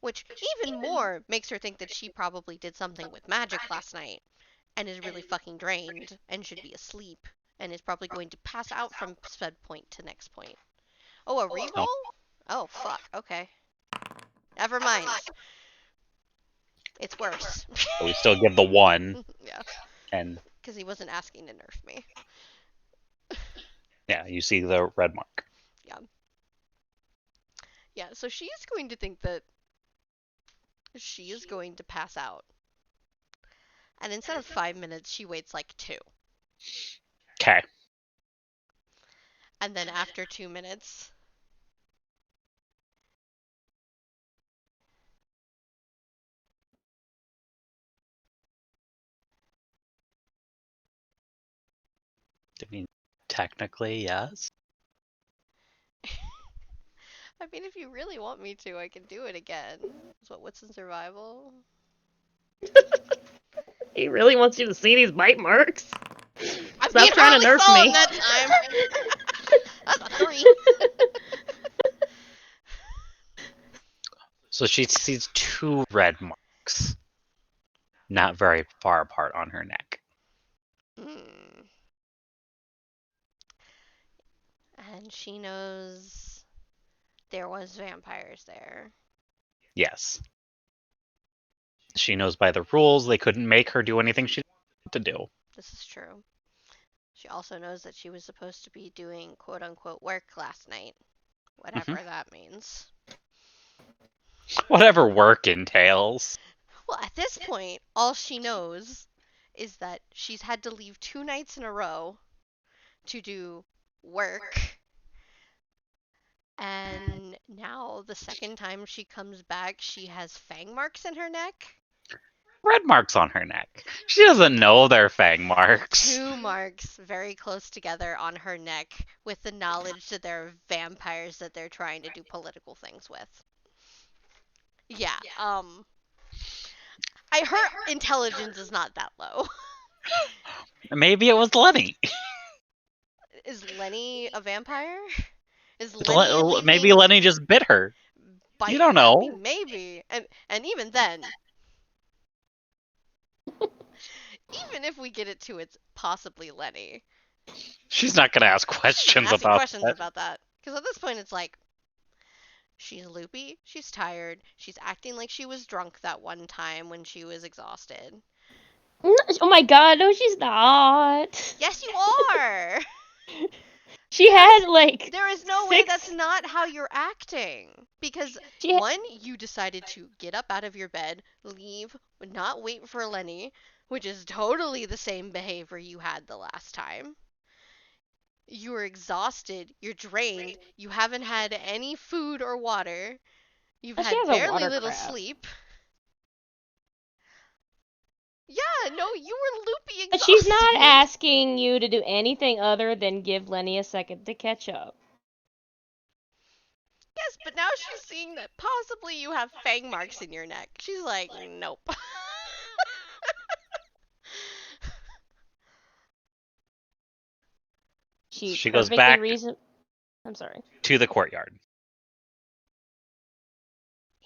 A: Which even more makes her think that she probably did something with magic last night and is really fucking drained and should be asleep and is probably going to pass out from said point to next point. Oh, a reroll? Oh, fuck. Okay. Never mind. It's worse.
C: we still give the 1
A: Yeah,
C: and
A: because he wasn't asking to nerf me.
C: yeah, you see the red mark.
A: Yeah, so she's going to think that she is going to pass out. And instead of 5 minutes, she waits like 2.
C: Okay.
A: And then after 2 minutes,
C: I mean, technically, yes.
A: I mean, if you really want me to, I can do it again. That's what's in survival.
B: He really wants you to see these bite marks.
A: I'm
B: Stop
A: being
B: trying to
A: Harley
B: nerf
A: Sullivan
B: me.
A: that time. That's a 3.
C: So she sees 2 red marks, not very far apart on her neck.
A: Hmm. And she knows there was vampires there.
C: Yes. She knows by the rules they couldn't make her do anything she wanted to do.
A: This is true. She also knows that she was supposed to be doing quote unquote work last night. Whatever that means.
C: Whatever work entails.
A: Well, at this point, all she knows is that she's had to leave 2 nights in a row to do work. And now, the second time she comes back, she has fang marks in her neck.
C: Red marks on her neck. She doesn't know they're fang marks.
A: 2 marks very close together on her neck with the knowledge that they're vampires that they're trying to do political things with. Yeah, her intelligence is not that low.
C: Maybe it was Lenny.
A: Is Lenny a vampire? Is Lenny leaving
C: Maybe Lenny just bit her.
A: bite?
C: You don't
A: I
C: know.
A: mean, maybe. And even then, even if we get it to it's possibly Lenny,
C: She's not gonna ask
A: she's not
C: questions
A: asking
C: about
A: questions
C: that.
A: about that. Because at this point, it's like, she's loopy, she's tired, she's acting like she was drunk that one time when she was exhausted.
B: Oh my god, no, she's not.
A: Yes, you are!
B: She had like.
A: There is no way
B: 6
A: that's not how you're acting. Because,
B: She ha-
A: one, you decided to get up out of your bed, leave, not wait for Lenny, which is totally the same behavior you had the last time. You're exhausted, you're drained, you haven't had any food or water, you've
B: She
A: had
B: has a
A: barely little
B: watercraft.
A: sleep. Yeah, no, you were loopy exhausted.
B: But she's not asking you to do anything other than give Lenny a second to catch up.
A: Yes, but now she's seeing that possibly you have fang marks in your neck. She's like, nope.
B: She
C: goes
B: perfectly
C: back
B: I'm sorry.
C: to the courtyard.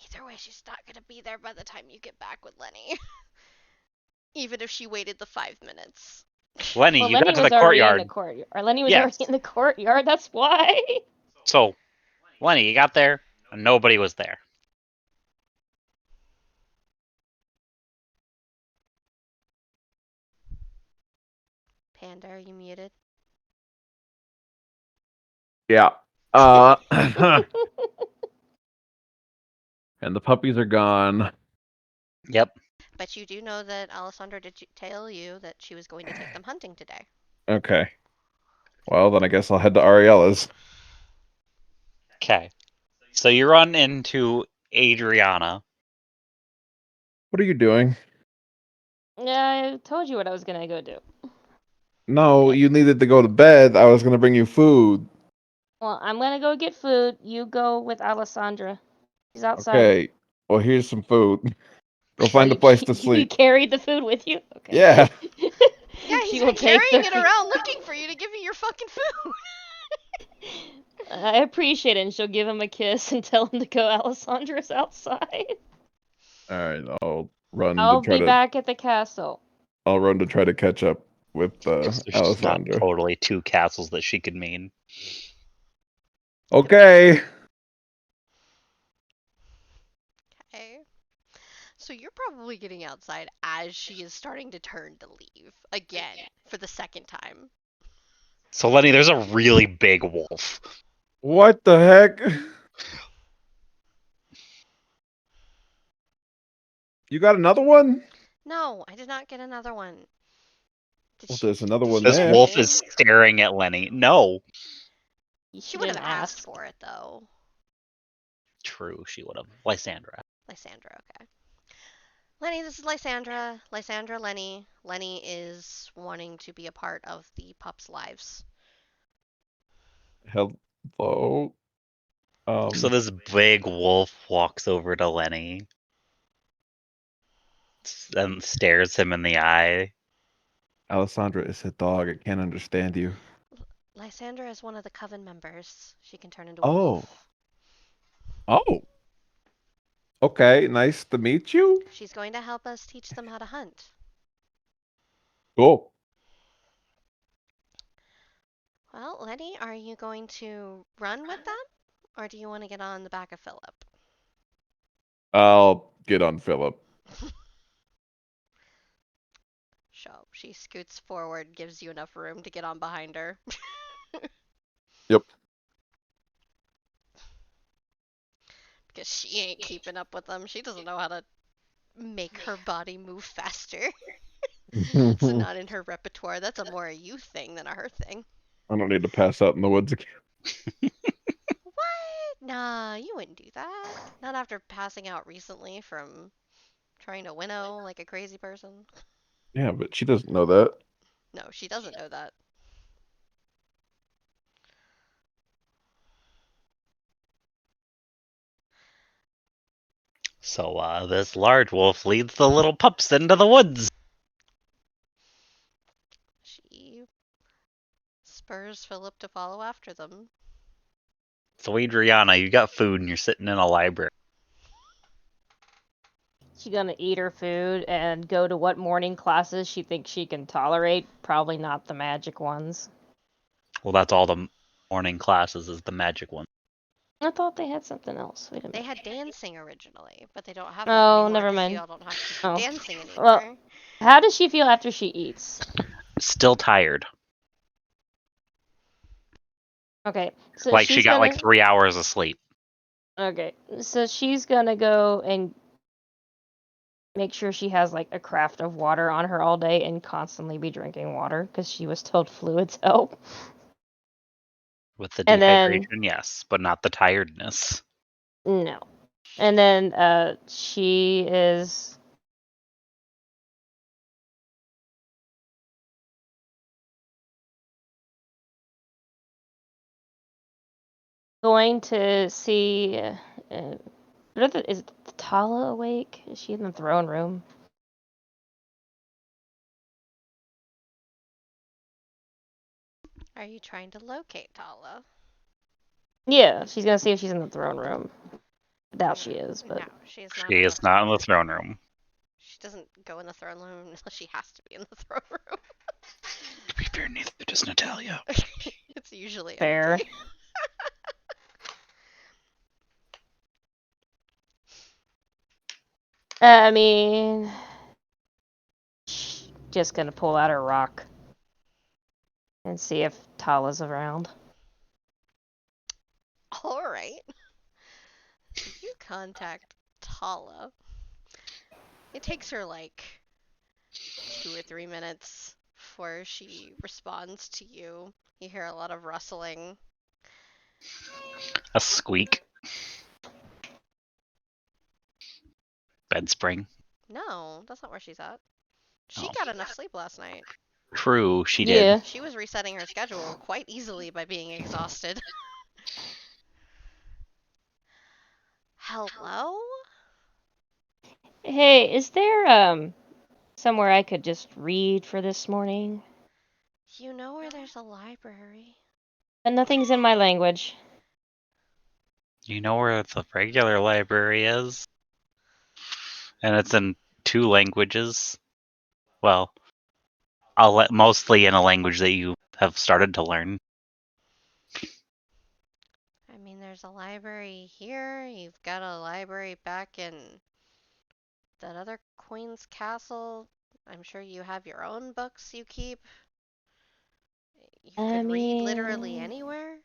A: Either way, she's not gonna be there by the time you get back with Lenny. Even if she waited the 5 minutes.
C: Lenny,
B: Well,
C: you
B: Lenny
C: got to
B: was
C: the
B: already
C: courtyard.
B: in the courtyard. Or Lenny was
C: Yes.
B: already in the courtyard. That's why.
C: So, Lenny, you got there, and nobody was there.
A: Panda, are you muted?
D: Yeah. And the puppies are gone.
C: Yep.
A: But you do know that Alessandra did tell you that she was going to take them hunting today.
D: Okay. Well, then I guess I'll head to Ariella's.
C: Okay. So you run into Adriana.
D: What are you doing?
B: Yeah, I told you what I was gonna go do.
D: No, you needed to go to bed. I was going to bring you food.
B: Well, I'm gonna go get food. You go with Alessandra. She's outside.
D: Okay. Well, here's some food. Go find a
B: You
D: place to
B: You
D: sleep.
B: carried the food with you? Okay.
D: Yeah.
A: Yeah,
B: She
A: he's
B: will
A: been
B: take
A: carrying
B: the
A: it
B: food.
A: around looking for you to give you your fucking food.
B: I appreciate it, and she'll give him a kiss and tell him to go. Alessandra's outside.
D: All right. I'll run
B: I'll
D: to try
B: be
D: to.
B: back at the castle.
D: I'll run to try to catch up with
C: There's just not
D: Alessandra.
C: totally 2 castles that she could mean.
D: Okay.
A: Okay. So you're probably getting outside as she is starting to turn to leave again for the second time.
C: So, Lenny, there's a really big wolf.
D: What the heck? You got another one?
A: No, I did not get another one.
D: Well, there's another
A: did
D: one
A: she
C: This
A: get
D: there.
C: wolf
A: two?
C: is staring at Lenny. No.
A: She
B: You
A: would have
B: didn't
A: asked
B: ask.
A: for it though.
C: True, she would have. Lysandra.
A: Lysandra, okay. Lenny, this is Lysandra. Lysandra, Lenny. Lenny is wanting to be a part of the pups' lives.
D: Hello.
C: So this big wolf walks over to Lenny and stares him in the eye.
D: Alessandra is a dog. It can't understand you.
A: Lysandra is one of the coven members. She can turn into a
D: Oh.
A: wolf.
D: Oh. Okay, nice to meet you.
A: She's going to help us teach them how to hunt.
D: Cool.
A: Well, Lenny, are you going to run with them? Or do you want to get on the back of Philip?
D: I'll get on Philip.
A: So she scoots forward, gives you enough room to get on behind her.
D: Yep.
A: Because she ain't keeping up with them. She doesn't know how to make her body move faster. It's not in her repertoire. That's a more a you thing than a her thing.
D: I don't need to pass out in the woods again.
A: What? Nah, you wouldn't do that. Not after passing out recently from trying to winnow like a crazy person.
D: Yeah, but she doesn't know that.
A: No, she doesn't know that.
C: So this large wolf leads the little pups into the woods.
A: She spurs Philip to follow after them.
C: So Adriana, you got food and you're sitting in a library.
B: She's gonna eat her food and go to what morning classes she thinks she can tolerate. Probably not the magic ones.
C: Well, that's all the morning classes is the magic one.
B: I thought they had something else. Wait a
A: They
B: minute.
A: had dancing originally, but they don't have them
B: Oh,
A: anymore
B: never
A: because
B: mind.
A: y'all don't have to
B: Oh.
A: dancing anymore.
B: Well, how does she feel after she eats?
C: Still tired.
B: Okay, so
C: Like she
B: she's
C: got
B: gonna.
C: like 3 hours of sleep.
B: Okay, so she's gonna go and make sure she has like a craft of water on her all day and constantly be drinking water because she was told fluids help.
C: With the
B: And then
C: dehydration, yes, but not the tiredness.
B: no, and then she is going to see. Is Tala awake? Is she in the throne room?
A: Are you trying to locate Tala?
B: Yeah, she's gonna see if she's in the throne room. I doubt she is, but
A: No, she is not.
C: She is not in the throne room.
A: She doesn't go in the throne room unless she has to be in the throne room.
C: To be fair, neither does Natalia.
A: It's usually
B: fair.
A: empty.
B: I mean, just gonna pull out her rock and see if Tala's around.
A: All right. You contact Tala. It takes her like 2 or 3 minutes before she responds to you. You hear a lot of rustling.
C: A squeak. Bed spring.
A: No, that's not where she's at. She
C: Oh.
A: got enough sleep last night.
C: True, she
B: Yeah.
C: did.
A: She was resetting her schedule quite easily by being exhausted. Hello?
B: Hey, is there somewhere I could just read for this morning?
A: You know where there's a library?
B: And nothing's in my language.
C: You know where the regular library is? And it's in 2 languages. Well, mostly in a language that you have started to learn.
A: I mean, there's a library here. You've got a library back in that other Queen's Castle. I'm sure you have your own books you keep. You
B: I
A: could read literally
B: mean,
A: anywhere.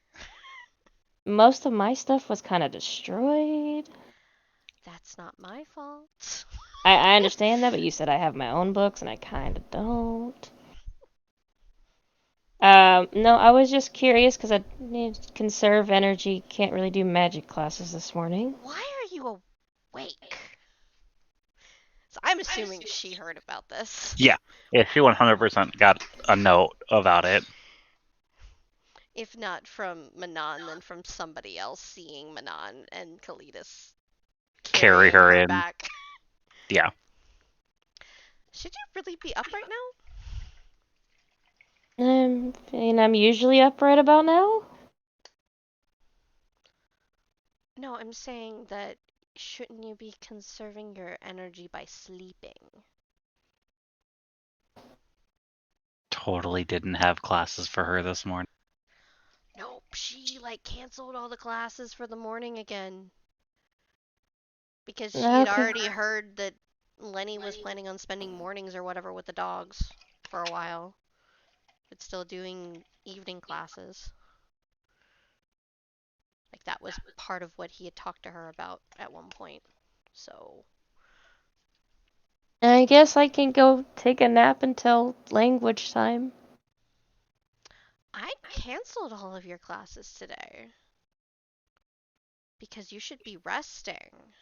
B: most of my stuff was kind of destroyed.
A: That's not my fault.
B: I understand that, but you said I have my own books, and I kind of don't. No, I was just curious because I need to conserve energy. Can't really do magic classes this morning.
A: Why are you awake? So I'm assuming she heard about this.
C: Yeah, she 100% got a note about it.
A: If not from Manon, then from somebody else seeing Manon and Kalidas
C: Carry
A: carrying
C: her
A: her
C: in.
A: back.
C: Yeah.
A: Should you really be up right now?
B: I'm usually up right about now.
A: No, I'm saying that shouldn't you be conserving your energy by sleeping?
C: Totally didn't have classes for her this morning.
A: Nope, she canceled all the classes for the morning again. Because she had
B: Okay.
A: already heard that Lenny was planning on spending mornings or whatever with the dogs for a while. But still doing evening classes. That was part of what he had talked to her about at one point. So.
B: I guess I can go take a nap until language time.
A: I canceled all of your classes today. Because you should be resting.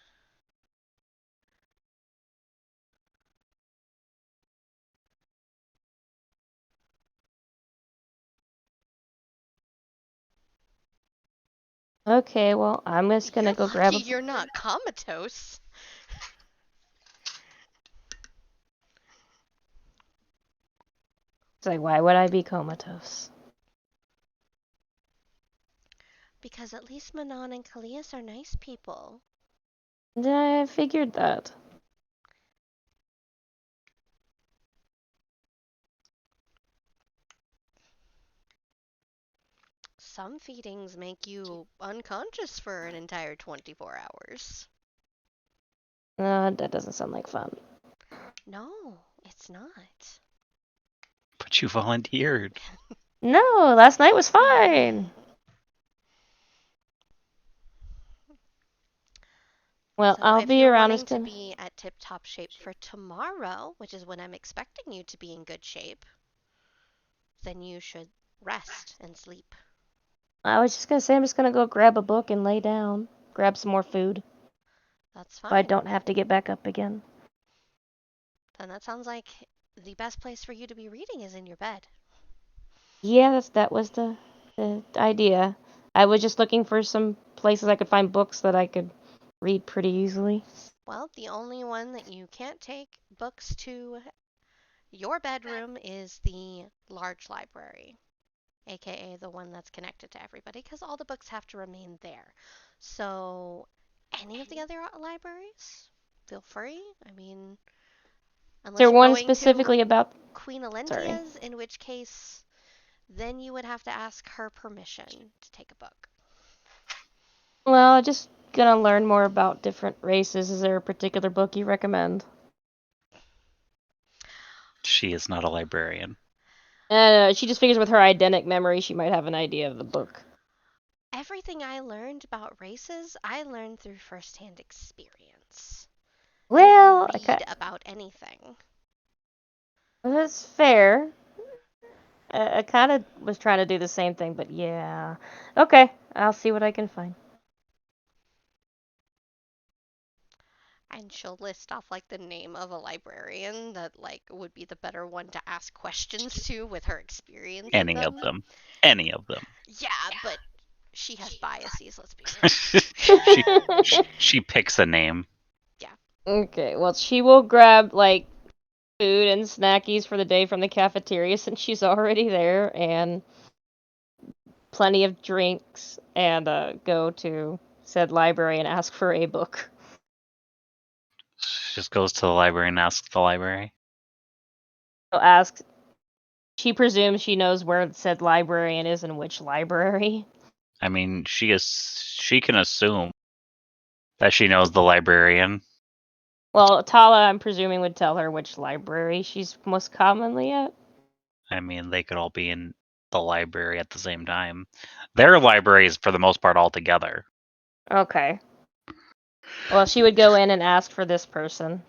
B: Okay, well, I'm just gonna
A: You're
B: go grab
A: lucky
B: a.
A: you're not comatose.
B: It's like, why would I be comatose?
A: Because at least Manon and Kalias are nice people.
B: I figured that.
A: Some feedings make you unconscious for an entire 24 hours.
B: That doesn't sound like fun.
A: No, it's not.
C: But you volunteered.
B: No, last night was fine. Well,
A: So
B: I'll
A: if
B: be
A: you're
B: around.
A: wanting to be at tip-top shape for tomorrow, which is when I'm expecting you to be in good shape, then you should rest and sleep.
B: I was just gonna say I'm just gonna go grab a book and lay down. Grab some more food.
A: That's
B: So I
A: fine.
B: don't have to get back up again.
A: Then that sounds like the best place for you to be reading is in your bed.
B: Yeah, that was the idea. I was just looking for some places I could find books that I could read pretty easily.
A: Well, the only one that you can't take books to your bedroom is the large library, aka the one that's connected to everybody, because all the books have to remain there. So, any of the other libraries, feel free. I mean,
B: Is
A: unless
B: there
A: you're
B: one
A: going to
B: specifically about?
A: Queen
B: Sorry.
A: Alentia's, in which case, then you would have to ask her permission to take a book.
B: Well, just gonna learn more about different races. Is there a particular book you recommend?
C: She is not a librarian.
B: She just figures with her eidetic memory, she might have an idea of the book.
A: Everything I learned about races, I learned through firsthand experience.
B: Well,
A: I didn't read about anything.
B: that's fair. I kind of was trying to do the same thing, but yeah. Okay, I'll see what I can find.
A: And she'll list off the name of a librarian that would be the better one to ask questions to with her experience with
C: Any of
A: them.
C: them. Any of them.
A: Yeah, but she has biases, let's be real.
C: she picks a name.
B: Okay, well, she will grab food and snackies for the day from the cafeteria since she's already there, and plenty of drinks, and go to said library and ask for a book.
C: She just goes to the library and asks the library.
B: So ask. She presumes she knows where said librarian is in which library.
C: I mean, she can assume that she knows the librarian.
B: Well, Tala, I'm presuming, would tell her which library she's most commonly at.
C: I mean, they could all be in the library at the same time. Their libraries, for the most part, all together.
B: Okay. Well, she would go in and ask for this person.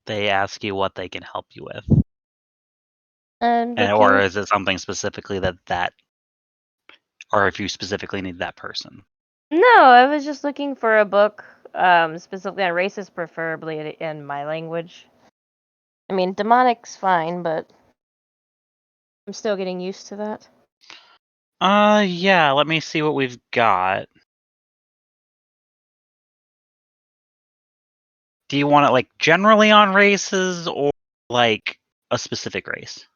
C: They ask you what they can help you with,
B: I'm
C: or
B: looking.
C: is it something specifically that, or if you specifically need that person?
B: No, I was just looking for a book, specifically on races, preferably in my language. I mean, demonic's fine, but I'm still getting used to that.
C: Yeah, let me see what we've got. Do you want it like generally on races or like a specific race?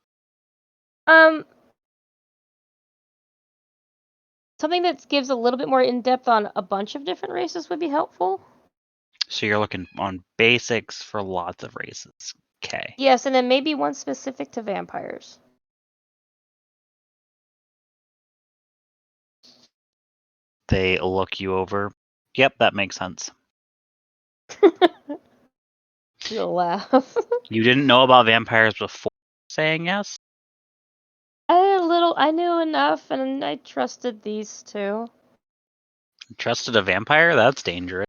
B: Something that gives a little bit more in depth on a bunch of different races would be helpful.
C: So you're looking on basics for lots of races. Okay.
B: Yes, and then maybe one specific to vampires.
C: They look you over. Yep, that makes sense.
B: You'll laugh.
C: You didn't know about vampires before saying yes?
B: I knew enough, and I trusted these two.
C: Trusted a vampire? That's dangerous.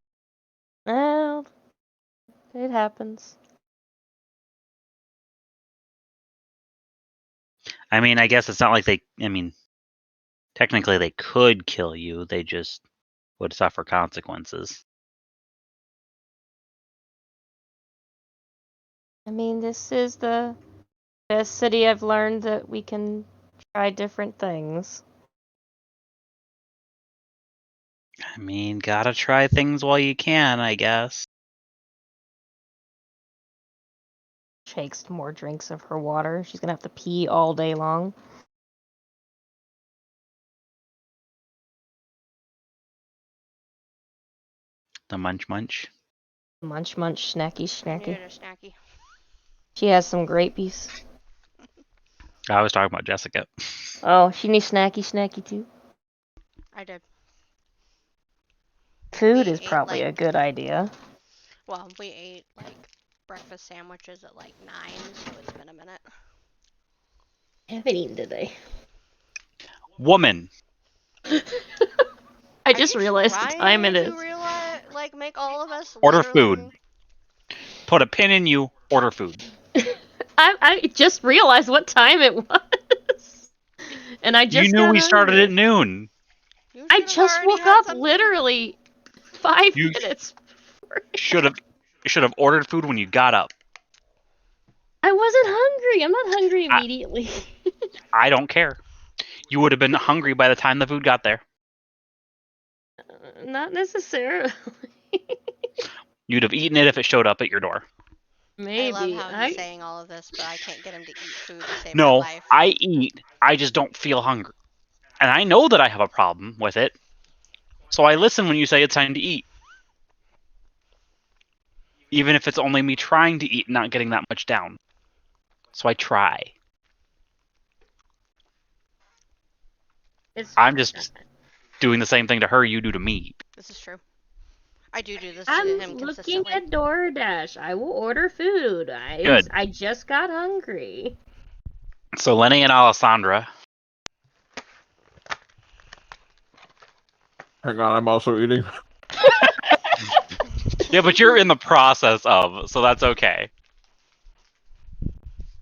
B: Well, it happens.
C: I mean, I guess it's not like technically they could kill you. They just would suffer consequences.
B: I mean, this is the best city I've learned that we can try different things.
C: I mean, gotta try things while you can, I guess.
B: Takes more drinks of her water. She's gonna have to pee all day long.
C: The munch munch.
B: Munch, munch, snacky,
A: I knew
B: snacky.
A: it a snacky.
B: She has some grapies.
C: I was talking about Jessica.
B: Oh, she needs snacky, snacky too.
A: I did.
B: Food
A: We
B: is
A: ate,
B: probably
A: like-
B: a good idea.
A: Well, we ate like breakfast sandwiches at like 9, so it's been a minute.
B: I haven't eaten today.
C: Woman.
B: I just
A: Are you
B: realized the time it
A: trying
B: is.
A: to realize, like, make all of us
C: Order
A: literally-
C: food. Put a pin in you. Order food.
B: I just realized what time it was. And I just
C: You knew
B: got
C: we started
B: hungry.
C: at noon.
A: You
B: I
A: should've
B: just
A: already
B: woke
A: had
B: up
A: something.
B: literally 5
C: You
B: minutes.
C: should have ordered food when you got up.
B: I wasn't hungry. I'm not hungry immediately.
C: I don't care. You would have been hungry by the time the food got there.
B: Not necessarily.
C: You'd have eaten it if it showed up at your door.
B: Maybe.
A: I love how he's saying all of this, but I can't get him to eat food to save my
C: No,
A: life.
C: I eat. I just don't feel hungry. And I know that I have a problem with it. So I listen when you say it's time to eat. Even if it's only me trying to eat and not getting that much down. So I try. I'm just doing the same thing to her you do to me.
A: This is true. I do this
B: I'm
A: to him
B: looking
A: consistently.
B: at DoorDash. I will order food.
C: Good.
B: I just got hungry.
C: So Lenny and Alessandra.
D: Hang on, I'm also eating.
C: Yeah, but you're in the process of, so that's okay.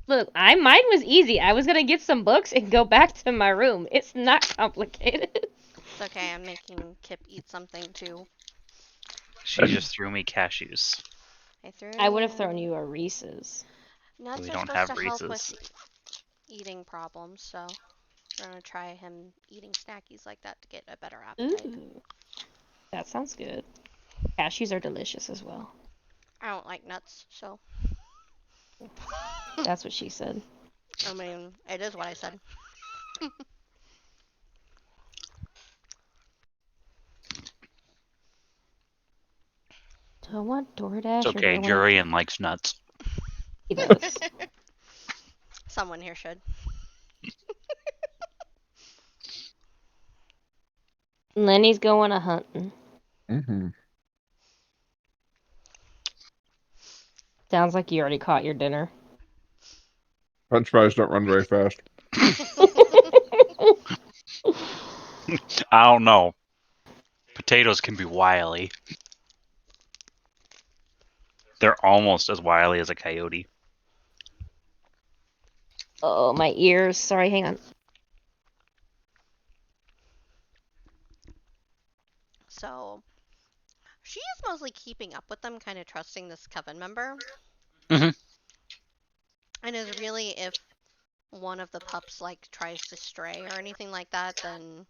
B: Look, mine was easy. I was gonna get some books and go back to my room. It's not complicated.
A: It's okay, I'm making Kip eat something too.
C: She just threw me cashews.
B: I would have thrown you a Reese's.
A: Nuts
C: We
A: are
C: don't
A: supposed
C: have
A: to help
C: Reese's.
A: with eating problems, so we're gonna try him eating snackies like that to get a better appetite.
B: Ooh, that sounds good. Cashews are delicious as well.
A: I don't like nuts, so
B: That's what she said.
A: I mean, it is what I said.
B: Do I want DoorDash?
C: It's
B: or do I
C: okay,
B: want
C: Jurian likes nuts.
B: He does.
A: Someone here should.
B: Lenny's going a hunting.
D: Mm-hmm.
B: Sounds like you already caught your dinner.
D: French fries don't run very fast.
C: I don't know. Potatoes can be wily. They're almost as wily as a coyote.
B: Oh, my ears. Sorry, hang on.
A: So she is mostly keeping up with them, kind of trusting this coven member.
C: Mhm.
A: And is really, if one of the pups like tries to stray or anything like that, then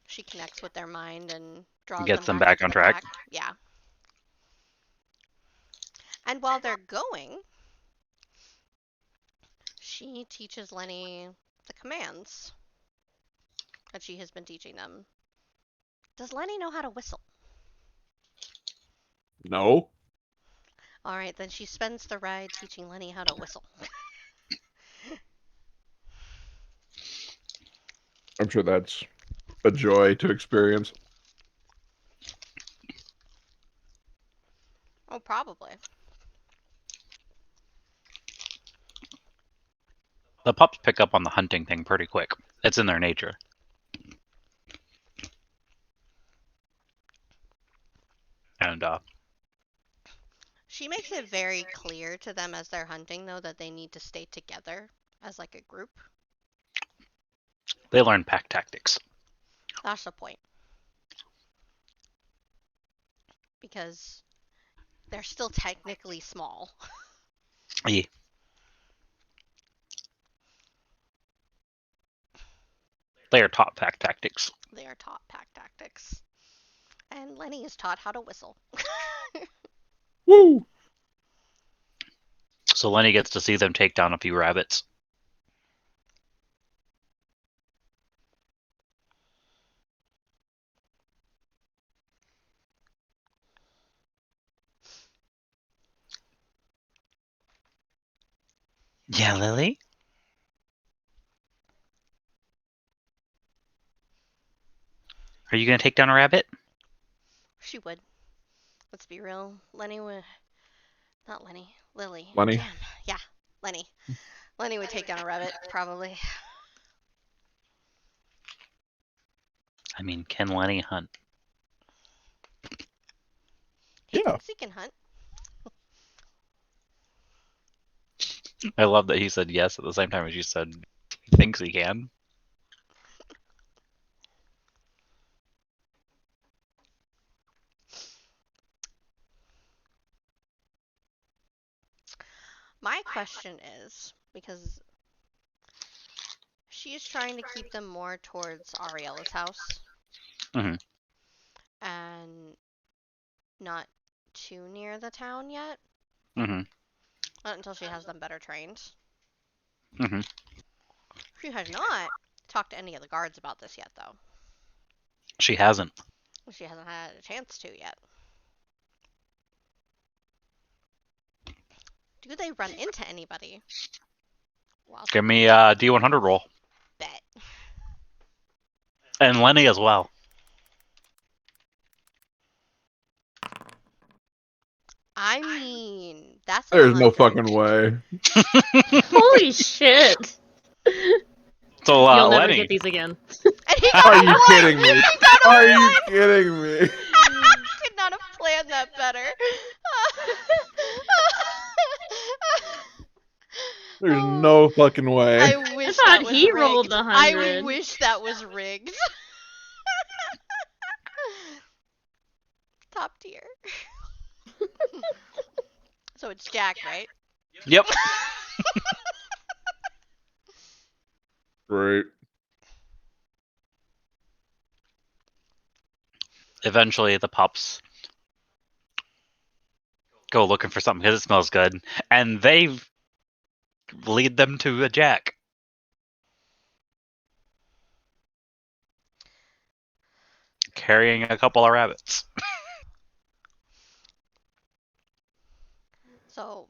A: she connects with their mind and draws
C: Gets them
A: back
C: back
A: into
C: on
A: the
C: track.
A: pack. Yeah. And while they're going, she teaches Lenny the commands that she has been teaching them. Does Lenny know how to whistle?
D: No.
A: All right, then she spends the ride teaching Lenny how to whistle.
D: I'm sure that's a joy to experience.
A: Oh, probably.
C: The pups pick up on the hunting thing pretty quick. It's in their nature. And
A: She makes it very clear to them as they're hunting, though, that they need to stay together as like a group.
C: they learn pack tactics.
A: That's the point. Because they're still technically small.
C: Yeah. They are taught pack tactics.
A: They are taught pack tactics. And Lenny is taught how to whistle.
D: Woo!
C: So Lenny gets to see them take down a few rabbits. Yeah, Lily? Are you gonna take down a rabbit?
A: She would. Let's be real. Lenny would. Not Lenny. Lily.
D: Lenny.
A: Damn. Yeah, Lenny. Lenny would take down a rabbit, probably.
C: I mean, can Lenny hunt?
A: He
D: Yeah.
A: thinks he can hunt.
C: I love that he said yes at the same time as you said he thinks he can.
A: My question is, because she is trying to keep them more towards Ariella's house.
C: Mhm.
A: And not too near the town yet.
C: Mm-hmm.
A: Not until she has them better trained.
C: Mm-hmm.
A: She has not talked to any of the guards about this yet, though.
C: She hasn't.
A: She hasn't had a chance to yet. Do they run into anybody? Well,
C: Give me a D100 roll.
A: bet.
C: And Lenny as well.
A: I mean, that's
D: There's no
A: 100.
D: fucking way.
B: Holy shit!
C: So,
B: You'll never
C: Lenny.
B: get these again.
A: And he got
D: Are
A: a
D: you
A: one!
D: kidding me?
A: He got a
D: Are you
A: one!
D: kidding me?
A: Could not have planned that better.
D: There's
A: Oh,
D: no fucking way.
A: I wish
B: thought
A: that was
B: he
A: rigged.
B: rolled the
A: I
B: 100.
A: wish that was rigged. Top tier. So it's Jack, right?
C: Yep.
D: Great.
C: Eventually, the pups go looking for something because it smells good, and they lead them to a Jack. Carrying a couple of rabbits.
A: So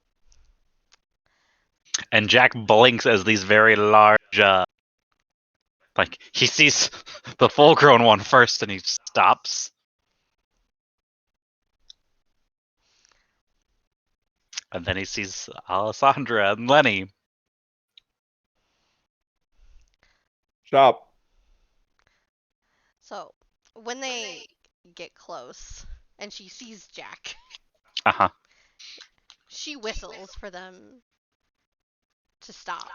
C: And Jack blinks as these very large, like, he sees the full-grown one first and he stops. And then he sees Alessandra and Lenny.
D: Stop.
A: So when they get close and she sees Jack,
C: Uh-huh.
A: She whistles for them to stop.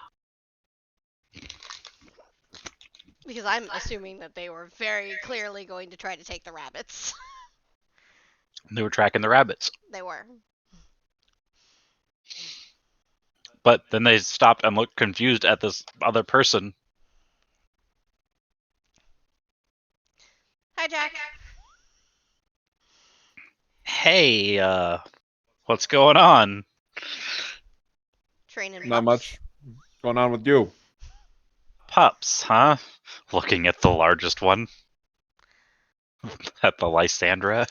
A: Because I'm assuming that they were very clearly going to try to take the rabbits.
C: They were tracking the rabbits.
A: They were.
C: But then they stopped and looked confused at this other person.
A: Hi, Jack.
C: Hey, what's going on?
A: Training
D: Not
A: pups.
D: much. What's going on with you?
C: Pups, huh? Looking at the largest one. At the Lysandra.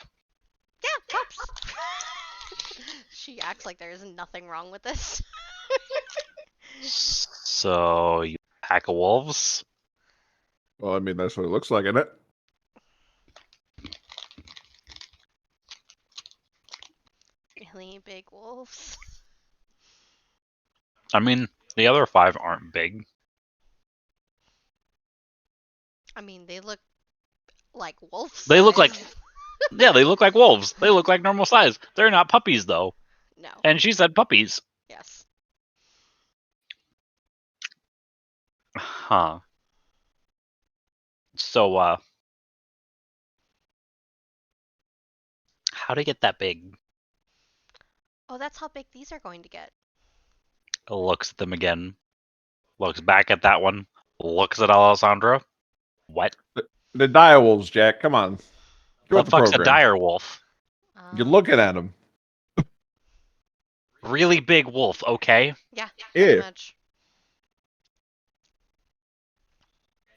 A: Yeah, pups. She acts like there is nothing wrong with this.
C: So, you pack of wolves?
D: Well, I mean, that's what it looks like, isn't it?
A: Really big wolves.
C: I mean, the other 5 aren't big.
A: I mean, they look like wolves.
C: They look like... Yeah, they look like wolves. They look like normal size. They're not puppies, though.
A: No.
C: And she said puppies.
A: Yes.
C: Huh. So, how'd it get that big?
A: Oh, that's how big these are going to get.
C: Looks at them again. Looks back at that one. Looks at Alessandra. What?
D: The direwolves, Jack. Come on. Get
C: The
D: with the
C: fuck's a
D: program.
C: dire wolf?
D: You're looking at them.
C: Really big wolf, okay?
A: Yeah, pretty
D: Yeah.
A: much.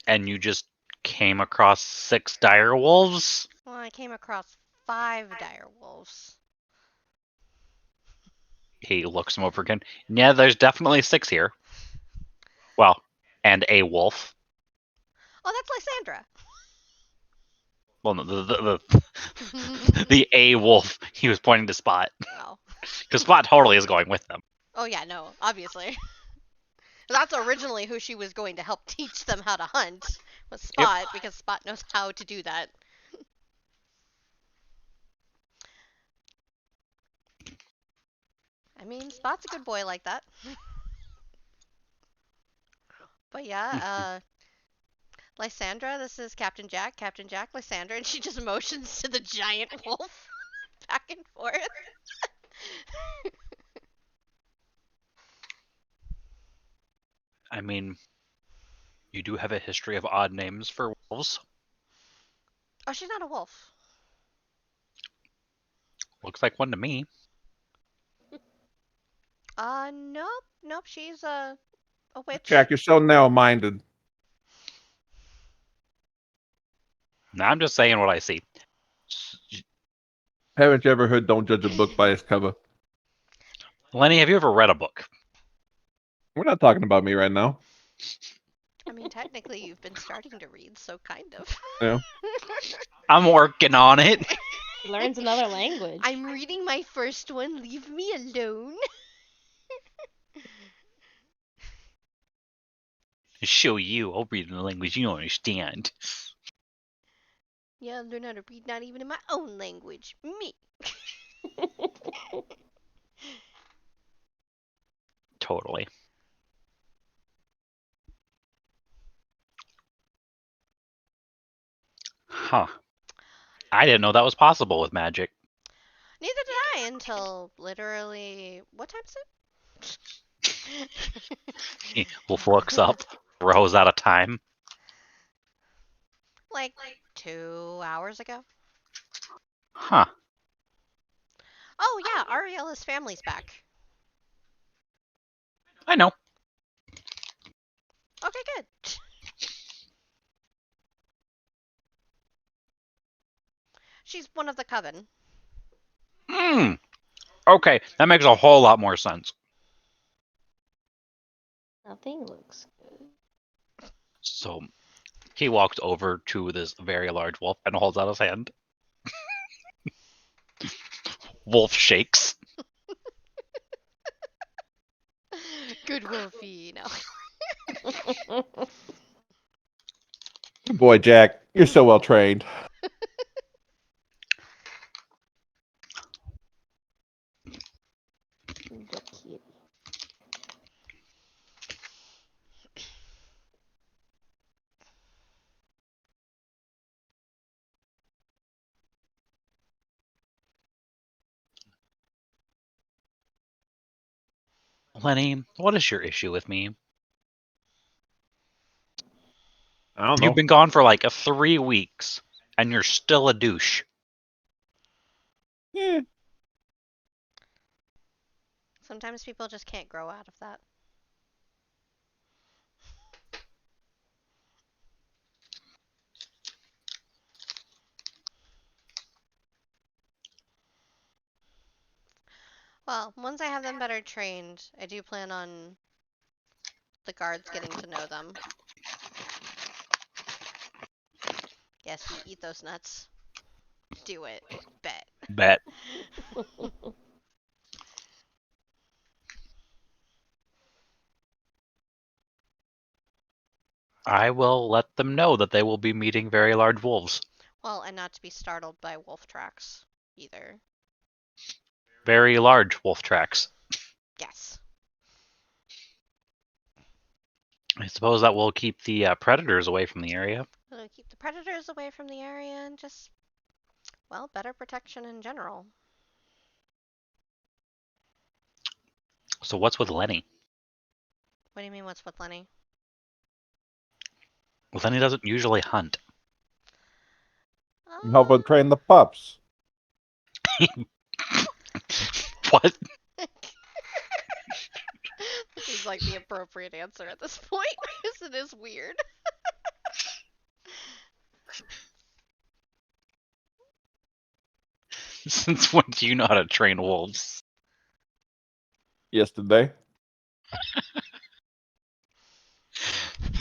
C: And you just came across 6 dire wolves?
A: Well, I came across 5 dire wolves.
C: He looks him over again. Yeah, there's definitely 6 here. Well, and a wolf.
A: Oh, that's Lysandra.
C: Well, no, the a wolf he was pointing to Spot.
A: Oh.
C: Because Spot totally is going with them.
A: Oh yeah, no, obviously. That's originally who she was going to help teach them how to hunt, was Spot, because Spot knows how to do that. I mean, Spot's a good boy like that. But yeah, Lysandra, this is Captain Jack, Lysandra, and she just motions to the giant wolf back and forth.
C: I mean, you do have a history of odd names for wolves.
A: Oh, she's not a wolf.
C: Looks like one to me.
A: Nope, she's a witch.
D: Jack, you're so narrow-minded.
C: Now I'm just saying what I see.
D: Haven't you ever heard "Don't judge a book by its cover"?
C: Lenny, have you ever read a book?
D: We're not talking about me right now.
A: I mean, technically, you've been starting to read, so kind of.
D: Yeah.
C: I'm working on it.
B: He learns another language.
A: I'm reading my first one. Leave me alone.
C: Show you. I'll read in a language you don't understand.
A: Yeah, learn how to read not even in my own language. Me.
C: Totally. Huh. I didn't know that was possible with magic.
A: Neither did I until literally what time is it?
C: Wolf looks up, throws out of time.
A: Like 2 hours ago.
C: Huh.
A: Oh yeah, Ariella's family's back.
C: I know.
A: Okay, good. She's one of the coven.
C: Hmm. Okay, that makes a whole lot more sense.
B: Nothing looks good.
C: So he walks over to this very large wolf and holds out his hand. Wolf shakes.
A: Good Wolfie, no.
D: Good boy, Jack. You're so well trained.
C: Lenny, what is your issue with me?
D: I don't know.
C: You've been gone for like 3 weeks, and you're still a douche.
D: Yeah.
A: Sometimes people just can't grow out of that. Well, once I have them better trained, I do plan on the guards getting to know them. Yes, you eat those nuts. Do it. Bet.
C: Bet. I will let them know that they will be meeting very large wolves.
A: Well, and not to be startled by wolf tracks either.
C: Very large wolf tracks.
A: Yes.
C: I suppose that will keep the predators away from the area.
A: It'll keep the predators away from the area and just, well, better protection in general.
C: So what's with Lenny?
A: What do you mean, what's with Lenny?
C: Well, Lenny doesn't usually hunt.
D: Help her train the pups.
C: What?
A: This is like the appropriate answer at this point, because it is weird.
C: Since when do you know how to train wolves?
D: Yesterday.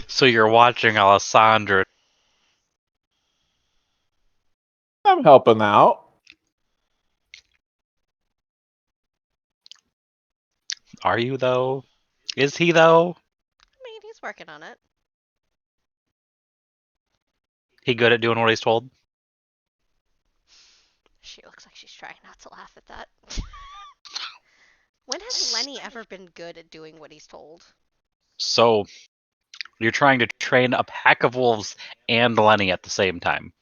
C: So you're watching Alessandra.
D: I'm helping out.
C: Are you, though? Is he, though?
A: I mean, he's working on it.
C: He good at doing what he's told?
A: She looks like she's trying not to laugh at that. When has Lenny ever been good at doing what he's told?
C: So, you're trying to train a pack of wolves and Lenny at the same time.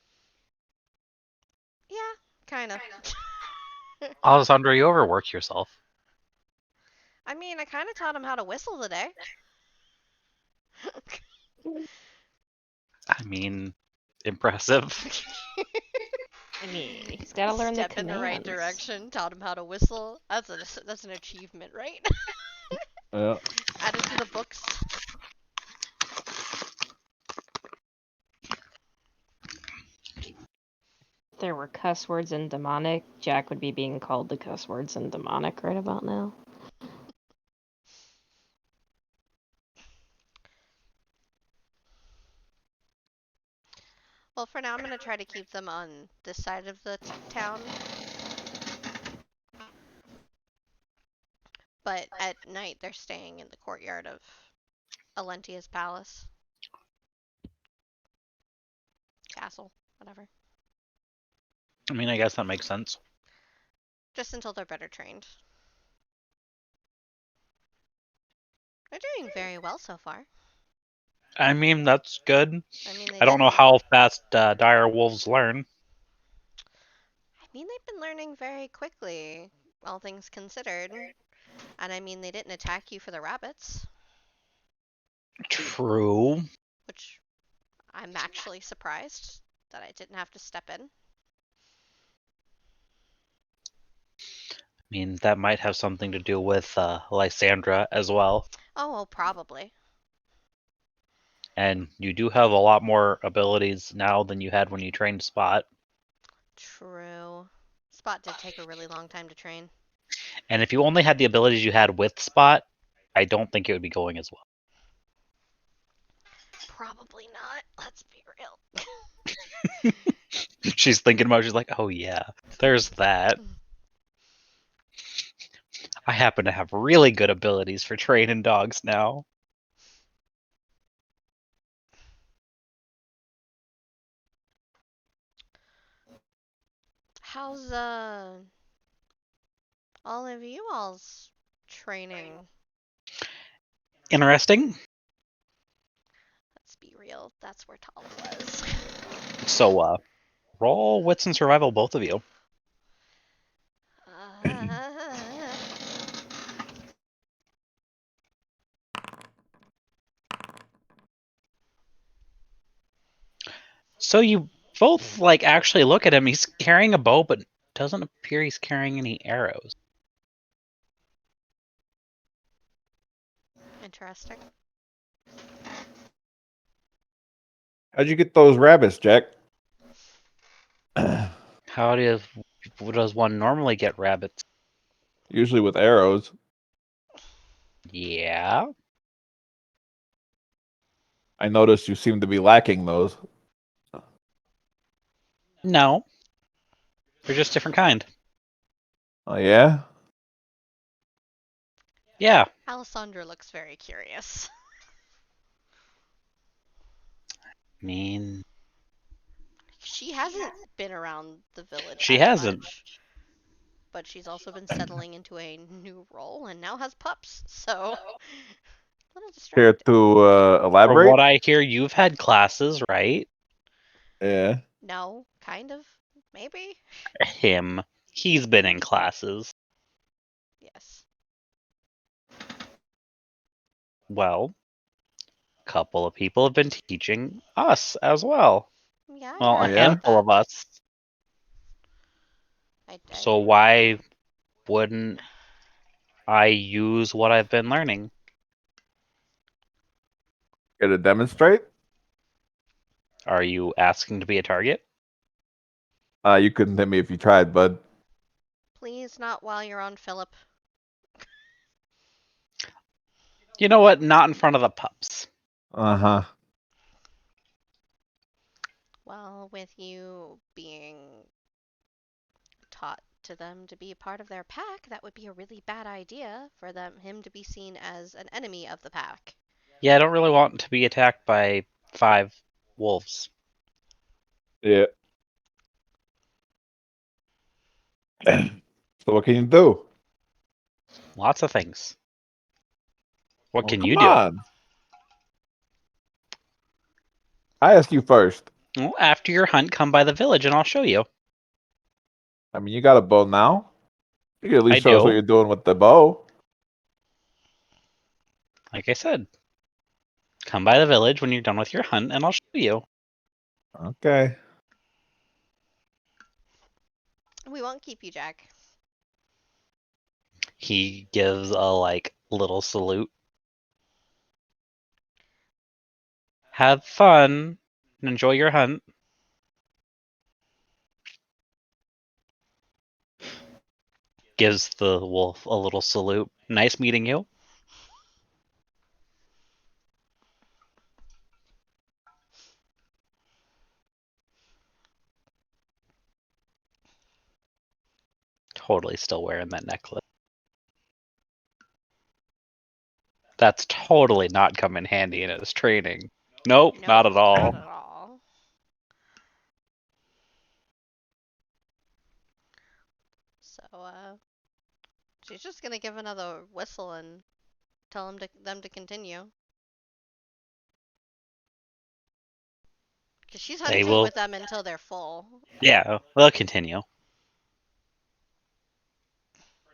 A: Yeah, kind of.
C: Alessandra, you overwork yourself.
A: I mean, I kind of taught him how to whistle today.
C: I mean, impressive.
B: I mean, he's got to learn the
A: Step in the right
B: commands.
A: direction, taught him how to whistle. That's an achievement, right?
D: Yeah.
A: Add it to the books.
B: If there were cuss words in demonic, Jack would be being called the cuss words in demonic right about now.
A: Well, for now, I'm gonna try to keep them on this side of the town. But at night, they're staying in the courtyard of Alentia's palace. Castle, whatever.
C: I mean, I guess that makes sense.
A: Just until they're better trained. They're doing very well so far.
C: I mean, that's good.
A: I mean,
C: I don't know how fast dire wolves learn.
A: they've been learning very quickly, all things considered. And I mean, they didn't attack you for the rabbits,
C: True.
A: which I'm actually surprised that I didn't have to step in.
C: I mean, that might have something to do with Lysandra as well.
A: Oh, well, probably.
C: And you do have a lot more abilities now than you had when you trained Spot.
A: True. Spot did take a really long time to train.
C: And if you only had the abilities you had with Spot, I don't think it would be going as well.
A: Probably not. Let's be real.
C: She's thinking about it, she's like, oh yeah, there's that. I happen to have really good abilities for training dogs now.
A: How's all of you all's training?
C: Interesting.
A: Let's be real. That's where Tala was.
C: So, roll wits and survival, both of you.
A: Uh,
C: So you both like actually look at him. He's carrying a bow, but doesn't appear he's carrying any arrows.
A: Interesting.
D: How'd you get those rabbits, Jack?
C: How does one normally get rabbits?
D: Usually with arrows.
C: Yeah.
D: I noticed you seem to be lacking those.
C: No. They're just different kind.
D: Oh yeah?
C: Yeah.
A: Alessandra looks very curious.
C: I mean,
A: She hasn't been around the village
C: She
A: as
C: hasn't.
A: much, but she's also been settling into a new role and now has pups, so a little
D: Care
A: distracted.
D: to
C: from
D: elaborate?
C: what I hear, you've had classes, right?
D: Yeah.
A: No, kind of, maybe.
C: Him. He's been in classes.
A: Yes.
C: Well, a couple of people have been teaching us as well.
A: Yeah, I
C: Well,
A: heard
C: a
D: Oh, yeah?
A: about
C: handful
A: that.
C: of us.
A: I
C: So why wouldn't I use what I've been learning?
D: Care to demonstrate?
C: Are you asking to be a target?
D: You couldn't hit me if you tried, bud.
A: please not while you're on Philip.
C: You know what? Not in front of the pups.
D: Uh-huh.
A: Well, with you being taught to them to be a part of their pack, that would be a really bad idea for him to be seen as an enemy of the pack.
C: Yeah, I don't really want to be attacked by 5 wolves.
D: Yeah. So what can you do?
C: Lots of things. What
D: Oh,
C: can
D: come
C: you do?
D: on. I asked you first.
C: Well, after your hunt, come by the village and I'll show you.
D: I mean, you got a bow now. You can at least
C: I
D: show us what
C: do.
D: you're doing with the bow.
C: Like I said, come by the village when you're done with your hunt and I'll show you.
D: Okay.
A: We won't keep you, Jack.
C: He gives a like little salute. Have fun and enjoy your hunt. Gives the wolf a little salute. Nice meeting you. Totally still wearing that necklace. That's totally not come in handy in his training. Nope, not at all.
A: Not at all. So, she's just gonna give another whistle and tell them to continue. Because she's
C: They
A: hunting
C: will.
A: with them until they're full.
C: Yeah, they'll continue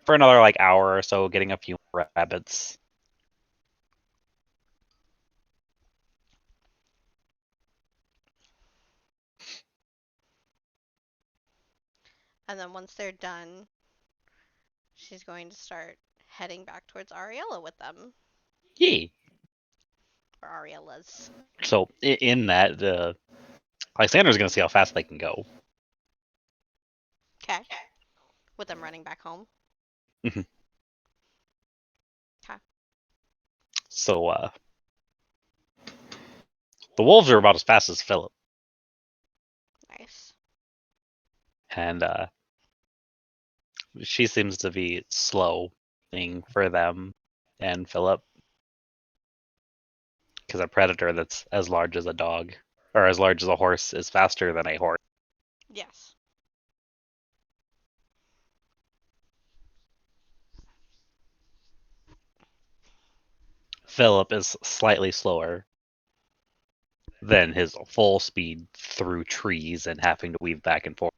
C: for another like hour or so, getting a few rabbits.
A: And then once they're done, she's going to start heading back towards Ariella with them.
C: Yee.
A: Or Ariella's.
C: So in that, Alexander's gonna see how fast they can go.
A: Okay. With them running back home.
C: Mhm.
A: Okay.
C: So the wolves are about as fast as Philip,
A: Nice.
C: and she seems to be slow thing for them and Philip, because a predator that's as large as a dog or as large as a horse is faster than a horse.
A: Yes.
C: Philip is slightly slower than his full speed through trees and having to weave back and forth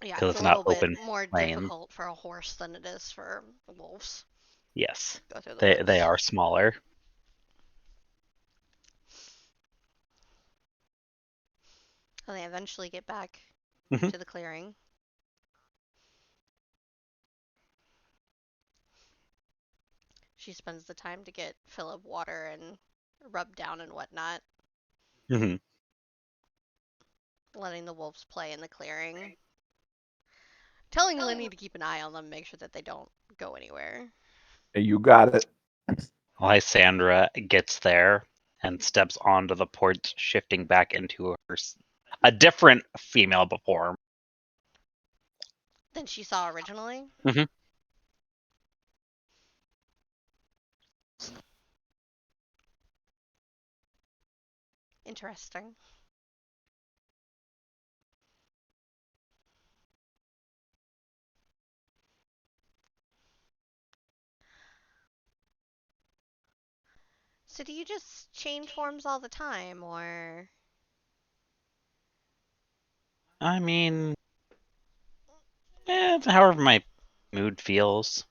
A: Yeah,
C: because
A: it's a
C: it's not
A: little bit
C: open
A: more
C: plain.
A: difficult for a horse than it is for wolves.
C: Yes,
A: Go through the
C: they
A: woods.
C: are smaller.
A: And they eventually get back
C: Mhm.
A: to the clearing. She spends the time to get Philip water and rub down and whatnot,
C: Mhm.
A: letting the wolves play in the clearing. Telling Lenny to keep an eye on them, make sure that they don't go anywhere.
D: Hey, you got it.
C: Lysandra gets there and steps onto the porch, shifting back into a different female form.
A: Than she saw originally.
C: Mhm.
A: Interesting. So do you just change forms all the time, or?
C: I mean, however my mood feels.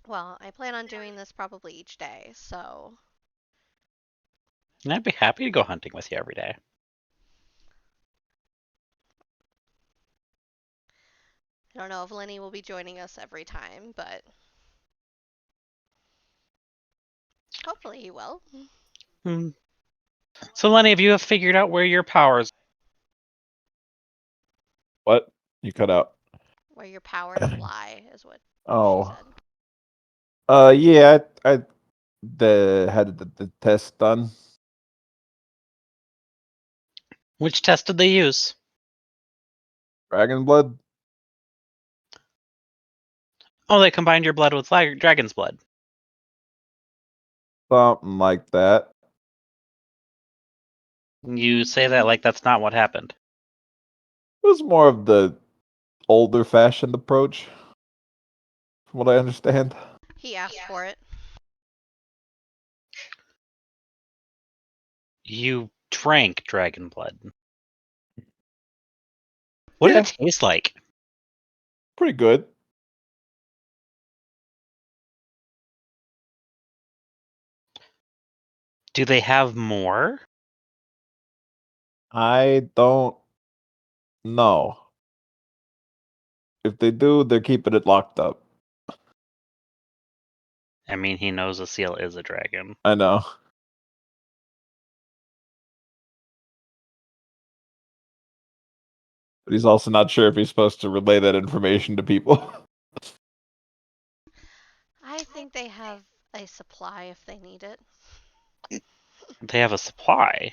A: Well, I plan on doing this probably each day, so
C: And I'd be happy to go hunting with you every day.
A: I don't know if Lenny will be joining us every time, but hopefully he will.
C: Hmm. So, Lenny, have you figured out where your powers?
D: What? You cut out.
A: Where your powers lie, is what she
D: Oh.
A: said.
D: Yeah, I had the test done.
C: Which test did they use?
D: Dragon blood.
C: Oh, they combined your blood with dragon's blood.
D: Something like that.
C: You say that like that's not what happened.
D: It was more of the older fashioned approach, from what I understand.
A: He asked for it.
C: You drank dragon blood. What
D: Yeah.
C: did it taste like?
D: Pretty good.
C: Do they have more?
D: I don't know. If they do, they're keeping it locked up.
C: I mean, he knows a seal is a dragon.
D: I know. But he's also not sure if he's supposed to relay that information to people.
A: I think they have a supply if they need it.
C: They have a supply.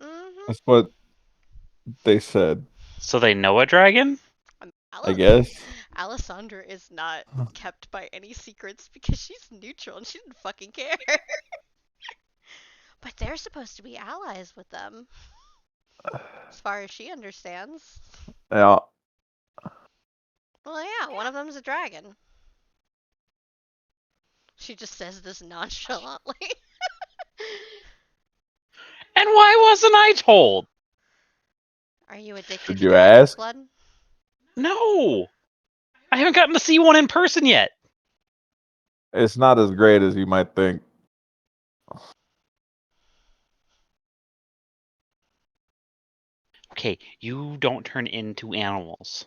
A: Mm-hmm.
D: That's what they said,
C: So they know a dragon?
D: I guess.
A: Alessandra is not kept by any secrets because she's neutral and she doesn't fucking care. But they're supposed to be allies with them, as far as she understands.
D: Yeah.
A: Well, yeah, one of them's a dragon. She just says this nonchalantly.
C: And why wasn't I told?
A: Are you addicted
D: Did
A: to
D: you
A: dragon's
D: ask?
A: blood?
C: No! I haven't gotten to see one in person yet.
D: It's not as great as you might think.
C: Okay, you don't turn into animals.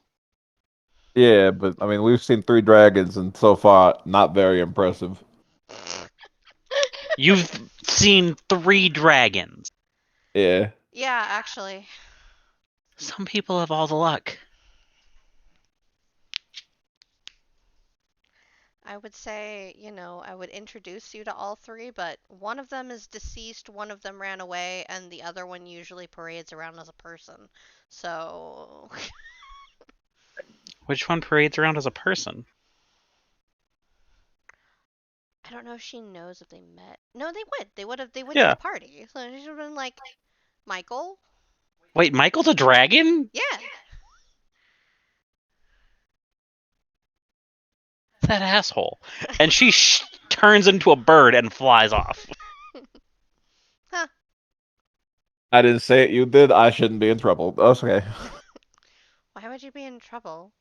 D: Yeah, but I mean, we've seen 3 dragons, and so far, not very impressive.
C: You've seen 3 dragons.
D: Yeah.
A: Yeah, actually.
C: Some people have all the luck.
A: I would say, I would introduce you to all 3, but one of them is deceased, one of them ran away, and the other one usually parades around as a person. So,
C: Which one parades around as a person?
A: I don't know if she knows if they met. No, they would. They would need
C: Yeah.
A: a party. So she would have been like, Michael?
C: Wait, Michael's a dragon?
A: Yeah.
C: That asshole. And she turns into a bird and flies off.
A: Huh.
D: I didn't say it, you did. I shouldn't be in trouble. That's okay.
A: Why would you be in trouble?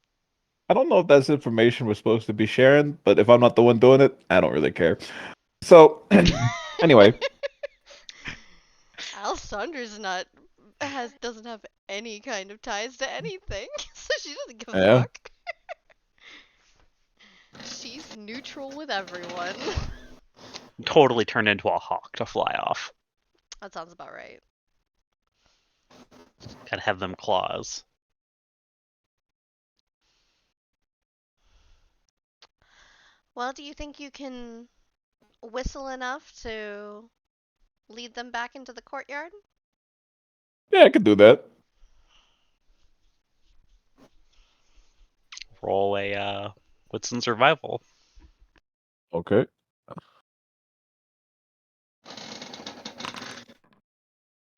D: I don't know if that's information we're supposed to be sharing, but if I'm not the one doing it, I don't really care. So, anyway,
A: Sandra's doesn't have any kind of ties to anything, so she doesn't give a
D: Yeah.
A: fuck. She's neutral with everyone.
C: Totally turned into a hawk to fly off.
A: That sounds about right.
C: Gotta have them claws.
A: Well, do you think you can whistle enough to lead them back into the courtyard?
D: Yeah, I could do that.
C: Roll a wits and survival.
D: Okay.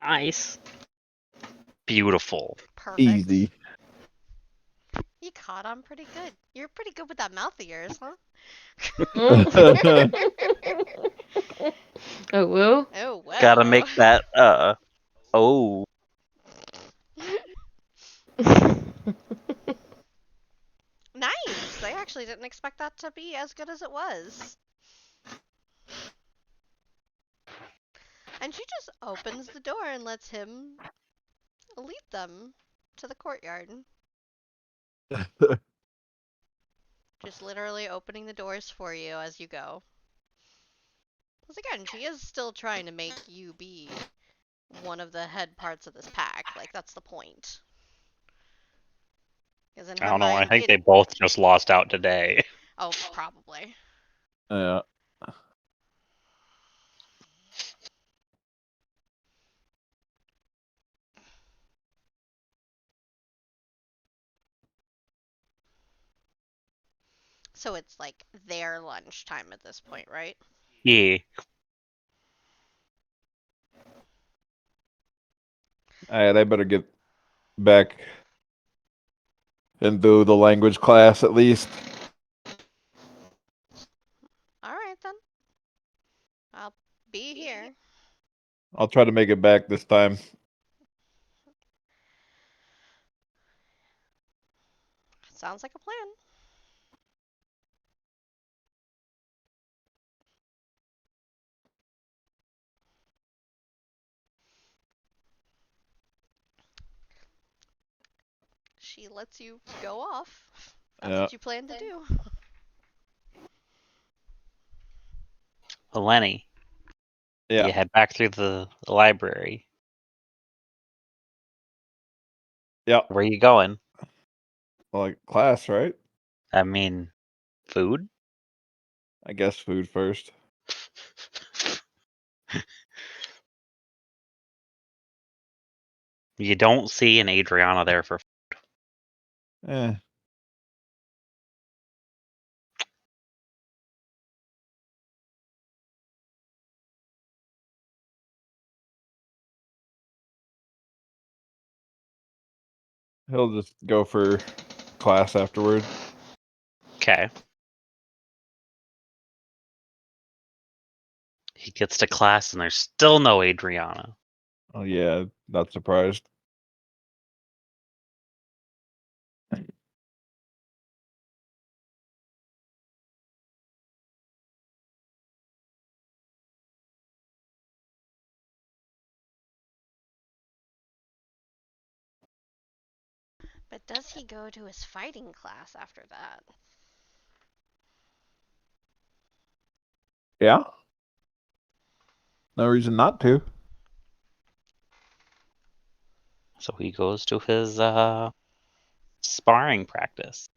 B: Nice.
C: Beautiful.
A: Perfect.
D: Easy.
A: You caught on pretty good. You're pretty good with that mouth of yours, huh?
B: Oh, woo?
A: Oh, wow.
C: Gotta make that oh.
A: Nice! I actually didn't expect that to be as good as it was. And she just opens the door and lets him lead them to the courtyard. Just literally opening the doors for you as you go. Because again, she is still trying to make you be one of the head parts of this pack. Like, that's the point. Because in her
C: I don't know, I
A: mind,
C: think they both just lost out today.
A: Oh, probably.
D: Yeah.
A: So it's like their lunchtime at this point, right?
C: Yeah.
D: Alright, I better get back and do the language class at least.
A: Alright then. I'll be here.
D: I'll try to make it back this time.
A: Sounds like a plan. She lets you go off. That's
D: Yeah.
A: what you plan to do.
C: Lenny,
D: Yeah.
C: you head back through the library.
D: Yeah.
C: Where you going?
D: Like class, right?
C: I mean, food?
D: I guess food first.
C: You don't see an Adriana there for
D: Eh. He'll just go for class afterward.
C: Okay. He gets to class and there's still no Adriana.
D: Oh yeah, not surprised.
A: But does he go to his fighting class after that?
D: Yeah. No reason not to.
C: So he goes to his sparring practice.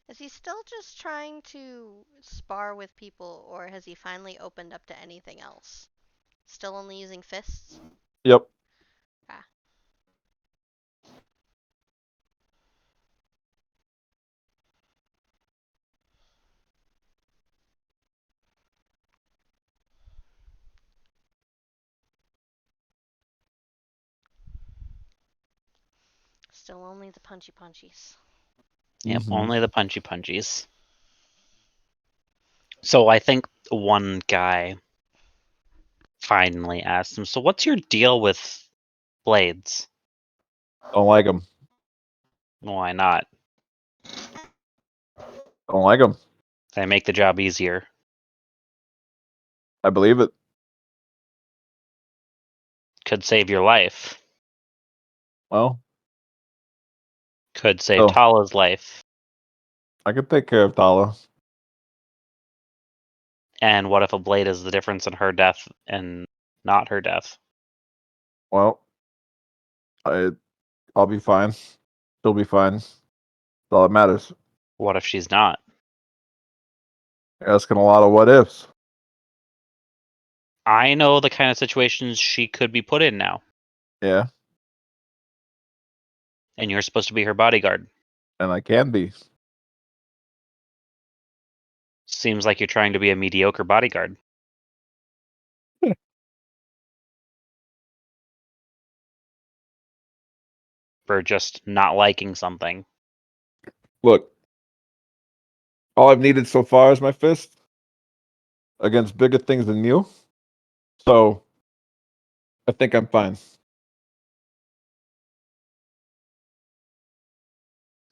A: Is he still just trying to spar with people, or has he finally opened up to anything else? Still only using fists?
D: Yep.
A: Ah. Still only the punchy punchies.
C: Yep,
D: Mhm.
C: only the punchy punchies. So I think one guy finally asked him, so what's your deal with blades?
D: Don't like him.
C: Why not?
D: Don't like him.
C: They make the job easier.
D: I believe it.
C: Could save your life.
D: Well,
C: Could save
D: Oh.
C: Tala's life.
D: I could take care of Tala.
C: And what if a blade is the difference in her death and not her death?
D: Well, I'll be fine. She'll be fine. That's all that matters.
C: What if she's not?
D: You're asking a lot of what ifs.
C: I know the kind of situations she could be put in now,
D: Yeah,
C: and you're supposed to be her bodyguard.
D: and I can be.
C: Seems like you're trying to be a mediocre bodyguard. For just not liking something.
D: Look, all I've needed so far is my fist against bigger things than you. So I think I'm fine.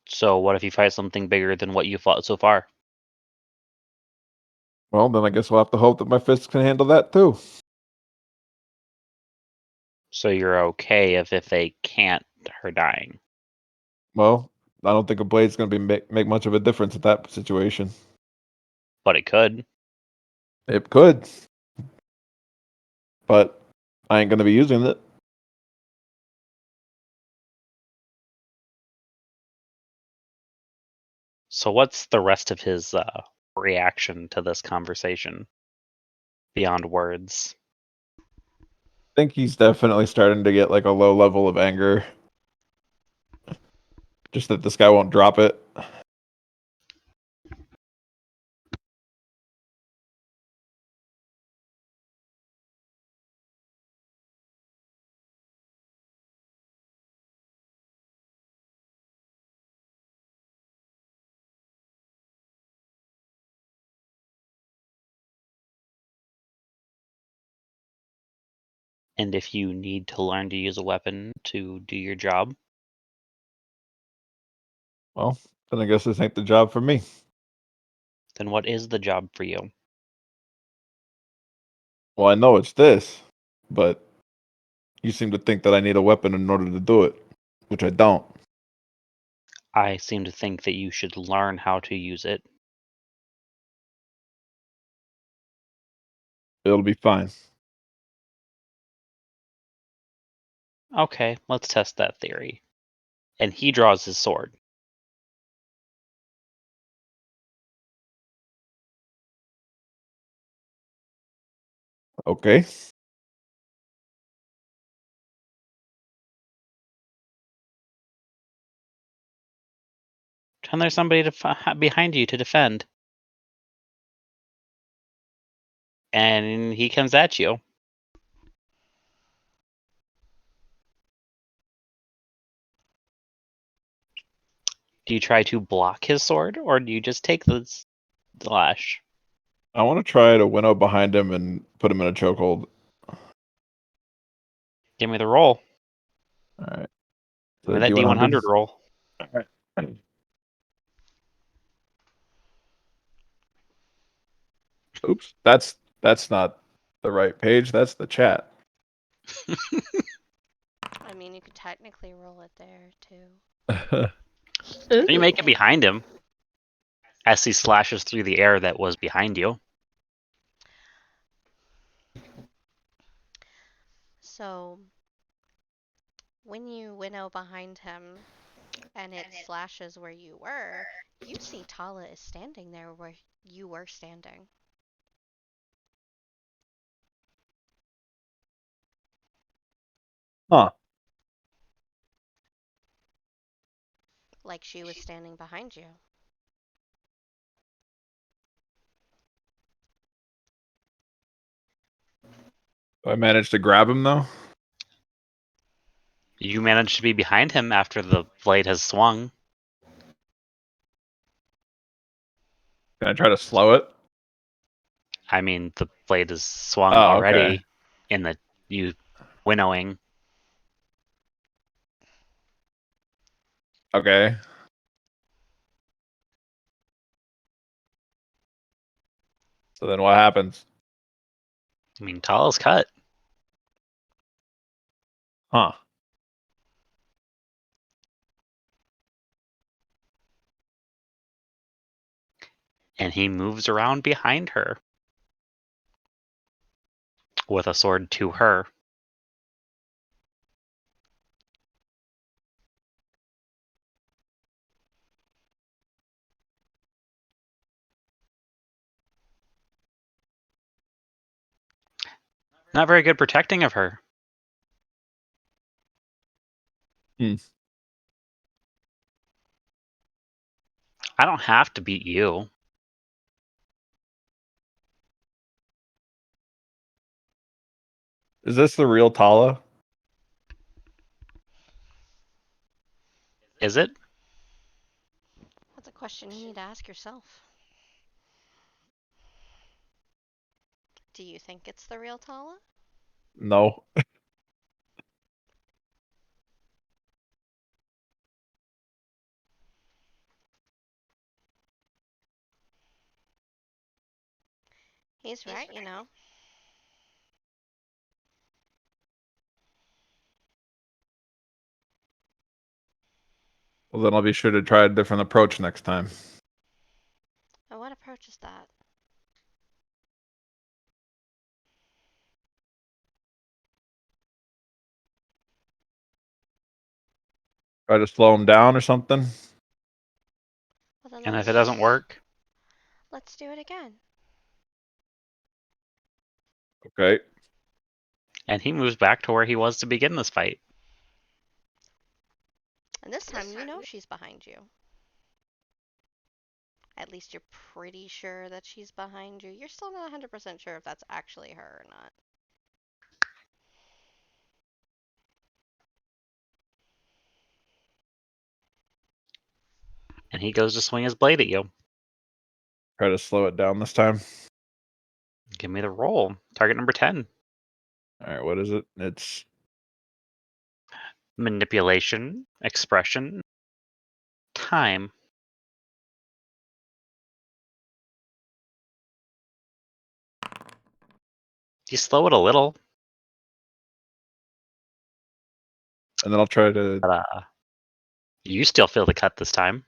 C: So what if you fight something bigger than what you fought so far?
D: Well, then I guess we'll have to hope that my fist can handle that too.
C: So you're okay if they can't her dying.
D: Well, I don't think a blade's going to be make much of a difference in that situation.
C: But it could.
D: It could, but I ain't going to be using it.
C: So what's the rest of his reaction to this conversation? Beyond words.
D: I think he's definitely starting to get like a low level of anger. Just that this guy won't drop it.
C: And if you need to learn to use a weapon to do your job,
D: Well, then I guess this ain't the job for me.
C: then what is the job for you?
D: Well, I know it's this, but you seem to think that I need a weapon in order to do it, which I don't.
C: I seem to think that you should learn how to use it.
D: It'll be fine.
C: Okay, let's test that theory. And he draws his sword.
D: Okay.
C: And there's somebody behind you to defend. And he comes at you. Do you try to block his sword, or do you just take the slash?
D: I want to try to winnow behind him and put him in a chokehold.
C: Give me the roll.
D: All right.
C: Give me that D100 roll.
D: All right. Oops, that's not the right page. That's the chat.
A: I mean, you could technically roll it there too.
C: You make it behind him as he slashes through the air that was behind you.
A: So, when you winnow behind him and it slashes where you were, you see Tala is standing there where you were standing.
D: Huh.
A: Like she was standing behind you.
D: I managed to grab him though.
C: You manage to be behind him after the blade has swung.
D: Can I try to slow it?
C: I mean, the blade is swung
D: Oh,
C: already
D: okay.
C: in the you winnowing.
D: Okay. So then what happens?
C: I mean, Tala's cut.
D: Huh.
C: And he moves around behind her with a sword to her. Not very good protecting of her.
D: Hmm.
C: I don't have to beat you.
D: Is this the real Tala?
C: Is it?
A: That's a question you need to ask yourself. Do you think it's the real Tala?
D: No.
A: He's right, you know.
D: Well, then I'll be sure to try a different approach next time.
A: And what approach is that?
D: Try to slow him down or something.
A: Well, then
C: And if it doesn't work,
A: let's do it again.
D: Okay.
C: and he moves back to where he was to begin this fight.
A: And this time you know she's behind you. At least you're pretty sure that she's behind you. You're still not 100% sure if that's actually her or not.
C: And he goes to swing his blade at you.
D: Try to slow it down this time.
C: Give me the roll. Target number 10.
D: All right, what is it? It's
C: Manipulation, expression, time. You slow it a little,
D: and then I'll try to.
C: but you still feel the cut this time.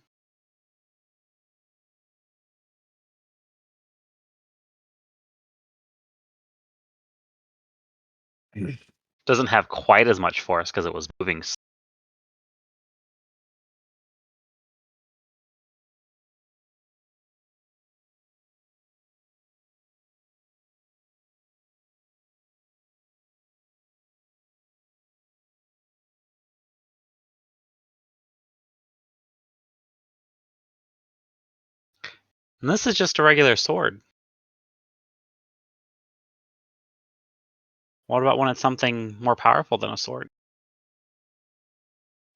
C: Doesn't have quite as much force because it was moving. And this is just a regular sword. What about when it's something more powerful than a sword?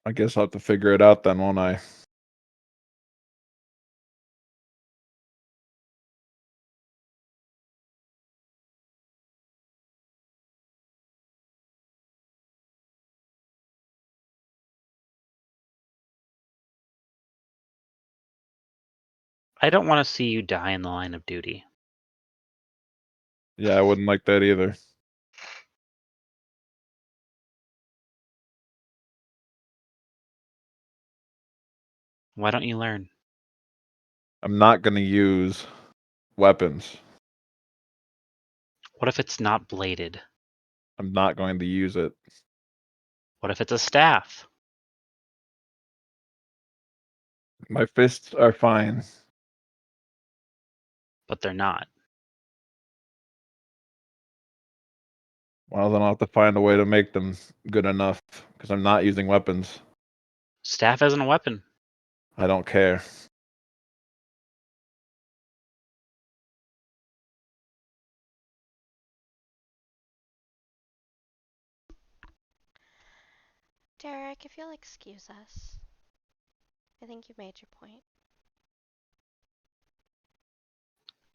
D: I guess I'll have to figure it out then, won't I?
C: I don't want to see you die in the line of duty.
D: Yeah, I wouldn't like that either.
C: Why don't you learn?
D: I'm not going to use weapons.
C: What if it's not bladed?
D: I'm not going to use it.
C: What if it's a staff?
D: My fists are fine.
C: But they're not.
D: Well, then I'll have to find a way to make them good enough because I'm not using weapons.
C: Staff isn't a weapon.
D: I don't care.
A: Derek, if you'll excuse us. I think you've made your point.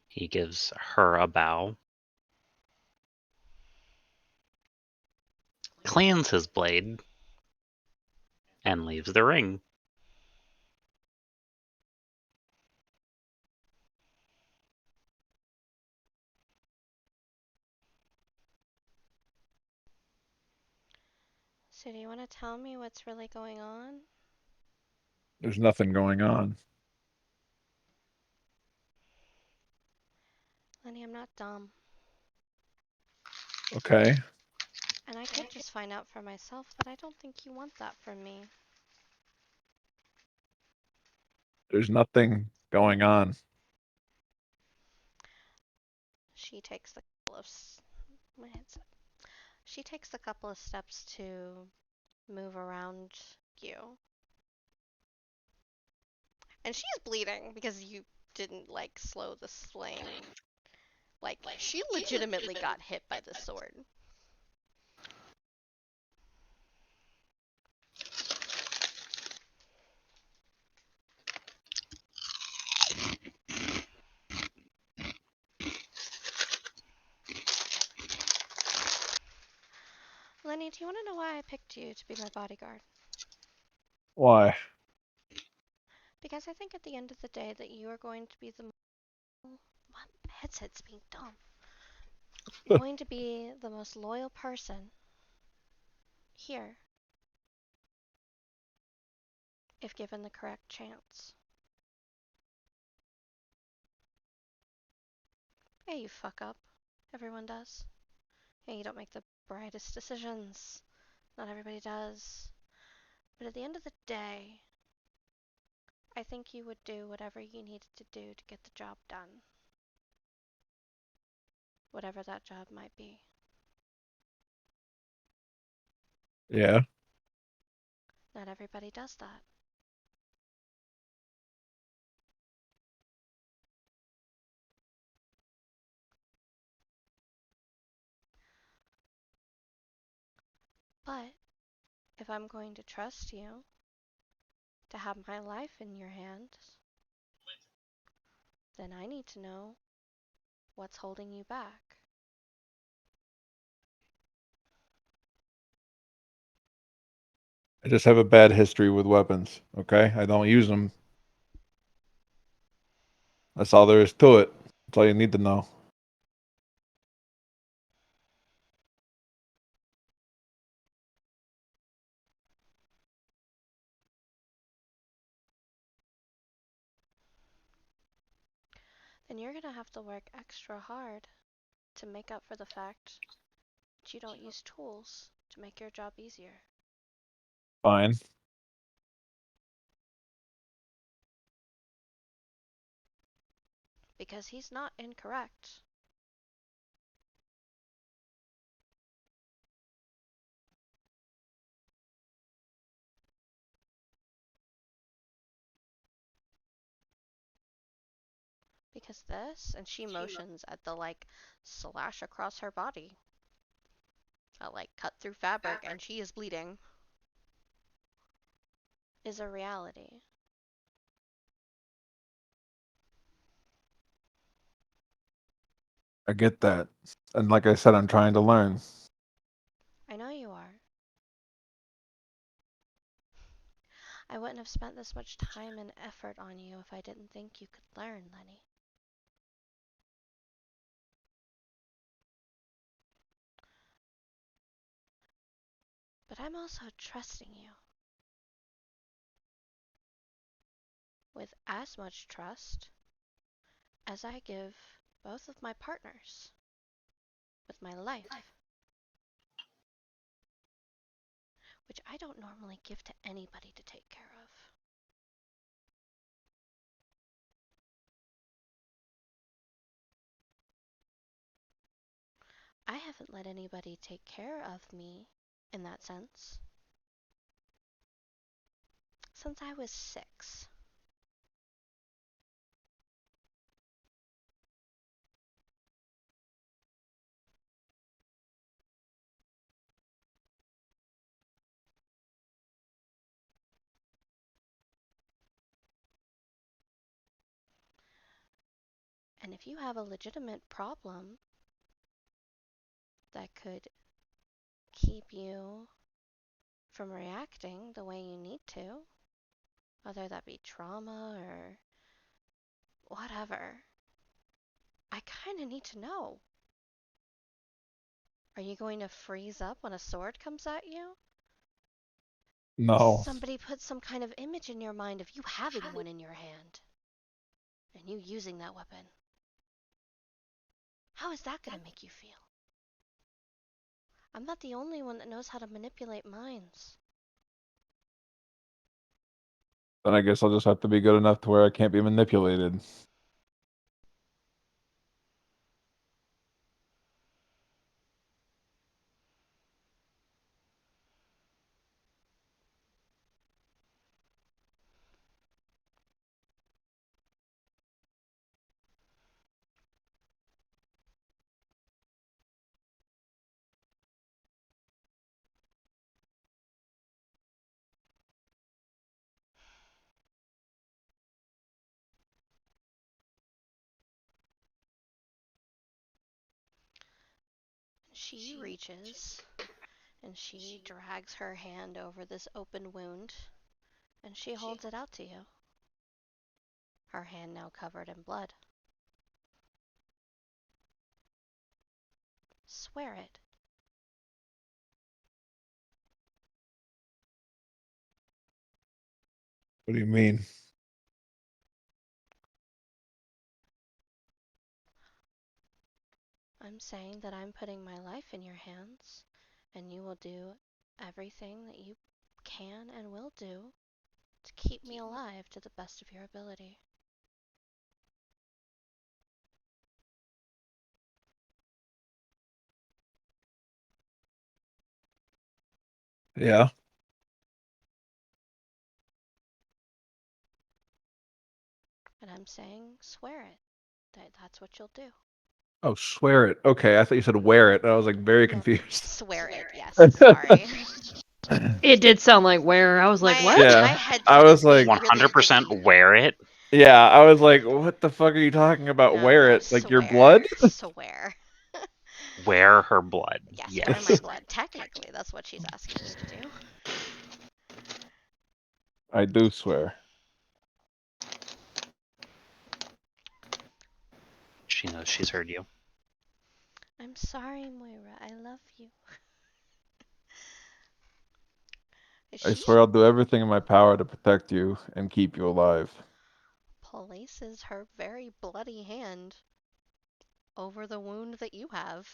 C: He gives her a bow. Cleans his blade. And leaves the ring.
A: So do you want to tell me what's really going on?
D: There's nothing going on.
A: Lenny, I'm not dumb.
D: Okay.
A: And I could just find out for myself, but I don't think you want that from me.
D: There's nothing going on.
A: She takes the couple of my headset. She takes a couple of steps to move around you. And she's bleeding because you didn't like slow the flame. Like she legitimately got hit by the sword. Lenny, do you want to know why I picked you to be my bodyguard?
D: Why?
A: Because I think at the end of the day that you are going to be the what? Headset's being dumb. Going to be the most loyal person here if given the correct chance. Yeah, you fuck up. Everyone does. Yeah, you don't make the brightest decisions. Not everybody does. But at the end of the day, I think you would do whatever you needed to do to get the job done. Whatever that job might be.
D: Yeah.
A: Not everybody does that. But if I'm going to trust you to have my life in your hands, then I need to know what's holding you back.
D: I just have a bad history with weapons. Okay. I don't use them. That's all there is to it. That's all you need to know.
A: Then you're gonna have to work extra hard to make up for the fact that you don't use tools to make your job easier.
D: Fine.
A: Because he's not incorrect. Because this, and she motions at the like slash across her body. A like cut through fabric and she is bleeding. Is a reality.
D: I get that. And like I said, I'm trying to learn.
A: I know you are. I wouldn't have spent this much time and effort on you if I didn't think you could learn, Lenny. But I'm also trusting you. With as much trust as I give both of my partners. With my life. Which I don't normally give to anybody to take care of. I haven't let anybody take care of me, in that sense, since I was 6. And if you have a legitimate problem that could keep you from reacting the way you need to, whether that be trauma or whatever, I kind of need to know. Are you going to freeze up when a sword comes at you?
D: No.
A: Somebody put some kind of image in your mind of you having one in your hand. And you using that weapon. How is that gonna make you feel? I'm not the only one that knows how to manipulate minds.
D: Then I guess I'll just have to be good enough to where I can't be manipulated.
A: She reaches and she drags her hand over this open wound and she holds it out to you. Her hand now covered in blood. Swear it.
D: What do you mean?
A: I'm saying that I'm putting my life in your hands, and you will do everything that you can and will do to keep me alive to the best of your ability.
D: Yeah.
A: And I'm saying, swear it. That's what you'll do.
D: Oh, swear it. Okay, I thought you said wear it. I was like very
A: No,
D: confused.
A: swear it, yes, sorry.
B: It did sound like where. I was like, what?
D: Yeah,
A: My
D: I
A: headset
D: was
A: is being
D: like-
A: really
C: 100%
A: busy.
C: wear it.
D: Yeah, I was like, what the fuck are you talking about?
A: No,
D: Wear
A: no,
D: it? Like your
A: swear.
D: blood?
A: Swear.
C: Wear her blood.
A: Yes, wear
C: Yes.
A: my blood. Technically, that's what she's asking me to do.
D: I do swear.
C: She knows she's heard you.
A: I'm sorry, Moira. I love you.
D: I
A: She
D: swear I'll do everything in my power to protect you and keep you alive.
A: places her very bloody hand over the wound that you have.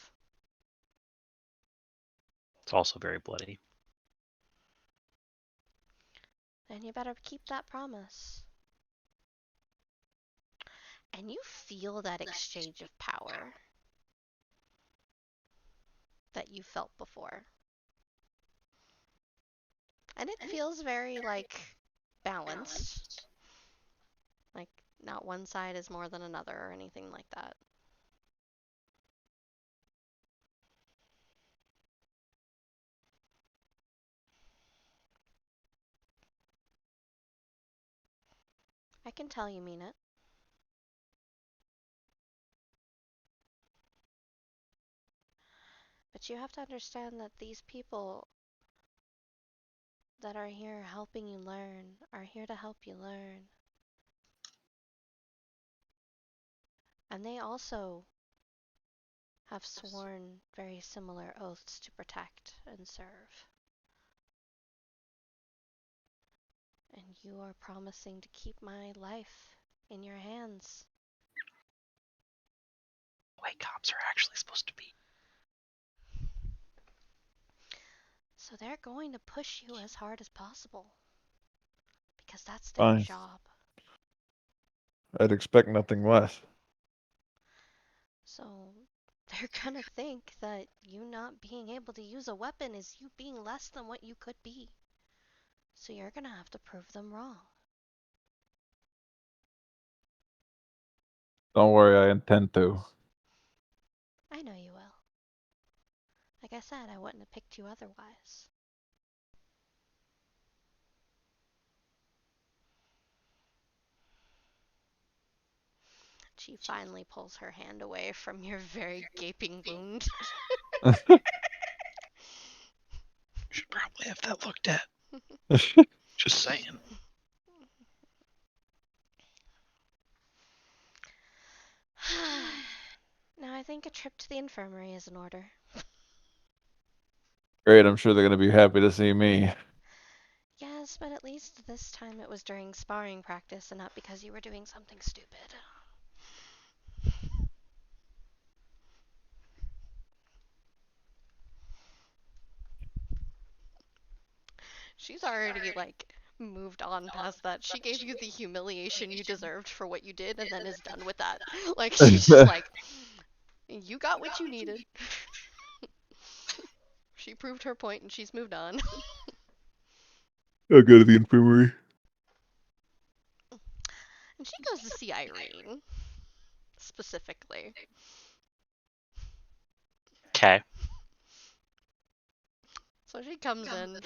C: It's also very bloody.
A: Then you better keep that promise. And you feel that exchange of power that you felt before. And it feels very, like, balanced. Like, not one side is more than another or anything like that. I can tell you mean it. But you have to understand that these people that are here helping you learn are here to help you learn. And they also have sworn very similar oaths to protect and serve. And you are promising to keep my life in your hands.
C: The way cops are actually supposed to be.
A: So they're going to push you as hard as possible. Because that's their
D: Fine.
A: job.
D: I'd expect nothing less.
A: So they're gonna think that you not being able to use a weapon is you being less than what you could be. So you're gonna have to prove them wrong.
D: Don't worry, I intend to.
A: I know you will. Like I said, I wouldn't have picked you otherwise. She finally pulls her hand away from your very gaping wound.
C: Should probably have that looked at. Just saying.
A: Now I think a trip to the infirmary is in order.
D: Great, I'm sure they're gonna be happy to see me.
A: least this time it was during sparring practice and not because you were doing something stupid. She's already, like, moved on past that. She gave you the humiliation you deserved for what you did and then is done with that. Like, she's just like, you got what you needed. She proved her point and she's moved on.
D: I'll go to the infirmary.
A: And she goes to see Irene. Specifically.
C: Okay.
A: So she comes in,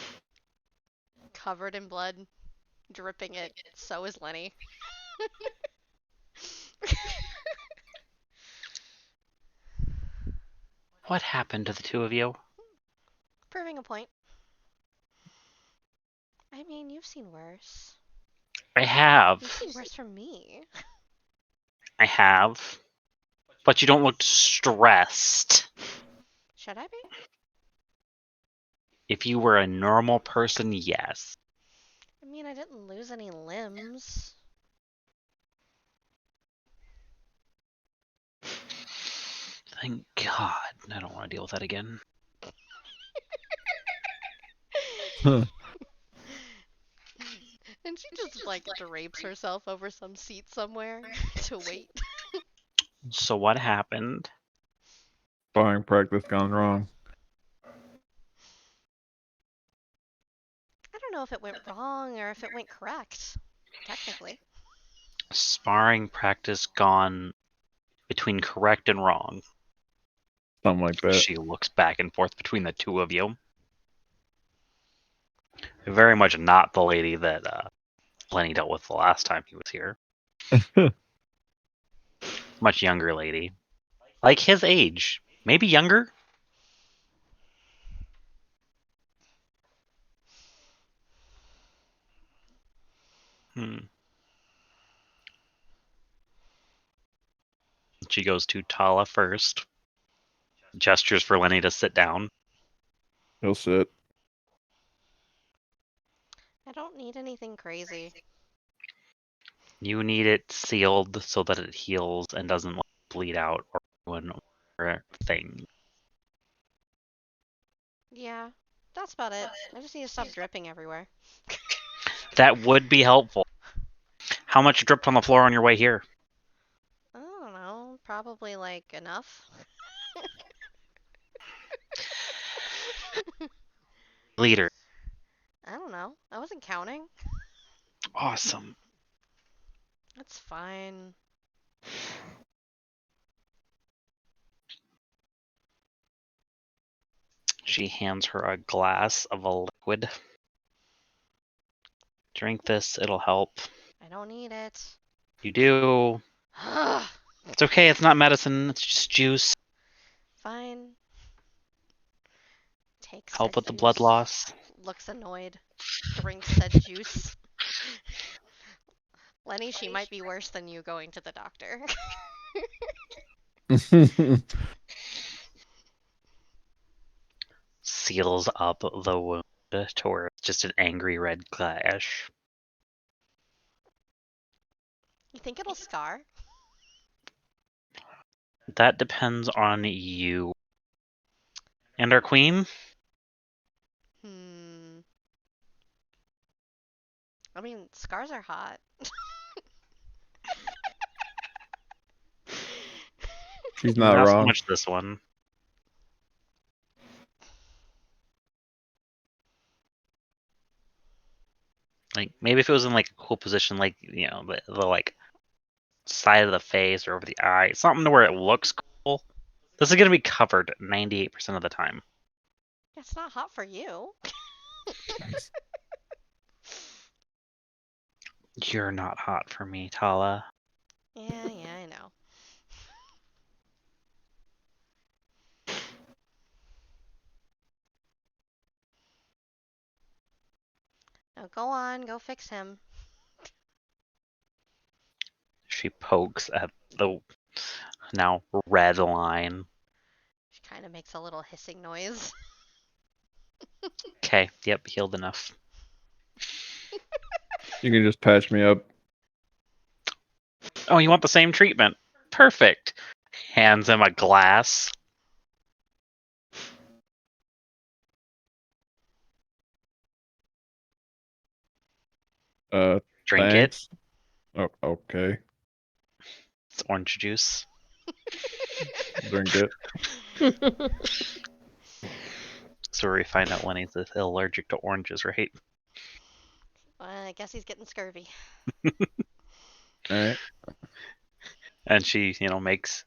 A: covered in blood, dripping it. So is Lenny.
C: What happened to the two of you?
A: Proving a point. I mean, you've seen worse.
C: I have.
A: You've seen worse from me.
C: I have. But you don't look stressed.
A: Should I be?
C: If you were a normal person, yes.
A: I mean, I didn't lose any limbs.
C: Thank God. I don't want to deal with that again.
D: Huh.
A: And she just, like, drapes herself over some seat somewhere to wait.
C: So what happened?
D: Sparring practice gone wrong.
A: I don't know if it went wrong or if it went correct, technically.
C: Sparring practice gone between correct and wrong.
D: Something like that.
C: She looks back and forth between the two of you. Very much not the lady that Lenny dealt with the last time he was here. Much younger lady. Like his age. Maybe younger? She goes to Tala first. Gestures for Lenny to sit down.
D: He'll sit.
A: I don't need anything crazy.
C: You need it sealed so that it heals and doesn't bleed out or ruin or thing.
A: Yeah, that's about it. I just need to stop dripping everywhere.
C: That would be helpful. How much dripped on the floor on your way here?
A: I don't know, probably, like, enough.
C: Leader.
A: I don't know. I wasn't counting.
C: Awesome.
A: That's fine.
C: She hands her a glass of a liquid. Drink this, it'll help.
A: I don't need it.
C: You do. It's okay, it's not medicine, it's just juice.
A: Fine. Takes
C: Help
A: said
C: with the blood
A: juice.
C: loss.
A: Looks annoyed. Drinks said juice. Lenny, she might be worse than you going to the doctor.
C: Seals up the wound to where it's just an angry red gash.
A: You think it'll scar?
C: That depends on you. And our queen?
A: I mean, scars are hot.
D: She's not
C: so
D: wrong.
C: much this one. Like, maybe if it was in, like, a cool position, like, you know, the like, side of the face or over the eye. Something to where it looks cool. This is going to be covered 98% of the time.
A: It's not hot for you.
C: You're not hot for me, Tala.
A: Yeah, I know. Now go on, go fix him.
C: She pokes at the now red line.
A: She kind of makes a little hissing noise.
C: Okay, yep, healed enough.
D: You can just patch me up.
C: Oh, you want the same treatment? Perfect. Hands him a glass. Drink it.
D: Thanks. Oh, okay.
C: It's orange juice.
D: Drink it.
C: So we find out when he's allergic to oranges, right?
A: I guess he's getting scurvy.
D: All right.
C: And she, makes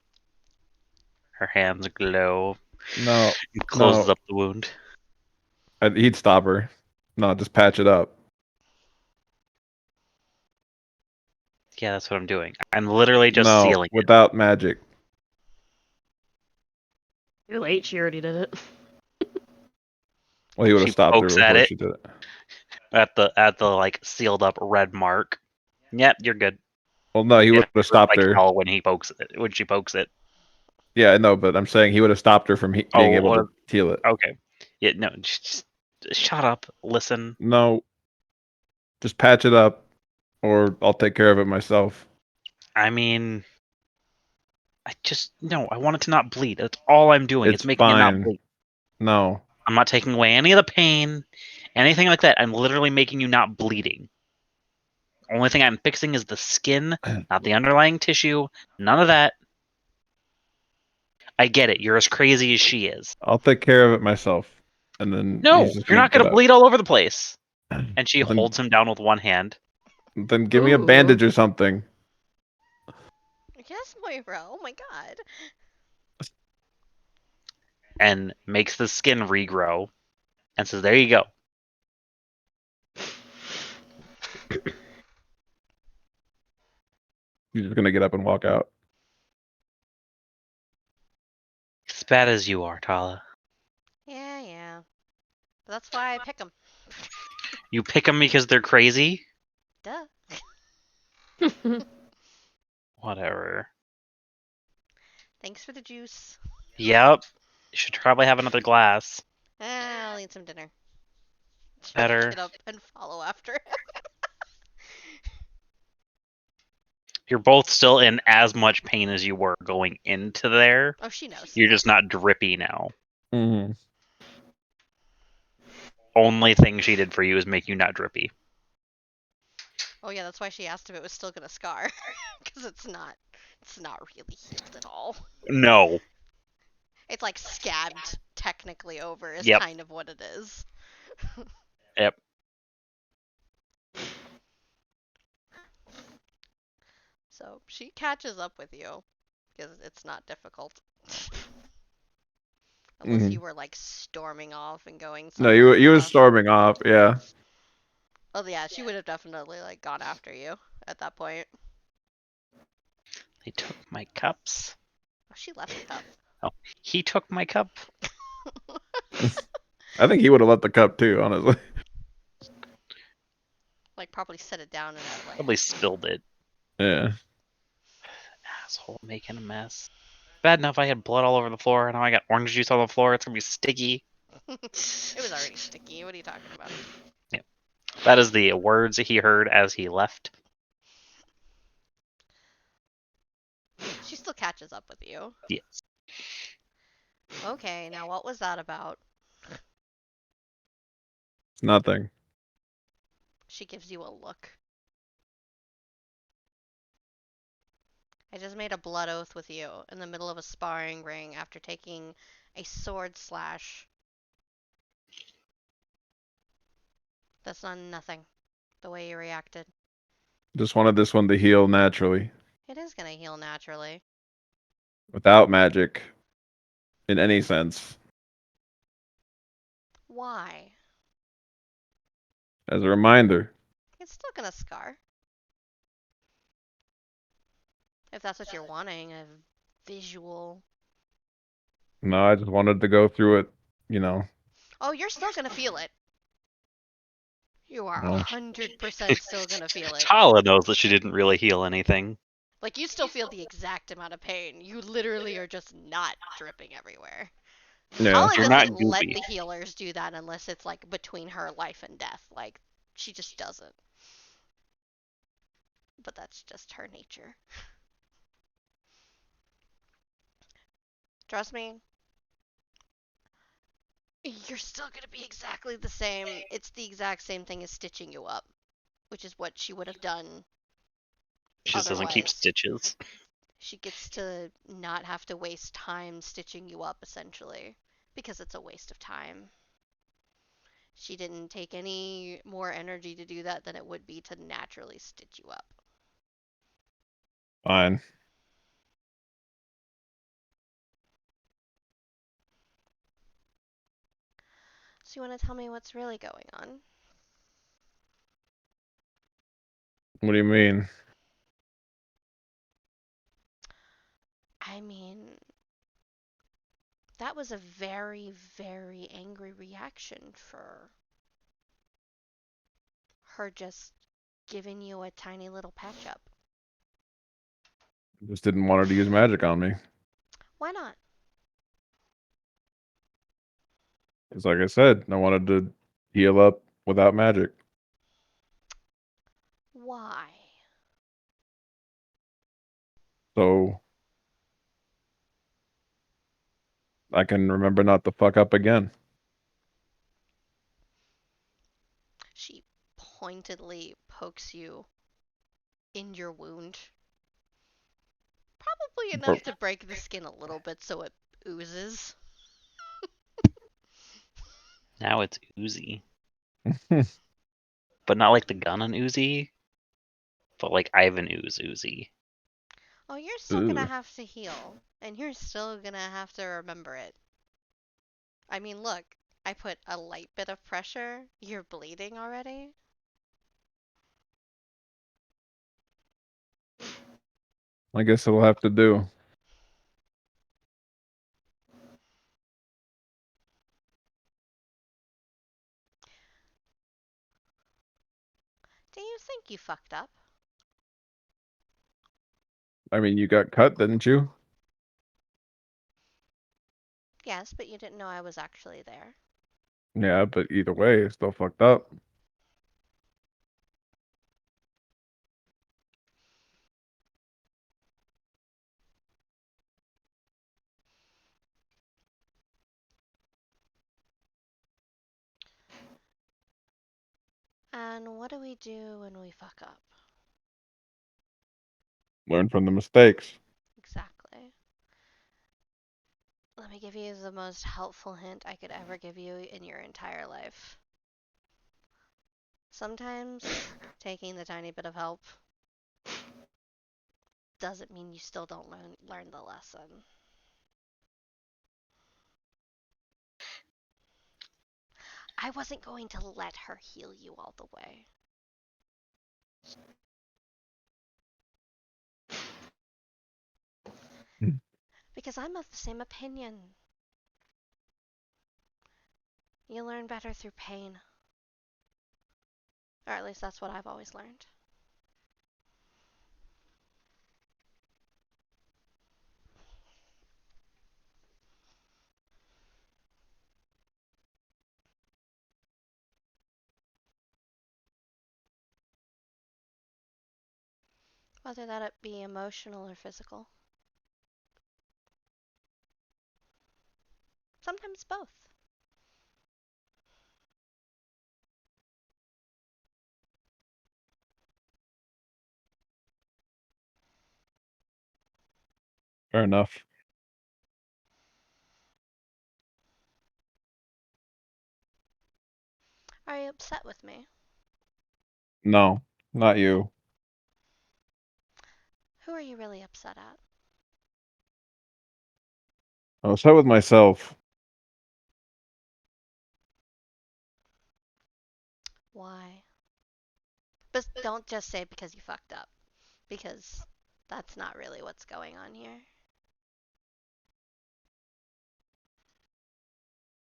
C: her hands glow
D: No,
C: and closes
D: no.
C: up the wound.
D: He'd stop her. No, just patch it up.
C: Yeah, that's what I'm doing. I'm literally just
D: No,
C: sealing it.
D: without magic.
B: Too late. She already did it.
D: Well, he would
C: She
D: have stopped her
C: pokes at
D: before
C: it.
D: she did it.
C: At the like sealed up red mark. Yep, you're good.
D: Well, no, he
C: It
D: would have
C: hurts
D: stopped
C: like
D: her.
C: hell when he pokes it. When she pokes it.
D: Yeah, I know, but I'm saying he would have stopped her from being able to heal it.
C: Okay. Yeah, no, just shut up. Listen.
D: No, just patch it up, or I'll take care of it myself.
C: I mean, I want it to not bleed. That's all I'm doing. It's making it not
D: fine.
C: bleed.
D: No,
C: I'm not taking away any of the pain, anything like that. I'm literally making you not bleeding. Only thing I'm fixing is the skin, not the underlying tissue. None of that. I get it. You're as crazy as she is.
D: I'll take care of it myself. And then
C: No,
D: he's just
C: you're not
D: get
C: going to
D: up.
C: bleed all over the place. And she
D: Then-
C: holds him down with one hand.
D: Then give me a
B: Ooh.
D: bandage or something.
A: Yes, Moira. Oh my god.
C: And makes the skin regrow. And says, there you go.
D: You're just gonna get up and walk out.
C: As bad as you are, Tala.
A: Yeah, yeah. But that's why I pick him.
C: You pick them because they're crazy?
A: Duh.
C: Whatever.
A: Thanks for the juice.
C: Yep. You should probably have another glass.
A: I'll eat some dinner.
C: Better.
A: Get up and follow after.
C: You're both still in as much pain as you were going into there.
A: Oh, she knows.
C: You're just not drippy now.
D: Mm-hmm.
C: Only thing she did for you is make you not drippy.
A: Oh yeah, that's why she asked if it was still gonna scar, because it's not. It's not really healed at all.
C: No.
A: It's like scabbed technically over is
C: Yep.
A: kind of what it is.
C: Yep.
A: So she catches up with you because it's not difficult. Unless
D: Mhm.
A: you were like storming off and going
D: No,
A: somewhere
D: you was
A: else.
D: storming off. Yeah.
A: Oh yeah, she would have definitely like gone after you at that point.
C: They took my cups.
A: Oh, she left the cup.
C: He took my cup.
D: I think he would have let the cup too, honestly.
A: Like probably set it down and like.
C: Probably spilled it.
D: Yeah.
C: Asshole making a mess. Bad enough I had blood all over the floor, and now I got orange juice on the floor. It's gonna be sticky.
A: It was already sticky. What are you talking about?
C: That is the words he heard as he left.
A: She still catches up with you.
C: Yes.
A: Okay, now what was that about?
D: Nothing.
A: She gives you a look. I just made a blood oath with you in the middle of a sparring ring after taking a sword slash. That's not nothing. The way you reacted.
D: Just wanted this one to heal naturally,
A: It is gonna heal naturally.
D: without magic, in any sense.
A: Why?
D: As a reminder.
A: It's still gonna scar. If that's what you're wanting, a visual.
D: No, I just wanted to go through it, you know.
A: Oh, you're still gonna feel it. You are
D: No.
A: 100% still gonna feel it.
C: Tala knows that she didn't really heal anything.
A: Like, you still feel the exact amount of pain. You literally are just not dripping everywhere.
D: Yeah.
A: Tala
C: You're not
A: doesn't let
C: goopy.
A: the healers do that unless it's, like, between her life and death. Like, she just doesn't. but that's just her nature. Trust me, you're still gonna be exactly the same. It's the exact same thing as stitching you up, which is what she would have done
C: She just doesn't keep
A: otherwise.
C: stitches.
A: She gets to not have to waste time stitching you up, essentially, because it's a waste of time. She didn't take any more energy to do that than it would be to naturally stitch you up.
D: Fine.
A: So you want to tell me what's really going on?
D: What do you mean?
A: I mean, that was a very, very angry reaction for her just giving you a tiny little patch up.
D: Just didn't want her to use magic on me.
A: Why not?
D: Because, like I said, I wanted to heal up without magic.
A: Why?
D: So I can remember not to fuck up again.
A: She pointedly pokes you in your wound. Probably enough to break the skin a little bit so it oozes.
C: Now it's Uzi. But not like the gun on Uzi, but like Ivan Uzi.
A: Oh, you're still gonna
D: Ugh.
A: have to heal, and you're still gonna have to remember it. I mean, look, I put a light bit of pressure. You're bleeding already.
D: I guess it'll have to do.
A: Do you think you fucked up?
D: I mean, you got cut, didn't you?
A: Yes, but you didn't know I was actually there.
D: Yeah, but either way, it's still fucked up.
A: And what do we do when we fuck up?
D: Learn from the mistakes.
A: Exactly. Let me give you the most helpful hint I could ever give you in your entire life. Sometimes taking the tiny bit of help doesn't mean you still don't learn the lesson. I wasn't going to let her heal you all the way. Because I'm of the same opinion. You learn better through pain. Or at least that's what I've always learned. Whether that be emotional or physical. Sometimes both.
D: Fair enough.
A: Are you upset with me?
D: No, not you.
A: Who are you really upset at?
D: I was upset with myself
A: Why? But don't just say because you fucked up. Because that's not really what's going on here.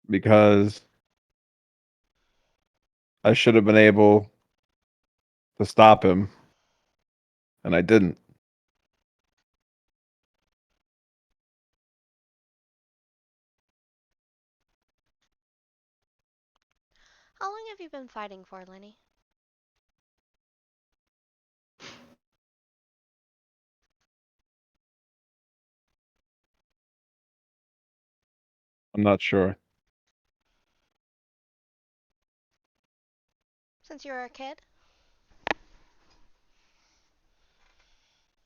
D: because I should have been able to stop him, and I didn't.
A: How long have you been fighting for, Lenny?
D: I'm not sure.
A: Since you were a kid?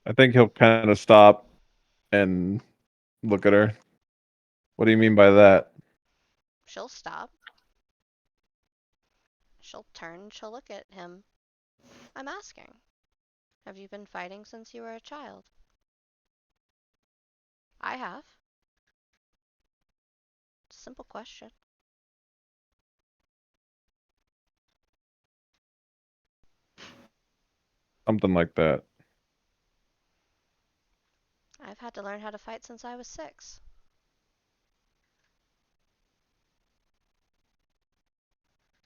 D: I think he'll kind of stop and look at her. What do you mean by that?
A: She'll stop. She'll turn, she'll look at him. I'm asking. Have you been fighting since you were a child? I have. Simple question.
D: Something like that.
A: I've had to learn how to fight since I was 6.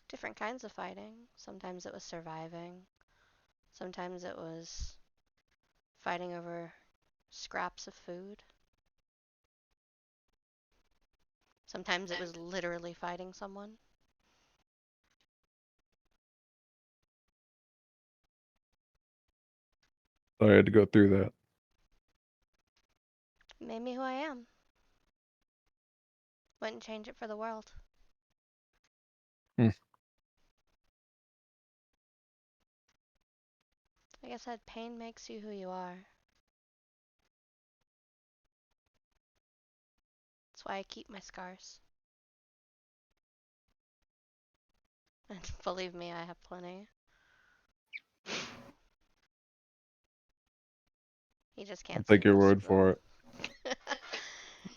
A: Different kinds of fighting. Sometimes it was surviving. Sometimes it was fighting over scraps of food. Sometimes it was literally fighting someone.
D: Sorry, I had to go through that.
A: It made me who I am. Wouldn't change it for the world.
D: Hmm.
A: Like I said, pain makes you who you are. That's why I keep my scars. And believe me, I have plenty. You just
D: I'll
A: can't see
D: take your
A: most
D: word
A: of
D: for
A: them.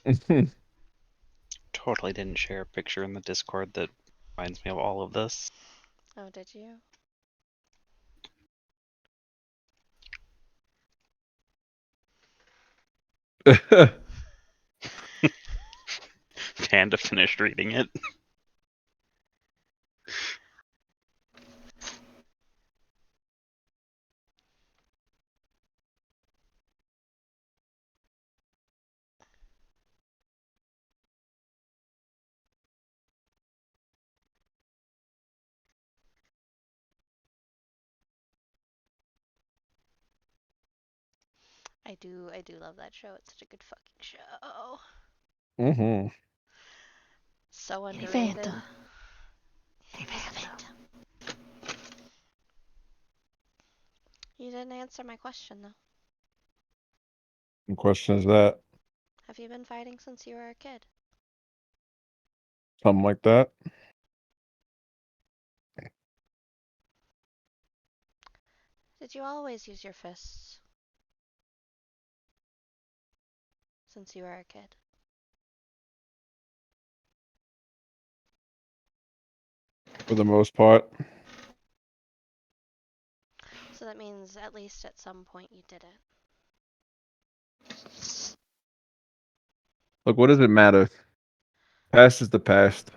D: it.
C: Totally didn't share a picture in the Discord that reminds me of all of this.
A: Oh, did you?
C: Panda finished reading it.
A: I do love that show. It's such a good fucking show.
D: Mm-hmm.
A: So
B: Hey,
A: underrated.
B: Fanta.
A: Hey, Fanta. You didn't answer my question, though.
D: The question is that
A: Have you been fighting since you were a kid?
D: something like that?
A: Did you always use your fists? Since you were a kid?
D: For the most part.
A: So that means at least at some point you did it.
D: Look, what does it matter? Past is the past.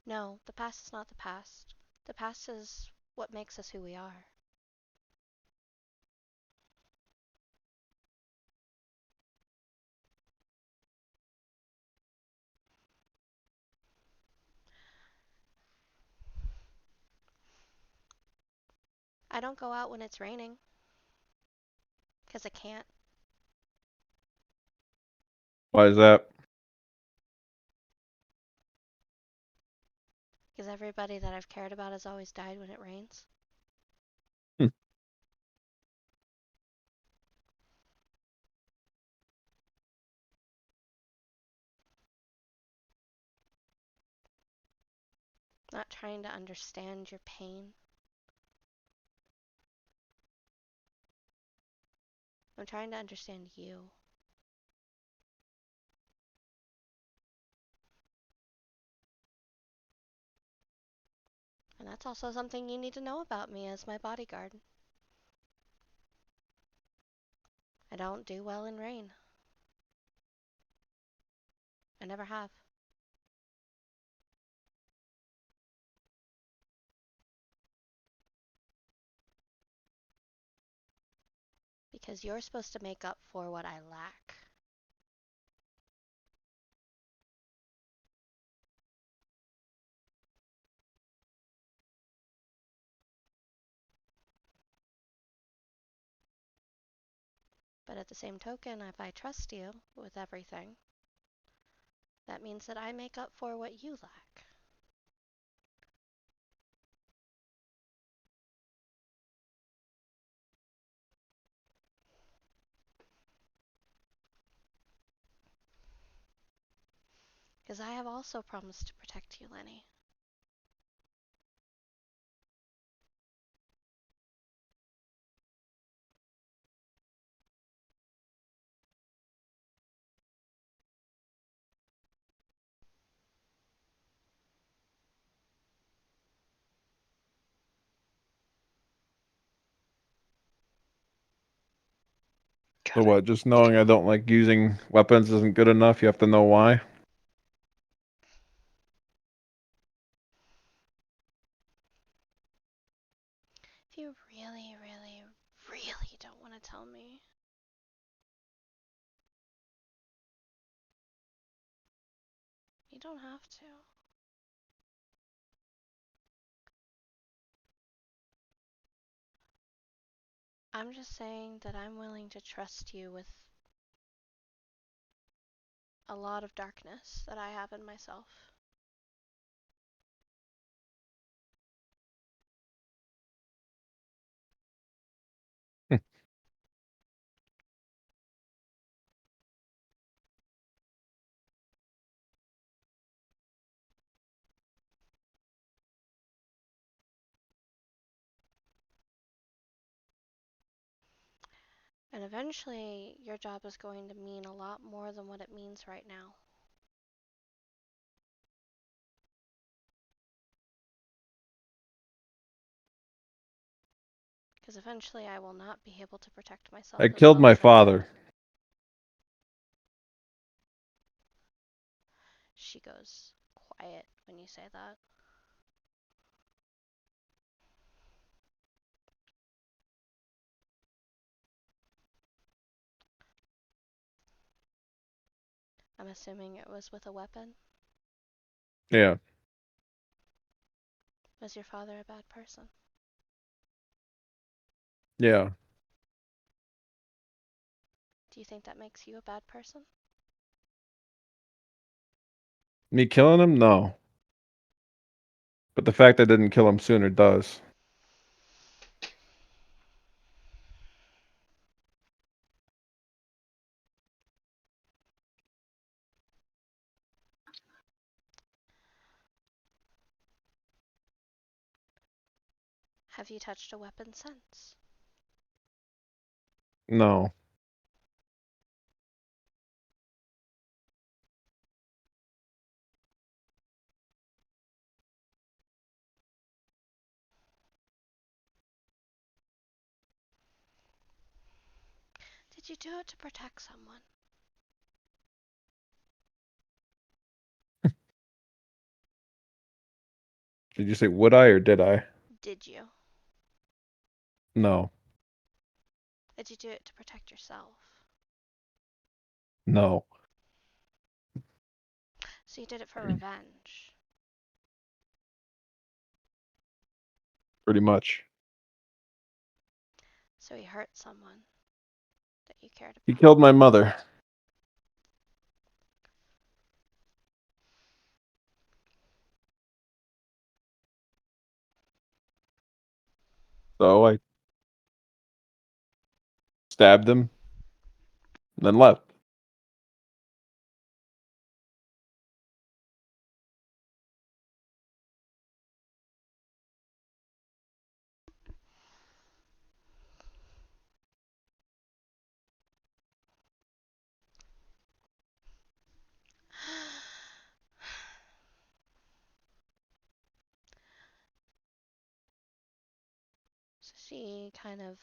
A: No, the past is not the past. The past is what makes us who we are. I don't go out when it's raining. 'Cause I can't.
D: Why is that?
A: Because everybody that I've cared about has always died when it rains.
D: Hmm.
A: Not trying to understand your pain. I'm trying to understand you. And that's also something you need to know about me as my bodyguard. I don't do well in rain. I never have. Because you're supposed to make up for what I lack. But at the same token, if I trust you with everything, That means that I make up for what you lack. Because I have also promised to protect you, Lenny.
D: So
C: God,
D: what? Just knowing I don't like using weapons isn't good enough. You have to know why.
A: If you really, really, really don't want to tell me, you don't have to. I'm just saying that I'm willing to trust you with a lot of darkness that I have in myself. And eventually, your job is going to mean a lot more than what it means right now. Because eventually I will not be able to protect myself
D: I
A: as
D: killed
A: well
D: my
A: as I
D: father.
A: could. She goes quiet when you say that. I'm assuming it was with a weapon.
D: Yeah.
A: Was your father a bad person?
D: Yeah.
A: Do you think that makes you a bad person?
D: Me killing him? No. But the fact I didn't kill him sooner does.
A: Have you touched a weapon since?
D: No.
A: Did you do it to protect someone?
D: Did you say would I or did I?
A: Did you?
D: No.
A: Did you do it to protect yourself?
D: No.
A: So you did it for revenge.
D: Pretty much.
A: So he hurt someone that you cared
D: He
A: about.
D: killed my mother. So I stabbed him and then left.
A: So she kind of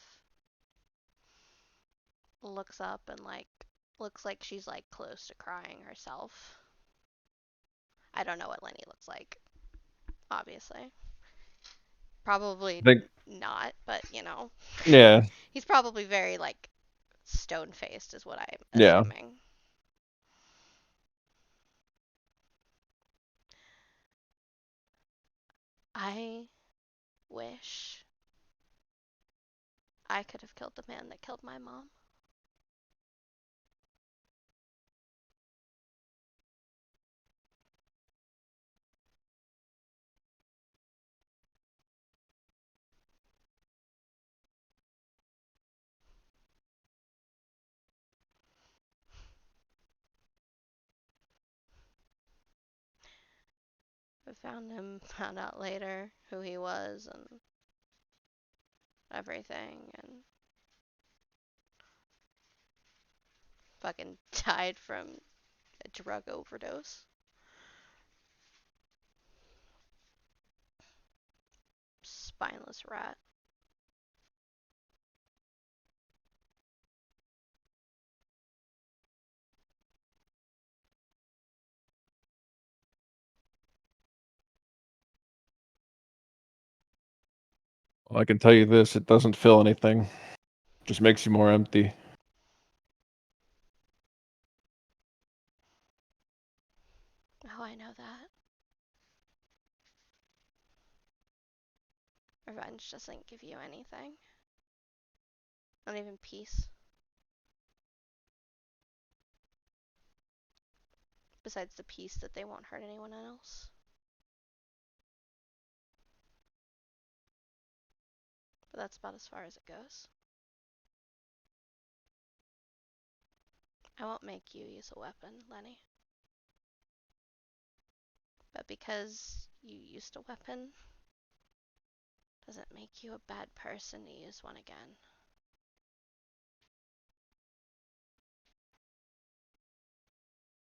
A: looks up and looks like she's close to crying herself. I don't know what Lenny looks like, obviously. Probably
D: I think
A: not, but
D: yeah.
A: he's probably very stone faced is what I'm
D: Yeah.
A: assuming. I wish I could have killed the man that killed my mom. found out later who he was and everything, and fucking died from a drug overdose. Spineless rat.
D: Well, I can tell you this: it doesn't fill anything. Just makes you more empty.
A: Oh, I know that. Revenge doesn't give you anything. Not even peace. Besides the peace that they won't hurt anyone else. But that's about as far as it goes. I won't make you use a weapon, Lenny. But because you used a weapon, doesn't make you a bad person to use one again.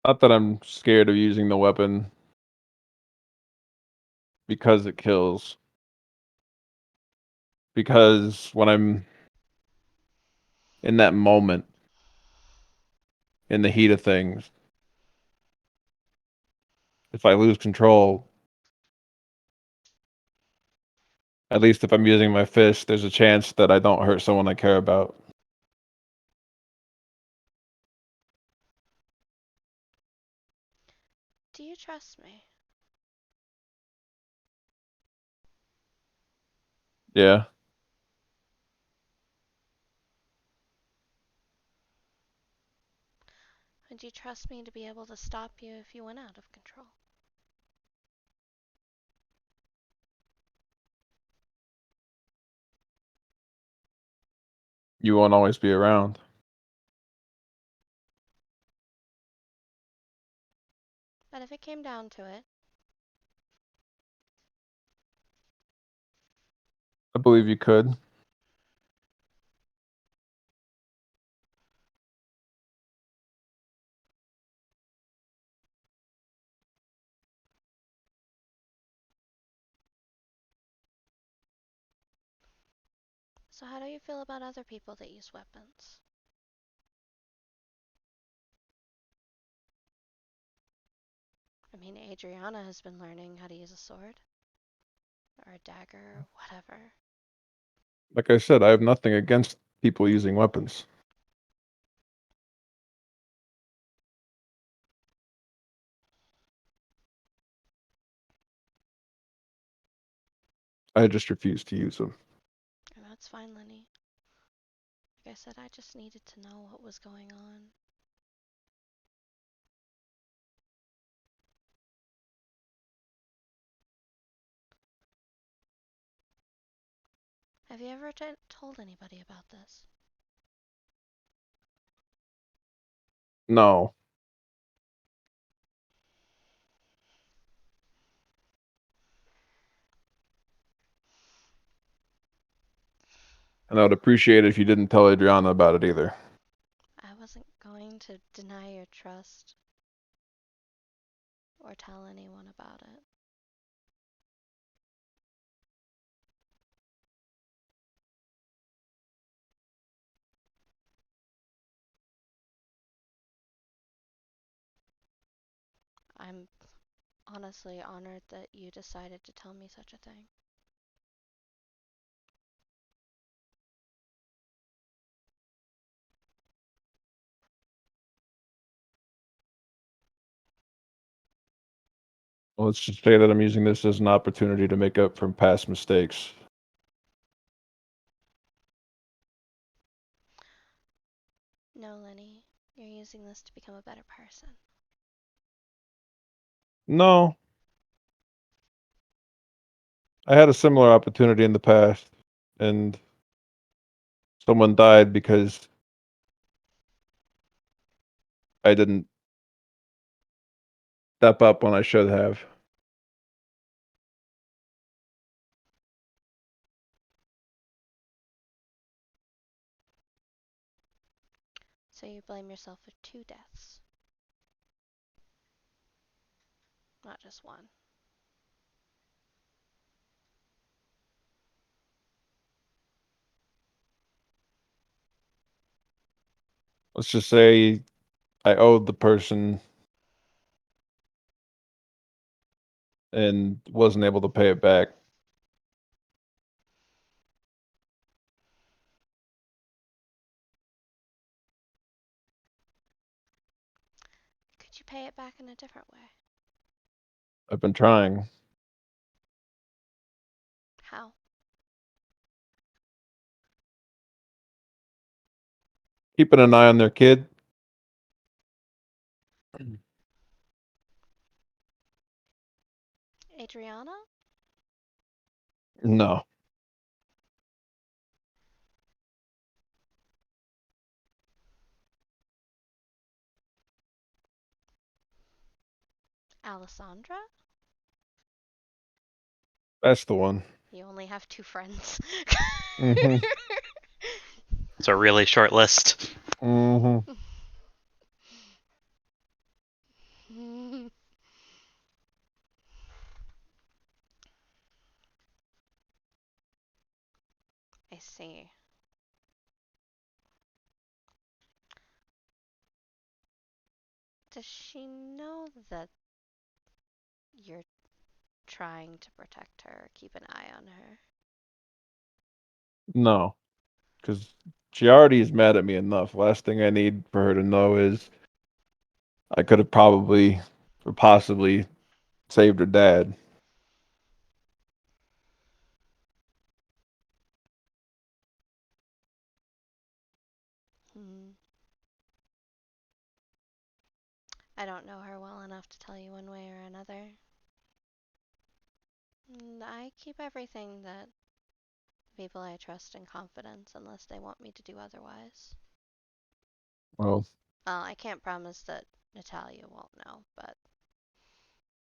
D: Not that I'm scared of using the weapon because it kills. Because when I'm in that moment, in the heat of things, if I lose control, at least if I'm using my fist, there's a chance that I don't hurt someone I care about.
A: Do you trust me?
D: Yeah.
A: Would you trust me to be able to stop you if you went out of control?
D: You won't always be around.
A: But if it came down to it,
D: I believe you could.
A: so how do you feel about other people that use weapons? I mean, Adriana has been learning how to use a sword. Or a dagger, or whatever.
D: Like I said, I have nothing against people using weapons. I just refuse to use them.
A: And that's fine, Lenny. Like I said, I just needed to know what was going on. Have you ever told anybody about this?
D: No. And I would appreciate it if you didn't tell Adriana about it either.
A: I wasn't going to deny your trust or tell anyone about it. I'm honestly honored that you decided to tell me such a thing.
D: Well, let's just say that I'm using this as an opportunity to make up for past mistakes.
A: No, Lenny, you're using this to become a better person.
D: No. I had a similar opportunity in the past, and someone died because I didn't step up when I should have.
A: So you blame yourself for 2 deaths. Not just 1.
D: Let's just say I owed the person and wasn't able to pay it back.
A: Could you pay it back in a different way?
D: I've been trying.
A: How?
D: Keeping an eye on their kid.
A: Adriana?
D: No.
A: Alessandra?
D: That's the one.
A: You only have 2 friends.
D: Mm-hmm.
C: It's a really short list.
D: Mm-hmm.
A: I see. Does she know that you're trying to protect her, keep an eye on her?
D: No. Because she already is mad at me enough. Last thing I need for her to know is I could have probably or possibly saved her dad.
A: Hmm. I don't know her well enough to tell you one way or another. I keep everything that people I trust in confidence unless they want me to do otherwise.
D: Well,
A: Well, I can't promise that Natalia won't know, but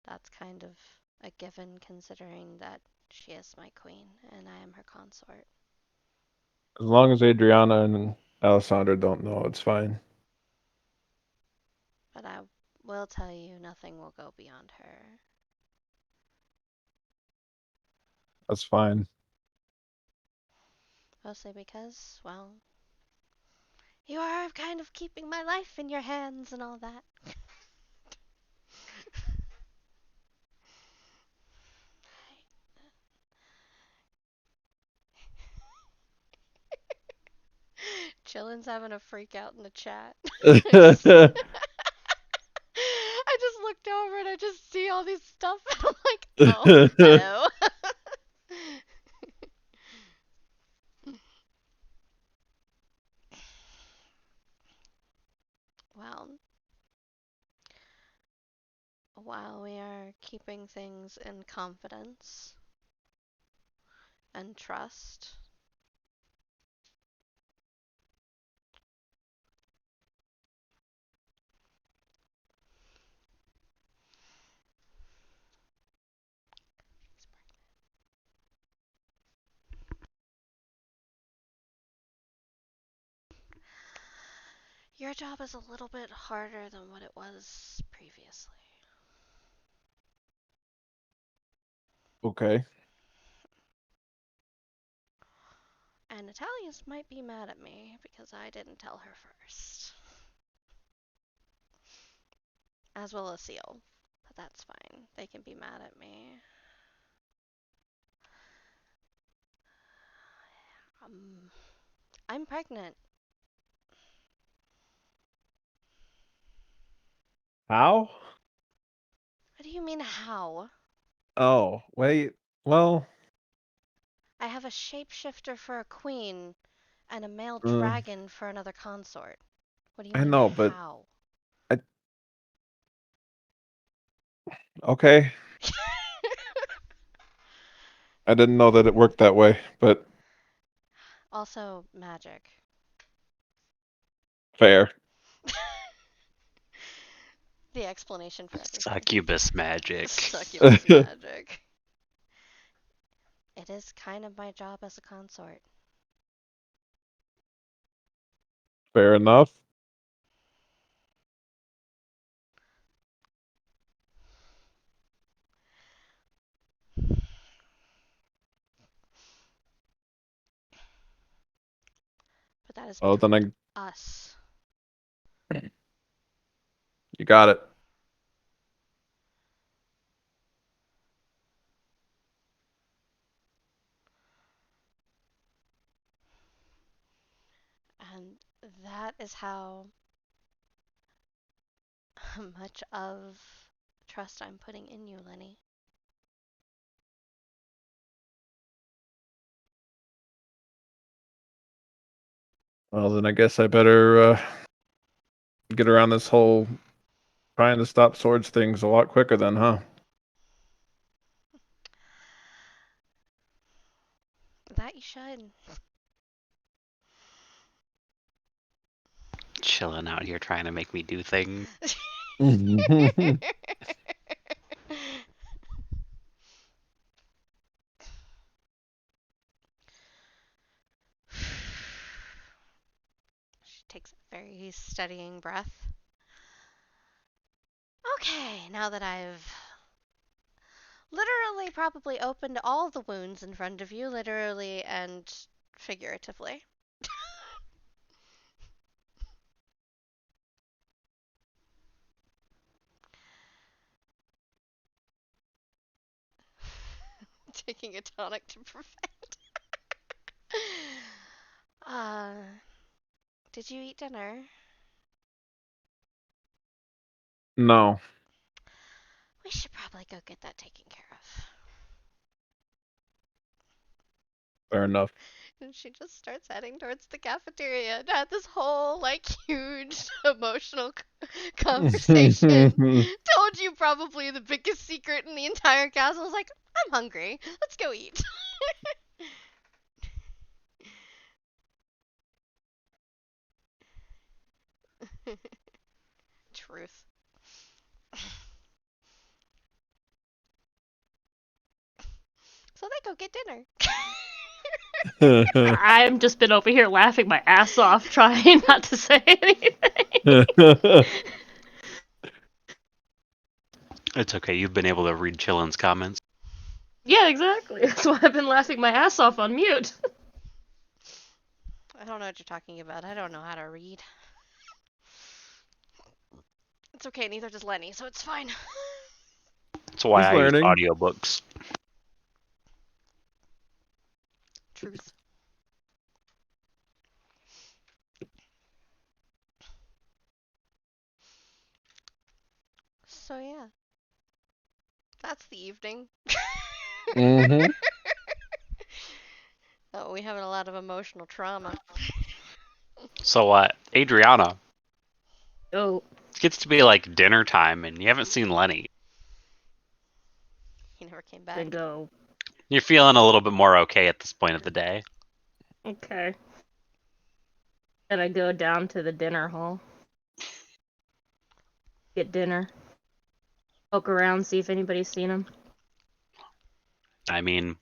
A: that's kind of a given considering that she is my queen and I am her consort.
D: as long as Adriana and Alessandra don't know, it's fine.
A: But I will tell you nothing will go beyond her.
D: That's fine.
A: Mostly because, well, you are kind of keeping my life in your hands and all that. Chillin's having a freak out in the chat. I just looked over and I just see all these stuff and I'm like, oh, hello. Well, while we are keeping things in confidence and trust, your job is a little bit harder than what it was previously.
D: Okay.
A: And Natalia's might be mad at me because I didn't tell her first. As well as Seal. But that's fine. They can be mad at me. Um, I'm pregnant.
D: How?
A: What do you mean, how?
D: Oh, wait. Well,
A: I have a shapeshifter for a queen and a male
D: uh,
A: dragon for another consort. What do you
D: I
A: mean,
D: know, but
A: how?
D: okay. I didn't know that it worked that way, but
A: Also, magic.
D: fair.
A: The explanation for everything.
C: Succubus magic.
A: Succubus magic. It is kind of my job as a consort.
D: Fair enough.
A: That is
D: Oh, then
A: us.
D: you got it.
A: And that is how much of trust I'm putting in you, Lenny.
D: Well, then I guess I better get around this whole trying to stop swords things a lot quicker then, huh?
A: That you should.
C: Chilling out here trying to make me do things.
A: She takes a very steadying breath. Okay, now that I've literally probably opened all the wounds in front of you, literally and figuratively. Taking a tonic to prevent. uh, did you eat dinner?
D: No,
A: We should probably go get that taken care of.
D: fair enough.
A: And she just starts heading towards the cafeteria and had this whole, like, huge emotional conversation. Told you probably the biggest secret in the entire castle. I was like, I'm hungry. Let's go eat. Truth. So they go get dinner.
B: I've just been over here laughing my ass off, trying not to say anything.
C: It's okay. You've been able to read Chillin's comments.
B: Yeah, exactly. That's why I've been laughing my ass off on mute.
A: I don't know what you're talking about. I don't know how to read. It's okay, neither does Lenny, so it's fine.
C: That's why
D: He's
C: I use
D: learning.
C: audiobooks.
A: Truth. So yeah. That's the evening.
D: Mm-hmm.
A: Oh, we having a lot of emotional trauma.
C: So, Adriana,
B: Oh,
C: it gets to be like dinner time, and you haven't seen Lenny.
A: He never came
B: then
A: back.
B: go.
C: You're feeling a little bit more okay at this point of the day.
B: Okay. Then I go down to the dinner hall. Get dinner. Poke around, see if anybody's seen him.
C: I mean,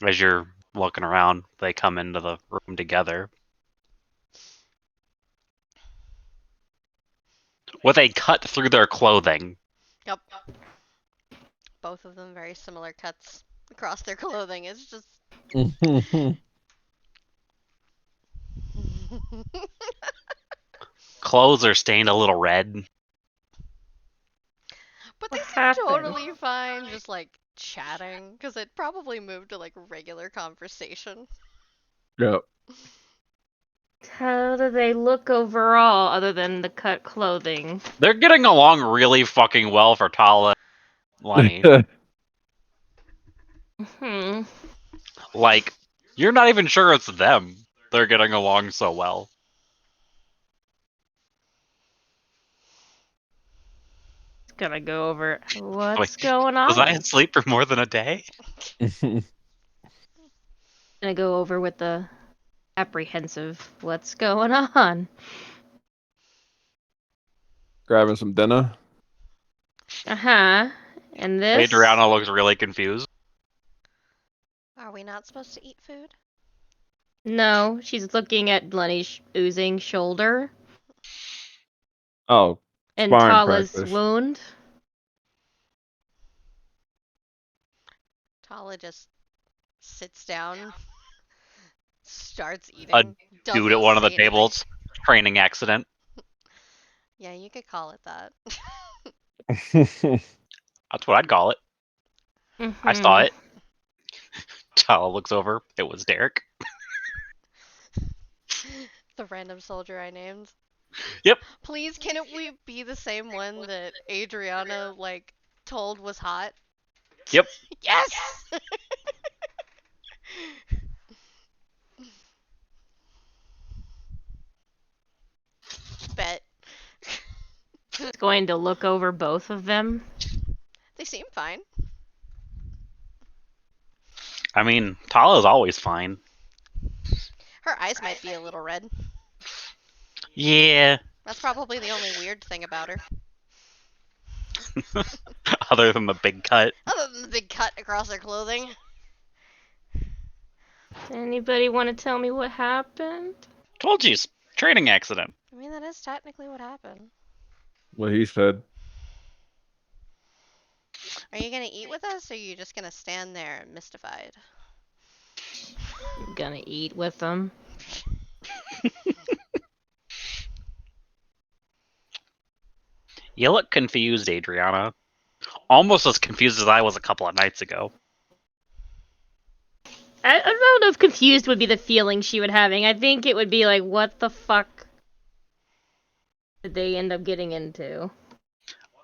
C: as you're looking around, they come into the room together. With a cut through their clothing.
A: Yep. Both of them very similar cuts across their clothing. It's just.
C: Clothes are stained a little red.
A: But they
B: What
A: seem
B: happened?
A: totally fine, just like chatting, because it probably moved to like regular conversation.
D: Yep.
B: How do they look overall, other than the cut clothing?
C: They're getting along really fucking well for Tala and Lenny.
B: Hmm.
C: Like, you're not even sure it's them. They're getting along so well.
B: Gonna go over. What's
C: Like,
B: going
C: was I
B: on?
C: asleep for more than a day?
B: Gonna go over with the apprehensive. What's going on?
D: Grabbing some dinner.
B: Uh-huh. And this?
C: Adriana looks really confused.
A: Are we not supposed to eat food?
B: No, she's looking at Lenny's oozing shoulder
D: Oh,
B: and
D: sparring
B: Tala's
D: practice.
B: wound.
A: Tala just sits down, Starts eating. Doesn't
C: Dude at one of the
A: say anything.
C: tables, training accident.
A: Yeah, you could call it that.
C: That's what I'd call it. I saw it. Tala looks over. It was Derek.
A: The random soldier I named.
C: Yep.
A: Please, can it we be the same one that Adriana like told was hot?
C: Yep.
A: Yes. Bet.
B: It's going to look over both of them.
A: They seem fine.
C: I mean, Tala's always fine.
A: Her eyes might be a little red.
C: Yeah.
A: That's probably the only weird thing about her.
C: Other than the big cut.
A: Other than the big cut across her clothing.
B: Anybody want to tell me what happened?
C: Told you, training accident.
A: I mean, that is technically what happened.
D: What he said.
A: Are you gonna eat with us, or are you just gonna stand there mystified?
B: I'm gonna eat with them.
C: You look confused, Adriana. Almost as confused as I was a couple of nights ago.
B: I don't know if confused would be the feeling she would having. I think it would be like, what the fuck did they end up getting into?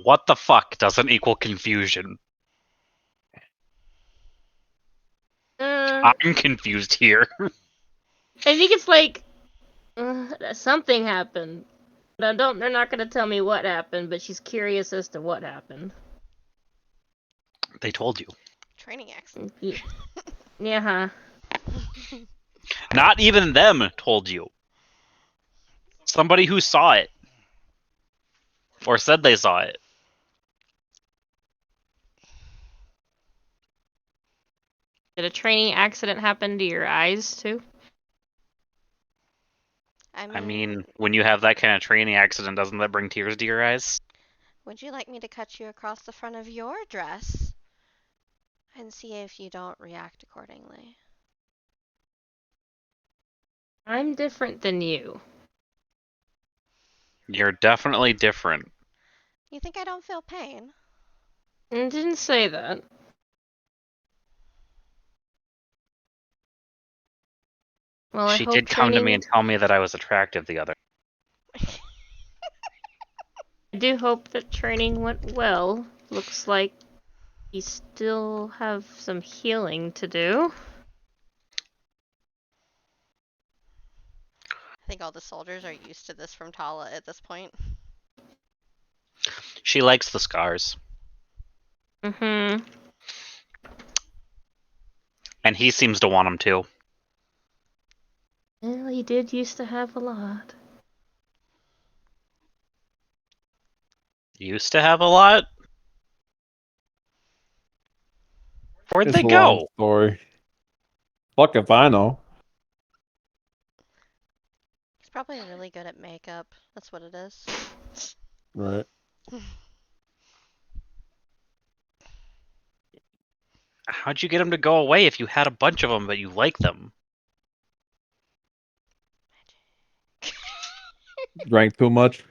C: What the fuck doesn't equal confusion? I'm confused here.
B: I think it's like something happened. But they're not gonna tell me what happened, but she's curious as to what happened.
C: They told you.
A: Training accident.
B: Yeah, huh?
C: Not even them told you. Somebody who saw it. Or said they saw it.
B: Did a training accident happen to your eyes too?
C: I mean, when you have that kind of training accident, doesn't that bring tears to your eyes?
A: Would you like me to cut you across the front of your dress? And see if you don't react accordingly.
B: I'm different than you.
C: You're definitely different.
A: You think I don't feel pain?
B: I didn't say that. Well, I
C: She
B: hope
C: did come to me
B: training-
C: and tell me that I was attractive the other.
B: I do hope that training went well. Looks like you still have some healing to do.
A: I think all the soldiers are used to this from Tala at this point.
C: She likes the scars.
B: Mm-hmm.
C: And he seems to want them too.
B: Well, he did used to have a lot.
C: Used to have a lot? Where'd
D: It's
C: they
D: a long
C: go?
D: story. Fuck if I know.
A: He's probably really good at makeup. That's what it is.
D: Right.
C: How'd you get them to go away if you had a bunch of them but you like them?
D: Drank too much.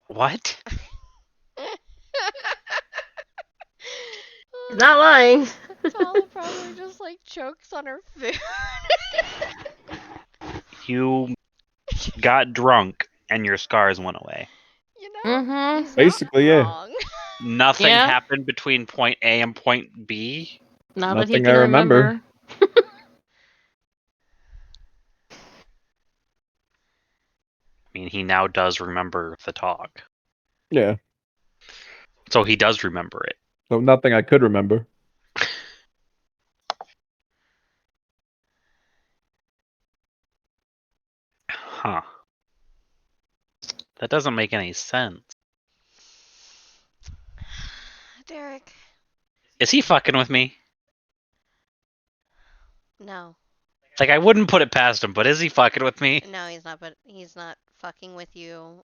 C: What?
B: He's not lying.
A: Tala probably just like chokes on her food.
C: You got drunk and your scars went away.
A: You know?
B: Mm-hmm.
A: He's not
D: Basically, yeah.
A: wrong.
C: Nothing
B: Yeah.
C: happened between point A and point B.
B: Not that he
D: Nothing
B: can
D: I remember.
C: I mean, he now does remember the talk.
D: Yeah.
C: So he does remember it.
D: So nothing I could remember.
C: Huh. That doesn't make any sense.
A: Derek,
C: Is he fucking with me?
A: no.
C: Like, I wouldn't put it past him, but is he fucking with me?
A: No, he's not, but he's not fucking with you.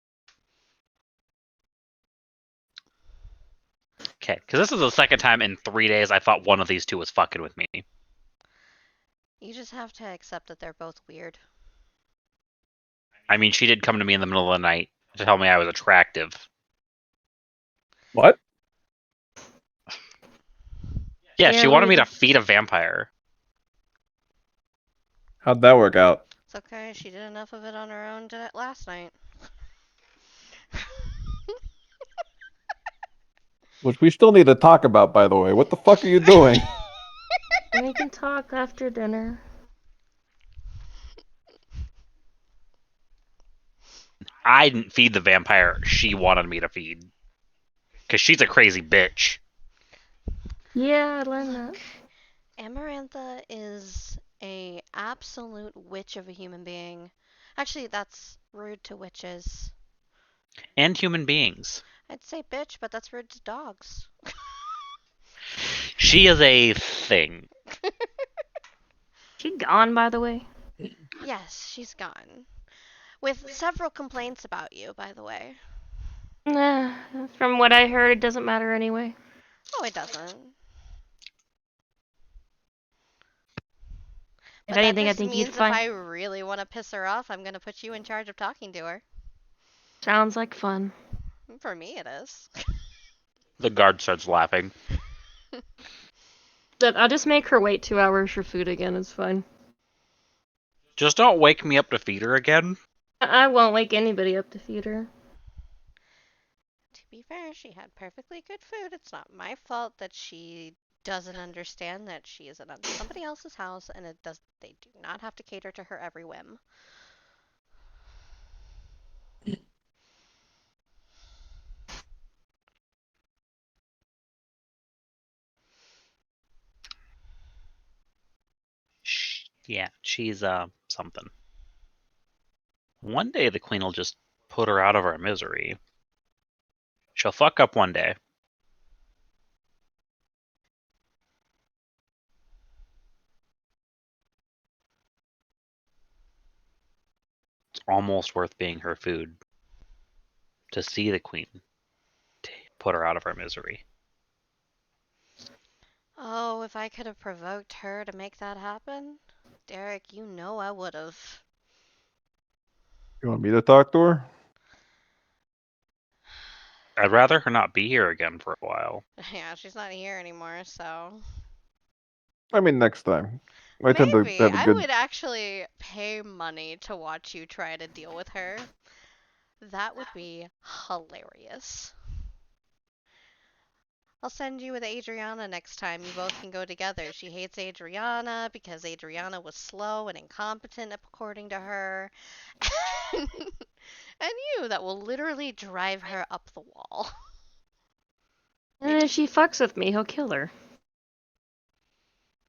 C: Okay, because this is the second time in 3 days I thought one of these two was fucking with me.
A: You just have to accept that they're both weird.
C: I mean, she did come to me in the middle of the night to tell me I was attractive.
D: What?
C: Yeah, she wanted me to
B: lady.
C: feed a vampire.
D: How'd that work out?
A: It's okay, she did enough of it on her own last night.
D: Which we still need to talk about, by the way. What the fuck are you doing?
B: We can talk after dinner.
C: I didn't feed the vampire she wanted me to feed. Because she's a crazy bitch.
B: Yeah, I learned that.
A: Look, Amarantha is a absolute witch of a human being. Actually, that's rude to witches.
C: And human beings.
A: I'd say bitch, but that's rude to dogs.
C: She is a thing.
B: She gone, by the way.
A: Yes, she's gone. With several complaints about you, by the way.
B: Nah, from what I heard, it doesn't matter anyway.
A: Oh, it doesn't.
B: If
A: But that
B: anything, I
A: just
B: think you'd
A: means if
B: find.
A: I really want to piss her off, I'm gonna put you in charge of talking to her.
B: Sounds like fun.
A: For me, it is.
C: The guard starts laughing.
B: But I'll just make her wait 2 hours for food again. It's fine.
C: Just don't wake me up to feed her again.
B: I won't wake anybody up to feed her.
A: To be fair, she had perfectly good food. It's not my fault that she doesn't understand that she is in somebody else's house and they do not have to cater to her every whim.
C: Yeah, she's something. One day the queen will just put her out of her misery. She'll fuck up one day. It's almost worth being her food to see the queen put her out of her misery.
A: Oh, if I could have provoked her to make that happen, Derek, you know I would have.
D: You want me to talk to her?
C: I'd rather her not be here again for a while.
A: Yeah, she's not here anymore, so
D: I mean, next time. I tend to
A: maybe
D: have a
A: I
D: good.
A: would actually pay money to watch you try to deal with her. That would be hilarious. I'll send you with Adriana next time. You both can go together. She hates Adriana because Adriana was slow and incompetent, according to her. And you, that will literally drive her up the wall.
B: And if she fucks with me, he'll kill her.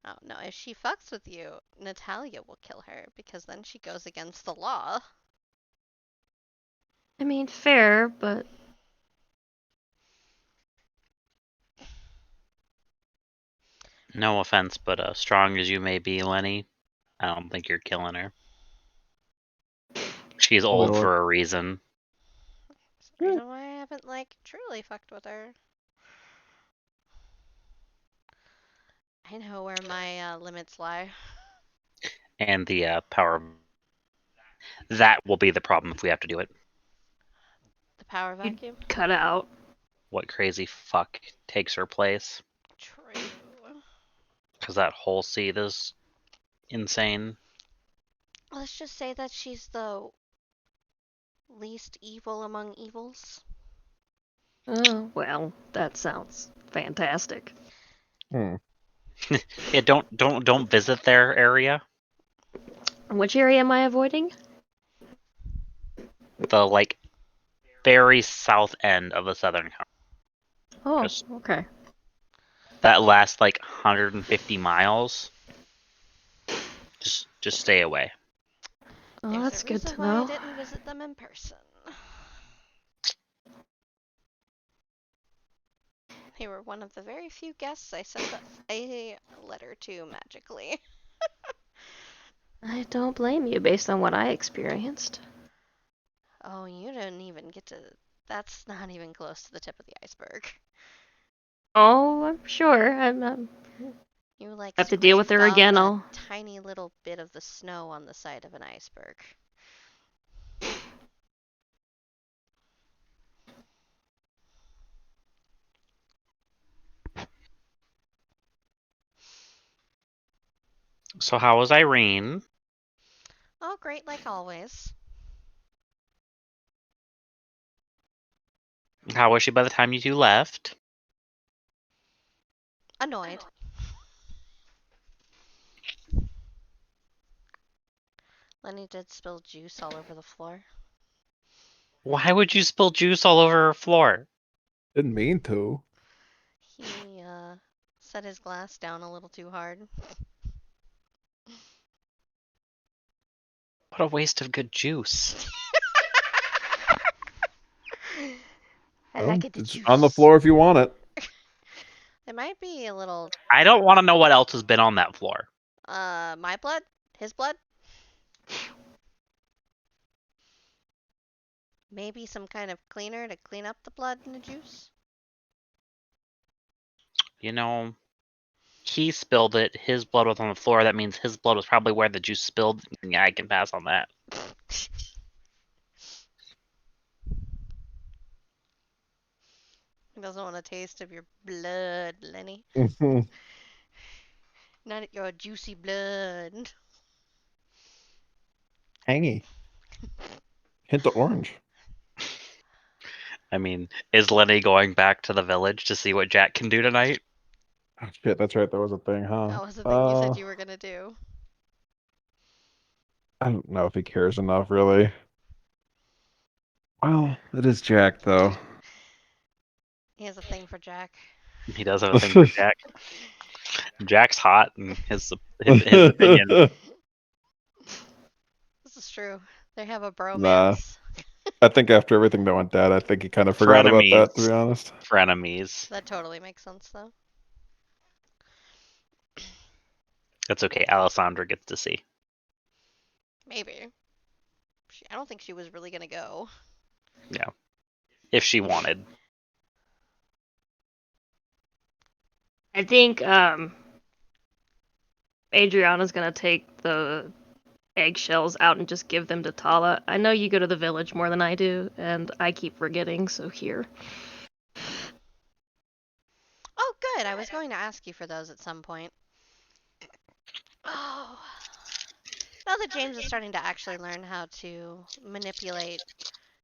A: Oh no, if she fucks with you, Natalia will kill her because then she goes against the law.
B: I mean, fair, but
C: No offense, but strong as you may be, Lenny, I don't think you're killing her. She's old
D: Really?
C: for a reason.
A: That's the reason why I haven't, like, truly fucked with her. I know where my limits lie.
C: And the power. That will be the problem if we have to do it.
A: The power
B: you'd
A: vacuum?
B: cut out.
C: What crazy fuck takes her place?
A: True.
C: Because that whole seat is insane.
A: Let's just say that she's the least evil among evils.
B: Oh, well, that sounds fantastic.
D: Hmm.
C: Yeah, don't visit their area.
B: Which area am I avoiding?
C: The like very south end of the southern coast.
B: Oh,
C: Just
B: okay.
C: that last like 150 miles. Just stay away.
B: Oh,
A: There's
B: that's
A: a
B: good
A: reason
B: to
A: why I
B: know.
A: didn't visit them in person. They were one of the very few guests I sent a letter to magically.
B: I don't blame you based on what I experienced.
A: Oh, you didn't even get to. That's not even close to the tip of the iceberg.
B: Oh, I'm sure. I'm
A: You like
B: Have to deal with
A: scraped
B: her
A: off
B: again.
A: a
B: I'll.
A: tiny little bit of the snow on the side of an iceberg.
C: So how was Irene?
A: Oh, great, like always.
C: How was she by the time you two left?
A: Annoyed. Lenny did spill juice all over the floor.
C: Why would you spill juice all over her floor?
D: Didn't mean to.
A: He set his glass down a little too hard.
C: What a waste of good juice.
A: I
D: Well,
A: like it the
D: it's
A: juice.
D: on the floor if you want it.
A: It might be a little
C: I don't want to know what else has been on that floor.
A: my blood? His blood? Maybe some kind of cleaner to clean up the blood in the juice?
C: You know, he spilled it. His blood was on the floor. That means his blood was probably where the juice spilled. Yeah, I can pass on that.
A: He doesn't want a taste of your blood, Lenny. Not your juicy blood.
D: Tangy. Hint of orange.
C: I mean, is Lenny going back to the village to see what Jack can do tonight?
D: Oh shit, that's right. That was a thing, huh?
A: That was the thing you said you were gonna do.
D: I don't know if he cares enough, really. Well, it is Jack, though.
A: He has a thing for Jack.
C: He does have a thing for Jack. Jack's hot, and his opinion.
A: This is true. They have a
D: Nah.
A: bromance.
D: I think after everything that went down, I think he kind of forgot about that, to be honest.
C: Frenemies.
A: That totally makes sense, though.
C: That's okay. Alessandra gets to see.
A: Maybe. I don't think she was really gonna go.
C: Yeah. If she wanted.
B: I think Adriana's gonna take the eggshells out and just give them to Tala. I know you go to the village more than I do, and I keep forgetting, so here.
A: Oh, good. I was going to ask you for those at some point. Oh. Now that James is starting to actually learn how to manipulate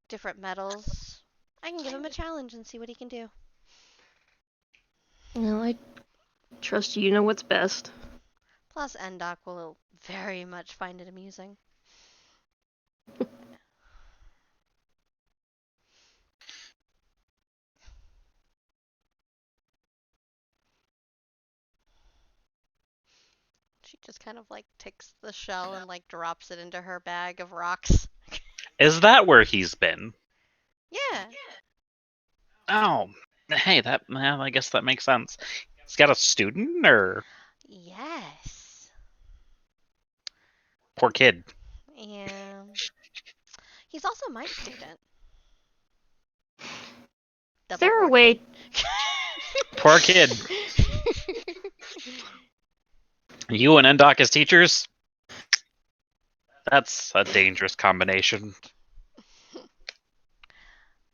A: different metals, I can give him a challenge and see what he can do.
B: Well, I trust you know what's best.
A: Plus, Endok will very much find it amusing. She just kind of like takes the shell and like drops it into her bag of rocks.
C: Is that where he's been?
A: Yeah.
C: Oh, hey, well, I guess that makes sense. He's got a student, or
A: Yes.
C: poor kid.
A: Yeah. He's also my student.
B: Is there a
A: Double
B: way?
C: Poor kid. You and Endok as teachers? That's a dangerous combination.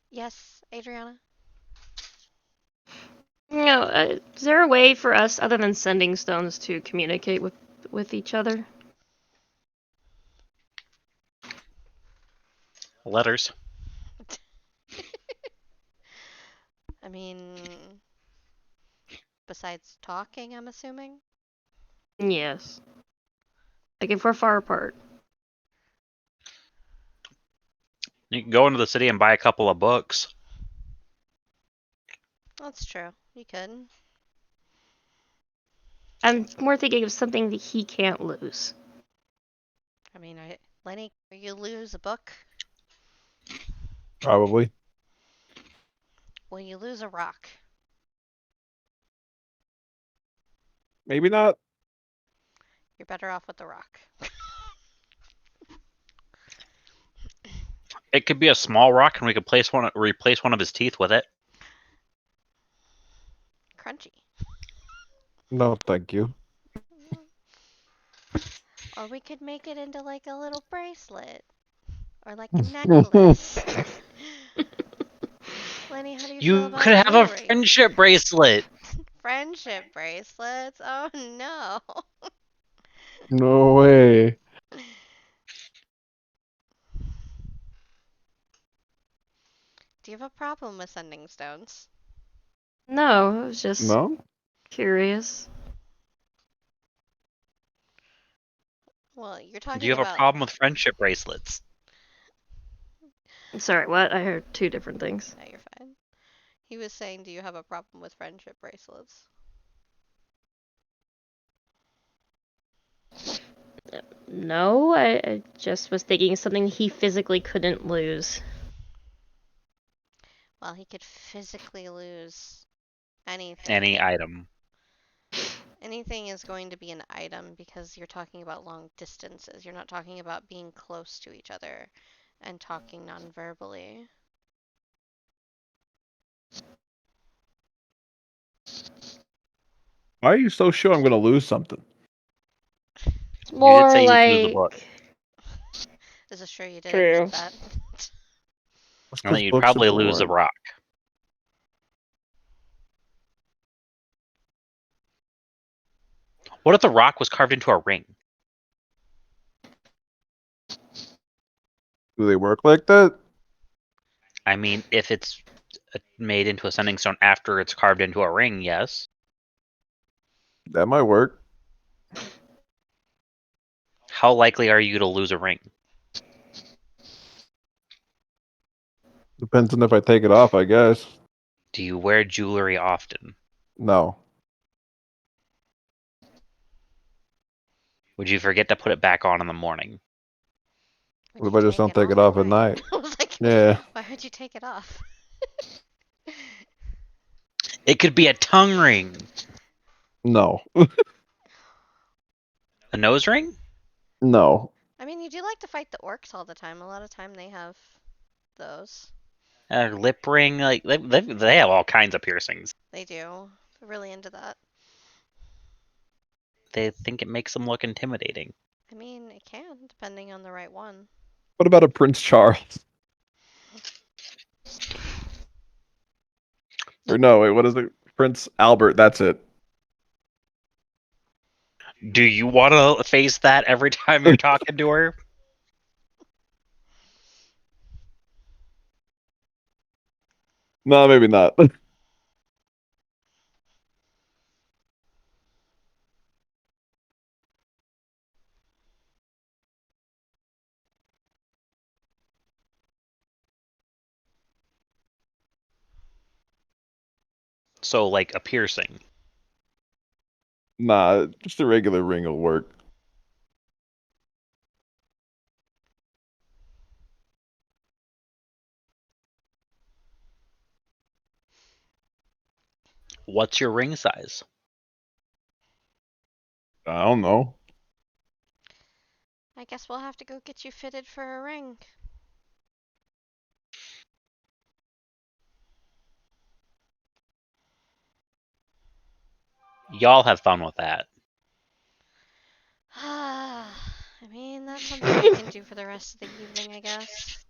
A: Yes, Adriana?
B: No, is there a way for us, other than sending stones, to communicate with each other?
C: Letters.
A: I mean, besides talking, I'm assuming?
B: Yes. Like if we're far apart.
C: You can go into the city and buy a couple of books.
A: That's true. You could.
B: I'm more thinking of something that he can't lose.
A: I mean, Lenny, you lose a book?
D: Probably.
A: Will you lose a rock?
D: Maybe not.
A: You're better off with the rock.
C: It could be a small rock, and we could replace one of his teeth with it.
A: Crunchy.
D: No, thank you.
A: Or we could make it into like a little bracelet. Or like a necklace. Lenny, how do you feel
C: You
A: about
C: could have a
A: jewelry?
C: friendship bracelet.
A: Friendship bracelets? Oh no.
D: No way.
A: Do you have a problem with sending stones?
B: No, I was just
D: No?
B: curious.
A: Well, you're
C: Do
A: talking
C: you have a
A: about.
C: problem with friendship bracelets?
B: Sorry, what? I heard two different things.
A: No, you're fine. He was saying, do you have a problem with friendship bracelets?
B: No, I just was thinking something he physically couldn't lose.
A: Well, he could physically lose anything.
C: Any item.
A: Anything is going to be an item because you're talking about long distances. You're not talking about being close to each other and talking non-verbally.
D: Why are you so sure I'm gonna lose something?
B: It's
C: You did
B: more
C: say you'd lose a
B: like
C: book.
A: Is it sure you did
B: True.
A: admit that?
D: That's
C: And
D: 'cause
C: then you'd
D: books are
C: probably lose a
D: boring.
C: rock. What if the rock was carved into a ring?
D: Do they work like that?
C: I mean, if it's made into a sending stone after it's carved into a ring, yes.
D: That might work.
C: How likely are you to lose a ring?
D: Depends on if I take it off, I guess.
C: Do you wear jewelry often?
D: No.
C: Would you forget to put it back on in the morning?
D: What if I just don't take it off at night?
A: I was like,
D: Yeah.
A: why would you take it off?
C: It could be a tongue ring.
D: No.
C: A nose ring?
D: No.
A: I mean, you do like to fight the orcs all the time. A lot of time they have those.
C: A lip ring? Like they have all kinds of piercings.
A: They do. They're really into that.
C: They think it makes them look intimidating.
A: I mean, it can, depending on the right one.
D: What about a Prince Charles? Or no, wait, what is it? Prince Albert, that's it.
C: Do you want to face that every time you're talking to her?
D: No, maybe not.
C: So, like a piercing.
D: Nah, just a regular ring will work.
C: What's your ring size?
D: I don't know.
A: I guess we'll have to go get you fitted for a ring.
C: Y'all have fun with that.
A: I mean, that's something we can do for the rest of the evening, I guess.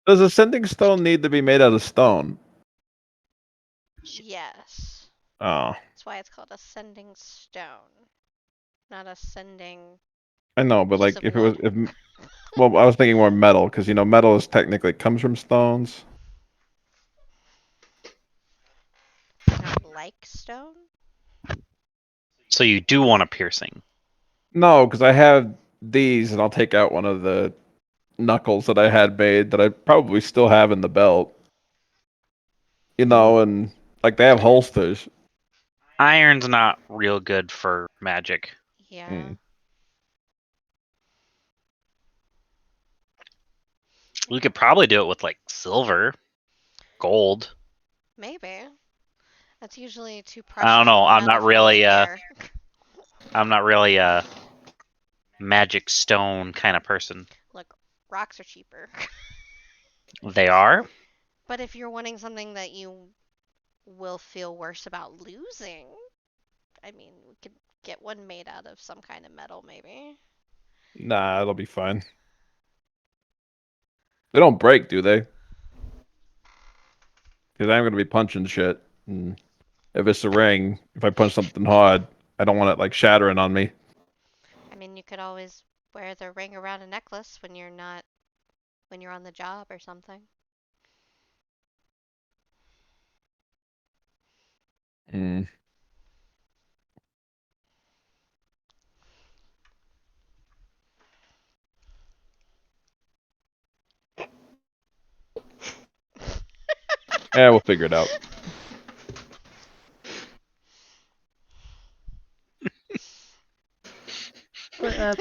D: Does a sending stone need to be made out of stone?
A: Yes.
D: Oh,
A: That's why it's called a sending stone, not a sending
D: I know, but
A: piece
D: like
A: of
D: if it was,
A: wood.
D: well, I was thinking more metal because metal is technically comes from stones.
A: Not like stone?
C: So you do want a piercing.
D: No, because I have these, and I'll take out one of the knuckles that I had made that I probably still have in the belt. And like they have holsters.
C: Iron's not real good for magic.
A: Yeah.
D: Mm.
C: We could probably do it with like silver, gold.
A: Maybe. That's usually too
C: I don't
A: precious
C: know.
A: of a metal for me to care.
C: I'm not really a magic stone kind of person.
A: Look, rocks are cheaper.
C: They are?
A: But if you're wanting something that you will feel worse about losing, I mean, we could get one made out of some kind of metal, maybe.
D: Nah, it'll be fine. They don't break, do they? Because I'm gonna be punching shit. And if it's a ring, if I punch something hard, I don't want it like shattering on me.
A: I mean, you could always wear the ring around a necklace when you're on the job or something.
D: Mm. Yeah, we'll figure it out.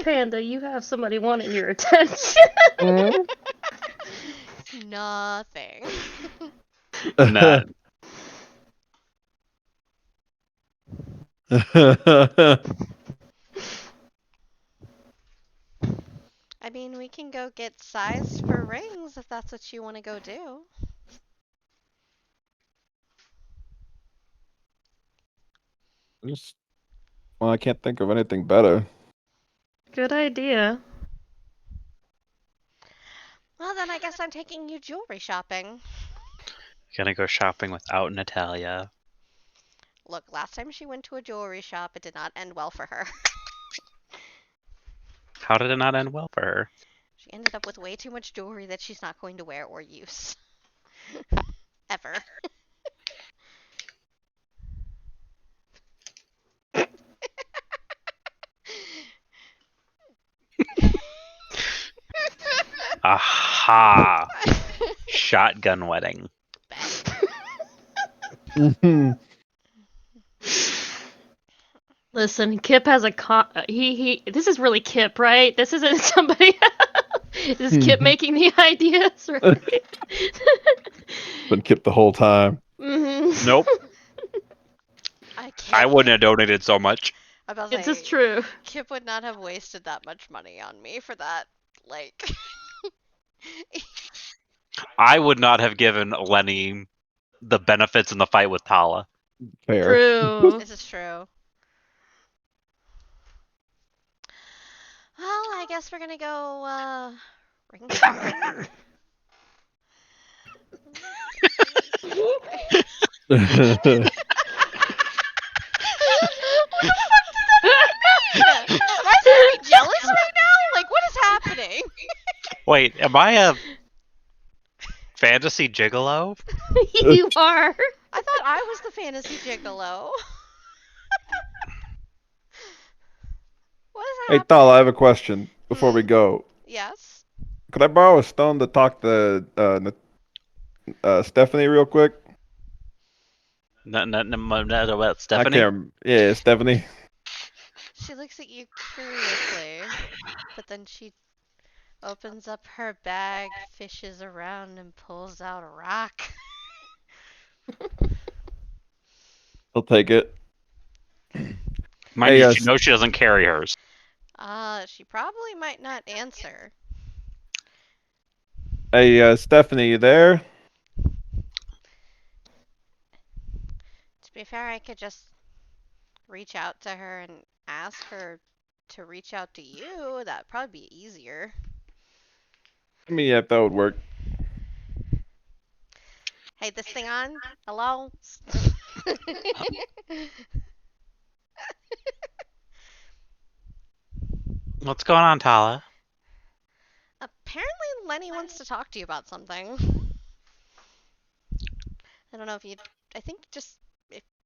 B: Panda, you have somebody wanting your attention.
A: Nothing.
C: No.
A: I mean, we can go get sized for rings if that's what you want to go do.
D: Well, I can't think of anything better.
B: Good idea.
A: Well, then I guess I'm taking you jewelry shopping.
C: Gonna go shopping without Natalia.
A: Look, last time she went to a jewelry shop, it did not end well for her.
C: How did it not end well for her?
A: She ended up with way too much jewelry that she's not going to wear or use. Ever.
C: Aha! Shotgun wedding.
B: Listen, Kip has a he. This is really Kip, right? This isn't somebody. This is Kip making the ideas, right?
D: Been Kip the whole time.
B: Mm-hmm.
C: Nope.
A: I can't.
C: I wouldn't have donated so much.
A: I'm about to
B: This
A: say,
B: is true.
A: Kip would not have wasted that much money on me for that. Like,
C: I would not have given Lenny the benefits in the fight with Tala.
D: Fair.
B: True.
A: this is true. Well, I guess we're gonna go, ring shopping. What the fuck did that even mean? Am I supposed to be jealous right now? Like, what is happening?
C: Wait, am I a fantasy gigolo?
B: You are.
A: I thought I was the fantasy gigolo. What is
D: Hey,
A: happening?
D: Tal, I have a question before we go.
A: Yes.
D: Could I borrow a stone to talk to Stephanie real quick?
C: What,
D: I
C: Stephanie?
D: can't. Yeah, Stephanie.
A: She looks at you curiously, but then she opens up her bag, fishes around, and pulls out a rock.
D: I'll take it.
C: Mind
D: Hey,
C: you,
D: yes.
C: she knows she doesn't carry hers.
A: She probably might not answer.
D: Hey, Stephanie, you there?
A: To be fair, I could just reach out to her and ask her to reach out to you. That'd probably be easier.
D: I mean, yeah, that would work.
A: Hey, this thing on? Hello?
C: What's going on, Tala?
A: Apparently, Lenny wants to talk to you about something. I don't know if you'd. I think just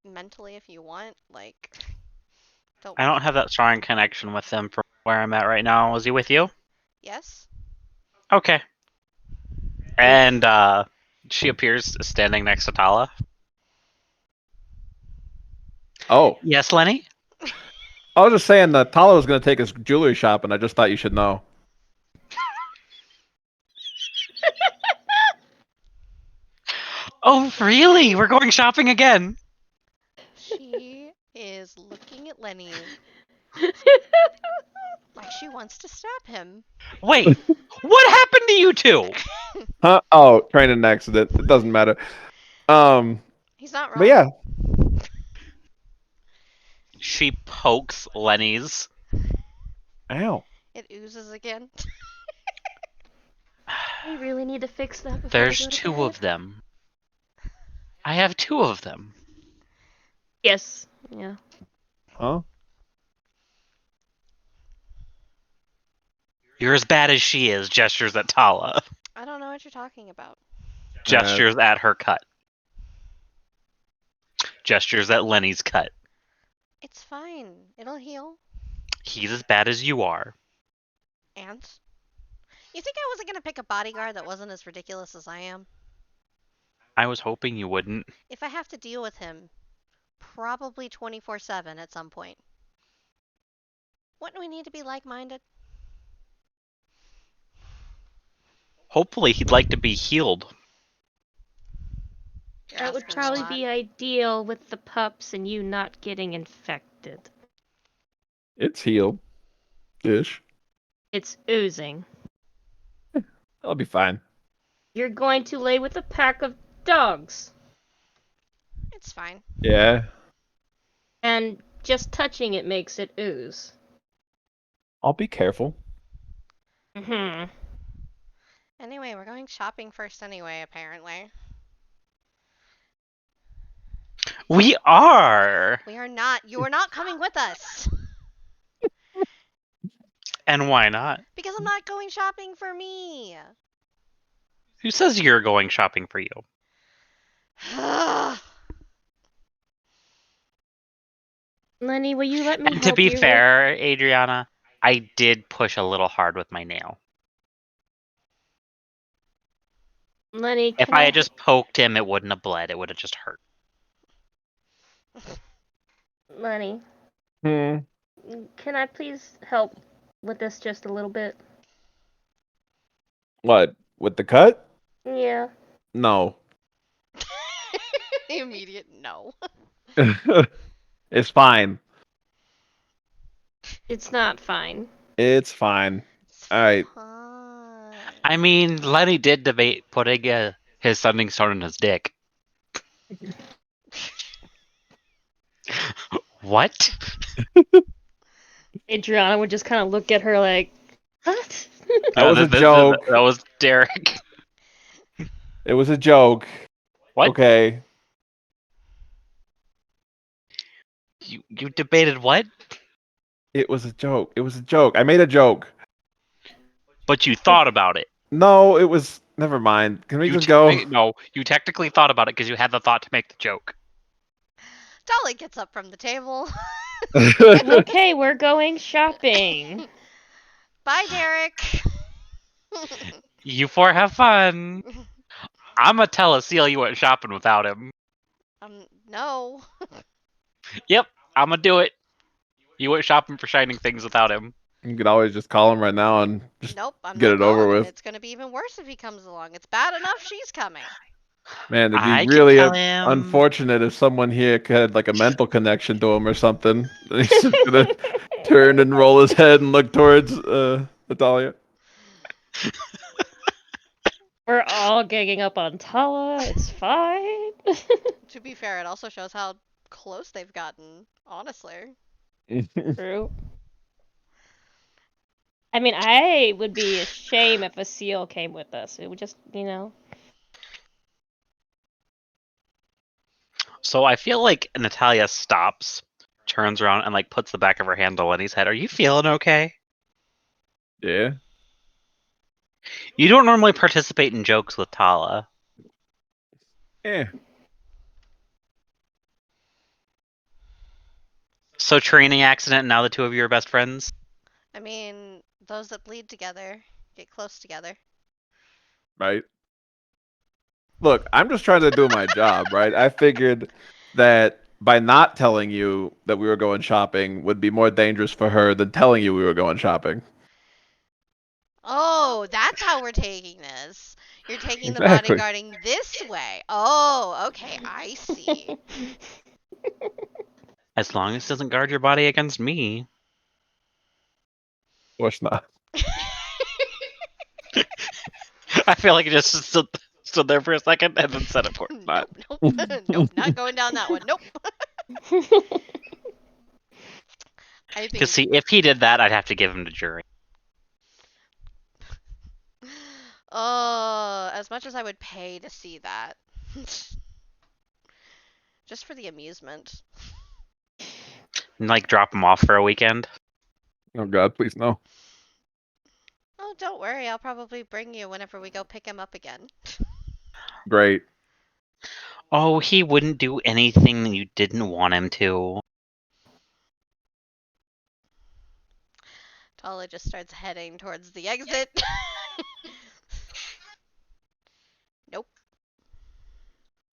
A: mentally, if you want, like.
C: I don't have that strong connection with him from where I'm at right now. Was he with you?
A: Yes?
C: Okay. And she appears standing next to Tala.
D: Oh,
C: Yes, Lenny?
D: I was just saying that Tala was going to take us jewelry shopping. I just thought you should know.
C: Oh, really? We're going shopping again?
A: She is looking at Lenny like she wants to stab him.
C: Wait, what happened to you two?
D: Huh? Oh, training accident. It doesn't matter.
A: He's not wrong.
D: But yeah,
C: She pokes Lenny's.
D: Ow.
A: It oozes again.
B: We really need to fix that before
C: There's
B: I go to
C: two
B: bed.
C: of them. I have two of them.
B: Yes. Yeah.
D: Huh?
C: You're as bad as she is. Gestures at Tala.
A: I don't know what you're talking about.
C: Gestures at her cut. Gestures at Lenny's cut.
A: It's fine. It'll heal.
C: He's as bad as you are.
A: And? You think I wasn't gonna pick a bodyguard that wasn't as ridiculous as I am?
C: I was hoping you wouldn't.
A: If I have to deal with him, probably 24/7 at some point. Wouldn't we need to be like-minded?
C: Hopefully he'd like to be healed.
A: You're
B: That would
A: asking a
B: probably
A: lot.
B: be ideal with the pups and you not getting infected.
D: It's healed. Ish.
B: It's oozing.
D: I'll be fine.
B: You're going to lay with a pack of dogs.
A: It's fine.
D: Yeah.
B: And just touching it makes it ooze.
D: I'll be careful.
B: Mm-hmm.
A: Anyway, we're going shopping first anyway, apparently.
C: We are!
A: We are not. You are not coming with us.
C: And why not?
A: Because I'm not going shopping for me.
C: Who says you're going shopping for you?
B: Lenny, will you let me
C: And to
B: help
C: be
B: you
C: fair, Adriana, I did push a little hard with my nail.
B: Lenny,
C: If
B: can
C: I had just poked him, it wouldn't have bled. It would have just hurt.
B: Lenny,
D: Hmm.
B: can I please help with this just a little bit?
D: What? With the cut?
B: Yeah.
D: No.
A: The immediate no.
D: It's fine.
B: It's not fine.
D: It's fine.
A: It's
D: Alright.
A: fine.
C: I mean, Lenny did debate putting his sending stone in his dick. What?
B: Adriana would just kind of look at her like, what?
D: That was a joke.
C: That was Derek.
D: It was a joke.
C: What?
D: Okay.
C: You debated what?
D: It was a joke. It was a joke. I made a joke.
C: But you thought about it.
D: No, it was. Never mind. Can we
C: You
D: just go?
C: No, you technically thought about it because you had the thought to make the joke.
A: Dolly gets up from the table.
B: Okay, we're going shopping.
A: Bye, Derek.
C: You four have fun. I'ma tell Asil you went shopping without him.
A: No.
C: Yep, I'ma do it. You went shopping for shining things without him.
D: You could always just call him right now and just
A: Nope, I'm
D: get
A: not
D: it over
A: calling him.
D: with.
A: It's gonna be even worse if he comes along. It's bad enough she's coming.
D: Man, it'd
C: I
D: be
C: can
D: really
C: tell him.
D: unfortunate if someone here had like a mental connection to him or something. He's just gonna turn and roll his head and look towards Natalia.
B: We're all ganging up on Tala. It's fine.
A: To be fair, it also shows how close they've gotten, honestly.
B: True. I mean, I would be ashamed if a seal came with us. It would just,
C: So I feel like Natalia stops, turns around, and like puts the back of her hand on Lenny's head. Are you feeling okay?
D: Yeah.
C: You don't normally participate in jokes with Tala.
D: Yeah.
C: So training accident, and now the two of you are best friends?
A: I mean, those that bleed together get close together.
D: Right. Look, I'm just trying to do my job, right? I figured that by not telling you that we were going shopping would be more dangerous for her than telling you we were going shopping.
A: Oh, that's how we're taking this. You're taking
D: Exactly.
A: the bodyguarding this way. Oh, okay, I see.
C: As long as it doesn't guard your body against me.
D: Of course not.
C: I feel like it just stood there for a second and then said, of course not.
A: Nope, nope, nope, not going down that one. Nope. I
C: Because
A: think.
C: see, if he did that, I'd have to give him to jury.
A: Oh, as much as I would pay to see that. Just for the amusement.
C: And, like, drop him off for a weekend.
D: Oh God, please no.
A: Oh, don't worry. I'll probably bring you whenever we go pick him up again.
D: Great.
C: Oh, he wouldn't do anything that you didn't want him to.
A: Tala just starts heading towards the exit. Nope.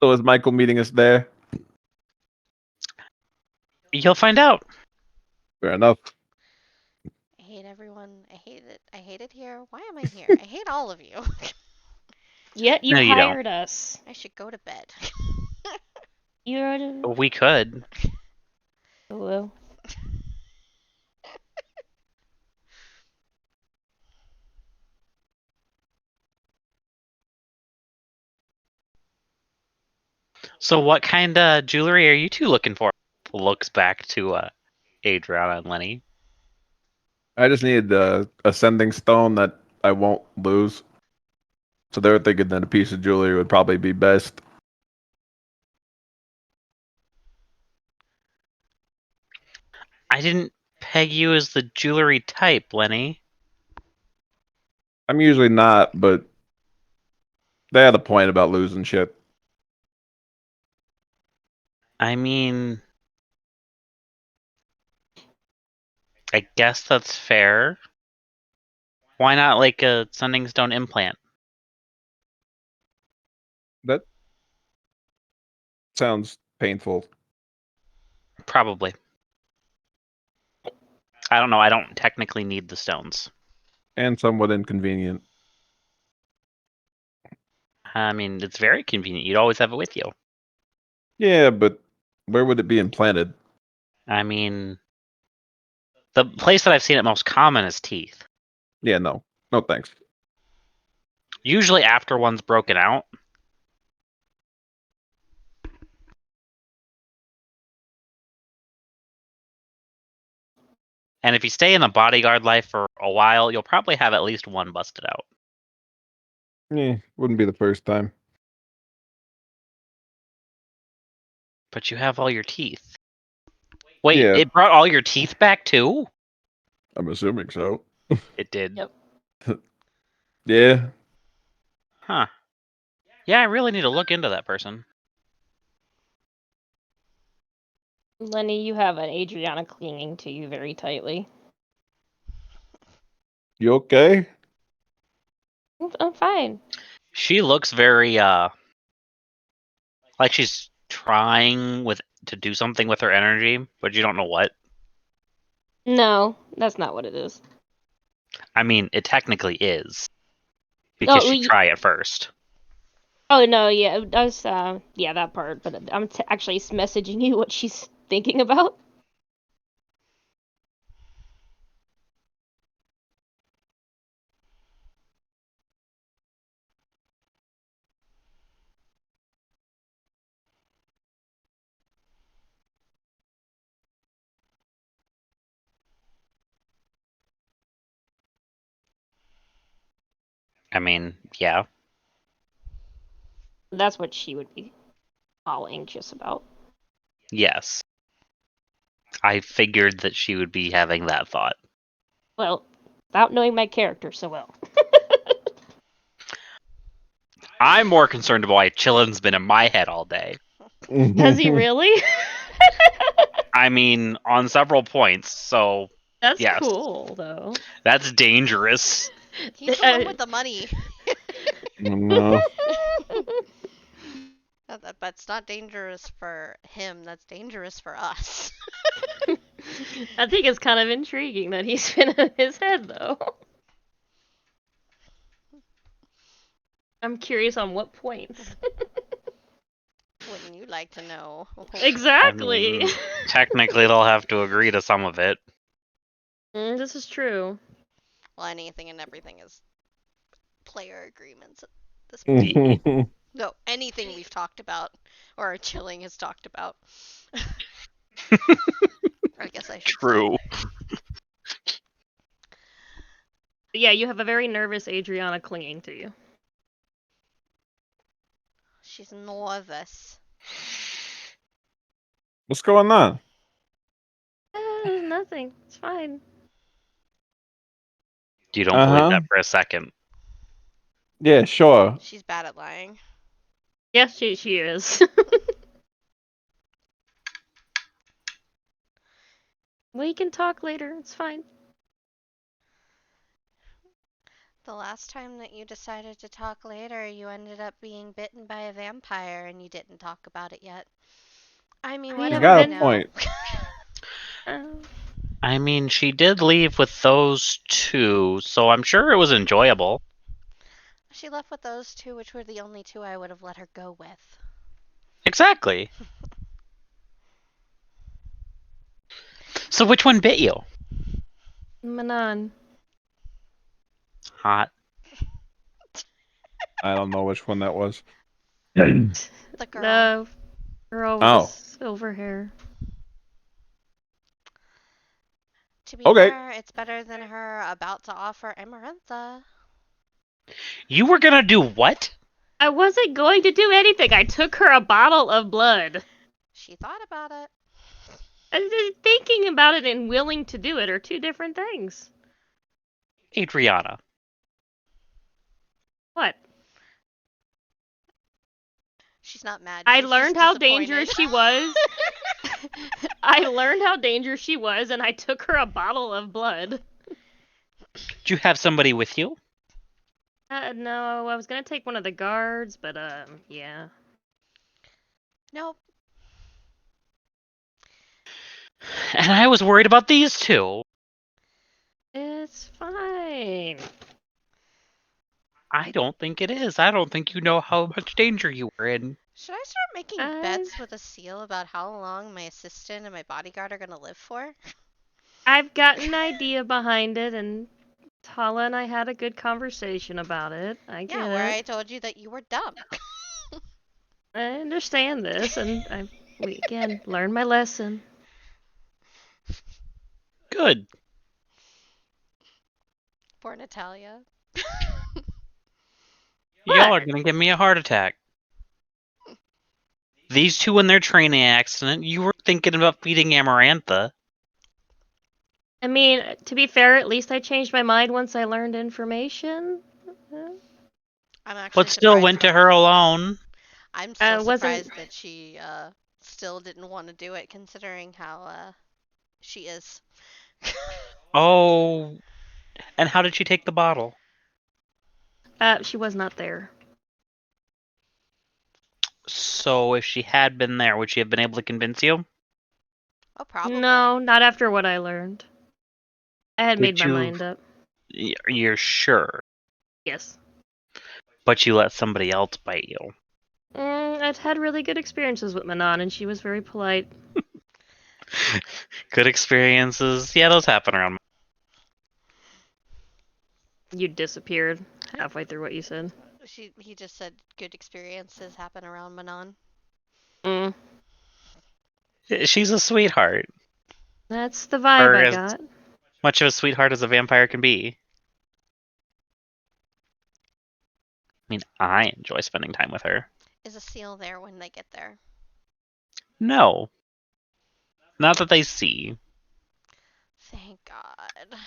D: So is Michael meeting us there?
C: You'll find out.
D: Fair enough.
A: I hate everyone. I hate it. I hate it here. Why am I here? I hate all of you.
B: Yet you
C: No, you don't.
B: hired us.
A: I should go to bed.
B: You're
C: We could.
B: well.
C: So, what kind of jewelry are you two looking for? Looks back to Adriana and Lenny.
D: I just needed the ascending stone that I won't lose. So they were thinking that a piece of jewelry would probably be best.
C: I didn't peg you as the jewelry type, Lenny.
D: I'm usually not, but they had a point about losing shit.
C: I mean, I guess that's fair. Why not like a Sending Stone implant?
D: That sounds painful.
C: Probably. I don't know. I don't technically need the stones.
D: And somewhat inconvenient.
C: I mean, it's very convenient. You'd always have it with you.
D: Yeah, but where would it be implanted?
C: I mean, the place that I've seen it most common is teeth.
D: Yeah, no. No thanks.
C: Usually after one's broken out. And if you stay in the bodyguard life for a while, you'll probably have at least one busted out.
D: Yeah, wouldn't be the first time.
C: But you have all your teeth. Wait,
D: Yeah.
C: it brought all your teeth back too?
D: I'm assuming so.
C: It did.
B: Yep.
D: Yeah.
C: Huh. Yeah, I really need to look into that person.
B: Lenny, you have an Adriana clinging to you very tightly.
D: You okay?
B: I'm fine.
C: She looks very like she's trying to do something with her energy, but you don't know what.
B: No, that's not what it is.
C: I mean, it technically is. Because
B: Oh,
C: she try it first.
B: oh no, yeah, it does. Yeah, that part. But I'm actually messaging you what she's thinking about.
C: I mean, yeah.
B: That's what she would be all anxious about.
C: Yes. I figured that she would be having that thought.
B: Well, without knowing my character so well.
C: I'm more concerned about why Chillin's been in my head all day.
B: Has he really?
C: I mean, on several points, so
B: That's
C: yes.
B: cool, though.
C: That's dangerous.
A: He's the one with the money.
D: No.
A: That's not dangerous for him. That's dangerous for us.
B: I think it's kind of intriguing that he's been in his head, though. I'm curious on what points.
A: Wouldn't you like to know?
B: Exactly.
C: I mean, technically, they'll have to agree to some of it.
B: This is true.
A: Well, anything and everything is player agreements at this point. No, anything we've talked about or Chilling has talked about. I guess I should
C: True.
A: say.
B: Yeah, you have a very nervous Adriana clinging to you.
A: She's nervous.
D: What's going on?
B: Nothing. It's fine.
C: You don't believe
D: Uh-huh.
C: that for a second.
D: Yeah, sure.
A: She's bad at lying.
B: Yes, she is. We can talk later. It's fine.
A: The last time that you decided to talk later, you ended up being bitten by a vampire and you didn't talk about it yet. I mean, what
B: We
A: do
D: You
B: haven't
D: got
A: I
D: a
B: been-
A: know?
D: point.
C: I mean, she did leave with those two, so I'm sure it was enjoyable.
A: She left with those two, which were the only two I would have let her go with.
C: Exactly. So which one bit you?
B: Manon.
C: Hot.
D: I don't know which one that was.
A: The girl.
B: The girl with
D: Oh.
B: the silver hair.
A: To be
D: Okay.
A: fair, it's better than her about to offer Amarantha.
C: You were gonna do what?
B: I wasn't going to do anything. I took her a bottle of blood.
A: She thought about it.
B: Thinking about it and willing to do it are two different things.
C: Adriana.
B: What?
A: She's not mad.
B: I
A: She's
B: learned
A: just
B: how
A: disappointed.
B: dangerous she was. I learned how dangerous she was, and I took her a bottle of blood.
C: Did you have somebody with you?
B: No, I was gonna take one of the guards, but yeah.
A: Nope.
C: And I was worried about these two.
B: It's fine.
C: I don't think it is. I don't think you know how much danger you were in.
A: Should I start making bets with a seal about how long my assistant and my bodyguard are gonna live for?
B: I've got an idea behind it, and Tala and I had a good conversation about it. I get
A: Yeah, where
B: it.
A: I told you that you were dumb.
B: I understand this, and we again learned my lesson.
C: Good.
A: Poor Natalia.
C: Y'all are gonna give me a heart attack. These two in their training accident, you were thinking about feeding Amarantha.
B: I mean, to be fair, at least I changed my mind once I learned information.
A: I'm actually
C: But still
A: surprised
C: went to
A: that-
C: her alone.
A: I'm still
B: wasn't-
A: surprised that she still didn't want to do it, considering how she is.
C: Oh. And how did she take the bottle?
B: She was not there.
C: So if she had been there, would she have been able to convince you?
A: Oh, probably.
B: No, not after what I learned. I had made
C: Did
B: my
C: you-
B: mind up.
C: You're sure.
B: Yes.
C: But you let somebody else bite you.
B: I'd had really good experiences with Manon, and she was very polite.
C: Good experiences. Yeah, those happen around.
B: You disappeared halfway through what you said.
A: He just said good experiences happen around Manon.
C: She's a sweetheart.
B: That's the vibe
C: Or
B: I
C: as-
B: got.
C: Much of a sweetheart as a vampire can be. I mean, I enjoy spending time with her.
A: Is a seal there when they get there?
C: No. Not that they see.
A: Thank God.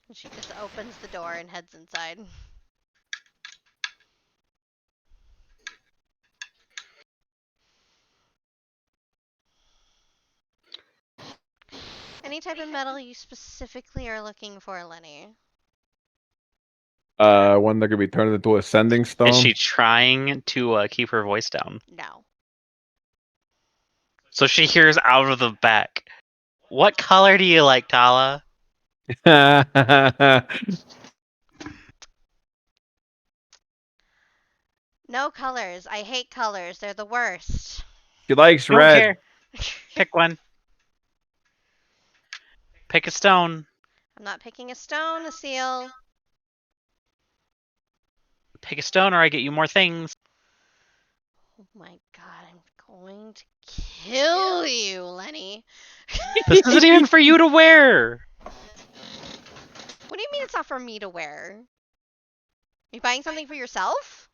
A: And she just opens the door and heads inside. Any type of metal you specifically are looking for, Lenny?
D: When they're gonna be turned into a sending stone.
C: Is she trying to keep her voice down?
A: No.
C: So she hears out of the back. What color do you like, Tala?
A: No colors. I hate colors. They're the worst.
D: She likes
C: Don't
D: red.
C: care. Pick one. Pick a stone.
A: I'm not picking a stone, a seal.
C: Pick a stone or I get you more things.
A: Oh my God, I'm going to kill you, Lenny.
C: This isn't even for you to wear.
A: What do you mean it's not for me to wear? You buying something for yourself?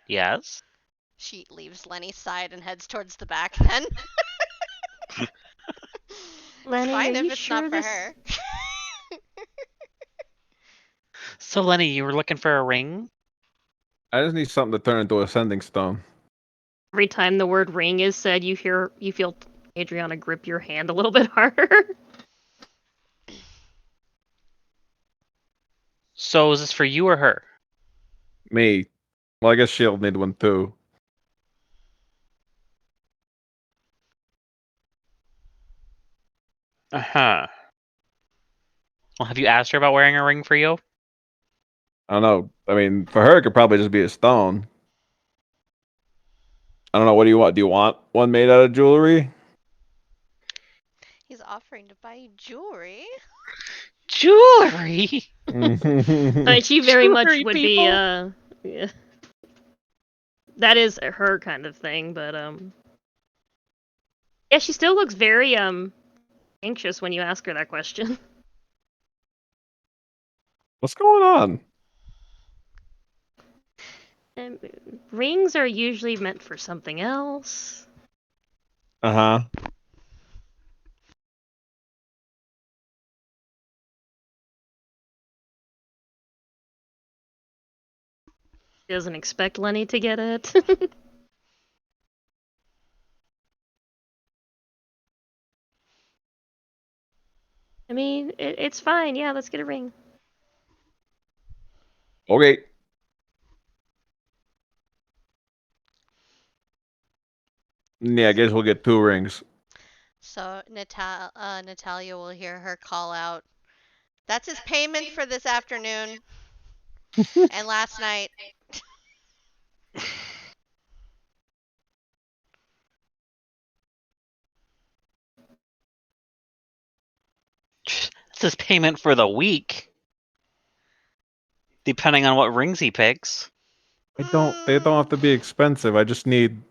C: Yes.
A: She leaves Lenny's side and heads towards the back then.
B: Lenny,
A: Fine
B: are
A: if
B: you
A: it's
B: sure
A: not for
B: this?
A: her.
C: So Lenny, you were looking for a ring?
D: I just need something to turn into a sending stone.
B: Every time the word ring is said, you feel Adriana grip your hand a little bit harder.
C: So is this for you or her?
D: Me. Well, I guess she'll need one too.
C: Uh-huh. Well, have you asked her about wearing a ring for you?
D: I don't know. I mean, for her, it could probably just be a stone. I don't know. What do you want? Do you want one made out of jewelry?
A: He's offering to buy you jewelry.
C: Jewelry?
B: She very much
C: Jewelry,
B: would
C: people.
B: be, yeah. That is her kind of thing, but, yeah, she still looks very, anxious when you ask her that question.
D: What's going on?
B: And rings are usually meant for something else.
D: Uh huh.
B: She doesn't expect Lenny to get it. I mean, it's fine. Yeah, let's get a ring.
D: Okay. Yeah, I guess we'll get 2 rings.
A: So Natalia will hear her call out. That's his payment for this afternoon and last night.
C: This is payment for the week. Depending on what rings he picks.
D: They don't have to be expensive. I just need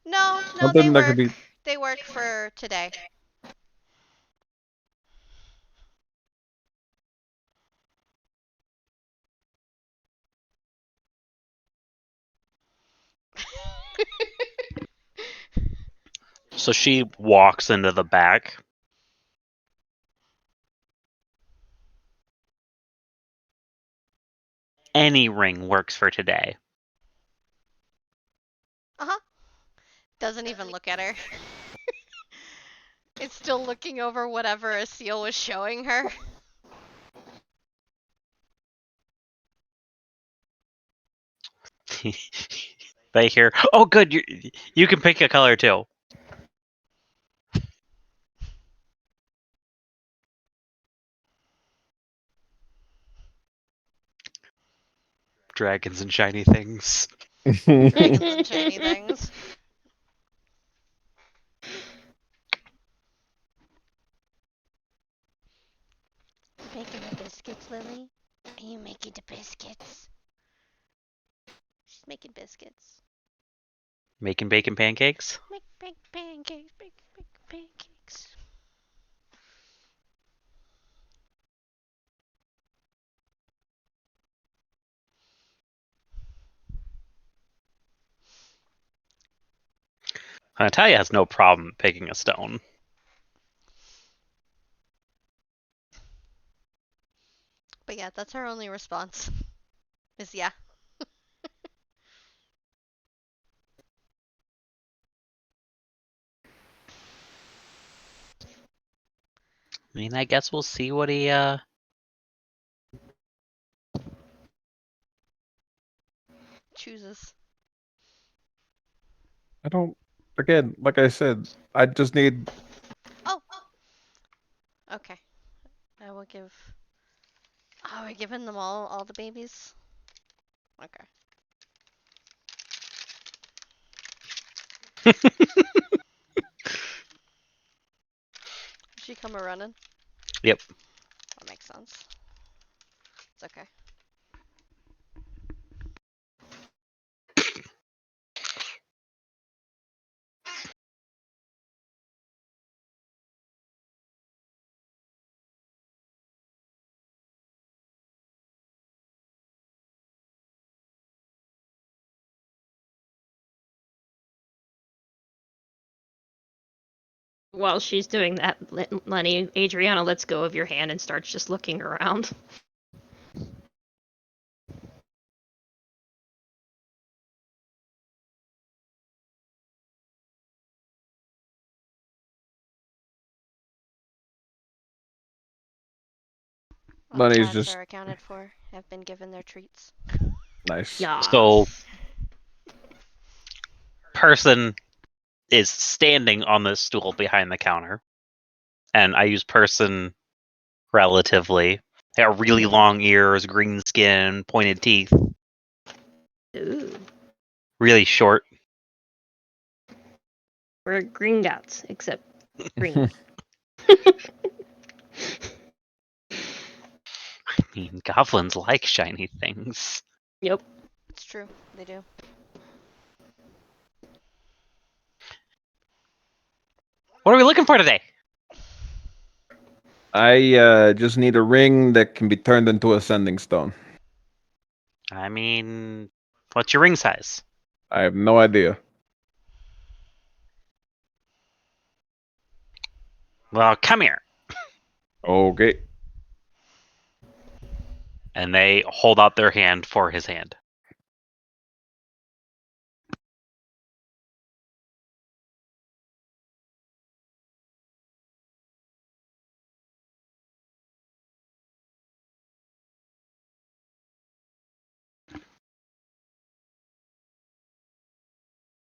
A: No, they
D: something that could
A: work.
D: be.
A: They work for today.
C: So she walks into the back. Any ring works for today.
A: Uh-huh. Doesn't even look at her. It's still looking over whatever Asil was showing her.
C: They hear, oh good, you can pick a color too. Dragons and shiny things.
A: Dragons and shiny things. Making the biscuits, Lily? Are you making the biscuits? She's making biscuits.
C: Making bacon pancakes?
A: Make pancakes, make pancakes.
C: Natalia has no problem picking a stone.
A: But yeah, that's her only response. Is yeah.
C: I mean, I guess we'll see what he,
A: Chooses.
D: I don't. Again, like I said, I just need.
A: Oh! Okay. I will give. Oh, we're giving them all the babies? Okay. She come a running?
C: Yep.
A: That makes sense. It's okay.
B: While she's doing that, Lenny, Adriana lets go of your hand and starts just looking around.
A: All
D: Lenny's
A: cats
D: just
A: are accounted for, have been given their treats.
D: nice.
B: Yeah.
C: So, person is standing on this stool behind the counter, and I use person relatively. They have really long ears, green skin, pointed teeth,
B: Ooh.
C: really short.
B: We're green dots, except green.
C: I mean, goblins like shiny things.
B: Yep.
A: It's true, they do.
C: What are we looking for today?
D: I just need a ring that can be turned into a sending stone.
C: I mean, what's your ring size?
D: I have no idea.
C: Well, come here.
D: Okay.
C: And they hold out their hand for his hand.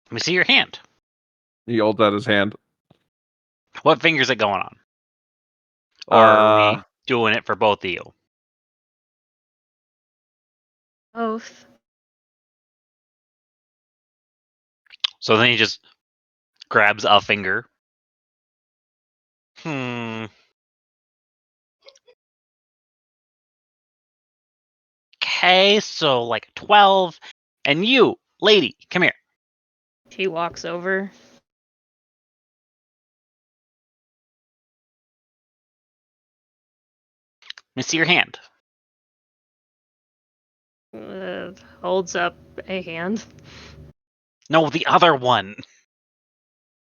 C: Let me see your hand.
D: He holds out his hand.
C: What finger's it going on? Or are we doing it for both of you?
B: Both.
C: So then he just grabs a finger. Okay, so like 12. And you, lady, come here.
B: She walks over.
C: Let me see your hand.
B: Holds up a hand.
C: No, the other one.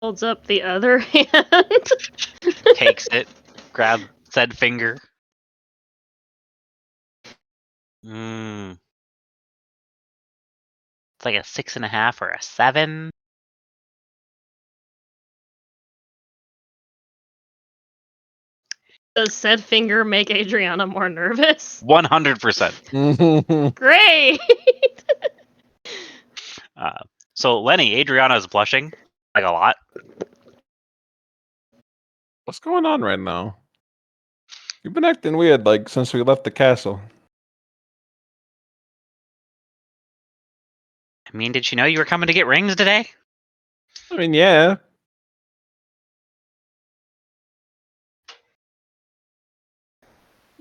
B: Holds up the other hand.
C: Takes it, grabs said finger. It's like a 6.5 or a 7.
B: Does said finger make Adriana more nervous?
C: 100%.
B: Great!
C: So Lenny, Adriana is blushing like a lot.
D: What's going on right now? You've been acting weird, like, since we left the castle.
C: I mean, did she know you were coming to get rings today?
D: I mean, yeah.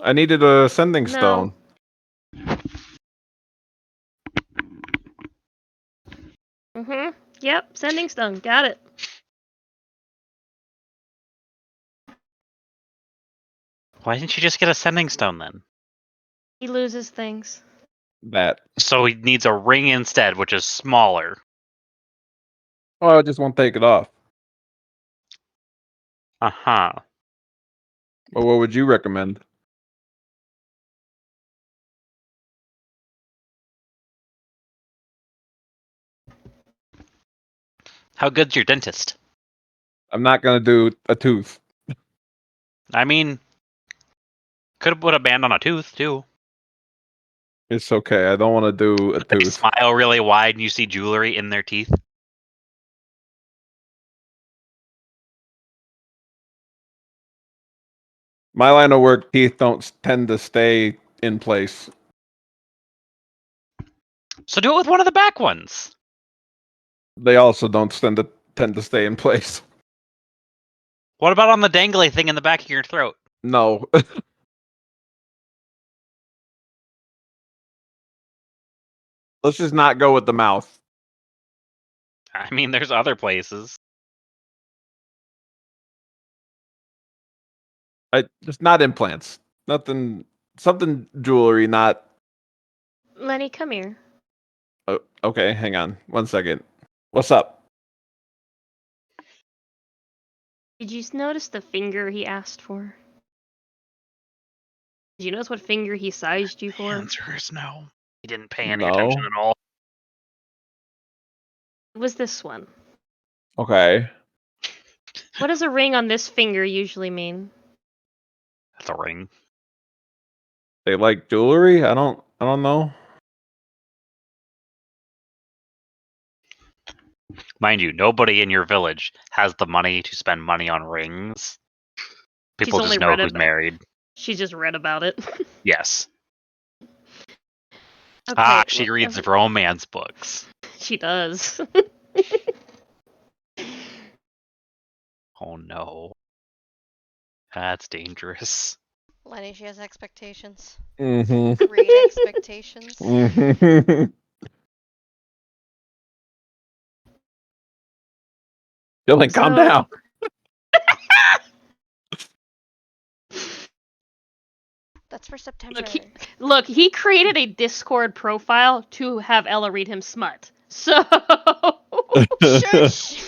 D: I needed a sending stone.
B: Yep, sending stone. Got it.
C: Why didn't you just get a sending stone then?
B: He loses things.
D: That.
C: So he needs a ring instead, which is smaller.
D: Oh, I just won't take it off.
C: Uh-huh.
D: Well, what would you recommend?
C: How good's your dentist?
D: I'm not gonna do a tooth.
C: I mean, could have put a band on a tooth, too.
D: It's okay. I don't want to do a
C: They
D: tooth.
C: smile really wide and you see jewelry in their teeth.
D: My line of work, teeth don't tend to stay in place.
C: So do it with one of the back ones.
D: They also don't tend to stay in place.
C: What about on the dangly thing in the back of your throat?
D: No. Let's just not go with the mouth.
C: I mean, there's other places.
D: Just not implants. Nothing. Something jewelry, not.
B: Lenny, come here.
D: Oh, okay, hang on. 1 second. What's up?
B: Did you notice the finger he asked for? Did you notice what finger he sized you for?
C: Answer is no. He didn't pay any
D: No.
C: attention at all.
B: It was this one.
D: Okay.
B: What does a ring on this finger usually mean?
C: That's a ring.
D: They like jewelry? I don't know.
C: Mind you, nobody in your village has the money to spend money on rings. People
B: only
C: just know
B: read
C: who's
B: about-
C: married.
B: She just read about it.
C: Yes.
B: Okay,
C: She reads romance books.
B: She does.
C: Oh no. That's dangerous.
A: Lenny, she has expectations.
D: Mm-hmm.
A: Great expectations.
D: Mm-hmm. Dylan, calm
B: So-
D: down.
A: That's for September.
B: Look, he created a Discord profile to have Ella read him smut. So
A: Shush!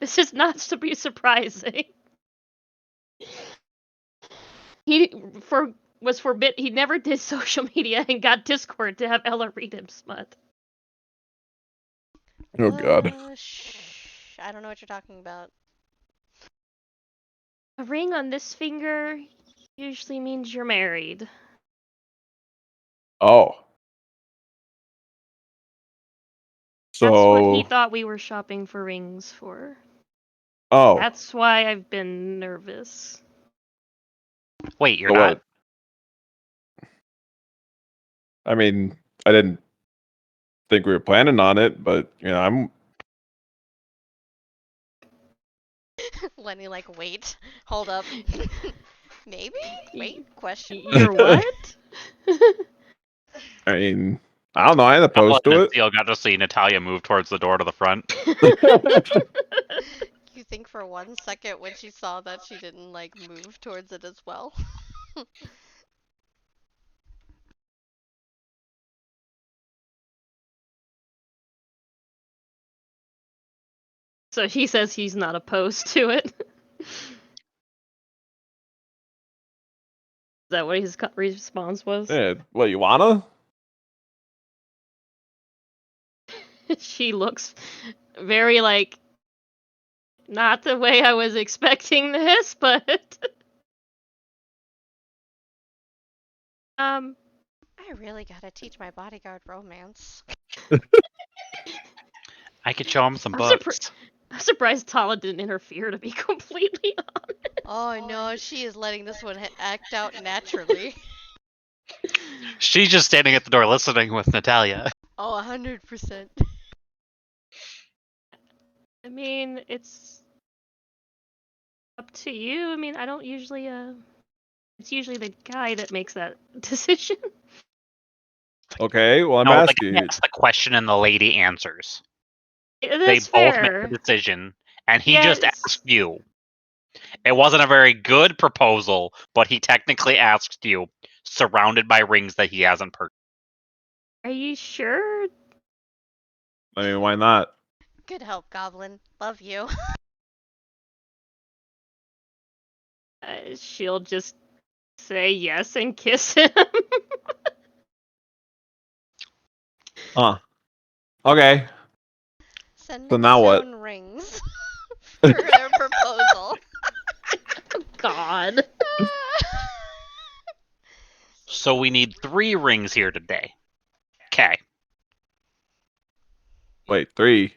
B: this is not to be surprising. He was forbid. He never did social media and got Discord to have Ella read him smut.
D: Oh god.
A: Shh. I don't know what you're talking about.
B: A ring on this finger usually means you're married.
D: Oh.
B: That's what he
D: So
B: thought we were shopping for rings for.
D: oh.
B: That's why I've been nervous.
C: Wait, you're
D: So
C: not?
D: what? I mean, I didn't think we were planning on it, but I'm
A: Lenny, like, wait. Hold up. Maybe? Wait, question mark?
B: You're what?
D: I mean, I don't know, I ain't opposed to it.
C: Seal got to see Natalia move towards the door to the front.
A: You think for 1 second when she saw that she didn't, like, move towards it as well?
B: So he says he's not opposed to it. Is that what his response was?
D: Yeah, what, you wanna?
B: She looks very like not the way I was expecting this, but
A: I really gotta teach my bodyguard romance.
C: I could show him some
B: I'm
C: books.
B: I'm surprised Tala didn't interfere, to be completely honest.
A: Oh no, she is letting this one act out naturally.
C: She's just standing at the door listening with Natalia.
A: Oh, 100%.
B: I mean, it's up to you. I mean, I don't usually it's usually the guy that makes that decision.
D: Okay, well I'm
C: No,
D: asking you.
C: that's the question and the lady answers.
B: That's
C: They both
B: fair.
C: make the decision, and he
B: Yes.
C: just asked you. It wasn't a very good proposal, but he technically asked you, surrounded by rings that he hasn't purchased.
B: Are you sure?
D: I mean, why not?
A: Good help, Goblin. Love you.
B: She'll just say yes and kiss him.
D: Huh. Okay.
A: Send
D: So
A: them
D: now what?
A: stone rings for their proposal.
B: God.
C: So we need 3 rings here today. Okay.
D: Wait, 3.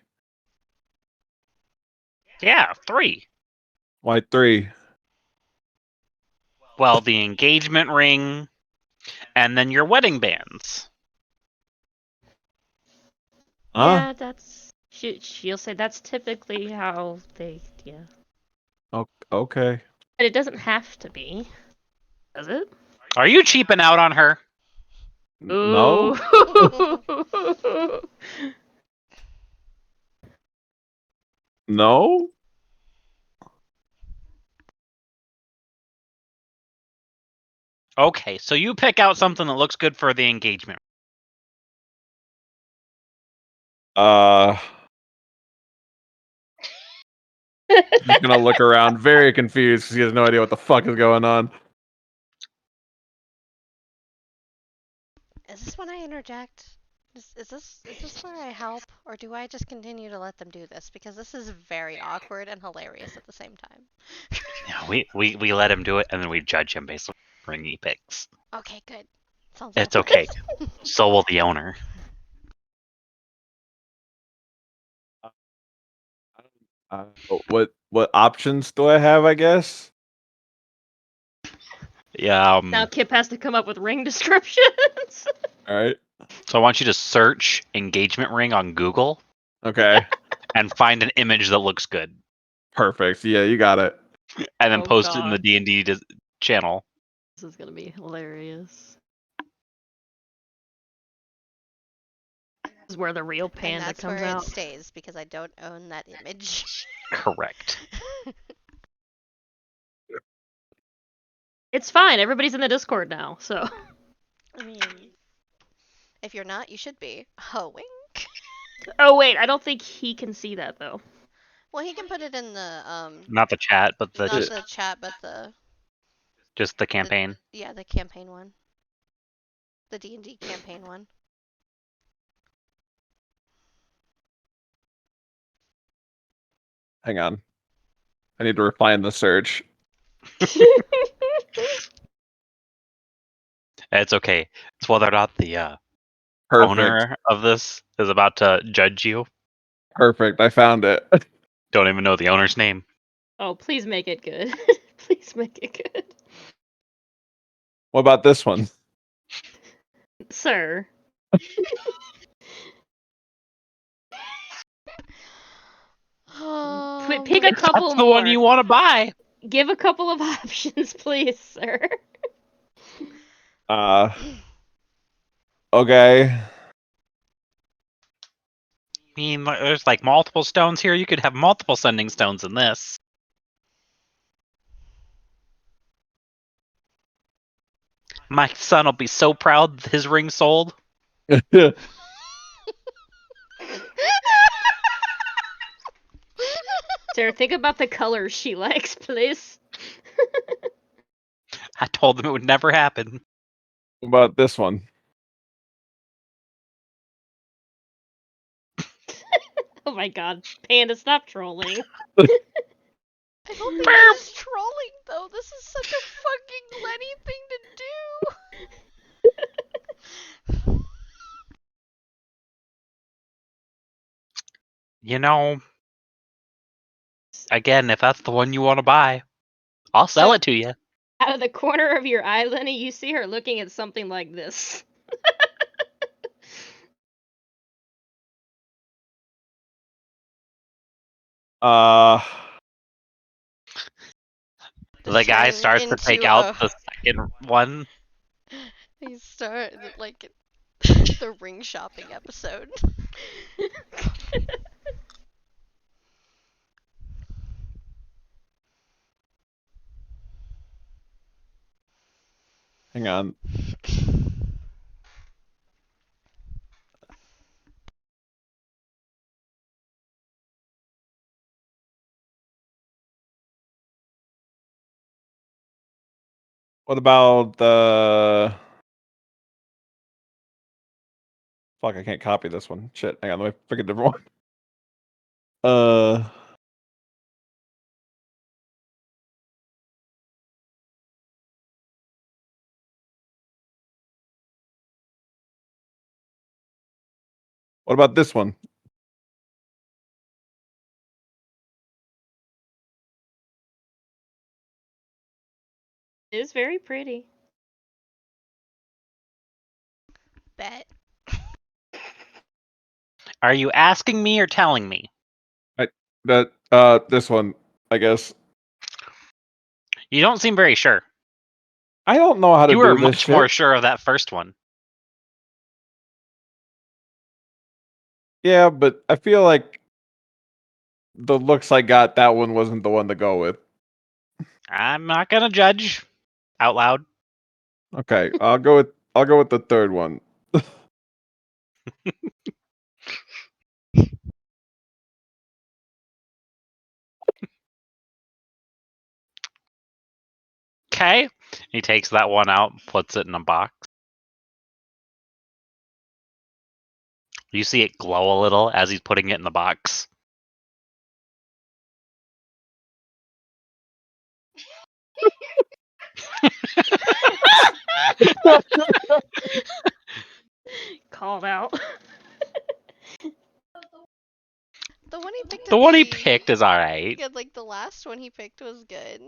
C: Yeah, 3.
D: Why 3?
C: Well, the engagement ring, and then your wedding bands.
D: Huh?
B: Yeah, that's she'll say that's typically how they
D: Okay.
B: But it doesn't have to be. Does it?
C: Are you cheaping out on her?
D: No?
B: Ooh.
D: No?
C: Okay, so you pick out something that looks good for the engagement.
D: Uh He's gonna look around, very confused because he has no idea what the fuck is going on.
A: Is this when I interject? Is this where I help, or do I just continue to let them do this? Because this is very awkward and hilarious at the same time.
C: Yeah, we let him do it, and then we judge him based on the ring he picks.
A: Okay, good. Sounds
C: It's
A: good.
C: okay. So will the owner.
D: What options do I have? I guess.
C: Yeah.
B: Now Kip has to come up with ring descriptions.
D: All right.
C: So I want you to search engagement ring on Google
D: Okay.
C: and find an image that looks good,
D: Perfect. Yeah, you got it.
C: and then
B: Oh,
C: post it in the
B: God.
C: D&D channel.
B: This is gonna be hilarious. This is where the real
A: And
B: panda
A: that's
B: comes
A: where
B: out.
A: it stays because I don't own that image.
C: Correct.
B: It's fine. Everybody's in the Discord now, so.
A: I mean, if you're not, you should be. Oh, wink.
B: Oh wait, I don't think he can see that though.
A: Well, he can put it in the
C: Not the chat, but
A: not
C: just
A: the chat, but the
C: the campaign.
A: yeah, the campaign one, the D&D campaign one.
D: Hang on. I need to refine the search.
C: It's okay. It's whether or not the
D: Perfect.
C: owner of this is about to judge you.
D: Perfect. I found it.
C: Don't even know the owner's name.
B: Oh, please make it good. Please make it good.
D: What about this one?
B: Sir.
A: Oh,
B: Pick
A: my
B: a couple
C: That's the
B: more.
C: one you want to buy.
B: Give a couple of options, please, sir.
D: Okay.
C: I mean, there's like multiple stones here. You could have multiple sending stones in this. My son will be so proud his ring sold.
B: Sir, think about the colors she likes, please.
C: I told him it would never happen.
D: What about this one?
B: Oh my god. Panda, stop trolling.
A: I don't think this is trolling though. This is such a fucking Lenny thing to do.
C: You know, again, if that's the one you want to buy, I'll sell it to you.
B: Out of the corner of your eye, Lenny, you see her looking at something like this.
C: The guy
A: Turn
C: starts to take
A: into
C: out the second one.
A: You start like the ring shopping episode.
D: Hang on. What about the... Fuck, I can't copy this one. Shit, hang on, let me pick a different one. What about this one?
B: It is very pretty.
A: Bet.
C: Are you asking me or telling me?
D: This one, I guess.
C: You don't seem very sure.
D: I don't know how to
C: You
D: do
C: were
D: this
C: much
D: shit.
C: more sure of that first one.
D: Yeah, but I feel like the looks I got, that one wasn't the one to go with.
C: I'm not gonna judge out loud.
D: Okay, I'll go with the third one.
C: Okay. He takes that one out, puts it in a box. You see it glow a little as he's putting it in the box.
B: Called out.
A: The one he picked.
C: The one he picked is alright.
A: Yeah, like the last one he picked was good.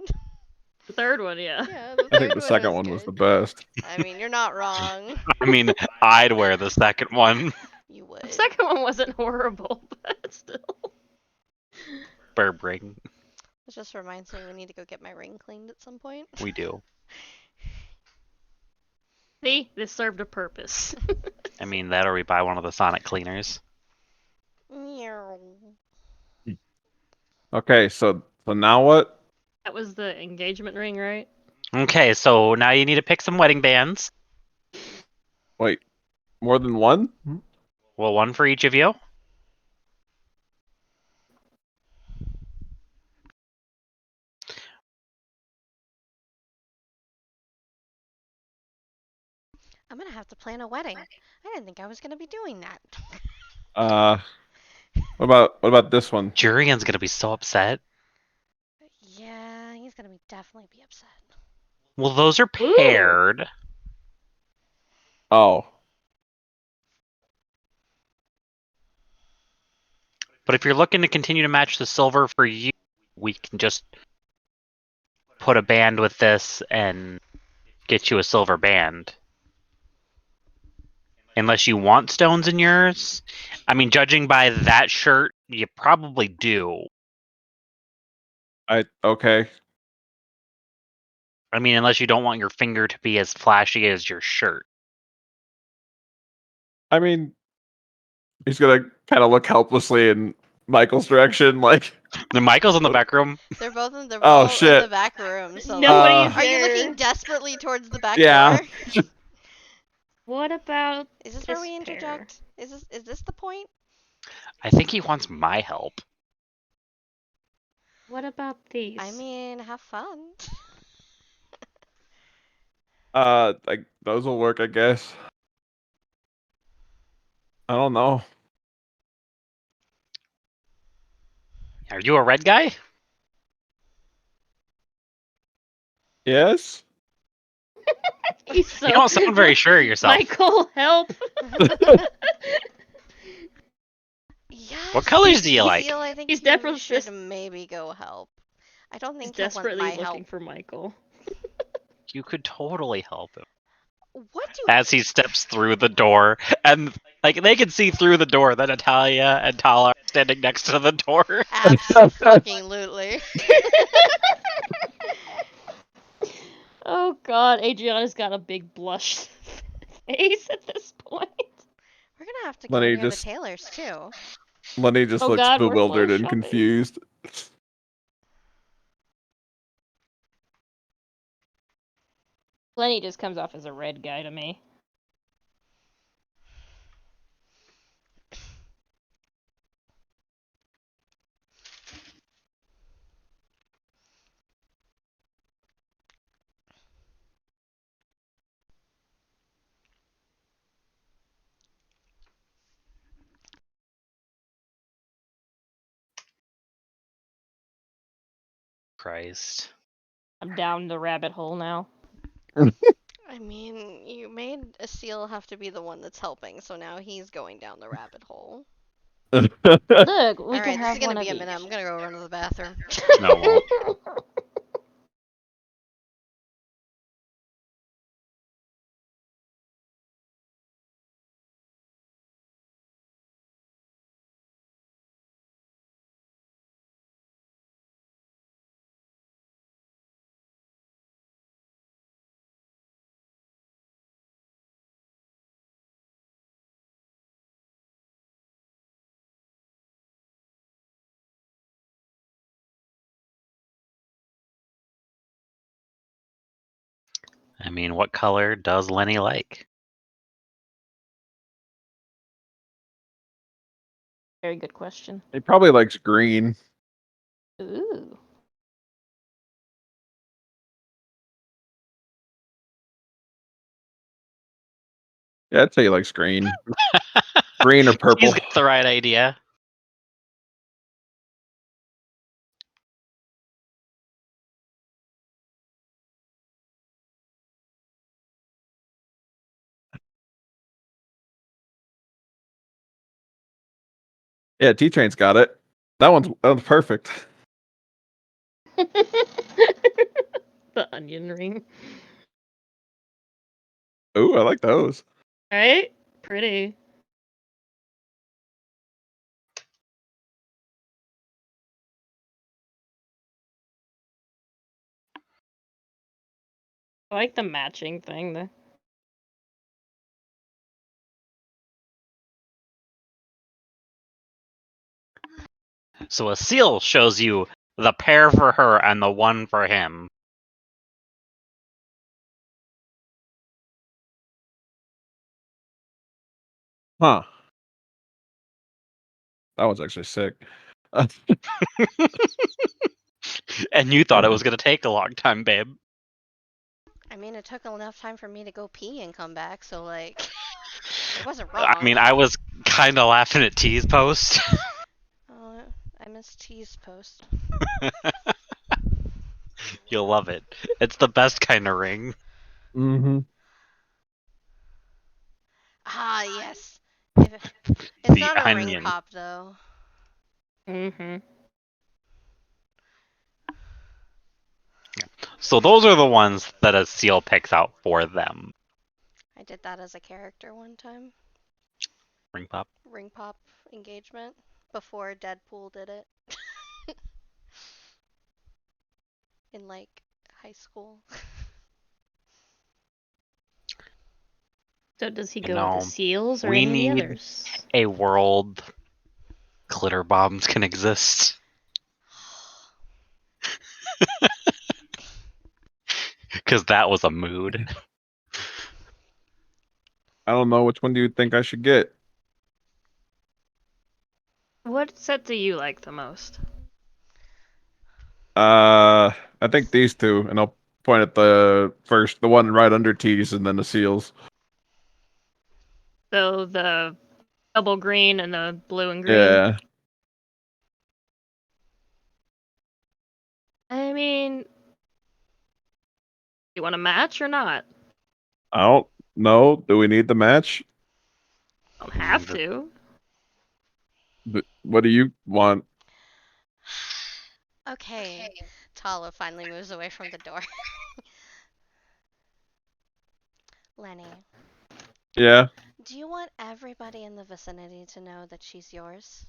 B: The third one, yeah.
A: Yeah, the
D: I think
A: third
D: the second
A: was
D: one was the
A: good.
D: best.
A: I mean, you're not wrong.
C: I mean, I'd wear the second one.
A: You
B: The
A: would.
B: second one wasn't horrible, but still.
C: Burbring.
A: This just reminds me we need to go get my ring cleaned at some point.
C: We do.
B: See, this served a purpose.
C: I mean, that or we buy one of the Sonic cleaners.
A: Meow.
D: Okay, so now what?
B: That was the engagement ring, right?
C: Okay, so now you need to pick some wedding bands.
D: Wait, more than one?
C: Well, one for each of you.
A: I'm gonna have to plan a wedding. I didn't think I was gonna be doing that.
D: What about this one?
C: Jurian's gonna be so upset.
A: Yeah, he's gonna definitely be upset.
C: Well, those are
B: Ooh.
C: paired.
D: Oh,
C: But if you're looking to continue to match the silver for you, we can just put a band with this and get you a silver band. Unless you want stones in yours. I mean, judging by that shirt, you probably do.
D: okay.
C: I mean, unless you don't want your finger to be as flashy as your shirt.
D: I mean, he's gonna kind of look helplessly in Michael's direction, like.
C: The Michael's in the back room.
A: They're both in the
D: Oh,
A: in
D: shit.
A: the back room. So
B: Nobody's
A: are you
B: there.
A: looking desperately towards the back
D: Yeah.
A: door?
B: What about
A: Is this where
B: this
A: we
B: pair?
A: interject? Is this the point?
C: I think he wants my help.
B: What about these?
A: I mean, have fun.
D: Like those will work, I guess. I don't know.
C: Are you a red guy?
D: Yes.
B: He's so...
C: You don't sound very sure of yourself.
B: Michael, help!
A: Yes.
C: What colors do you like?
A: Seal, I think
B: He's
A: he
B: definitely
A: should
B: just-
A: maybe go help. I don't
B: He's
A: think he'll want
B: desperately
A: my
B: looking
A: help.
B: for Michael.
C: You could totally help him.
A: What do
C: As he steps through the door, and like they can see through the door that Natalia and Tala are standing next to the door.
A: Absolutely.
B: Oh god, Adriana's got a big blush face at this point.
A: We're gonna have to go
D: Lenny
A: near
D: just-
A: the tailors too.
D: Lenny just
B: Oh
D: looks
B: God, we're
D: bewildered
B: clothes
D: and
B: shopping.
D: confused.
B: Lenny just comes off as a red guy to me.
C: Christ.
B: I'm down the rabbit hole now.
A: I mean, you made a seal have to be the one that's helping, so now he's going down the rabbit hole.
B: Look, we
A: Alright,
B: can
A: this
B: have
A: is gonna
B: one
A: be a
B: of
A: minute.
B: each.
A: I'm gonna go run to the bathroom.
C: No, it won't. I mean, what color does Lenny like?
B: Very good question.
D: He probably likes green.
B: Ooh.
D: Yeah, I'd say he likes green. Green or purple.
C: He's got the right idea.
D: Yeah, T Train's got it. That one's perfect.
B: The onion ring.
D: Ooh, I like those.
B: Right? Pretty. I like the matching thing.
C: So a seal shows you the pair for her and the one for him.
D: Huh. That one's actually sick.
C: And you thought it was gonna take a long time, babe.
A: I mean, it took enough time for me to go pee and come back, so like, it wasn't
C: I
A: wrong.
C: mean, I was kind of laughing at T's post.
A: Oh, I missed T's post.
C: You'll love it. It's the best kind of ring.
D: Mm-hmm.
A: Ah, yes. It's
C: The
A: not a ring
C: onion.
A: pop though.
B: Mm-hmm.
C: So those are the ones that a seal picks out for them.
A: I did that as a character one time.
C: Ring pop.
A: Ring pop engagement before Deadpool did it. In like high school.
B: So does he
C: You
B: go with the
C: know,
B: seals or
C: we
B: any of the
C: need
B: others?
C: a world glitter bombs can exist. Because that was a mood.
D: I don't know, which one do you think I should get?
B: What set do you like the most?
D: I think these two, and I'll point at the one right under T's, and then the seals.
B: So the double green and the blue and green.
D: Yeah.
B: I mean, you want to match or not?
D: I don't know. Do we need the match?
B: Don't have to.
D: What do you want?
A: Okay. Tala finally moves away from the door. Lenny,
D: Yeah.
A: do you want everybody in the vicinity to know that she's yours?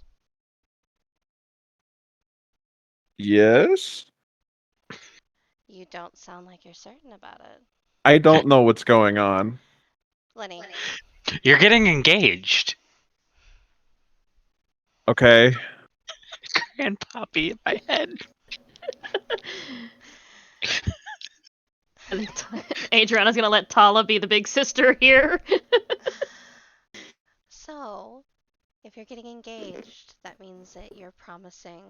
D: Yes.
A: You don't sound like you're certain about it.
D: I don't know what's going on.
A: Lenny,
C: You're getting engaged.
D: Okay.
C: Grandpappy in my head.
B: Adriana's gonna let Tala be the big sister here.
A: so if you're getting engaged, that means that you're promising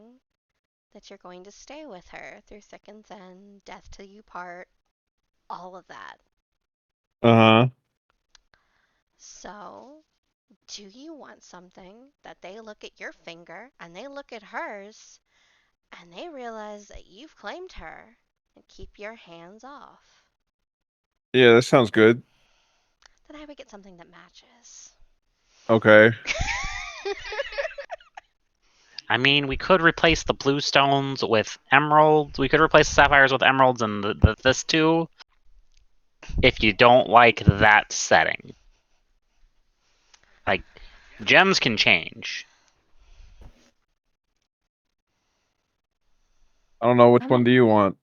A: that you're going to stay with her through thick and thin, death till you part, all of that.
D: Uh-huh.
A: So, do you want something that they look at your finger and they look at hers and they realize that you've claimed her and keep your hands off?
D: Yeah, that sounds good.
A: Then I would get something that matches.
D: Okay.
C: I mean, we could replace the blue stones with emeralds. We could replace the sapphires with emeralds and this too. If you don't like that setting. Like, gems can change.
D: I don't know, which one do you want?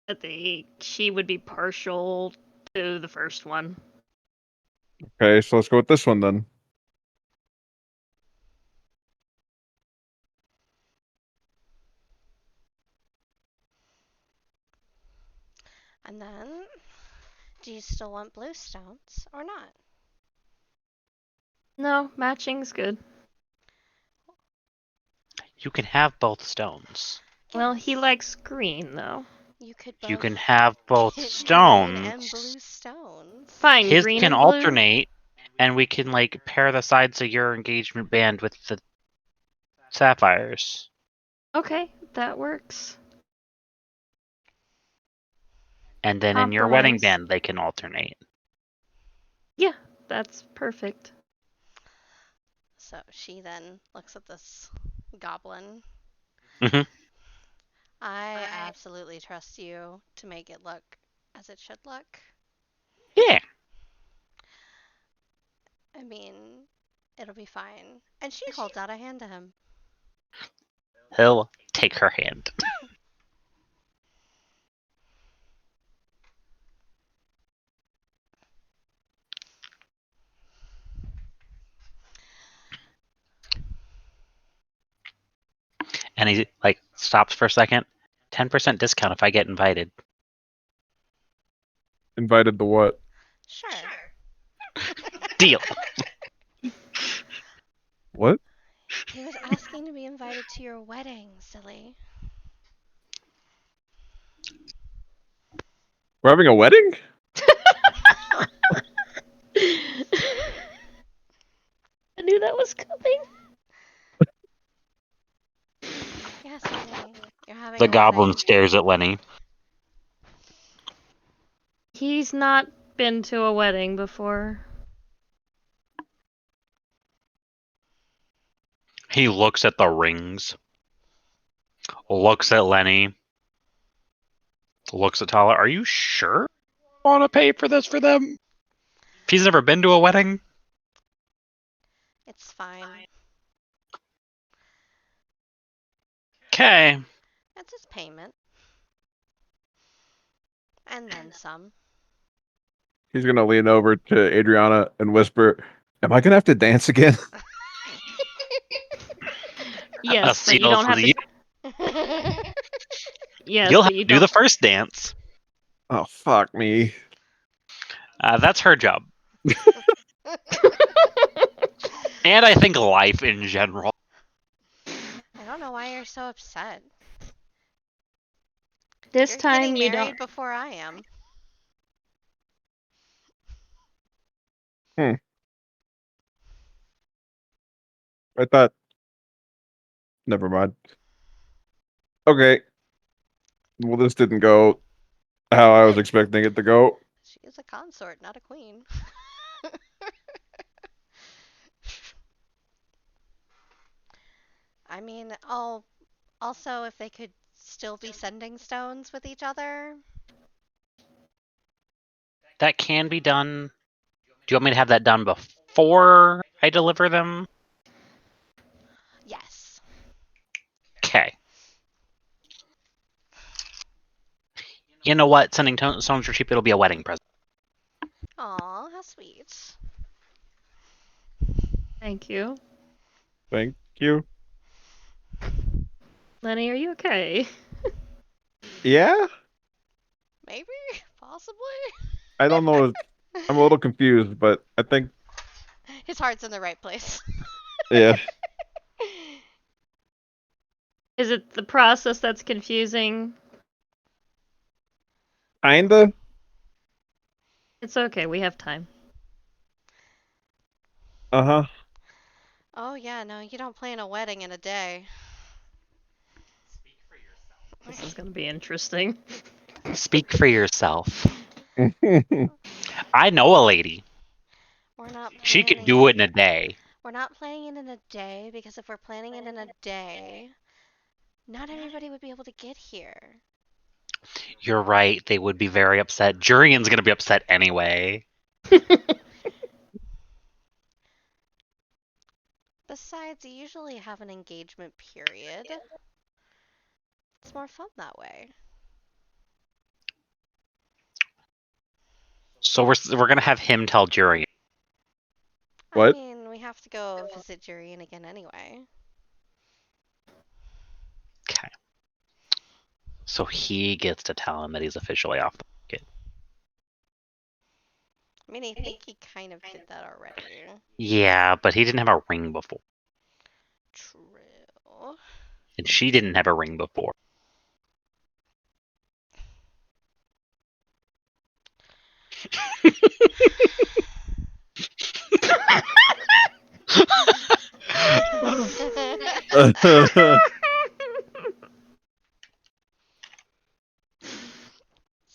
B: That she would be partial to the first one.
D: Okay, so let's go with this one then.
A: And then, do you still want blue stones or not?
B: No, matching's good.
C: You can have both stones.
B: Well, he
A: Yes.
B: likes green though.
A: You could
C: You
A: both
C: can have both
A: get
C: stones.
A: green and blue stones.
B: Fine,
C: His
B: green
C: can
B: and blue.
C: alternate, and we can like pair the sides of your engagement band with the sapphires.
B: Okay, that works.
C: And then in your wedding
B: Compromise.
C: band, they can alternate.
B: Yeah, that's perfect.
A: So she then looks at this goblin.
C: Mhm.
A: I absolutely trust you to make it look as it should look.
C: Yeah.
A: I mean, it'll be fine. And she holds out a hand to him.
C: He'll take her hand. And he like stops for a second. 10% discount if I get invited.
D: Invited to what?
A: Sure.
C: Deal.
D: What?
A: He was asking to be invited to your wedding, silly.
D: We're having a wedding?
B: I knew that was coming.
A: Yes, Lenny. You're having
C: The
A: a
C: goblin
A: wedding.
C: stares at Lenny.
B: He's not been to a wedding before.
C: He looks at the rings. Looks at Lenny. Looks at Tala. Are you sure you want to pay for this for them? If he's never been to a wedding?
A: It's fine.
C: Okay.
A: That's his payment. And then some.
D: He's gonna lean over to Adriana and whisper, "Am I gonna have to dance again?"
B: Yes, but you
C: seal
B: don't
C: for
B: have
C: the-
B: to. Yes,
C: You'll
B: but
C: have
B: you
C: to do the
B: don't.
C: first dance.
D: Oh fuck me.
C: That's her job. And I think life in general.
A: I don't know why you're so upset.
B: This
A: You're
B: time
A: getting
B: you
A: married
B: don't.
A: before I am.
D: I thought. Never mind. Okay. Well, this didn't go how I was expecting it to go.
A: She is a consort, not a queen. I mean, also if they could still be sending stones with each other.
C: That can be done. Do you want me to have that done before I deliver them?
A: Yes.
C: Okay. You know what? Sending stones for cheap, it'll be a wedding present.
A: Aw, how sweet.
B: Thank you.
D: Thank you.
B: Lenny, are you okay?
D: Yeah?
A: Maybe? Possibly?
D: I don't know. I'm a little confused, but I think,
A: His heart's in the right place.
D: yeah.
B: Is it the process that's confusing?
D: Kinda.
B: It's okay, we have time.
D: Uh-huh.
A: Oh yeah, no, you don't plan a wedding in a day.
B: This is gonna be interesting.
C: Speak for yourself. I know a lady.
A: We're not
C: She could
A: planning
C: do it in a day.
A: We're not planning it in a day because if we're planning it in a day, not everybody would be able to get here.
C: You're right. They would be very upset. Jurian's going to be upset anyway.
A: Besides, you usually have an engagement period. It's more fun that way.
C: So we're going to have him tell Jurian.
A: I
D: What?
A: mean, we have to go visit Jurian again anyway.
C: Okay. So he gets to tell him that he's officially off the market.
A: I mean, I think he kind of did that already.
C: Yeah, but he didn't have a ring before.
A: True.
C: And she didn't have a ring before.
A: This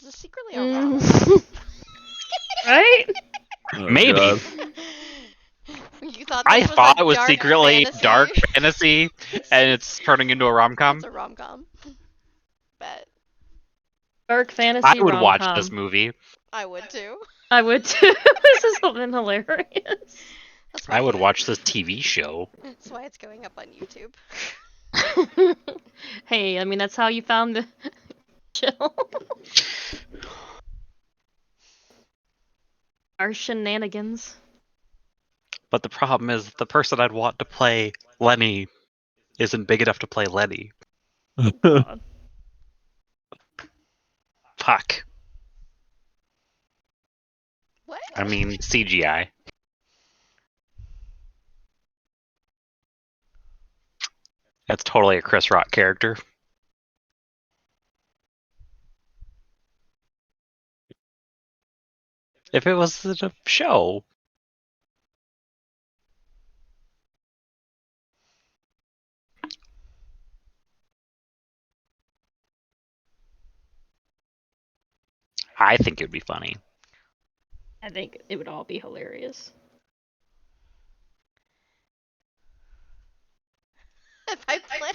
A: is secretly a rom
B: Right?
D: Oh,
C: Maybe.
D: God.
A: You thought
C: I
A: this was
C: thought
A: a
C: it was
A: dark
C: secretly
A: fantasy?
C: dark fantasy, and it's turning into a rom-com.
A: It's a rom-com. Bet.
B: Dark
C: I
B: fantasy
C: would watch this
B: rom-com.
C: movie.
A: I would too.
B: I would too. This is something hilarious.
A: That's
C: I
A: why
C: would watch this TV show.
A: That's why it's going up on YouTube.
B: Hey, I mean that's how you found the show. Our shenanigans.
C: But the problem is, the person I'd want to play Lenny isn't big enough to play Lenny.
B: God.
C: Fuck.
A: What?
C: I mean, CGI. That's totally a Chris Rock character. If it was a show. I think it'd be funny.
B: I think it would all be hilarious.
A: If I play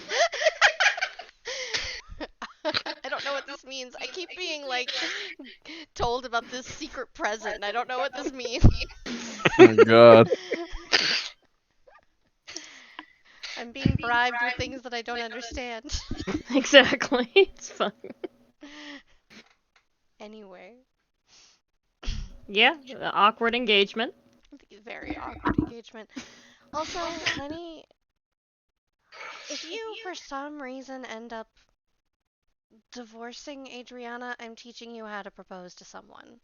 A: I don't know what this means. I keep being like told about this secret present and I don't know what this means.
D: Oh, God.
A: I'm being bribed with things that I don't understand.
B: Exactly. It's fun.
A: Anyway,
B: Yeah, awkward engagement.
A: very awkward engagement. Also, Lenny, if you for some reason end up divorcing Adriana, I'm teaching you how to propose to someone.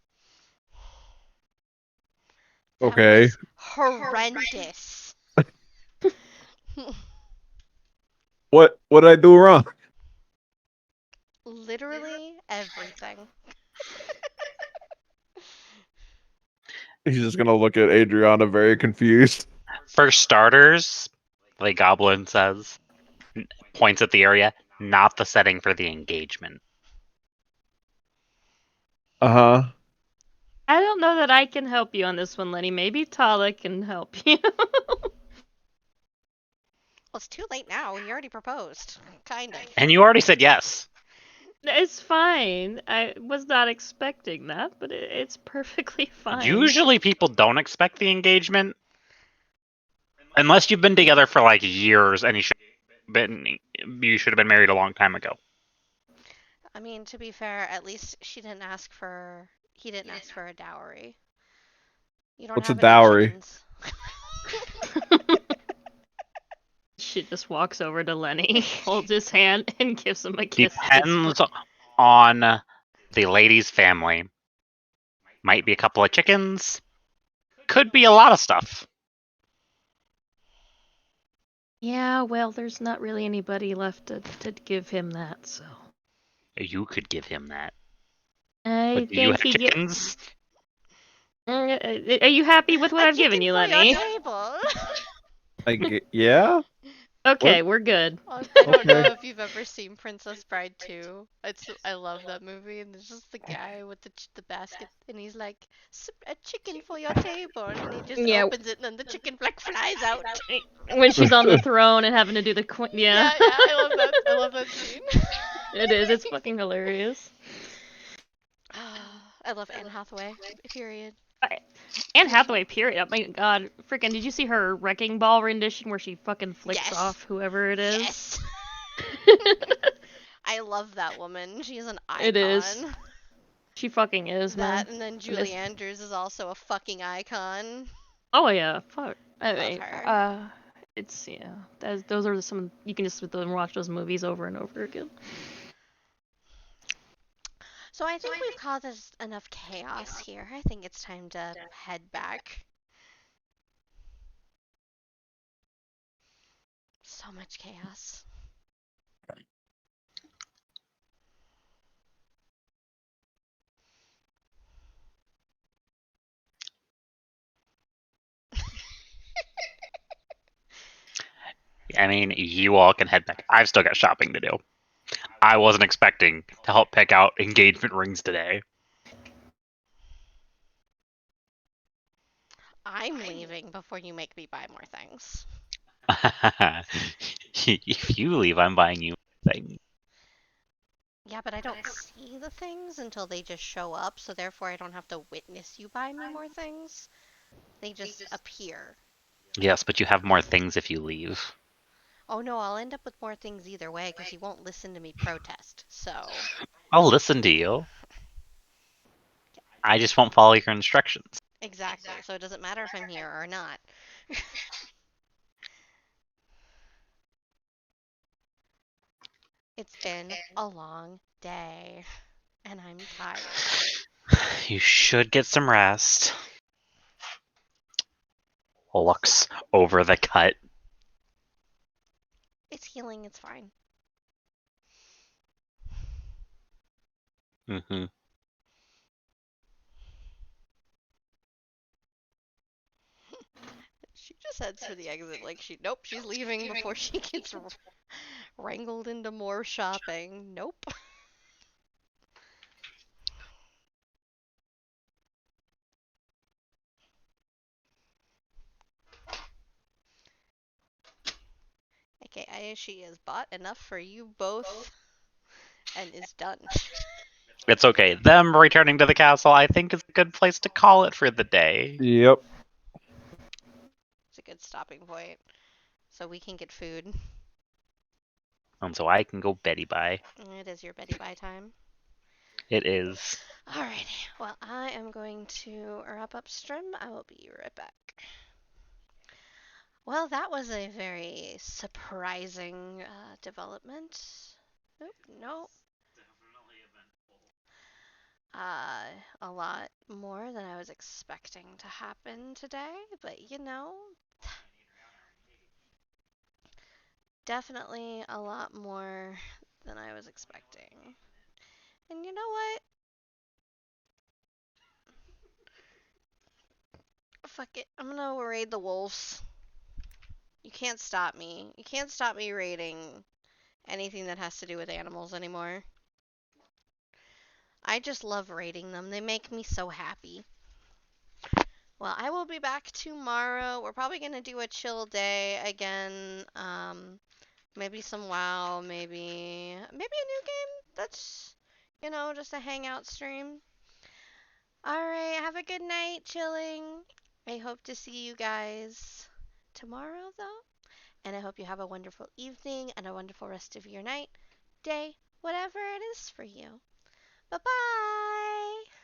A: That
D: Okay.
A: was horrendous.
D: What did I do wrong?
A: Literally everything.
D: He's just gonna look at Adriana very confused.
C: For starters, the goblin says, points at the area, not the setting for the engagement.
D: Uh-huh.
B: I don't know that I can help you on this one, Lenny. Maybe Tala can help you.
A: Well, it's too late now. He already proposed. Kind of.
C: And you already said yes.
B: It's fine. I was not expecting that, but it's perfectly fine.
C: Usually people don't expect the engagement. Unless you've been together for like years and you should have been married a long time ago.
A: I mean, to be fair, at least he didn't ask for a dowry. You don't
D: What's a
A: have any
D: dowry?
A: chickens.
B: She just walks over to Lenny, holds his hand, and gives him a kiss.
C: Depends on the lady's family. Might be a couple of chickens. Could be a lot of stuff.
B: Yeah, well, there's not really anybody left to give him that, so.
C: You could give him that.
B: I
C: But do you have
B: think he
C: chickens?
B: Are you happy with what
A: A
B: I've given you,
A: chicken for
B: Lenny?
A: your table.
D: Like, yeah?
B: Okay, we're good.
A: I don't know
D: Okay.
A: if you've ever seen Princess Bride 2. I love that movie, and there's just the guy with the basket, and he's like, a chicken for your table, and he just
B: Yeah.
A: opens it, and then the chicken like flies out.
B: When she's on the throne and having to do the
A: Yeah,
B: yeah.
A: I love that. I love that scene.
B: It is. It's fucking hilarious.
A: I love Anne Hathaway. Period.
B: Anne Hathaway, period. Oh my god, freaking! Did you see her Wrecking Ball rendition where she fucking flicks
A: Yes.
B: off whoever it is?
A: Yes. I love that woman. She's an icon.
B: It is. She fucking is, man.
A: That and then Julie Andrews is also a fucking icon.
B: Oh yeah, fuck. I
A: Love
B: mean,
A: her.
B: it's yeah. Those are some you can just sit there and watch those movies over and over again.
A: So I think we've caused enough chaos here. I think it's time to head back. So much chaos.
C: I mean, you all can head back. I've still got shopping to do. I wasn't expecting to help pick out engagement rings today.
A: I'm leaving before you make me buy more things.
C: If you leave, I'm buying you things.
A: Yeah, but I don't see the things until they just show up, so therefore I don't have to witness you buy me more things. They just appear.
C: Yes, but you have more things if you leave.
A: Oh no, I'll end up with more things either way because you won't listen to me protest. So,
C: I'll listen to you. I just won't follow your instructions.
A: exactly. So it doesn't matter if I'm here or not. It's been a long day, and I'm tired.
C: You should get some rest. Looks over the cut.
A: It's healing, it's fine.
C: Mm-hmm.
A: She just heads for the exit like nope, she's leaving before she gets wrangled into more shopping. Nope. Okay, she has bought enough for you both and is done.
C: It's okay. Them returning to the castle, I think, is a good place to call it for the day.
D: Yep.
A: It's a good stopping point. So we can get food.
C: And so I can go Betty bye.
A: It is your Betty Bye time.
C: It is.
A: Alrighty, well, I am going to wrap up stream. I will be right back. Well, that was a very surprising development. Nope, no. A lot more than I was expecting to happen today, but you know, definitely a lot more than I was expecting. And you know what? Fuck it. I'm gonna raid the wolves. You can't stop me. You can't stop me raiding anything that has to do with animals anymore. I just love raiding them. They make me so happy. Well, I will be back tomorrow. We're probably gonna do a chill day again. Maybe some WoW, maybe a new game. That's just a hangout stream. All right, have a good night, chilling. I hope to see you guys tomorrow, though. And I hope you have a wonderful evening and a wonderful rest of your night, day, whatever it is for you. Bye bye!